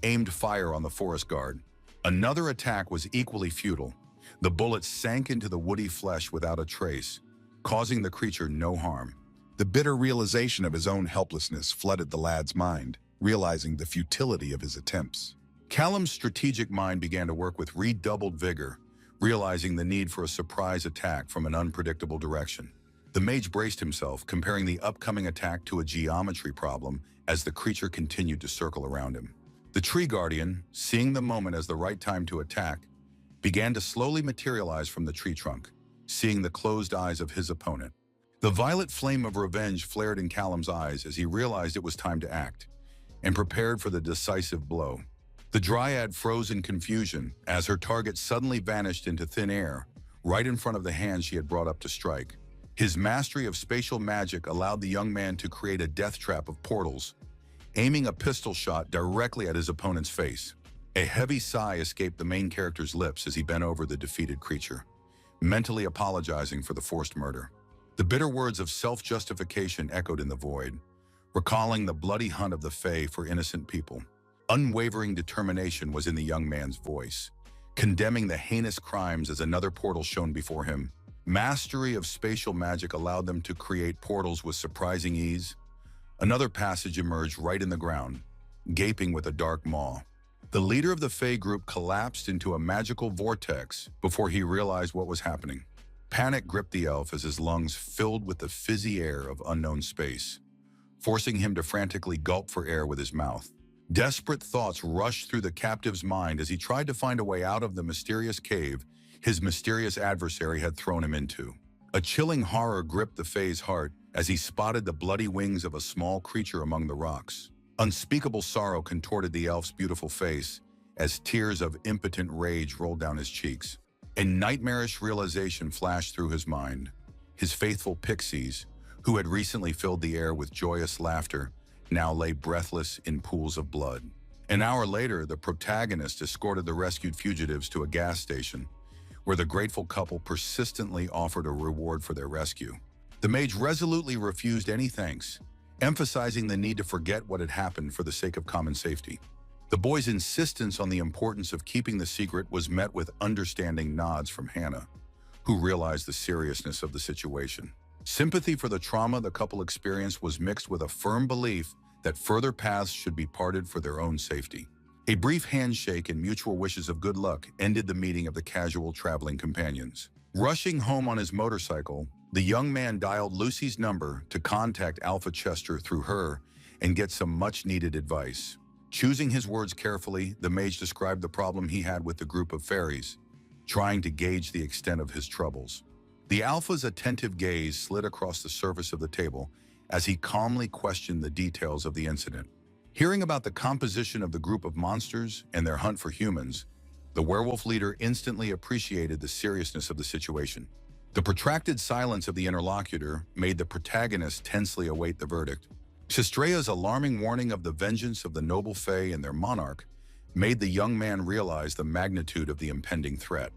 [SPEAKER 1] aimed fire on the forest guard. Another attack was equally futile. The bullets sank into the woody flesh without a trace, causing the creature no harm.
[SPEAKER 2] The bitter realization of his own helplessness flooded the lad's mind, realizing the futility of his attempts.
[SPEAKER 1] Callum's strategic mind began to work with redoubled vigor, realizing the need for a surprise attack from an unpredictable direction. The mage braced himself, comparing the upcoming attack to a geometry problem as the creature continued to circle around him. The tree guardian, seeing the moment as the right time to attack, began to slowly materialize from the tree trunk, seeing the closed eyes of his opponent. The violet flame of revenge flared in Callum's eyes as he realized it was time to act, and prepared for the decisive blow. The dryad froze in confusion as her target suddenly vanished into thin air, right in front of the hand she had brought up to strike. His mastery of spatial magic allowed the young man to create a death trap of portals, aiming a pistol shot directly at his opponent's face. A heavy sigh escaped the main character's lips as he bent over the defeated creature, mentally apologizing for the forced murder. The bitter words of self-justification echoed in the void, recalling the bloody hunt of the Fae for innocent people. Unwavering determination was in the young man's voice, condemning the heinous crimes as another portal shone before him. Mastery of spatial magic allowed them to create portals with surprising ease. Another passage emerged right in the ground, gaping with a dark maw. The leader of the Fae group collapsed into a magical vortex before he realized what was happening. Panic gripped the elf as his lungs filled with the fizzy air of unknown space, forcing him to frantically gulp for air with his mouth. Desperate thoughts rushed through the captive's mind as he tried to find a way out of the mysterious cave his mysterious adversary had thrown him into. A chilling horror gripped the Fae's heart as he spotted the bloody wings of a small creature among the rocks. Unspeakable sorrow contorted the elf's beautiful face as tears of impotent rage rolled down his cheeks. A nightmarish realization flashed through his mind. His faithful pixies, who had recently filled the air with joyous laughter, now lay breathless in pools of blood. An hour later, the protagonist escorted the rescued fugitives to a gas station, where the grateful couple persistently offered a reward for their rescue. The mage resolutely refused any thanks, emphasizing the need to forget what had happened for the sake of common safety. The boy's insistence on the importance of keeping the secret was met with understanding nods from Hannah, who realized the seriousness of the situation. Sympathy for the trauma the couple experienced was mixed with a firm belief that further paths should be parted for their own safety. A brief handshake and mutual wishes of good luck ended the meeting of the casual traveling companions. Rushing home on his motorcycle, the young man dialed Lucy's number to contact Alpha Chester through her and get some much-needed advice. Choosing his words carefully, the mage described the problem he had with the group of fairies, trying to gauge the extent of his troubles. The Alpha's attentive gaze slid across the surface of the table as he calmly questioned the details of the incident. Hearing about the composition of the group of monsters and their hunt for humans, the werewolf leader instantly appreciated the seriousness of the situation. The protracted silence of the interlocutor made the protagonist tensely await the verdict. Sistrea's alarming warning of the vengeance of the noble Fae and their monarch made the young man realize the magnitude of the impending threat.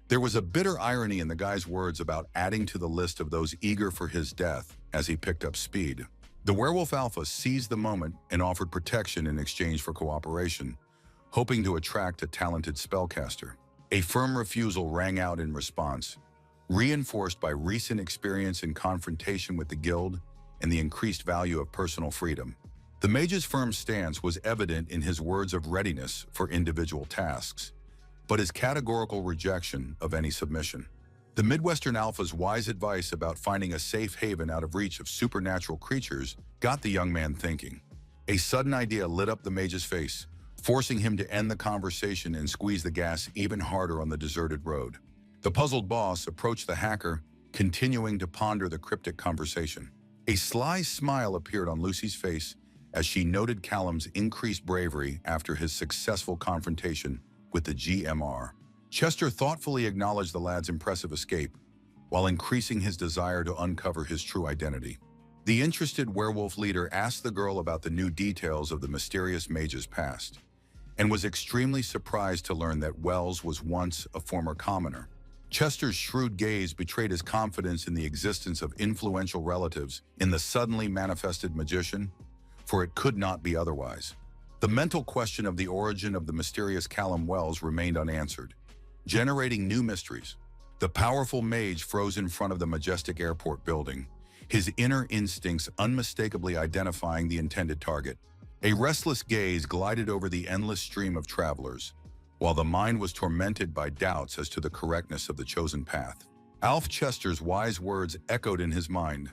[SPEAKER 1] There was a bitter irony in the guy's words about adding to the list of those eager for his death as he picked up speed. The werewolf alpha seized the moment and offered protection in exchange for cooperation, hoping to attract a talented spellcaster. A firm refusal rang out in response, reinforced by recent experience in confrontation with the guild and the increased value of personal freedom. The mage's firm stance was evident in his words of readiness for individual tasks, but his categorical rejection of any submission. The Midwestern Alpha's wise advice about finding a safe haven out of reach of supernatural creatures got the young man thinking. A sudden idea lit up the mage's face, forcing him to end the conversation and squeeze the gas even harder on the deserted road. The puzzled boss approached the hacker, continuing to ponder the cryptic conversation. A sly smile appeared on Lucy's face as she noted Callum's increased bravery after his successful confrontation with the GMR. Chester thoughtfully acknowledged the lad's impressive escape, while increasing his desire to uncover his true identity. The interested werewolf leader asked the girl about the new details of the mysterious mage's past, and was extremely surprised to learn that Wells was once a former commoner. Chester's shrewd gaze betrayed his confidence in the existence of influential relatives in the suddenly manifested magician, for it could not be otherwise. The mental question of the origin of the mysterious Callum Wells remained unanswered, generating new mysteries. The powerful mage froze in front of the majestic airport building, his inner instincts unmistakably identifying the intended target. A restless gaze glided over the endless stream of travelers, while the mind was tormented by doubts as to the correctness of the chosen path. Alf Chester's wise words echoed in his mind,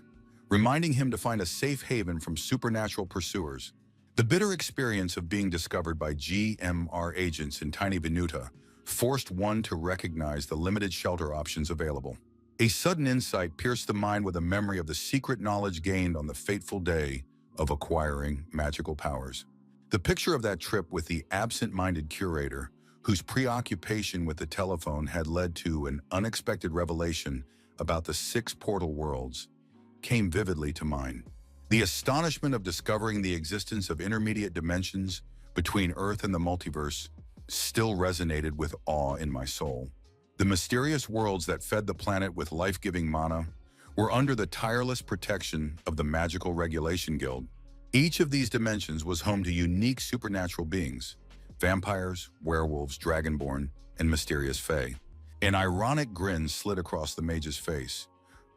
[SPEAKER 1] reminding him to find a safe haven from supernatural pursuers. The bitter experience of being discovered by GMR agents in Tiny Venuta forced one to recognize the limited shelter options available. A sudden insight pierced the mind with a memory of the secret knowledge gained on the fateful day of acquiring magical powers. The picture of that trip with the absent-minded curator, whose preoccupation with the telephone had led to an unexpected revelation about the 6 portal worlds, came vividly to mind. The astonishment of discovering the existence of intermediate dimensions between Earth and the multiverse still resonated with awe in my soul. The mysterious worlds that fed the planet with life-giving mana were under the tireless protection of the Magical Regulation Guild. Each of these dimensions was home to unique supernatural beings: vampires, werewolves, dragonborn, and mysterious fae. An ironic grin slid across the mage's face,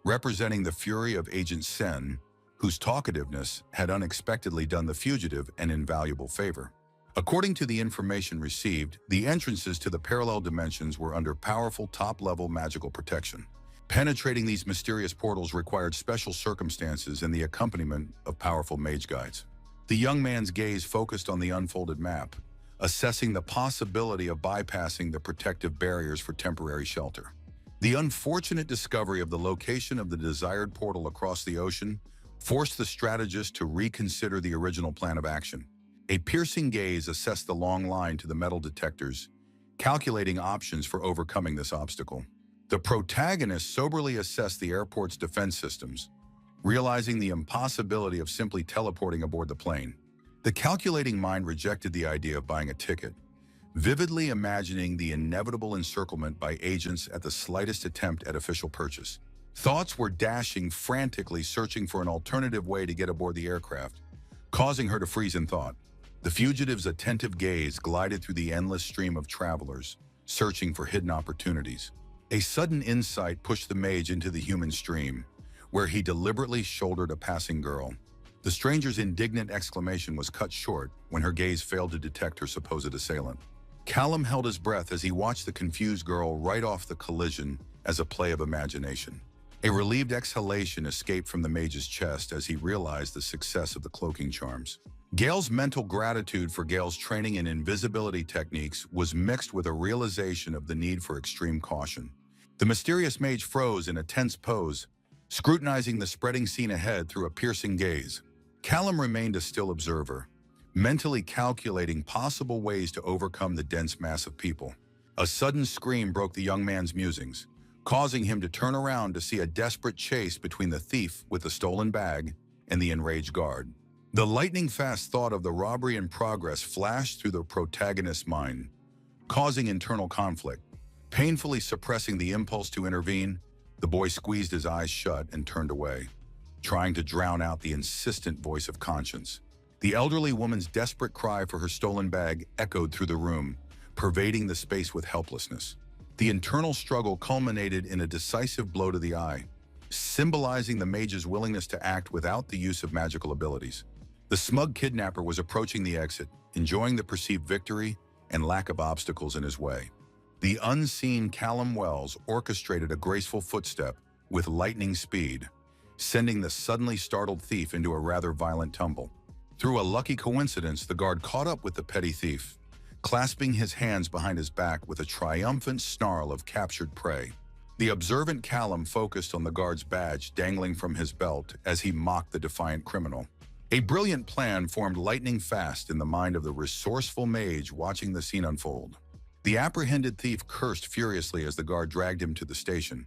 [SPEAKER 1] representing the fury of Agent Sen, whose talkativeness had unexpectedly done the fugitive an invaluable favor. According to the information received, the entrances to the parallel dimensions were under powerful top-level magical protection. Penetrating these mysterious portals required special circumstances and the accompaniment of powerful mage guides. The young man's gaze focused on the unfolded map, assessing the possibility of bypassing the protective barriers for temporary shelter. The unfortunate discovery of the location of the desired portal across the ocean forced the strategist to reconsider the original plan of action. A piercing gaze assessed the long line to the metal detectors, calculating options for overcoming this obstacle. The protagonist soberly assessed the airport's defense systems, realizing the impossibility of simply teleporting aboard the plane. The calculating mind rejected the idea of buying a ticket, vividly imagining the inevitable encirclement by agents at the slightest attempt at official purchase. Thoughts were dashing frantically, searching for an alternative way to get aboard the aircraft, causing her to freeze in thought. The fugitive's attentive gaze glided through the endless stream of travelers, searching for hidden opportunities. A sudden insight pushed the mage into the human stream, where he deliberately shouldered a passing girl. The stranger's indignant exclamation was cut short when her gaze failed to detect her supposed assailant. Callum held his breath as he watched the confused girl right off the collision as a play of imagination. A relieved exhalation escaped from the mage's chest as he realized the success of the cloaking charms. Gale's mental gratitude for Gale's training in invisibility techniques was mixed with a realization of the need for extreme caution. The mysterious mage froze in a tense pose, scrutinizing the spreading scene ahead through a piercing gaze. Callum remained a still observer, mentally calculating possible ways to overcome the dense mass of people. A sudden scream broke the young man's musings, causing him to turn around to see a desperate chase between the thief with the stolen bag and the enraged guard. The lightning-fast thought of the robbery in progress flashed through the protagonist's mind, causing internal conflict. Painfully suppressing the impulse to intervene, the boy squeezed his eyes shut and turned away, trying to drown out the insistent voice of conscience. The elderly woman's desperate cry for her stolen bag echoed through the room, pervading the space with helplessness. The internal struggle culminated in a decisive blow to the eye, symbolizing the mage's willingness to act without the use of magical abilities. The smug kidnapper was approaching the exit, enjoying the perceived victory and lack of obstacles in his way. The unseen Callum Wells orchestrated a graceful footstep with lightning speed, sending the suddenly startled thief into a rather violent tumble. Through a lucky coincidence, the guard caught up with the petty thief, clasping his hands behind his back with a triumphant snarl of captured prey. The observant Callum focused on the guard's badge dangling from his belt as he mocked the defiant criminal. A brilliant plan formed lightning fast in the mind of the resourceful mage watching the scene unfold. The apprehended thief cursed furiously as the guard dragged him to the station,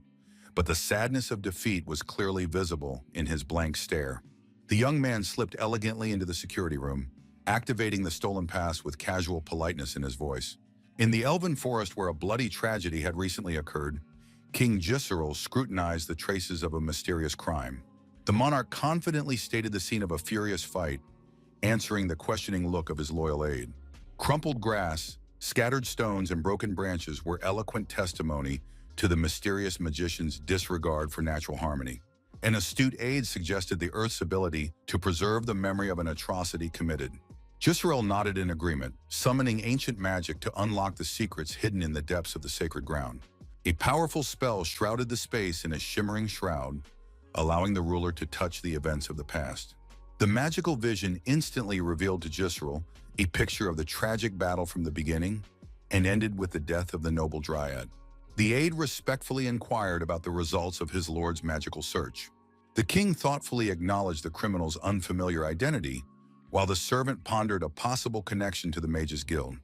[SPEAKER 1] but the sadness of defeat was clearly visible in his blank stare. The young man slipped elegantly into the security room, activating the stolen pass with casual politeness in his voice. In the elven forest where a bloody tragedy had recently occurred, King Gisserel scrutinized the traces of a mysterious crime. The monarch confidently stated the scene of a furious fight, answering the questioning look of his loyal aide. Crumpled grass, scattered stones, and broken branches were eloquent testimony to the mysterious magician's disregard for natural harmony. An astute aide suggested the Earth's ability to preserve the memory of an atrocity committed. Gisserel nodded in agreement, summoning ancient magic to unlock the secrets hidden in the depths of the sacred ground. A powerful spell shrouded the space in a shimmering shroud, allowing the ruler to touch the events of the past. The magical vision instantly revealed to Gisserel a picture of the tragic battle from the beginning and ended with the death of the noble dryad. The aide respectfully inquired about the results of his lord's magical search. The king thoughtfully acknowledged the criminal's unfamiliar identity, while the servant pondered a possible connection to the mage's guild.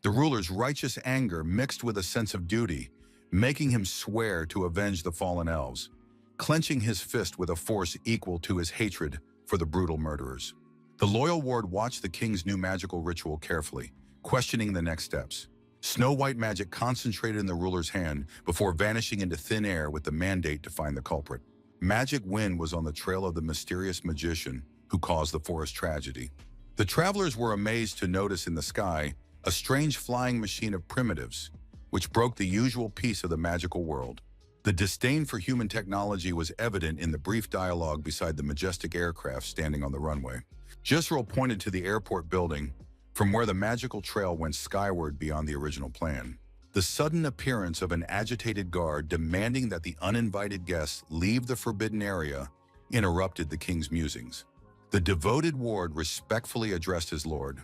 [SPEAKER 1] The ruler's righteous anger mixed with a sense of duty, making him swear to avenge the fallen elves, clenching his fist with a force equal to his hatred for the brutal murderers. The loyal ward watched the king's new magical ritual carefully, questioning the next steps. Snow-white magic concentrated in the ruler's hand before vanishing into thin air with the mandate to find the culprit. Magic wind was on the trail of the mysterious magician who caused the forest tragedy. The travelers were amazed to notice in the sky a strange flying machine of primitives, which broke the usual peace of the magical world. The disdain for human technology was evident in the brief dialogue beside the majestic aircraft standing on the runway. Gisserel pointed to the airport building, from where the magical trail went skyward beyond the original plan. The sudden appearance of an agitated guard demanding that the uninvited guests leave the forbidden area interrupted the king's musings. The devoted ward respectfully addressed his lord,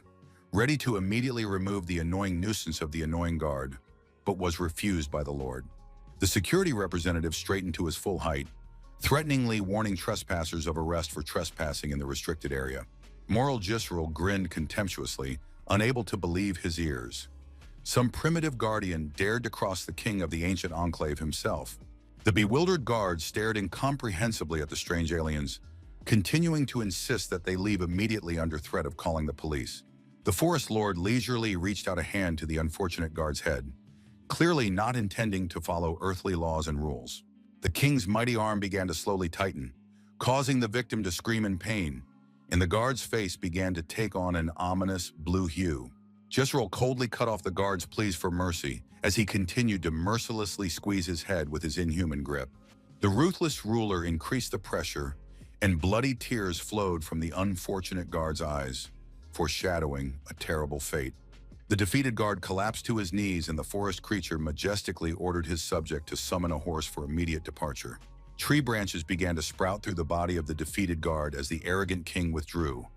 [SPEAKER 1] ready to immediately remove the annoying nuisance of the annoying guard, but was refused by the lord. The security representative straightened to his full height, threateningly warning trespassers of arrest for trespassing in the restricted area. Moral Gisserel grinned contemptuously, unable to believe his ears. Some primitive guardian dared to cross the king of the ancient enclave himself. The bewildered guards stared incomprehensibly at the strange aliens, continuing to insist that they leave immediately under threat of calling the police. The forest lord leisurely reached out a hand to the unfortunate guard's head, clearly not intending to follow earthly laws and rules. The king's mighty arm began to slowly tighten, causing the victim to scream in pain, and the guard's face began to take on an ominous blue hue. Gisserel coldly cut off the guard's pleas for mercy as he continued to mercilessly squeeze his head with his inhuman grip. The ruthless ruler increased the pressure, and bloody tears flowed from the unfortunate guard's eyes, foreshadowing a terrible fate. The defeated guard collapsed to his knees, and the forest creature majestically ordered his subject to summon a horse for immediate departure. Tree branches began to sprout through the body of the defeated guard as the arrogant king withdrew,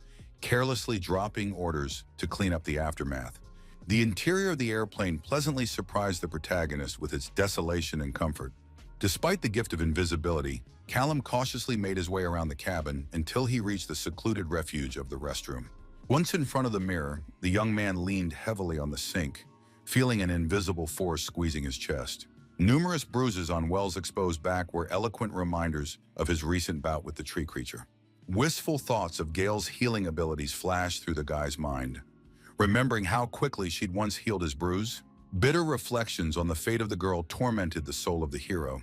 [SPEAKER 1] carelessly dropping orders to clean up the aftermath. The interior of the airplane pleasantly surprised the protagonist with its desolation and comfort. Despite the gift of invisibility, Callum cautiously made his way around the cabin until he reached the secluded refuge of the restroom. Once in front of the mirror, the young man leaned heavily on the sink, feeling an invisible force squeezing his chest. Numerous bruises on Wells' exposed back were eloquent reminders of his recent bout with the tree creature. Wistful thoughts of Gale's healing abilities flashed through the guy's mind. Remembering how quickly she'd once healed his bruise, bitter reflections on the fate of the girl tormented the soul of the hero.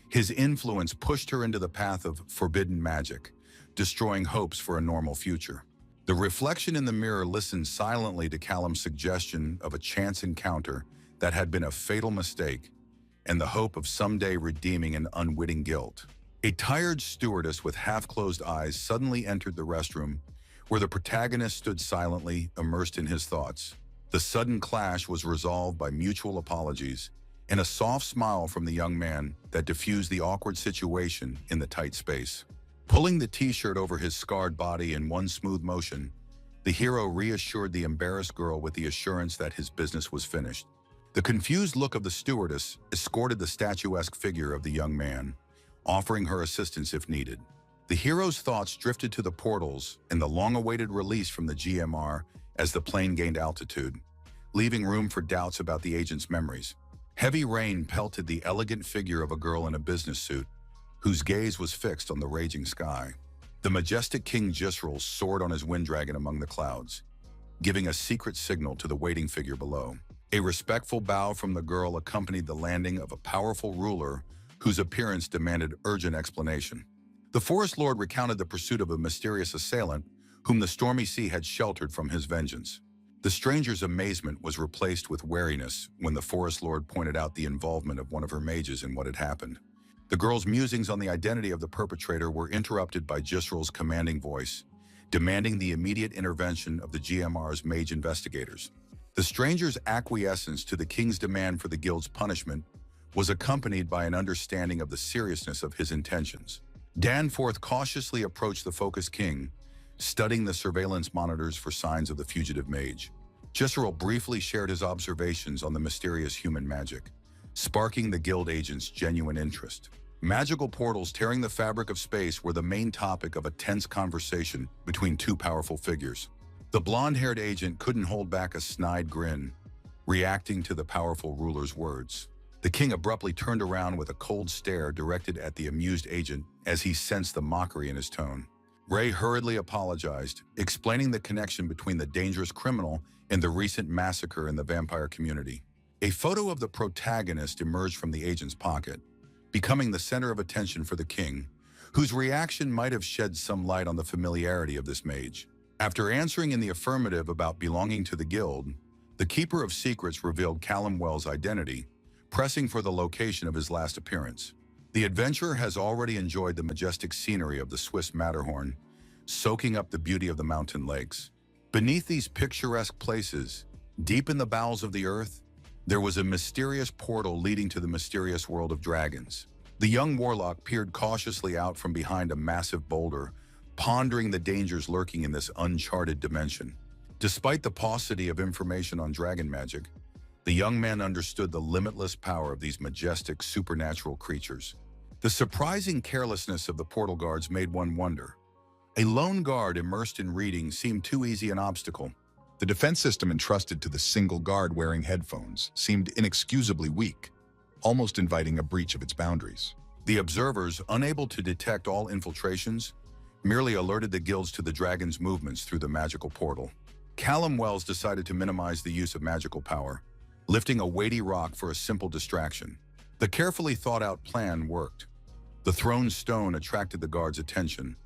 [SPEAKER 1] His influence pushed her into the path of forbidden magic, destroying hopes for a normal future. The reflection in the mirror listened silently to Callum's suggestion of a chance encounter that had been a fatal mistake, and the hope of someday redeeming an unwitting guilt. A tired stewardess with half-closed eyes suddenly entered the restroom, where the protagonist stood silently, immersed in his thoughts. The sudden clash was resolved by mutual apologies and a soft smile from the young man that diffused the awkward situation in the tight space. Pulling the t-shirt over his scarred body in one smooth motion, the hero reassured the embarrassed girl with the assurance that his business was finished. The confused look of the stewardess escorted the statuesque figure of the young man, offering her assistance if needed. The hero's thoughts drifted to the portals and the long-awaited release from the GMR as the plane gained altitude, leaving room for doubts about the agent's memories. Heavy rain pelted the elegant figure of a girl in a business suit, whose gaze was fixed on the raging sky. The majestic King Jisrael soared on his wind dragon among the clouds, giving a secret signal to the waiting figure below. A respectful bow from the girl accompanied the landing of a powerful ruler whose appearance demanded urgent explanation. The Forest Lord recounted the pursuit of a mysterious assailant whom the stormy sea had sheltered from his vengeance. The stranger's amazement was replaced with wariness when the Forest Lord pointed out the involvement of one of her mages in what had happened. The girl's musings on the identity of the perpetrator were interrupted by Jisrael's commanding voice, demanding the immediate intervention of the GMR's mage investigators. The stranger's acquiescence to the king's demand for the guild's punishment was accompanied by an understanding of the seriousness of his intentions. Danforth cautiously approached the focused king, studying the surveillance monitors for signs of the fugitive mage. Jisrael briefly shared his observations on the mysterious human magic, sparking the guild agent's genuine interest. Magical portals tearing the fabric of space were the main topic of a tense conversation between two powerful figures. The blonde-haired agent couldn't hold back a snide grin, reacting to the powerful ruler's words. The king abruptly turned around with a cold stare directed at the amused agent as he sensed the mockery in his tone. Ray hurriedly apologized, explaining the connection between the dangerous criminal and the recent massacre in the vampire community. A photo of the protagonist emerged from the agent's pocket, becoming the center of attention for the king, whose reaction might have shed some light on the familiarity of this mage. After answering in the affirmative about belonging to the guild, the Keeper of Secrets revealed Callum Wells' identity, pressing for the location of his last appearance. The adventurer has already enjoyed the majestic scenery of the Swiss Matterhorn, soaking up the beauty of the mountain lakes. Beneath these picturesque places, deep in the bowels of the earth, there was a mysterious portal leading to the mysterious world of dragons. The young warlock peered cautiously out from behind a massive boulder, pondering the dangers lurking in this uncharted dimension. Despite the paucity of information on dragon magic, the young man understood the limitless power of these majestic supernatural creatures. The surprising carelessness of the portal guards made one wonder. A lone guard immersed in reading seemed too easy an obstacle.
[SPEAKER 2] The defense system entrusted to the single guard wearing headphones seemed inexcusably weak, almost inviting a breach of its boundaries.
[SPEAKER 1] The observers, unable to detect all infiltrations, merely alerted the guilds to the dragon's movements through the magical portal. Callum Wells decided to minimize the use of magical power, lifting a weighty rock for a simple distraction. The carefully thought-out plan worked. The thrown stone attracted the guard's attention,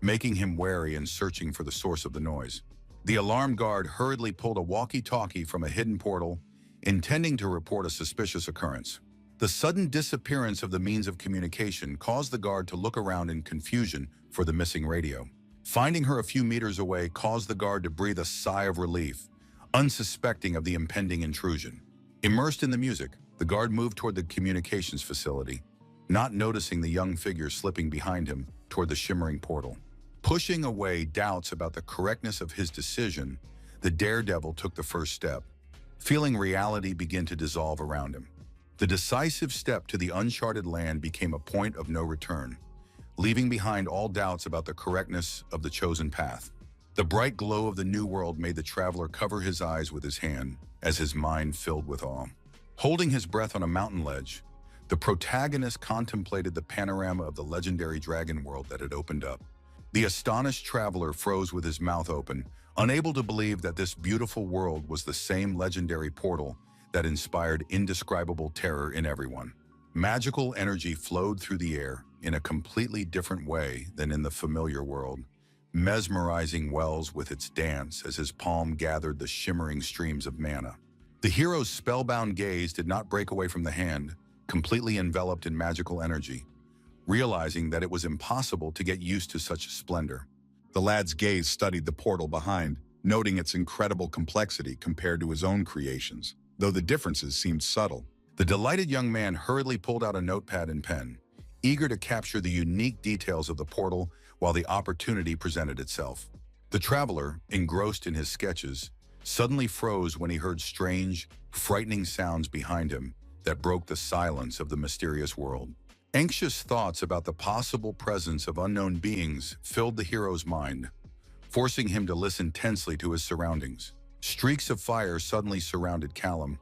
[SPEAKER 1] making him wary and searching for the source of the noise. The alarmed guard hurriedly pulled a walkie-talkie from a hidden portal, intending to report a suspicious occurrence. The sudden disappearance of the means of communication caused the guard to look around in confusion for the missing radio. Finding her a few meters away caused the guard to breathe a sigh of relief, unsuspecting of the impending intrusion. Immersed in the music, the guard moved toward the communications facility, not noticing the young figure slipping behind him toward the shimmering portal. Pushing away doubts about the correctness of his decision, the daredevil took the first step, feeling reality begin to dissolve around him. The decisive step to the uncharted land became a point of no return, leaving behind all doubts about the correctness of the chosen path. The bright glow of the new world made the traveler cover his eyes with his hand as his mind filled with awe. Holding his breath on a mountain ledge, the protagonist contemplated the panorama of the legendary dragon world that had opened up. The astonished traveler froze with his mouth open, unable to believe that this beautiful world was the same legendary portal that inspired indescribable terror in everyone. Magical energy flowed through the air in a completely different way than in the familiar world, mesmerizing Wells with its dance as his palm gathered the shimmering streams of mana. The hero's spellbound gaze did not break away from the hand, completely enveloped in magical energy, realizing that it was impossible to get used to such splendor.
[SPEAKER 2] The lad's gaze studied the portal behind, noting its incredible complexity compared to his own creations, though the differences seemed subtle.
[SPEAKER 1] The delighted young man hurriedly pulled out a notepad and pen, eager to capture the unique details of the portal while the opportunity presented itself. The traveler, engrossed in his sketches, suddenly froze when he heard strange, frightening sounds behind him that broke the silence of the mysterious world. Anxious thoughts about the possible presence of unknown beings filled the hero's mind, forcing him to listen tensely to his surroundings. Streaks of fire suddenly surrounded Callum,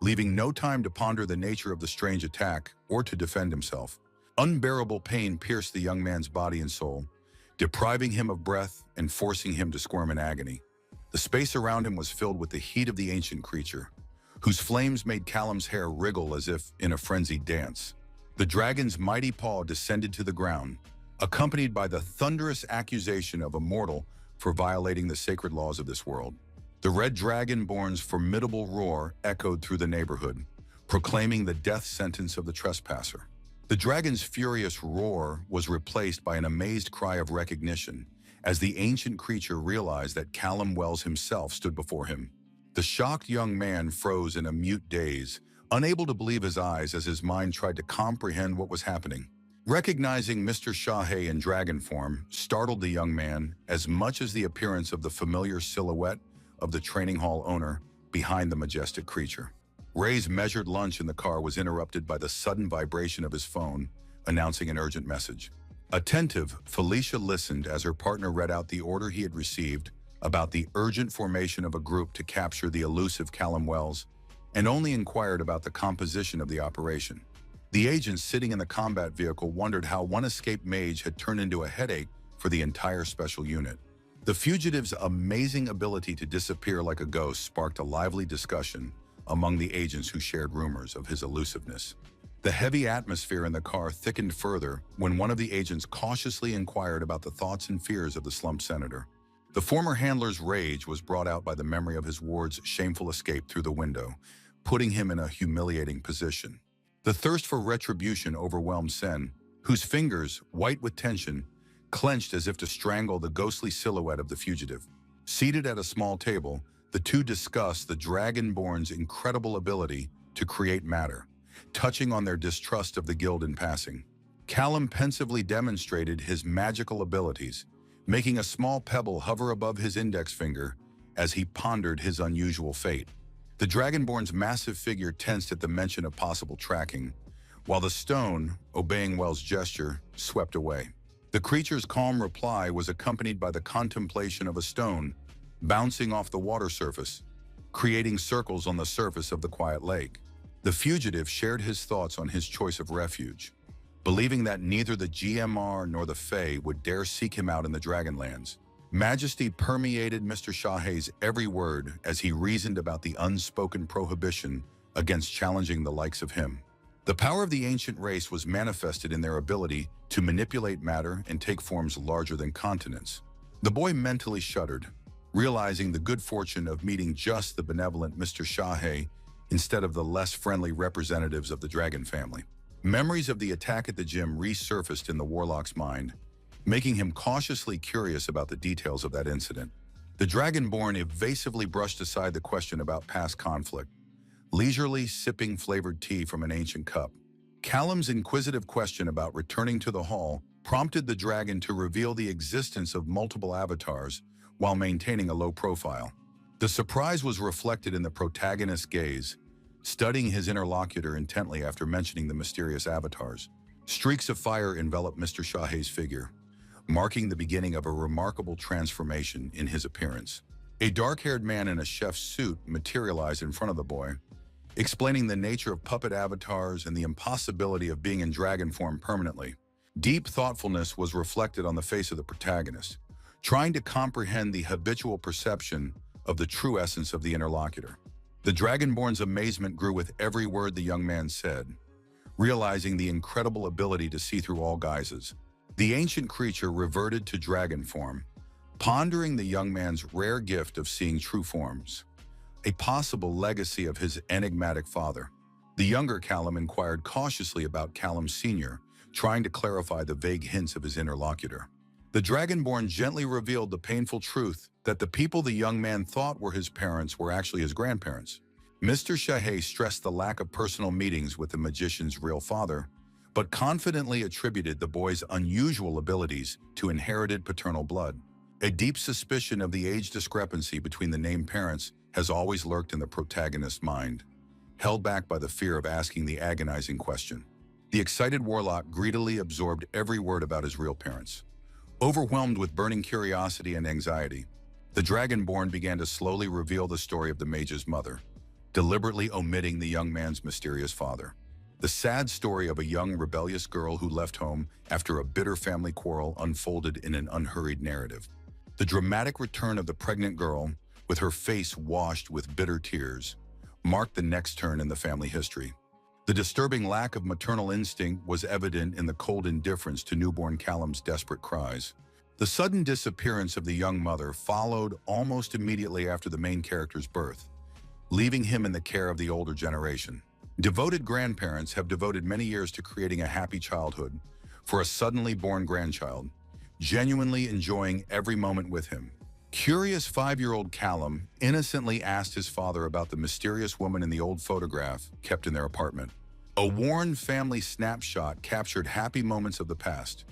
[SPEAKER 1] leaving no time to ponder the nature of the strange attack or to defend himself. Unbearable pain pierced the young man's body and soul, depriving him of breath and forcing him to squirm in agony. The space around him was filled with the heat of the ancient creature, whose flames made Callum's hair wriggle as if in a frenzied dance. The dragon's mighty paw descended to the ground, accompanied by the thunderous accusation of a mortal for violating the sacred laws of this world. The red dragonborn's formidable roar echoed through the neighborhood, proclaiming the death sentence of the trespasser. The dragon's furious roar was replaced by an amazed cry of recognition as the ancient creature realized that Callum Wells himself stood before him. The shocked young man froze in a mute daze, unable to believe his eyes as his mind tried to comprehend what was happening. Recognizing Mr. Shahe in dragon form startled the young man as much as the appearance of the familiar silhouette of the training hall owner behind the majestic creature. Ray's measured lunch in the car was interrupted by the sudden vibration of his phone, announcing an urgent message. Attentive, Felicia listened as her partner read out the order he had received about the urgent formation of a group to capture the elusive Callum Wells, and only inquired about the composition of the operation. The agents sitting in the combat vehicle wondered how one escaped mage had turned into a headache for the entire special unit. The fugitive's amazing ability to disappear like a ghost sparked a lively discussion among the agents who shared rumors of his elusiveness. The heavy atmosphere in the car thickened further when one of the agents cautiously inquired about the thoughts and fears of the slumped senator. The former handler's rage was brought out by the memory of his ward's shameful escape through the window, putting him in a humiliating position. The thirst for retribution overwhelmed Sen, whose fingers, white with tension, clenched as if to strangle the ghostly silhouette of the fugitive. Seated at a small table, the two discussed the Dragonborn's incredible ability to create matter, touching on their distrust of the guild in passing. Callum pensively demonstrated his magical abilities, making a small pebble hover above his index finger as he pondered his unusual fate. The Dragonborn's massive figure tensed at the mention of possible tracking, while the stone, obeying Wells' gesture, swept away. The creature's calm reply was accompanied by the contemplation of a stone bouncing off the water surface, creating circles on the surface of the quiet lake. The fugitive shared his thoughts on his choice of refuge, believing that neither the GMR nor the Fae would dare seek him out in the Dragonlands. Majesty permeated Mr. Shahe's every word as he reasoned about the unspoken prohibition against challenging the likes of him. The power of the ancient race was manifested in their ability to manipulate matter and take forms larger than continents. The boy mentally shuddered, realizing the good fortune of meeting just the benevolent Mr. Shahe instead of the less friendly representatives of the dragon family. Memories of the attack at the gym resurfaced in the warlock's mind, making him cautiously curious about the details of that incident. The Dragonborn evasively brushed aside the question about past conflict, leisurely sipping flavored tea from an ancient cup. Callum's inquisitive question about returning to the hall prompted the dragon to reveal the existence of multiple avatars while maintaining a low profile. The surprise was reflected in the protagonist's gaze, studying his interlocutor intently after mentioning the mysterious avatars. Streaks of fire enveloped Mr. Shahe's figure, marking the beginning of a remarkable transformation in his appearance. A dark-haired man in a chef's suit materialized in front of the boy, explaining the nature of puppet avatars and the impossibility of being in dragon form permanently. Deep thoughtfulness was reflected on the face of the protagonist, trying to comprehend the habitual perception of the true essence of the interlocutor. The Dragonborn's amazement grew with every word the young man said, realizing the incredible ability to see through all guises. The ancient creature reverted to dragon form, pondering the young man's rare gift of seeing true forms, a possible legacy of his enigmatic father. The younger Callum inquired cautiously about Callum Sr., trying to clarify the vague hints of his interlocutor. The Dragonborn gently revealed the painful truth that the people the young man thought were his parents were actually his grandparents. Mr. Shahe stressed the lack of personal meetings with the magician's real father, but confidently attributed the boy's unusual abilities to inherited paternal blood. A deep suspicion of the age discrepancy between the named parents has always lurked in the protagonist's mind, held back by the fear of asking the agonizing question. The excited warlock greedily absorbed every word about his real parents. Overwhelmed with burning curiosity and anxiety, the Dragonborn began to slowly reveal the story of the mage's mother, deliberately omitting the young man's mysterious father. The sad story of a young rebellious girl who left home after a bitter family quarrel unfolded in an unhurried narrative. The dramatic return of the pregnant girl, with her face washed with bitter tears, marked the next turn in the family history. The disturbing lack of maternal instinct was evident in the cold indifference to newborn Callum's desperate cries. The sudden disappearance of the young mother followed almost immediately after the main character's birth, leaving him in the care of the older generation. Devoted grandparents have devoted many years to creating a happy childhood for a suddenly born grandchild, genuinely enjoying every moment with him. Curious 5-year-old Callum innocently asked his father about the mysterious woman in the old photograph kept in their apartment. A worn family snapshot captured happy moments of the past,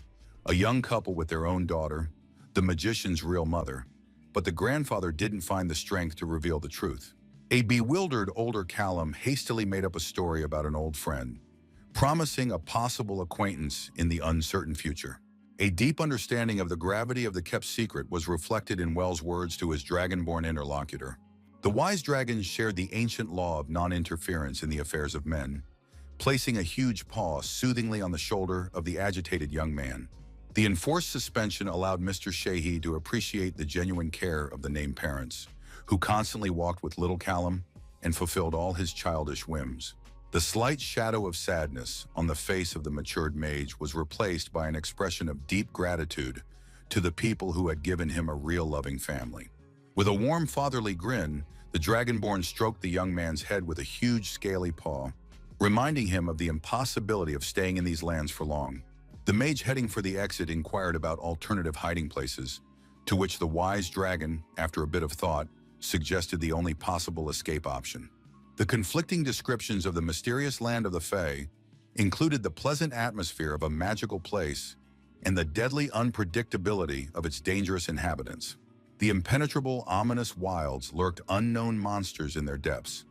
[SPEAKER 1] a young couple with their own daughter, the magician's real mother, but the grandfather didn't find the strength to reveal the truth. A bewildered older Callum hastily made up a story about an old friend, promising a possible acquaintance in the uncertain future. A deep understanding of the gravity of the kept secret was reflected in Wells' words to his dragonborn interlocutor. The wise dragons shared the ancient law of non-interference in the affairs of men, placing a huge paw soothingly on the shoulder of the agitated young man. The enforced suspension allowed Mr. Sheehy to appreciate the genuine care of the named parents, who constantly walked with little Callum and fulfilled all his childish whims. The slight shadow of sadness on the face of the matured mage was replaced by an expression of deep gratitude to the people who had given him a real loving family. With a warm fatherly grin, the dragonborn stroked the young man's head with a huge scaly paw, reminding him of the impossibility of staying in these lands for long. The mage heading for the exit inquired about alternative hiding places, to which the wise dragon, after a bit of thought, suggested the only possible escape option. The conflicting descriptions of the mysterious land of the Fae included the pleasant atmosphere of a magical place and the deadly unpredictability of its dangerous inhabitants. The impenetrable, ominous wilds lurked unknown monsters in their depths,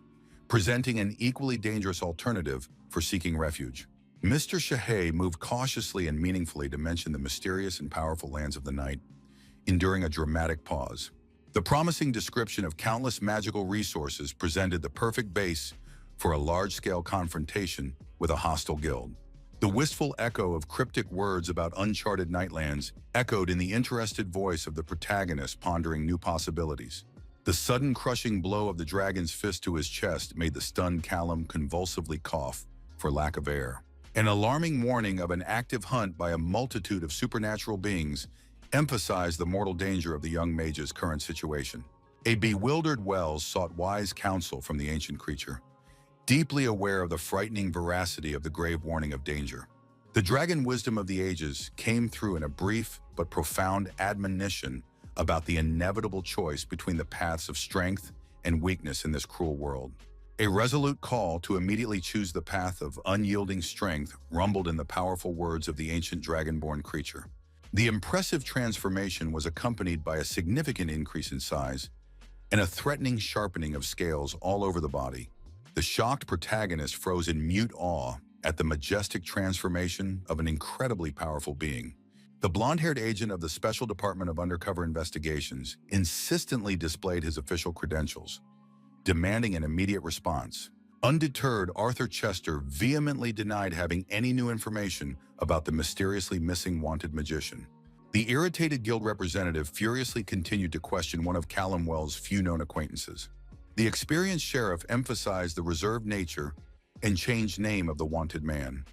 [SPEAKER 1] presenting an equally dangerous alternative for seeking refuge. Mr. Shahey moved cautiously and meaningfully to mention the mysterious and powerful lands of the night, enduring a dramatic pause. The promising description of countless magical resources presented the perfect base for a large-scale confrontation with a hostile guild. The wistful echo of cryptic words about uncharted nightlands echoed in the interested voice of the protagonist pondering new possibilities. The sudden crushing blow of the dragon's fist to his chest made the stunned Callum convulsively cough for lack of air. An alarming warning of an active hunt by a multitude of supernatural beings emphasized the mortal danger of the young mage's current situation. A bewildered Wells sought wise counsel from the ancient creature, deeply aware of the frightening veracity of the grave warning of danger. The dragon wisdom of the ages came through in a brief but profound admonition about the inevitable choice between the paths of strength and weakness in this cruel world. A resolute call to immediately choose the path of unyielding strength rumbled in the powerful words of the ancient dragonborn creature. The impressive transformation was accompanied by a significant increase in size and a threatening sharpening of scales all over the body. The shocked protagonist froze in mute awe at the majestic transformation of an incredibly powerful being. The blonde-haired agent of the Special Department of Undercover Investigations insistently displayed his official credentials, demanding an immediate response. Undeterred, Arthur Chester vehemently denied having any new information about the mysteriously missing wanted magician. The irritated guild representative furiously continued to question one of Callum Wells' few known acquaintances. The experienced sheriff emphasized the reserved nature and changed name of the wanted man,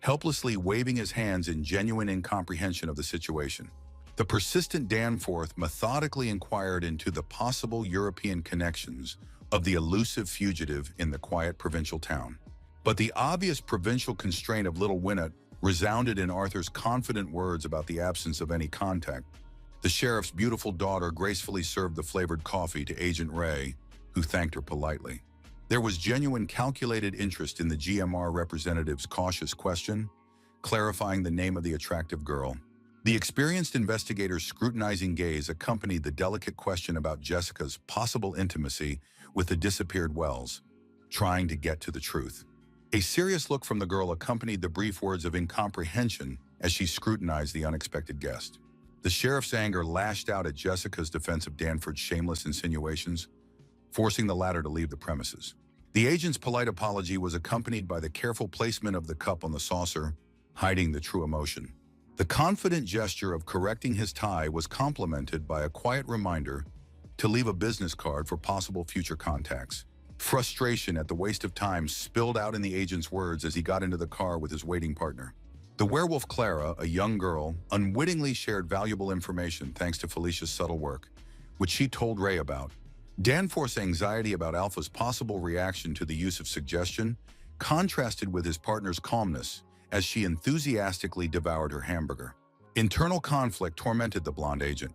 [SPEAKER 1] helplessly waving his hands in genuine incomprehension of the situation. The persistent Danforth methodically inquired into the possible European connections of the elusive fugitive in the quiet provincial town. But the obvious provincial constraint of Little Winnet resounded in Arthur's confident words about the absence of any contact. The sheriff's beautiful daughter gracefully served the flavored coffee to Agent Ray, who thanked her politely. There was genuine calculated interest in the GMR representative's cautious question, clarifying the name of the attractive girl. The experienced investigator's scrutinizing gaze accompanied the delicate question about Jessica's possible intimacy with the disappeared Wells, trying to get to the truth. A serious look from the girl accompanied the brief words of incomprehension as she scrutinized the unexpected guest. The sheriff's anger lashed out at Jessica's defense of Danford's shameless insinuations, forcing the latter to leave the premises. The agent's polite apology was accompanied by the careful placement of the cup on the saucer, hiding the true emotion. The confident gesture of correcting his tie was complemented by a quiet reminder to leave a business card for possible future contacts. Frustration at the waste of time spilled out in the agent's words as he got into the car with his waiting partner. The werewolf Clara, a young girl, unwittingly shared valuable information thanks to Felicia's subtle work, which she told Ray about. Danforth's anxiety about Alpha's possible reaction to the use of suggestion contrasted with his partner's calmness as she enthusiastically devoured her hamburger. Internal conflict tormented the blonde agent,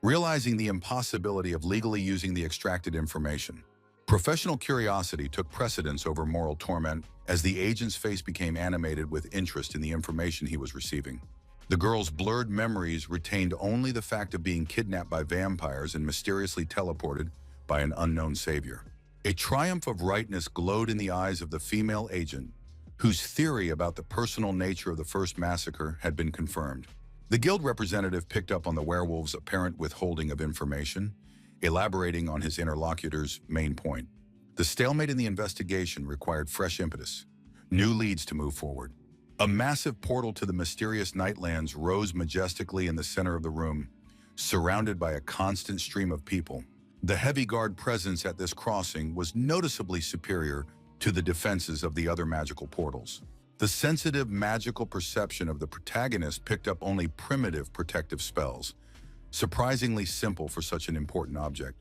[SPEAKER 1] realizing the impossibility of legally using the extracted information. Professional curiosity took precedence over moral torment as the agent's face became animated with interest in the information he was receiving. The girl's blurred memories retained only the fact of being kidnapped by vampires and mysteriously teleported by an unknown savior. A triumph of rightness glowed in the eyes of the female agent, whose theory about the personal nature of the first massacre had been confirmed. The guild representative picked up on the werewolf's apparent withholding of information, elaborating on his interlocutor's main point. The stalemate in the investigation required fresh impetus, new leads to move forward. A massive portal to the mysterious Nightlands rose majestically in the center of the room, surrounded by a constant stream of people. The heavy guard presence at this crossing was noticeably superior to the defenses of the other magical portals. The sensitive magical perception of the protagonist picked up only primitive protective spells, surprisingly simple for such an important object.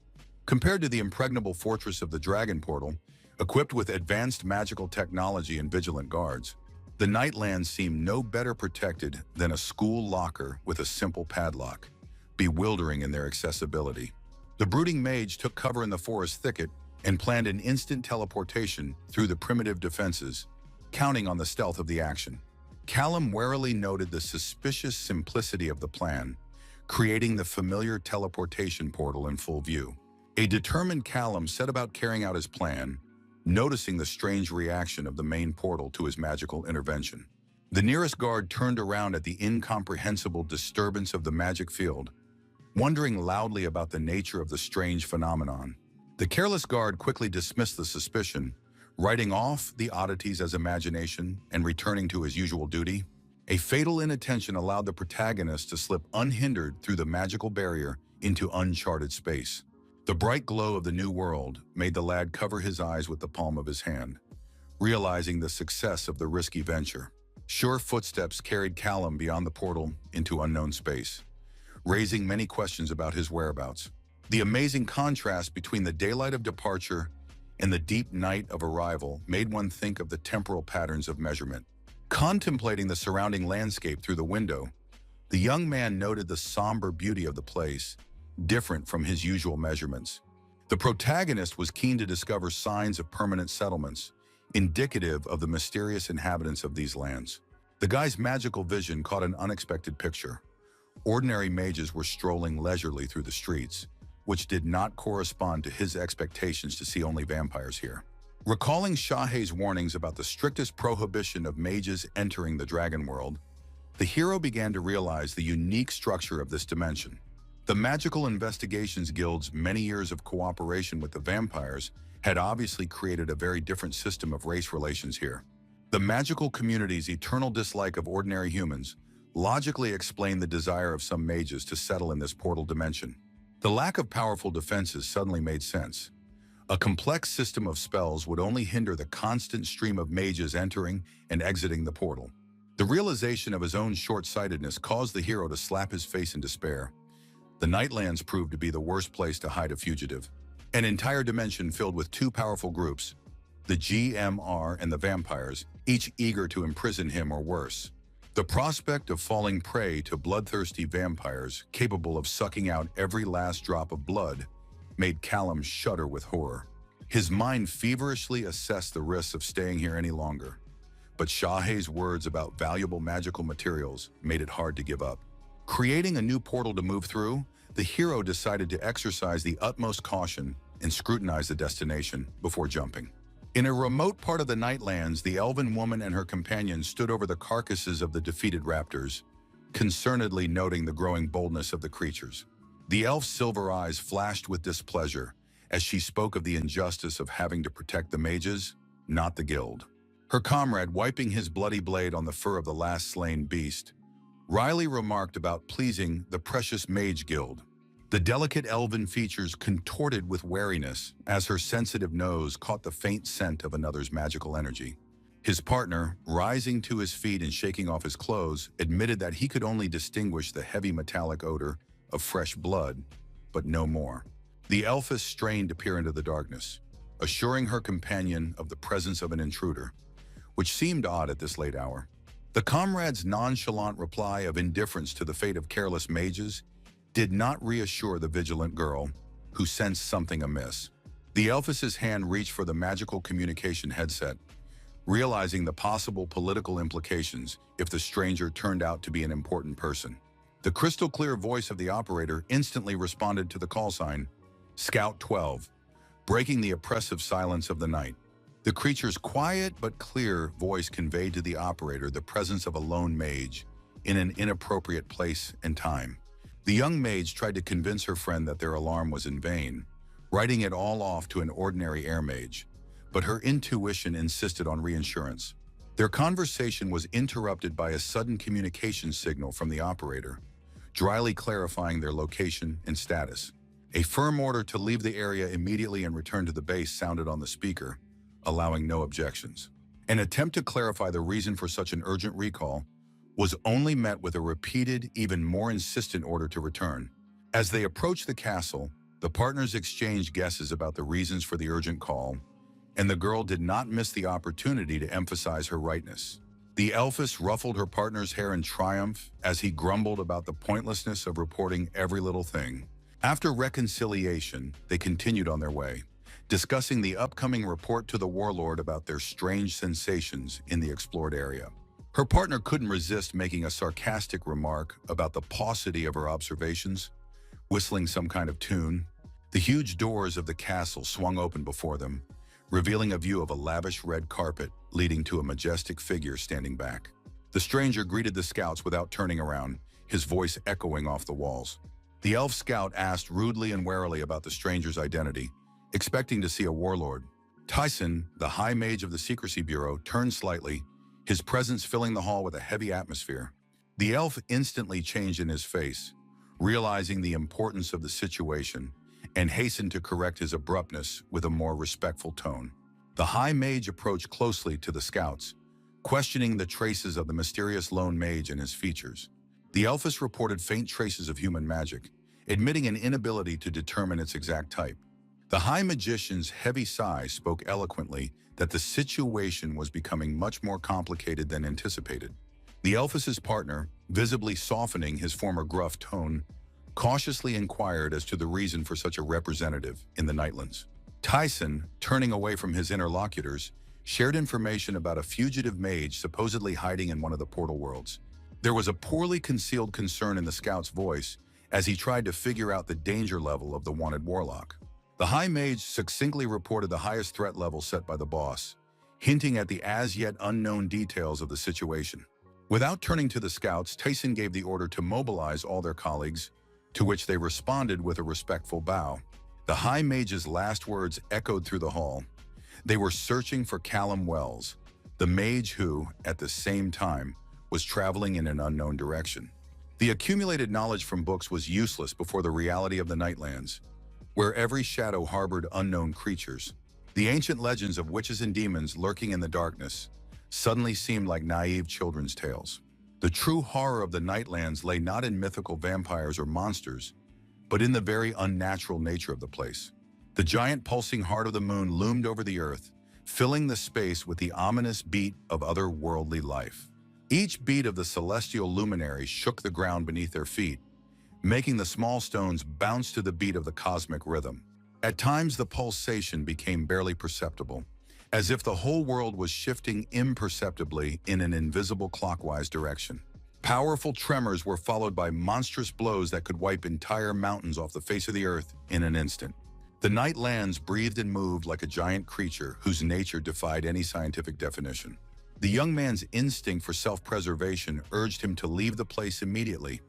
[SPEAKER 1] Compared to the impregnable fortress of the Dragon Portal, equipped with advanced magical technology and vigilant guards, the Nightlands seemed no better protected than a school locker with a simple padlock, bewildering in their accessibility. The brooding mage took cover in the forest thicket and planned an instant teleportation through the primitive defenses, counting on the stealth of the action. Callum warily noted the suspicious simplicity of the plan, creating the familiar teleportation portal in full view. A determined Callum set about carrying out his plan, noticing the strange reaction of the main portal to his magical intervention. The nearest guard turned around at the incomprehensible disturbance of the magic field, wondering loudly about the nature of the strange phenomenon. The careless guard quickly dismissed the suspicion, writing off the oddities as imagination and returning to his usual duty. A fatal inattention allowed the protagonist to slip unhindered through the magical barrier into uncharted space. The bright glow of the new world made the lad cover his eyes with the palm of his hand, realizing the success of the risky venture. Sure footsteps carried Callum beyond the portal into unknown space, raising many questions about his whereabouts. The amazing contrast between the daylight of departure and the deep night of arrival made one think of the temporal patterns of measurement. Contemplating the surrounding landscape through the window, the young man noted the somber beauty of the place, different from his usual measurements. The protagonist was keen to discover signs of permanent settlements, indicative of the mysterious inhabitants of these lands. The guy's magical vision caught an unexpected picture. Ordinary mages were strolling leisurely through the streets, which did not correspond to his expectations to see only vampires here. Recalling Shahei's warnings about the strictest prohibition of mages entering the dragon world, the hero began to realize the unique structure of this dimension. The Magical Investigations Guild's many years of cooperation with the vampires had obviously created a very different system of race relations here. The magical community's eternal dislike of ordinary humans logically explained the desire of some mages to settle in this portal dimension. The lack of powerful defenses suddenly made sense. A complex system of spells would only hinder the constant stream of mages entering and exiting the portal. The realization of his own short-sightedness caused the hero to slap his face in despair. The Nightlands proved to be the worst place to hide a fugitive. An entire dimension filled with two powerful groups, the GMR and the vampires, each eager to imprison him or worse. The prospect of falling prey to bloodthirsty vampires capable of sucking out every last drop of blood made Callum shudder with horror. His mind feverishly assessed the risks of staying here any longer, but Shahei's words about valuable magical materials made it hard to give up. Creating a new portal to move through, the hero decided to exercise the utmost caution and scrutinize the destination before jumping. In a remote part of the Nightlands, the elven woman and her companions stood over the carcasses of the defeated raptors, concernedly noting the growing boldness of the creatures. The elf's silver eyes flashed with displeasure as she spoke of the injustice of having to protect the mages, not the guild. Her comrade wiping his bloody blade on the fur of the last slain beast, Riley remarked about pleasing the precious mage guild. The delicate elven features contorted with wariness as her sensitive nose caught the faint scent of another's magical energy. His partner, rising to his feet and shaking off his clothes, admitted that he could only distinguish the heavy metallic odor of fresh blood, but no more. The elfess strained to peer into the darkness, assuring her companion of the presence of an intruder, which seemed odd at this late hour. The comrade's nonchalant reply of indifference to the fate of careless mages did not reassure the vigilant girl, who sensed something amiss. The elfess's hand reached for the magical communication headset, realizing the possible political implications if the stranger turned out to be an important person. The crystal-clear voice of the operator instantly responded to the call sign, Scout 12, breaking the oppressive silence of the night. The creature's quiet but clear voice conveyed to the operator the presence of a lone mage in an inappropriate place and time. The young mage tried to convince her friend that their alarm was in vain, writing it all off to an ordinary air mage, but her intuition insisted on reassurance. Their conversation was interrupted by a sudden communication signal from the operator, dryly clarifying their location and status. A firm order to leave the area immediately and return to the base sounded on the speaker, allowing no objections. An attempt to clarify the reason for such an urgent recall was only met with a repeated, even more insistent order to return. As they approached the castle, the partners exchanged guesses about the reasons for the urgent call, and the girl did not miss the opportunity to emphasize her rightness. The elfess ruffled her partner's hair in triumph as he grumbled about the pointlessness of reporting every little thing. After reconciliation, they continued on their way, discussing the upcoming report to the warlord about their strange sensations in the explored area. Her partner couldn't resist making a sarcastic remark about the paucity of her observations, whistling some kind of tune. The huge doors of the castle swung open before them, revealing a view of a lavish red carpet leading to a majestic figure standing back. The stranger greeted the scouts without turning around, his voice echoing off the walls. The elf scout asked rudely and warily about the stranger's identity, expecting to see a warlord. Tyson, the high mage of the Secrecy Bureau, turned slightly, his presence filling the hall with a heavy atmosphere. The elf instantly changed in his face, realizing the importance of the situation, and hastened to correct his abruptness with a more respectful tone. The high mage approached closely to the scouts, questioning the traces of the mysterious lone mage and his features. The elfess reported faint traces of human magic, admitting an inability to determine its exact type. The high magician's heavy sigh spoke eloquently that the situation was becoming much more complicated than anticipated. The elfess's partner, visibly softening his former gruff tone, cautiously inquired as to the reason for such a representative in the Nightlands. Tyson, turning away from his interlocutors, shared information about a fugitive mage supposedly hiding in one of the portal worlds. There was a poorly concealed concern in the scout's voice as he tried to figure out the danger level of the wanted warlock. The high mage succinctly reported the highest threat level set by the boss, hinting at the as-yet unknown details of the situation. Without turning to the scouts, Tyson gave the order to mobilize all their colleagues, to which they responded with a respectful bow. The high mage's last words echoed through the hall. They were searching for Callum Wells, the mage who, at the same time, was traveling in an unknown direction. The accumulated knowledge from books was useless before the reality of the Nightlands, where every shadow harbored unknown creatures. The ancient legends of witches and demons lurking in the darkness suddenly seemed like naive children's tales. The true horror of the Nightlands lay not in mythical vampires or monsters, but in the very unnatural nature of the place. The giant pulsing heart of the moon loomed over the earth, filling the space with the ominous beat of otherworldly life. Each beat of the celestial luminary shook the ground beneath their feet, making the small stones bounce to the beat of the cosmic rhythm. At times, the pulsation became barely perceptible, as if the whole world was shifting imperceptibly in an invisible clockwise direction. Powerful tremors were followed by monstrous blows that could wipe entire mountains off the face of the earth in an instant. The Nightlands breathed and moved like a giant creature whose nature defied any scientific definition. The young man's instinct for self-preservation urged him to leave the place immediately,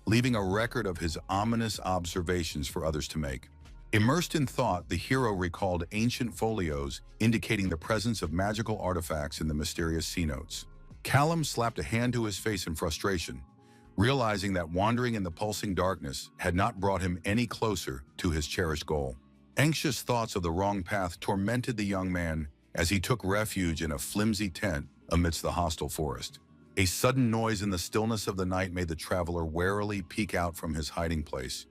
[SPEAKER 1] leaving a record of his ominous observations for others to make. Immersed in thought, the hero recalled ancient folios indicating the presence of magical artifacts in the mysterious sea notes. Callum slapped a hand to his face in frustration, realizing that wandering in the pulsing darkness had not brought him any closer to his cherished goal. Anxious thoughts of the wrong path tormented the young man as he took refuge in a flimsy tent amidst the hostile forest. A sudden noise in the stillness of the night made the traveler warily peek out from his hiding place,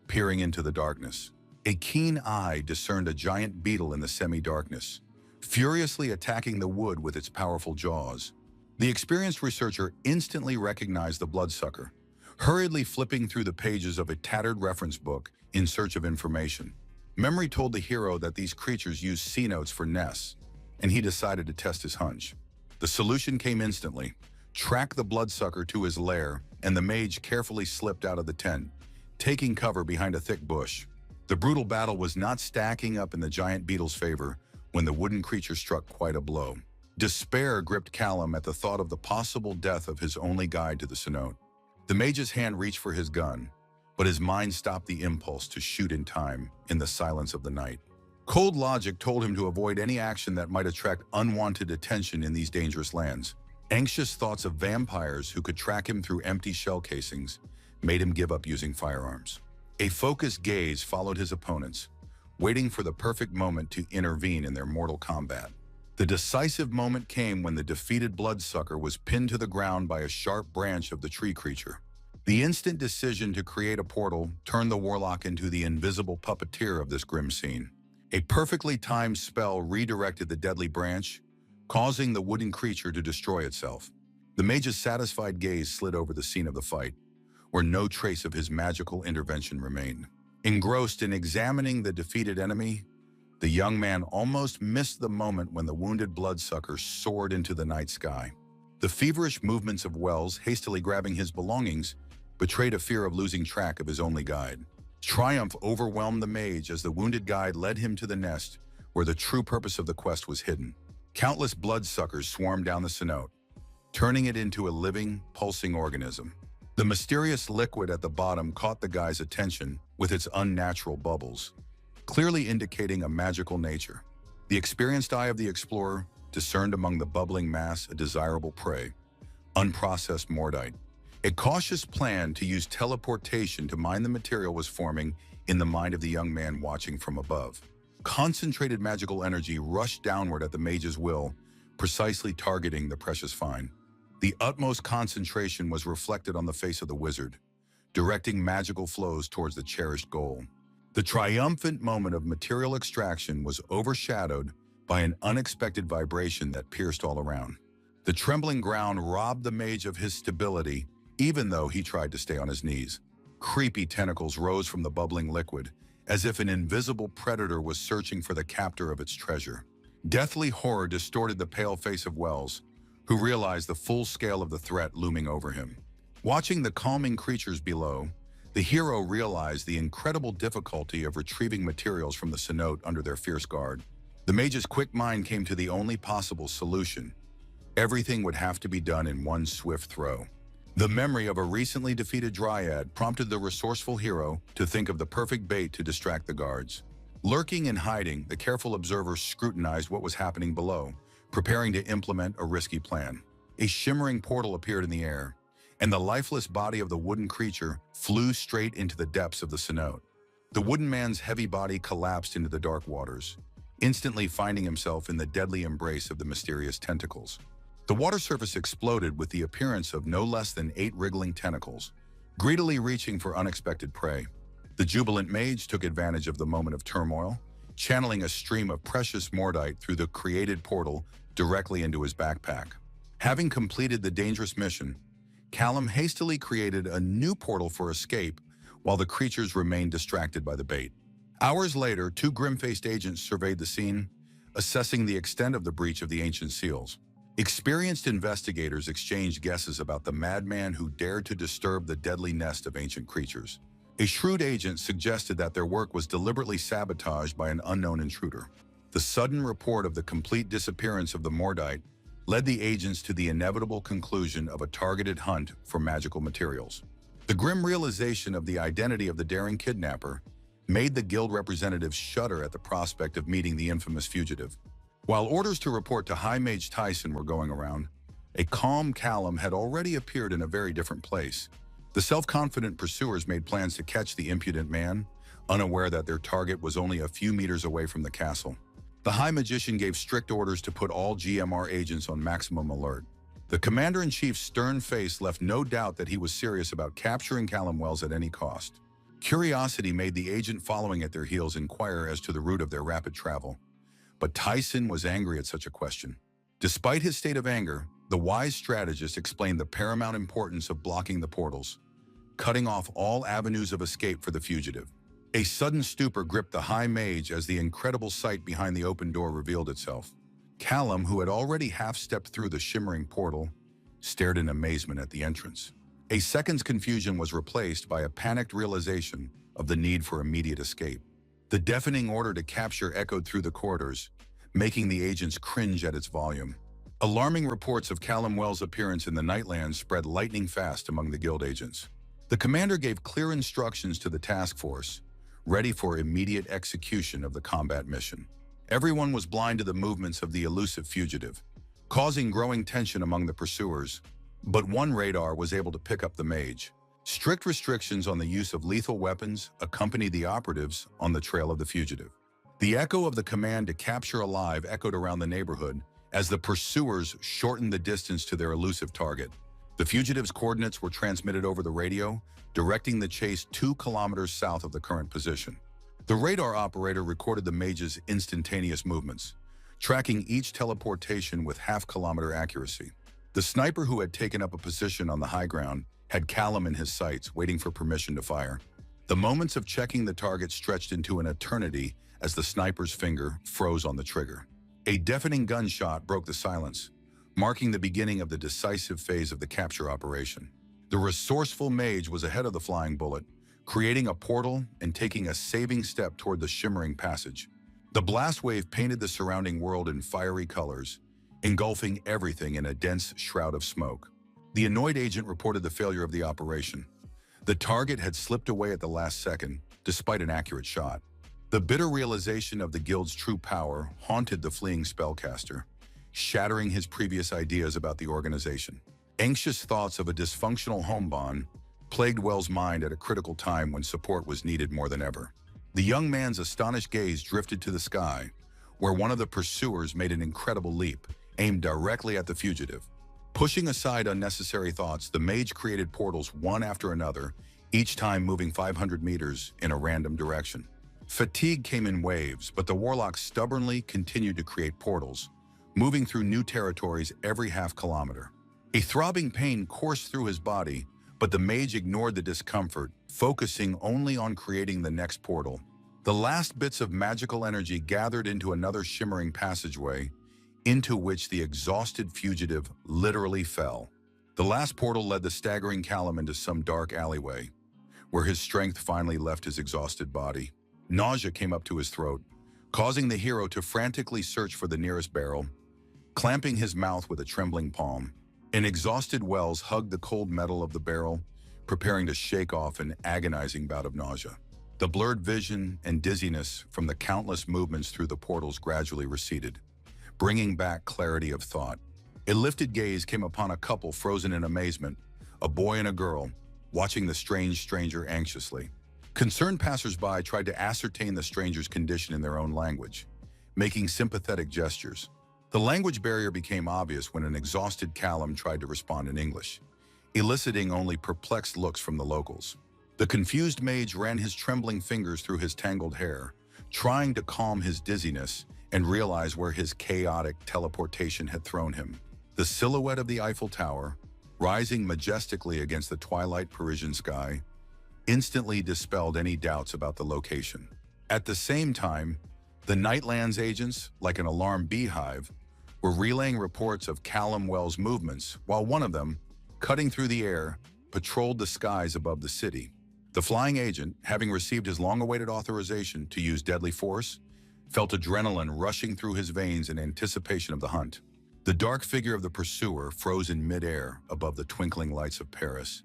[SPEAKER 1] peering into the darkness. A keen eye discerned a giant beetle in the semi-darkness, furiously attacking the wood with its powerful jaws. The experienced researcher instantly recognized the bloodsucker, hurriedly flipping through the pages of a tattered reference book in search of information. Memory told the hero that these creatures use sea notes for nests, and he decided to test his hunch. The solution came instantly. Track the bloodsucker to his lair, and the mage carefully slipped out of the tent, taking cover behind a thick bush. The brutal battle was not stacking up in the giant beetle's favor when the wooden creature struck quite a blow. Despair gripped Callum at the thought of the possible death of his only guide to the cenote. The mage's hand reached for his gun, but his mind stopped the impulse to shoot in time in the silence of the night. Cold logic told him to avoid any action that might attract unwanted attention in these dangerous lands. Anxious thoughts of vampires who could track him through empty shell casings made him give up using firearms. A focused gaze followed his opponents, waiting for the perfect moment to intervene in their mortal combat. The decisive moment came when the defeated bloodsucker was pinned to the ground by a sharp branch of the tree creature. The instant decision to create a portal turned the warlock into the invisible puppeteer of this grim scene. A perfectly timed spell redirected the deadly branch, causing the wooden creature to destroy itself. The mage's satisfied gaze slid over the scene of the fight, where no trace of his magical intervention remained. Engrossed in examining the defeated enemy, the young man almost missed the moment when the wounded bloodsucker soared into the night sky. The feverish movements of Wells, hastily grabbing his belongings, betrayed a fear of losing track of his only guide. Triumph overwhelmed the mage as the wounded guide led him to the nest where the true purpose of the quest was hidden. Countless bloodsuckers swarmed down the cenote, turning it into a living, pulsing organism. The mysterious liquid at the bottom caught the guy's attention with its unnatural bubbles, clearly indicating a magical nature. The experienced eye of the explorer discerned among the bubbling mass a desirable prey, unprocessed mordite. A cautious plan to use teleportation to mine the material was forming in the mind of the young man watching from above. Concentrated magical energy rushed downward at the mage's will, precisely targeting the precious find. The utmost concentration was reflected on the face of the wizard, directing magical flows towards the cherished goal. The triumphant moment of material extraction was overshadowed by an unexpected vibration that pierced all around. The trembling ground robbed the mage of his stability, even though he tried to stay on his knees. Creepy tentacles rose from the bubbling liquid, as if an invisible predator was searching for the captor of its treasure. Deathly horror distorted the pale face of Wells, who realized the full scale of the threat looming over him. Watching the calming creatures below, the hero realized the incredible difficulty of retrieving materials from the cenote under their fierce guard. The mage's quick mind came to the only possible solution. Everything would have to be done in one swift throw. The memory of a recently defeated dryad prompted the resourceful hero to think of the perfect bait to distract the guards. Lurking and hiding, the careful observer scrutinized what was happening below, preparing to implement a risky plan. A shimmering portal appeared in the air, and the lifeless body of the wooden creature flew straight into the depths of the cenote. The wooden man's heavy body collapsed into the dark waters, instantly finding himself in the deadly embrace of the mysterious tentacles. The water surface exploded with the appearance of no less than 8 wriggling tentacles, greedily reaching for unexpected prey. The jubilant mage took advantage of the moment of turmoil, channeling a stream of precious mordite through the created portal directly into his backpack. Having completed the dangerous mission, Callum hastily created a new portal for escape while the creatures remained distracted by the bait. Hours later, 2 grim-faced agents surveyed the scene, assessing the extent of the breach of the ancient seals. Experienced investigators exchanged guesses about the madman who dared to disturb the deadly nest of ancient creatures. A shrewd agent suggested that their work was deliberately sabotaged by an unknown intruder. The sudden report of the complete disappearance of the mordite led the agents to the inevitable conclusion of a targeted hunt for magical materials. The grim realization of the identity of the daring kidnapper made the guild representatives shudder at the prospect of meeting the infamous fugitive. While orders to report to High Mage Tyson were going around, a calm Callum had already appeared in a very different place. The self-confident pursuers made plans to catch the impudent man, unaware that their target was only a few meters away from the castle. The High Magician gave strict orders to put all GMR agents on maximum alert. The Commander-in-Chief's stern face left no doubt that he was serious about capturing Callum Wells at any cost. Curiosity made the agent following at their heels inquire as to the route of their rapid travel. But Tyson was angry at such a question. Despite his state of anger, the wise strategist explained the paramount importance of blocking the portals, cutting off all avenues of escape for the fugitive. A sudden stupor gripped the High Mage as the incredible sight behind the open door revealed itself. Callum, who had already half-stepped through the shimmering portal, stared in amazement at the entrance. A second's confusion was replaced by a panicked realization of the need for immediate escape. The deafening order to capture echoed through the corridors, making the agents cringe at its volume. Alarming reports of Callum Wells' appearance in the Nightlands spread lightning fast among the guild agents. The commander gave clear instructions to the task force, ready for immediate execution of the combat mission. Everyone was blind to the movements of the elusive fugitive, causing growing tension among the pursuers. But one radar was able to pick up the mage. Strict restrictions on the use of lethal weapons accompanied the operatives on the trail of the fugitive. The echo of the command to capture alive echoed around the neighborhood as the pursuers shortened the distance to their elusive target. The fugitive's coordinates were transmitted over the radio, directing the chase 2 kilometers south of the current position. The radar operator recorded the mage's instantaneous movements, tracking each teleportation with half-kilometer accuracy. The sniper who had taken up a position on the high ground had Callum in his sights, waiting for permission to fire. The moments of checking the target stretched into an eternity as the sniper's finger froze on the trigger. A deafening gunshot broke the silence, marking the beginning of the decisive phase of the capture operation. The resourceful mage was ahead of the flying bullet, creating a portal and taking a saving step toward the shimmering passage. The blast wave painted the surrounding world in fiery colors, engulfing everything in a dense shroud of smoke. The annoyed agent reported the failure of the operation. The target had slipped away at the last second, despite an accurate shot. The bitter realization of the guild's true power haunted the fleeing spellcaster, shattering his previous ideas about the organization. Anxious thoughts of a dysfunctional home bond plagued Wells' mind at a critical time when support was needed more than ever. The young man's astonished gaze drifted to the sky, where one of the pursuers made an incredible leap, aimed directly at the fugitive. Pushing aside unnecessary thoughts, the mage created portals one after another, each time moving 500 meters in a random direction. Fatigue came in waves, but the warlock stubbornly continued to create portals, moving through new territories every half-kilometer. A throbbing pain coursed through his body, but the mage ignored the discomfort, focusing only on creating the next portal. The last bits of magical energy gathered into another shimmering passageway, into which the exhausted fugitive literally fell. The last portal led the staggering Callum into some dark alleyway, where his strength finally left his exhausted body. Nausea came up to his throat, causing the hero to frantically search for the nearest barrel, clamping his mouth with a trembling palm. An exhausted Wells hugged the cold metal of the barrel, preparing to shake off an agonizing bout of nausea. The blurred vision and dizziness from the countless movements through the portals gradually receded, bringing back clarity of thought. A lifted gaze came upon a couple frozen in amazement, a boy and a girl, watching the strange stranger anxiously. Concerned passersby tried to ascertain the stranger's condition in their own language, making sympathetic gestures. The language barrier became obvious when an exhausted Callum tried to respond in English, eliciting only perplexed looks from the locals. The confused mage ran his trembling fingers through his tangled hair, trying to calm his dizziness and realize where his chaotic teleportation had thrown him. The silhouette of the Eiffel Tower, rising majestically against the twilight Parisian sky, instantly dispelled any doubts about the location. At the same time, the Nightlands agents, like an alarmed beehive, were relaying reports of Callum Wells' movements, while one of them, cutting through the air, patrolled the skies above the city. The flying agent, having received his long-awaited authorization to use deadly force, felt adrenaline rushing through his veins in anticipation of the hunt. The dark figure of the pursuer froze in midair above the twinkling lights of Paris,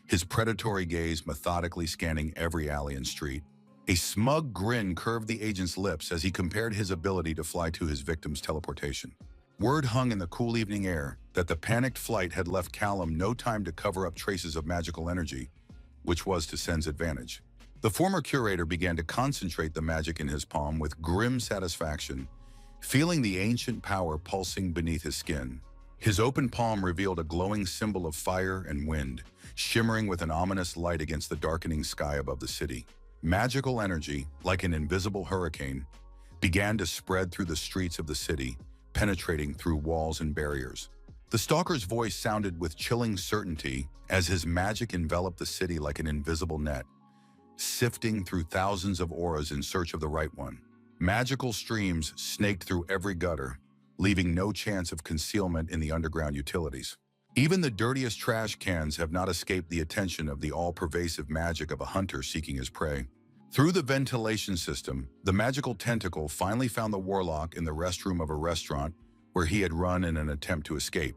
[SPEAKER 1] his predatory gaze methodically scanning every alley and street. A smug grin curved the agent's lips as he compared his ability to fly to his victim's teleportation. Word hung in the cool evening air that the panicked flight had left Callum no time to cover up traces of magical energy, which was to Sen's advantage. The former curator began to concentrate the magic in his palm with grim satisfaction, feeling the ancient power pulsing beneath his skin. His open palm revealed a glowing symbol of fire and wind, shimmering with an ominous light against the darkening sky above the city. Magical energy, like an invisible hurricane, began to spread through the streets of the city, penetrating through walls and barriers. The stalker's voice sounded with chilling certainty as his magic enveloped the city like an invisible net, sifting through thousands of auras in search of the right one. Magical streams snaked through every gutter, leaving no chance of concealment in the underground utilities. Even the dirtiest trash cans have not escaped the attention of the all-pervasive magic of a hunter seeking his prey. Through the ventilation system, the magical tentacle finally found the warlock in the restroom of a restaurant where he had run in an attempt to escape.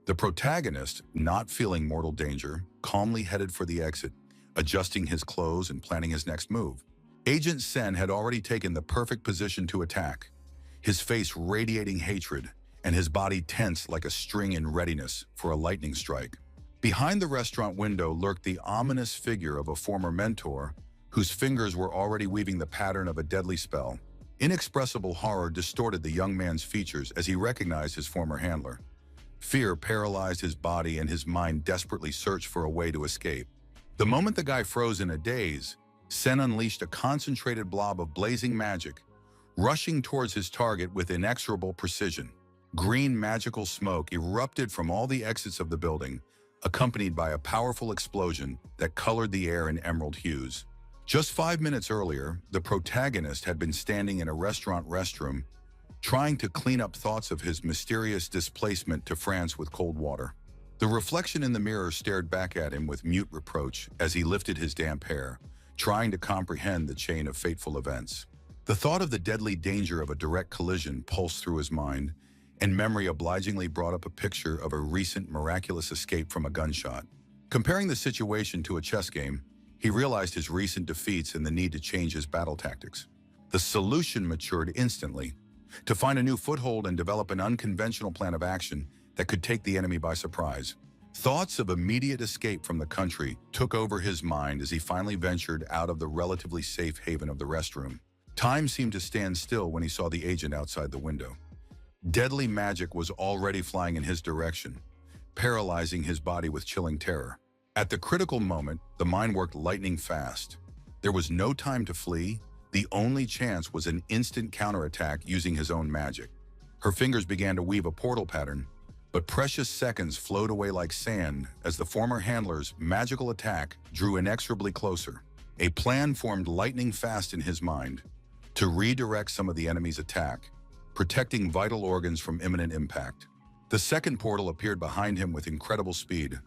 [SPEAKER 1] The protagonist, not feeling mortal danger, calmly headed for the exit, adjusting his clothes and planning his next move. Agent Sen had already taken the perfect position to attack, his face radiating hatred and his body tense like a string in readiness for a lightning strike. Behind the restaurant window lurked the ominous figure of a former mentor whose fingers were already weaving the pattern of a deadly spell. Inexpressible horror distorted the young man's features as he recognized his former handler. Fear paralyzed his body and his mind desperately searched for a way to escape. The moment the guy froze in a daze, Sen unleashed a concentrated blob of blazing magic, rushing towards his target with inexorable precision. Green magical smoke erupted from all the exits of the building, accompanied by a powerful explosion that colored the air in emerald hues. Just 5 minutes earlier, the protagonist had been standing in a restaurant restroom, trying to clean up thoughts of his mysterious displacement to France with cold water. The reflection in the mirror stared back at him with mute reproach as he lifted his damp hair, trying to comprehend the chain of fateful events. The thought of the deadly danger of a direct collision pulsed through his mind, and memory obligingly brought up a picture of a recent miraculous escape from a gunshot. Comparing the situation to a chess game, he realized his recent defeats and the need to change his battle tactics. The solution matured instantly, to find a new foothold and develop an unconventional plan of action that could take the enemy by surprise. Thoughts of immediate escape from the country took over his mind as he finally ventured out of the relatively safe haven of the restroom. Time seemed to stand still when he saw the agent outside the window. Deadly magic was already flying in his direction, paralyzing his body with chilling terror. At the critical moment, the mind worked lightning fast. There was no time to flee. The only chance was an instant counterattack using his own magic. Her fingers began to weave a portal pattern, but precious seconds flowed away like sand as the former handler's magical attack drew inexorably closer. A plan formed lightning fast in his mind to redirect some of the enemy's attack, protecting vital organs from imminent impact. The second portal appeared behind him with incredible speed.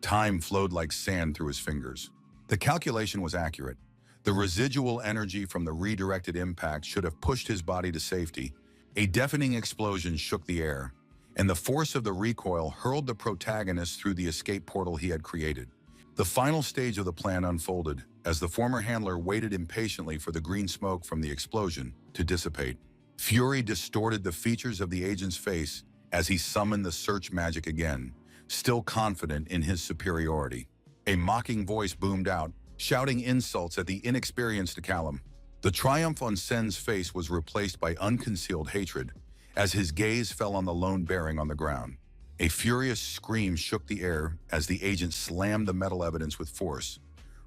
[SPEAKER 1] Time flowed like sand through his fingers. The calculation was accurate. The residual energy from the redirected impact should have pushed his body to safety. A deafening explosion shook the air, and the force of the recoil hurled the protagonist through the escape portal he had created. The final stage of the plan unfolded as the former handler waited impatiently for the green smoke from the explosion to dissipate. Fury distorted the features of the agent's face as he summoned the search magic again, still confident in his superiority. A mocking voice boomed out, shouting insults at the inexperienced Callum. The triumph on Sen's face was replaced by unconcealed hatred as his gaze fell on the lone bearing on the ground. A furious scream shook the air as the agent slammed the metal evidence with force,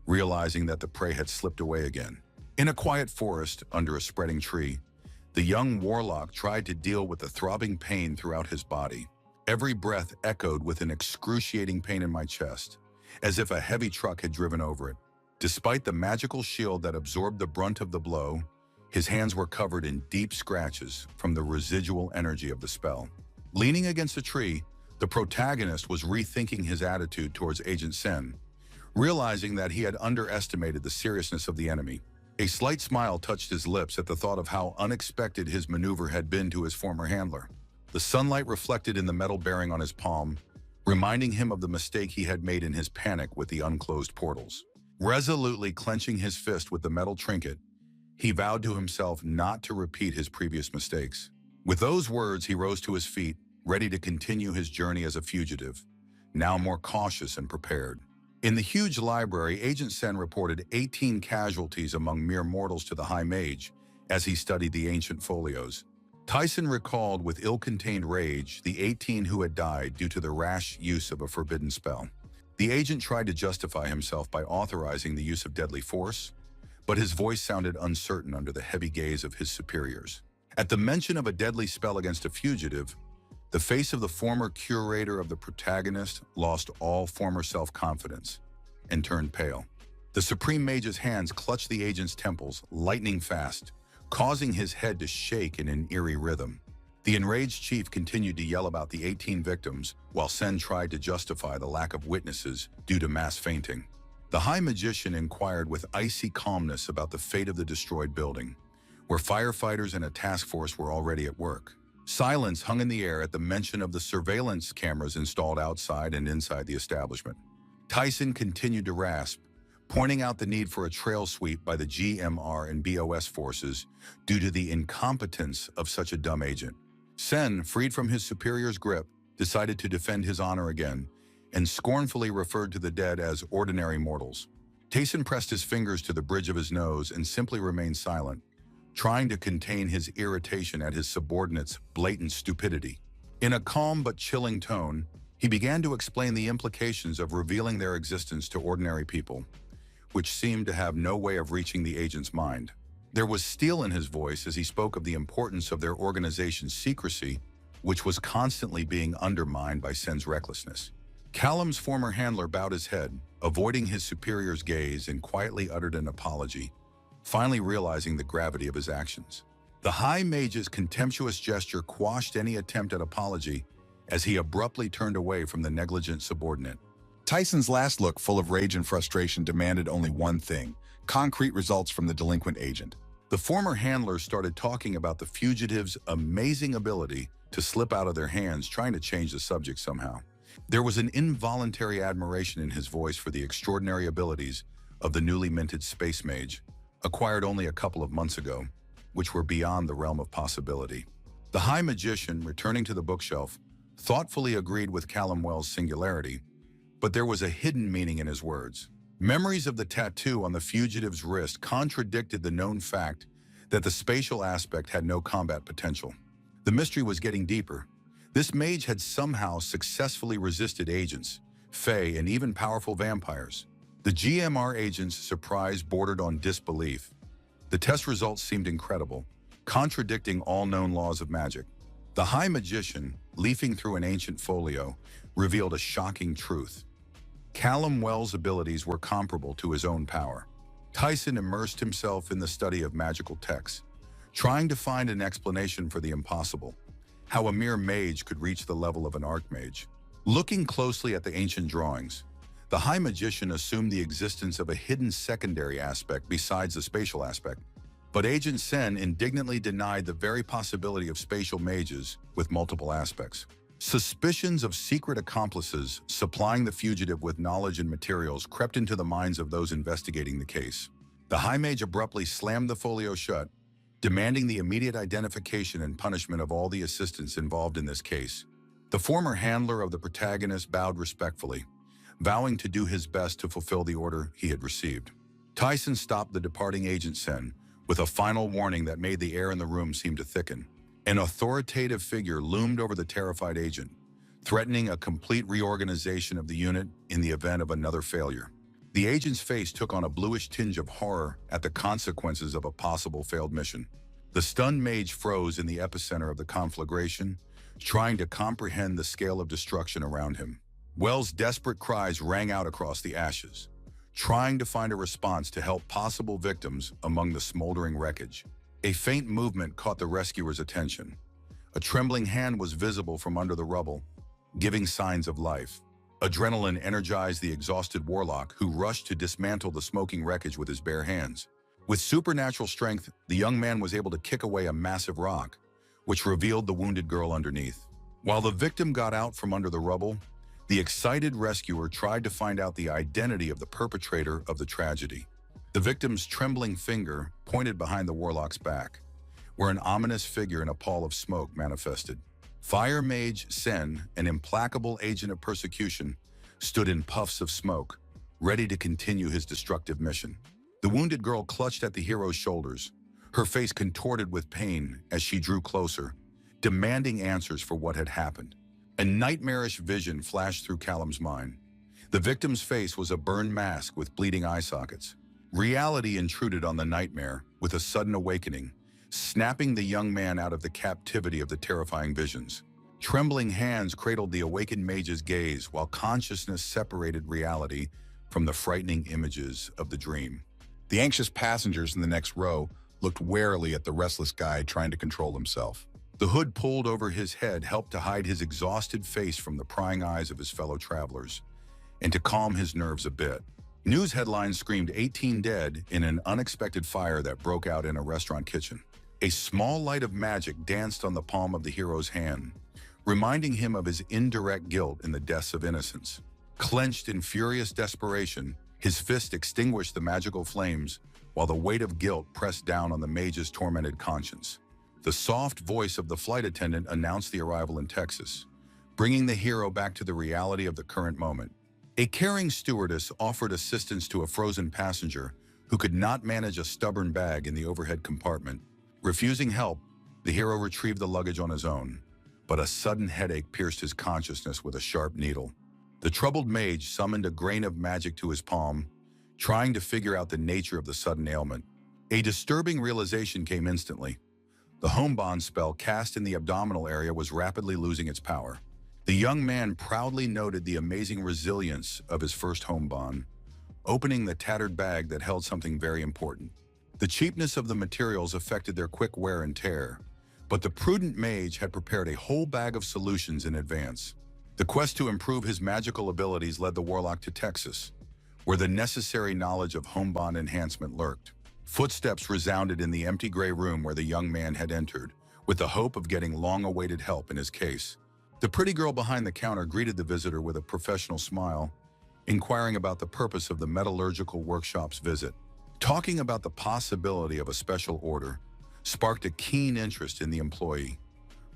[SPEAKER 1] realizing that the prey had slipped away again. In a quiet forest under a spreading tree, the young warlock tried to deal with the throbbing pain throughout his body. Every breath echoed with an excruciating pain in my chest, as if a heavy truck had driven over it. Despite the magical shield that absorbed the brunt of the blow, his hands were covered in deep scratches from the residual energy of the spell. Leaning against a tree, the protagonist was rethinking his attitude towards Agent Sen, realizing that he had underestimated the seriousness of the enemy. A slight smile touched his lips at the thought of how unexpected his maneuver had been to his former handler. The sunlight reflected in the metal bearing on his palm, reminding him of the mistake he had made in his panic with the unclosed portals. Resolutely clenching his fist with the metal trinket, he vowed to himself not to repeat his previous mistakes. With those words, he rose to his feet, ready to continue his journey as a fugitive, now more cautious and prepared. In the huge library, Agent Sen reported 18 casualties among mere mortals to the High Mage as he studied the ancient folios. Tyson recalled with ill-contained rage the 18 who had died due to the rash use of a forbidden spell. The agent tried to justify himself by authorizing the use of deadly force, but his voice sounded uncertain under the heavy gaze of his superiors. At the mention of a deadly spell against a fugitive, the face of the former curator of the protagonist lost all former self-confidence and turned pale. The Supreme Mage's hands clutched the agent's temples, lightning fast, causing his head to shake in an eerie rhythm. The enraged chief continued to yell about the 18 victims, while Sen tried to justify the lack of witnesses due to mass fainting. The High Magician inquired with icy calmness about the fate of the destroyed building, where firefighters and a task force were already at work. Silence hung in the air at the mention of the surveillance cameras installed outside and inside the establishment. Tyson continued to rasp, pointing out the need for a trail sweep by the GMR and BOS forces due to the incompetence of such a dumb agent. Sen, freed from his superior's grip, decided to defend his honor again and scornfully referred to the dead as ordinary mortals. Tyson pressed his fingers to the bridge of his nose and simply remained silent, trying to contain his irritation at his subordinates' blatant stupidity. In a calm but chilling tone, he began to explain the implications of revealing their existence to ordinary people, which seemed to have no way of reaching the agent's mind. There was steel in his voice as he spoke of the importance of their organization's secrecy, which was constantly being undermined by Sen's recklessness. Callum's former handler bowed his head, avoiding his superior's gaze, and quietly uttered an apology, finally realizing the gravity of his actions. The High Mage's contemptuous gesture quashed any attempt at apology as he abruptly turned away from the negligent subordinate.
[SPEAKER 2] Tyson's last look, full of rage and frustration, demanded only one thing: concrete results from the delinquent agent.
[SPEAKER 1] The former handler started talking about the fugitive's amazing ability to slip out of their hands, trying to change the subject somehow. There was an involuntary admiration in his voice for the extraordinary abilities of the newly minted Space Mage, acquired only a couple of months ago, which were beyond the realm of possibility. The High Magician, returning to the bookshelf, thoughtfully agreed with Callum Wells' singularity, but there was a hidden meaning in his words. Memories of the tattoo on the fugitive's wrist contradicted the known fact that the spatial aspect had no combat potential. The mystery was getting deeper. This mage had somehow successfully resisted agents, fae, and even powerful vampires. The GMR agent's surprise bordered on disbelief. The test results seemed incredible, contradicting all known laws of magic. The High Magician, leafing through an ancient folio, revealed a shocking truth. Callum Wells' abilities were comparable to his own power. Tyson immersed himself in the study of magical texts, trying to find an explanation for the impossible, how a mere mage could reach the level of an archmage. Looking closely at the ancient drawings, the High Magician assumed the existence of a hidden secondary aspect besides the spatial aspect, but Agent Sen indignantly denied the very possibility of spatial mages with multiple aspects. Suspicions of secret accomplices supplying the fugitive with knowledge and materials crept into the minds of those investigating the case. The High Mage abruptly slammed the folio shut, demanding the immediate identification and punishment of all the assistants involved in this case. The former handler of the protagonist bowed respectfully, vowing to do his best to fulfill the order he had received. Tyson stopped the departing Agent Sen with a final warning that made the air in the room seem to thicken. An authoritative figure loomed over the terrified agent, threatening a complete reorganization of the unit in the event of another failure. The agent's face took on a bluish tinge of horror at the consequences of a possible failed mission. The stunned mage froze in the epicenter of the conflagration, trying to comprehend the scale of destruction around him. Wells' desperate cries rang out across the ashes, trying to find a response to help possible victims among the smoldering wreckage. A faint movement caught the rescuer's attention. A trembling hand was visible from under the rubble, giving signs of life. Adrenaline energized the exhausted warlock, who rushed to dismantle the smoking wreckage with his bare hands. With supernatural strength, the young man was able to kick away a massive rock, which revealed the wounded girl underneath. While the victim got out from under the rubble, The excited rescuer tried to find out the identity of the perpetrator of the tragedy. The victim's trembling finger pointed behind the warlock's back, where an ominous figure in a pall of smoke manifested. Fire Mage Sen, an implacable agent of persecution, stood in puffs of smoke, ready to continue his destructive mission. The wounded girl clutched at the hero's shoulders, her face contorted with pain as she drew closer, demanding answers for what had happened. A nightmarish vision flashed through Callum's mind. The victim's face was a burned mask with bleeding eye sockets. Reality intruded on the nightmare with a sudden awakening, snapping the young man out of the captivity of the terrifying visions. Trembling hands cradled the awakened mage's gaze while consciousness separated reality from the frightening images of the dream.
[SPEAKER 2] The anxious passengers in the next row looked warily at the restless guy trying to control himself.
[SPEAKER 1] The hood pulled over his head helped to hide his exhausted face from the prying eyes of his fellow travelers, and to calm his nerves a bit. News headlines screamed 18 dead in an unexpected fire that broke out in a restaurant kitchen. A small light of magic danced on the palm of the hero's hand, reminding him of his indirect guilt in the deaths of innocents. Clenched in furious desperation, his fist extinguished the magical flames while the weight of guilt pressed down on the mage's tormented conscience. The soft voice of the flight attendant announced the arrival in Texas, bringing the hero back to the reality of the current moment. A caring stewardess offered assistance to a frozen passenger who could not manage a stubborn bag in the overhead compartment. Refusing help, the hero retrieved the luggage on his own, but a sudden headache pierced his consciousness with a sharp needle. The troubled mage summoned a grain of magic to his palm, trying to figure out the nature of the sudden ailment. A disturbing realization came instantly. The home bond spell cast in the abdominal area was rapidly losing its power. The young man proudly noted the amazing resilience of his first home bond, opening the tattered bag that held something very important. The cheapness of the materials affected their quick wear and tear, but the prudent mage had prepared a whole bag of solutions in advance. The quest to improve his magical abilities led the warlock to Texas, where the necessary knowledge of home bond enhancement lurked. Footsteps resounded in the empty gray room where the young man had entered, with the hope of getting long-awaited help in his case. The pretty girl behind the counter greeted the visitor with a professional smile, inquiring about the purpose of the metallurgical workshop's visit. Talking about the possibility of a special order sparked a keen interest in the employee,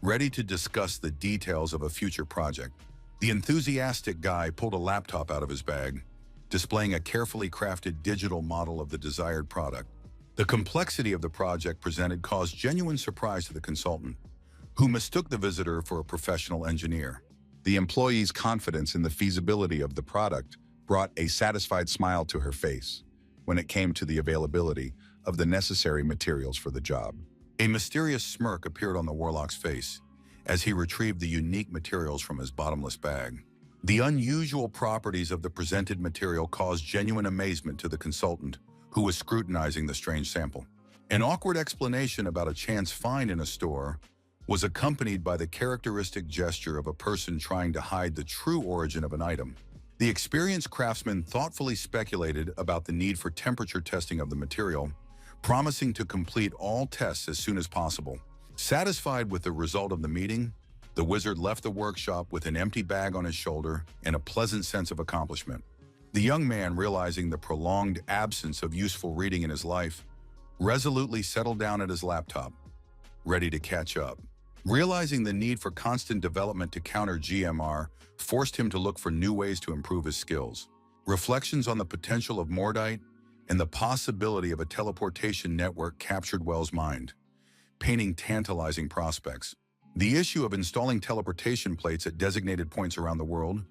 [SPEAKER 1] ready to discuss the details of a future project. The enthusiastic guy pulled a laptop out of his bag, displaying a carefully crafted digital model of the desired product. The complexity of the project presented caused genuine surprise to the consultant, who mistook the visitor for a professional engineer.
[SPEAKER 2] The employee's confidence in the feasibility of the product brought a satisfied smile to her face when it came to the availability of the necessary materials for the job.
[SPEAKER 1] A mysterious smirk appeared on the warlock's face as he retrieved the unique materials from his bottomless bag. The unusual properties of the presented material caused genuine amazement to the consultant, who was scrutinizing the strange sample. An awkward explanation about a chance find in a store was accompanied by the characteristic gesture of a person trying to hide the true origin of an item. The experienced craftsman thoughtfully speculated about the need for temperature testing of the material, promising to complete all tests as soon as possible. Satisfied with the result of the meeting, the wizard left the workshop with an empty bag on his shoulder and a pleasant sense of accomplishment. The young man, realizing the prolonged absence of useful reading in his life, resolutely settled down at his laptop, ready to catch up. Realizing the need for constant development to counter GMR forced him to look for new ways to improve his skills. Reflections on the potential of Mordite and the possibility of a teleportation network captured Wells' mind, painting tantalizing prospects. The issue of installing teleportation plates at designated points around the world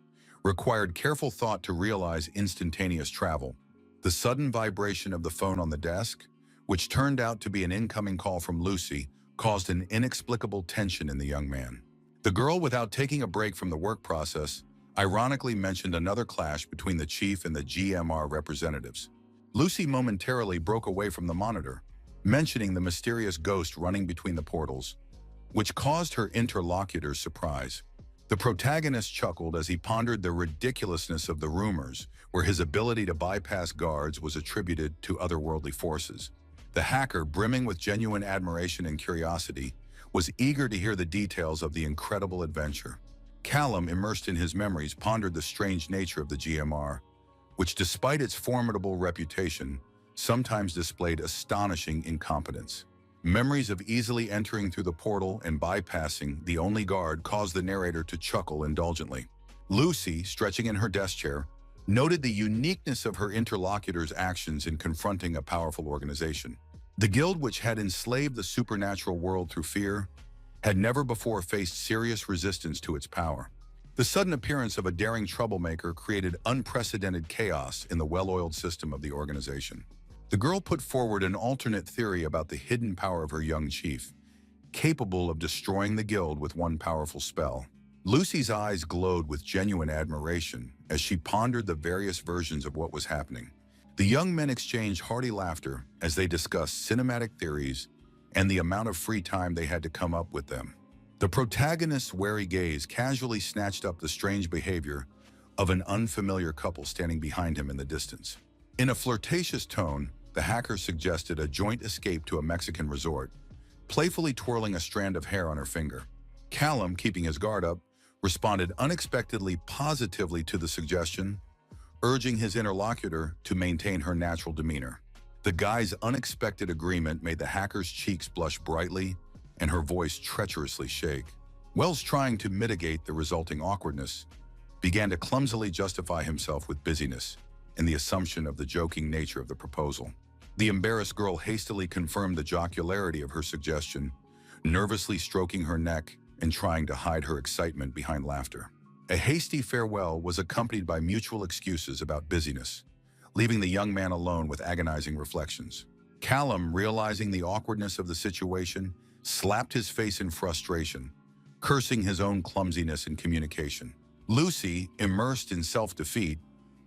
[SPEAKER 1] required careful thought to realize instantaneous travel. The sudden vibration of the phone on the desk, which turned out to be an incoming call from Lucy, caused an inexplicable tension in the young man. The girl, without taking a break from the work process, ironically mentioned another clash between the chief and the GMR representatives. Lucy momentarily broke away from the monitor, mentioning the mysterious ghost running between the portals, which caused her interlocutor's surprise. The protagonist chuckled as he pondered the ridiculousness of the rumors, where his ability to bypass guards was attributed to otherworldly forces. The hacker, brimming with genuine admiration and curiosity, was eager to hear the details of the incredible adventure. Callum, immersed in his memories, pondered the strange nature of the GMR, which, despite its formidable reputation, sometimes displayed astonishing incompetence. Memories of easily entering through the portal and bypassing the only guard caused the narrator to chuckle indulgently. Lucy, stretching in her desk chair, noted the uniqueness of her interlocutor's actions in confronting a powerful organization. The guild, which had enslaved the supernatural world through fear, had never before faced serious resistance to its power. The sudden appearance of a daring troublemaker created unprecedented chaos in the well-oiled system of the organization. The girl put forward an alternate theory about the hidden power of her young chief, capable of destroying the guild with one powerful spell. Lucy's eyes glowed with genuine admiration as she pondered the various versions of what was happening. The young men exchanged hearty laughter as they discussed cinematic theories and the amount of free time they had to come up with them. The protagonist's wary gaze casually snatched up the strange behavior of an unfamiliar couple standing behind him in the distance. In a flirtatious tone, the hacker suggested a joint escape to a Mexican resort, playfully twirling a strand of hair on her finger. Callum, keeping his guard up, responded unexpectedly positively to the suggestion, urging his interlocutor to maintain her natural demeanor. The guy's unexpected agreement made the hacker's cheeks blush brightly and her voice treacherously shake. Wells, trying to mitigate the resulting awkwardness, began to clumsily justify himself with busyness and the assumption of the joking nature of the proposal. The embarrassed girl hastily confirmed the jocularity of her suggestion, nervously stroking her neck and trying to hide her excitement behind laughter. A hasty farewell was accompanied by mutual excuses about busyness, leaving the young man alone with agonizing reflections. Callum, realizing the awkwardness of the situation, slapped his face in frustration, cursing his own clumsiness in communication. Lucy, immersed in self-defeat,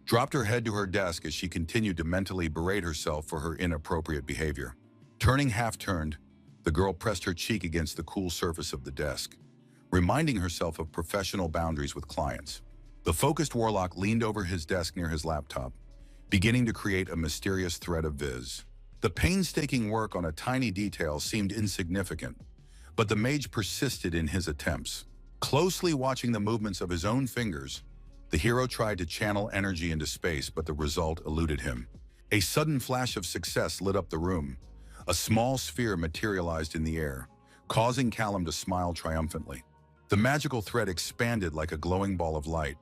[SPEAKER 1] dropped her head to her desk as she continued to mentally berate herself for her inappropriate behavior. Turning half-turned, the girl pressed her cheek against the cool surface of the desk, reminding herself of professional boundaries with clients. The focused warlock leaned over his desk near his laptop, beginning to create a mysterious thread of viz. The painstaking work on a tiny detail seemed insignificant, but the mage persisted in his attempts. Closely watching the movements of his own fingers, the hero tried to channel energy into space, but the result eluded him. A sudden flash of success lit up the room. A small sphere materialized in the air, causing Callum to smile triumphantly. The magical thread expanded like a glowing ball of light,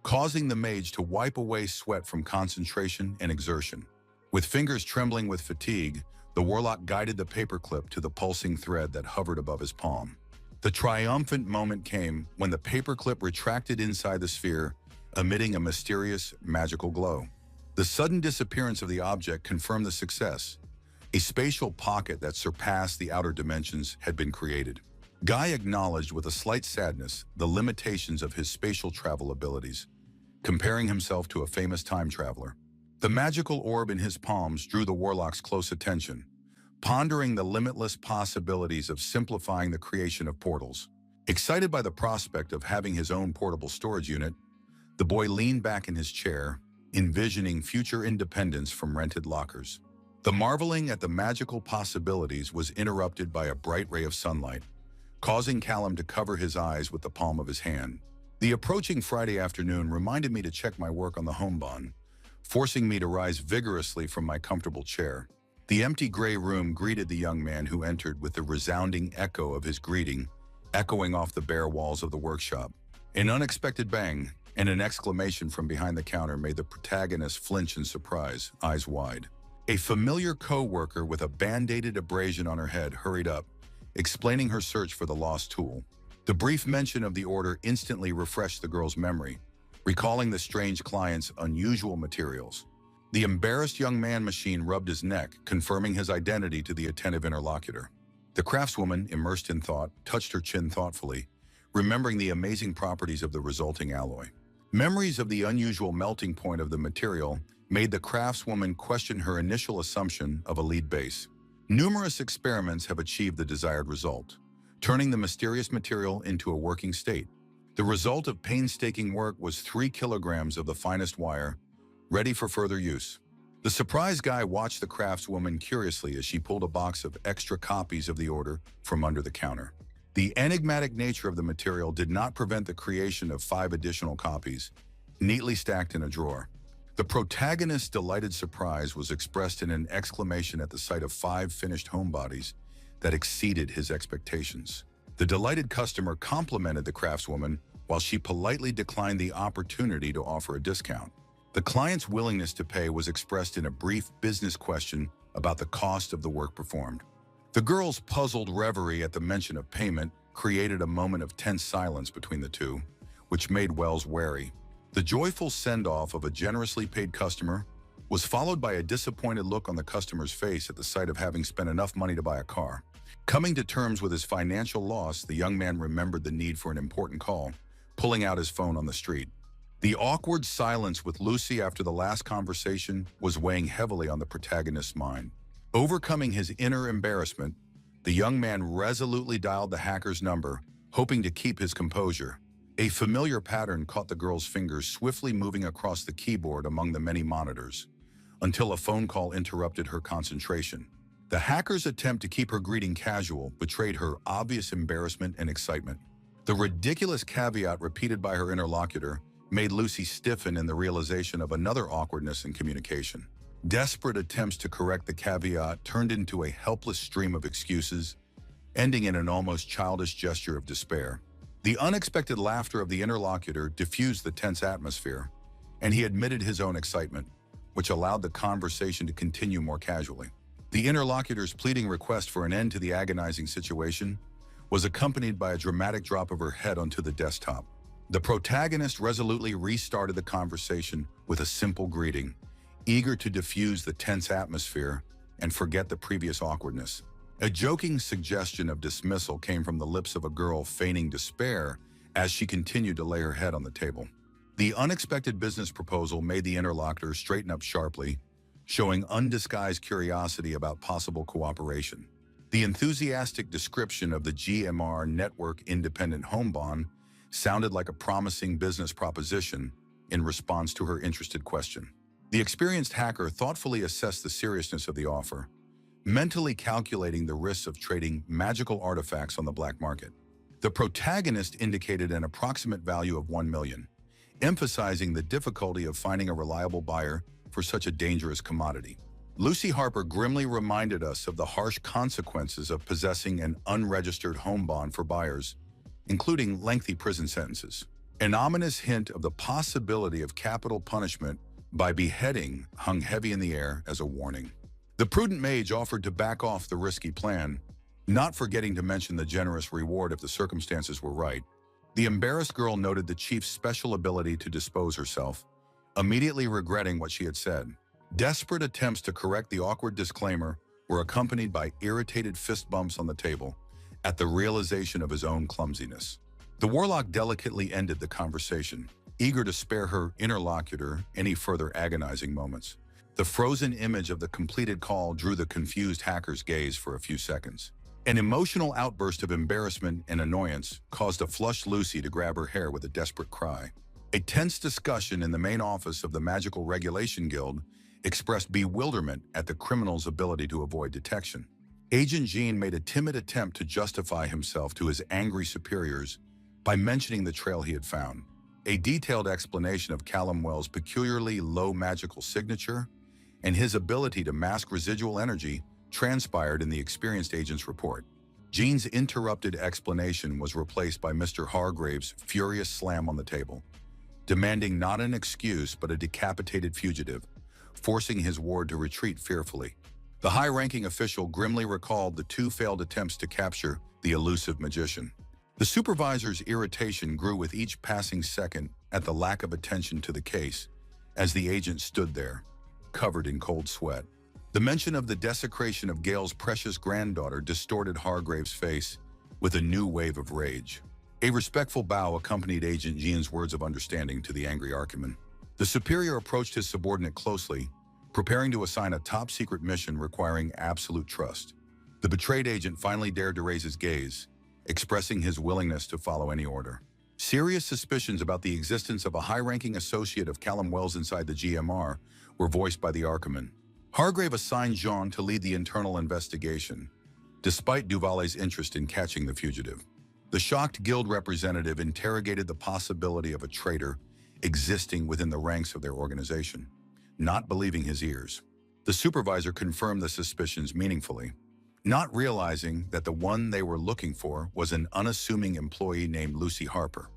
[SPEAKER 1] causing the mage to wipe away sweat from concentration and exertion. With fingers trembling with fatigue, the warlock guided the paperclip to the pulsing thread that hovered above his palm. The triumphant moment came when the paperclip retracted inside the sphere, emitting a mysterious, magical glow. The sudden disappearance of the object confirmed the success. A spatial pocket that surpassed the outer dimensions had been created. Guy acknowledged with a slight sadness the limitations of his spatial travel abilities, comparing himself to a famous time traveler. The magical orb in his palms drew the warlock's close attention, pondering the limitless possibilities of simplifying the creation of portals. Excited by the prospect of having his own portable storage unit, the boy leaned back in his chair, envisioning future independence from rented lockers. The marveling at the magical possibilities was interrupted by a bright ray of sunlight, causing Callum to cover his eyes with the palm of his hand. The approaching Friday afternoon reminded me to check my work on the home bond, forcing me to rise vigorously from my comfortable chair. The empty gray room greeted the young man who entered with the resounding echo of his greeting, echoing off the bare walls of the workshop. An unexpected bang and an exclamation from behind the counter made the protagonist flinch in surprise, eyes wide. A familiar co-worker with a band-aided abrasion on her head hurried up, explaining her search for the lost tool. The brief mention of the order instantly refreshed the girl's memory, recalling the strange client's unusual materials. The embarrassed young man machine rubbed his neck, confirming his identity to the attentive interlocutor. The craftswoman, immersed in thought, touched her chin thoughtfully, remembering the amazing properties of the resulting alloy. Memories of the unusual melting point of the material made the craftswoman question her initial assumption of a lead base. Numerous experiments have achieved the desired result, turning the mysterious material into a working state. The result of painstaking work was 3 kilograms of the finest wire, ready for further use. The surprised guy watched the craftswoman curiously as she pulled a box of extra copies of the order from under the counter. The enigmatic nature of the material did not prevent the creation of 5 additional copies, neatly stacked in a drawer. The protagonist's delighted surprise was expressed in an exclamation at the sight of 5 finished homebodies that exceeded his expectations. The delighted customer complimented the craftswoman while she politely declined the opportunity to offer a discount. The client's willingness to pay was expressed in a brief business question about the cost of the work performed. The girl's puzzled reverie at the mention of payment created a moment of tense silence between the two, which made Wells wary. The joyful send-off of a generously paid customer was followed by a disappointed look on the customer's face at the sight of having spent enough money to buy a car. Coming to terms with his financial loss, the young man remembered the need for an important call, pulling out his phone on the street. The awkward silence with Lucy after the last conversation was weighing heavily on the protagonist's mind. Overcoming his inner embarrassment, the young man resolutely dialed the hacker's number, hoping to keep his composure. A familiar pattern caught the girl's fingers swiftly moving across the keyboard among the many monitors, until a phone call interrupted her concentration. The hacker's attempt to keep her greeting casual betrayed her obvious embarrassment and excitement. The ridiculous caveat repeated by her interlocutor made Lucy stiffen in the realization of another awkwardness in communication. Desperate attempts to correct the caveat turned into a helpless stream of excuses, ending in an almost childish gesture of despair. The unexpected laughter of the interlocutor diffused the tense atmosphere, and he admitted his own excitement, which allowed the conversation to continue more casually. The interlocutor's pleading request for an end to the agonizing situation was accompanied by a dramatic drop of her head onto the desktop. The protagonist resolutely restarted the conversation with a simple greeting, eager to diffuse the tense atmosphere and forget the previous awkwardness. A joking suggestion of dismissal came from the lips of a girl feigning despair as she continued to lay her head on the table. The unexpected business proposal made the interlocutor straighten up sharply, showing undisguised curiosity about possible cooperation. The enthusiastic description of the GMR Network Independent Home Bond sounded like a promising business proposition in response to her interested question. The experienced hacker thoughtfully assessed the seriousness of the offer, mentally calculating the risks of trading magical artifacts on the black market. The protagonist indicated an approximate value of $1 million, emphasizing the difficulty of finding a reliable buyer for such a dangerous commodity. Lucy Harper grimly reminded us of the harsh consequences of possessing an unregistered home bond for buyers, including lengthy prison sentences. An ominous hint of the possibility of capital punishment by beheading hung heavy in the air as a warning. The prudent mage offered to back off the risky plan, not forgetting to mention the generous reward if the circumstances were right. The embarrassed girl noted the chief's special ability to dispose herself, immediately regretting what she had said. Desperate attempts to correct the awkward disclaimer were accompanied by irritated fist bumps on the table at the realization of his own clumsiness. The warlock delicately ended the conversation, eager to spare her interlocutor any further agonizing moments. The frozen image of the completed call drew the confused hacker's gaze for a few seconds. An emotional outburst of embarrassment and annoyance caused a flushed Lucy to grab her hair with a desperate cry. A tense discussion in the main office of the Magical Regulation Guild expressed bewilderment at the criminal's ability to avoid detection. Agent Jean made a timid attempt to justify himself to his angry superiors by mentioning the trail he had found. A detailed explanation of Callum Wells' peculiarly low magical signature and his ability to mask residual energy transpired in the experienced agent's report. Jean's interrupted explanation was replaced by Mr. Hargrave's furious slam on the table, demanding not an excuse but a decapitated fugitive, forcing his ward to retreat fearfully. The high-ranking official grimly recalled the 2 failed attempts to capture the elusive magician. The supervisor's irritation grew with each passing second at the lack of attention to the case as the agent stood there, covered in cold sweat. The mention of the desecration of Gale's precious granddaughter distorted Hargrave's face with a new wave of rage. A respectful bow accompanied Agent Jean's words of understanding to the angry Archiman. The superior approached his subordinate closely, preparing to assign a top-secret mission requiring absolute trust. The betrayed agent finally dared to raise his gaze, expressing his willingness to follow any order. Serious suspicions about the existence of a high-ranking associate of Callum Wells inside the GMR were voiced by the Archiman. Hargrave assigned Jean to lead the internal investigation, despite Duvall's interest in catching the fugitive. The shocked guild representative interrogated the possibility of a traitor existing within the ranks of their organization, not believing his ears. The supervisor confirmed the suspicions meaningfully, not realizing that the one they were looking for was an unassuming employee named Lucy Harper.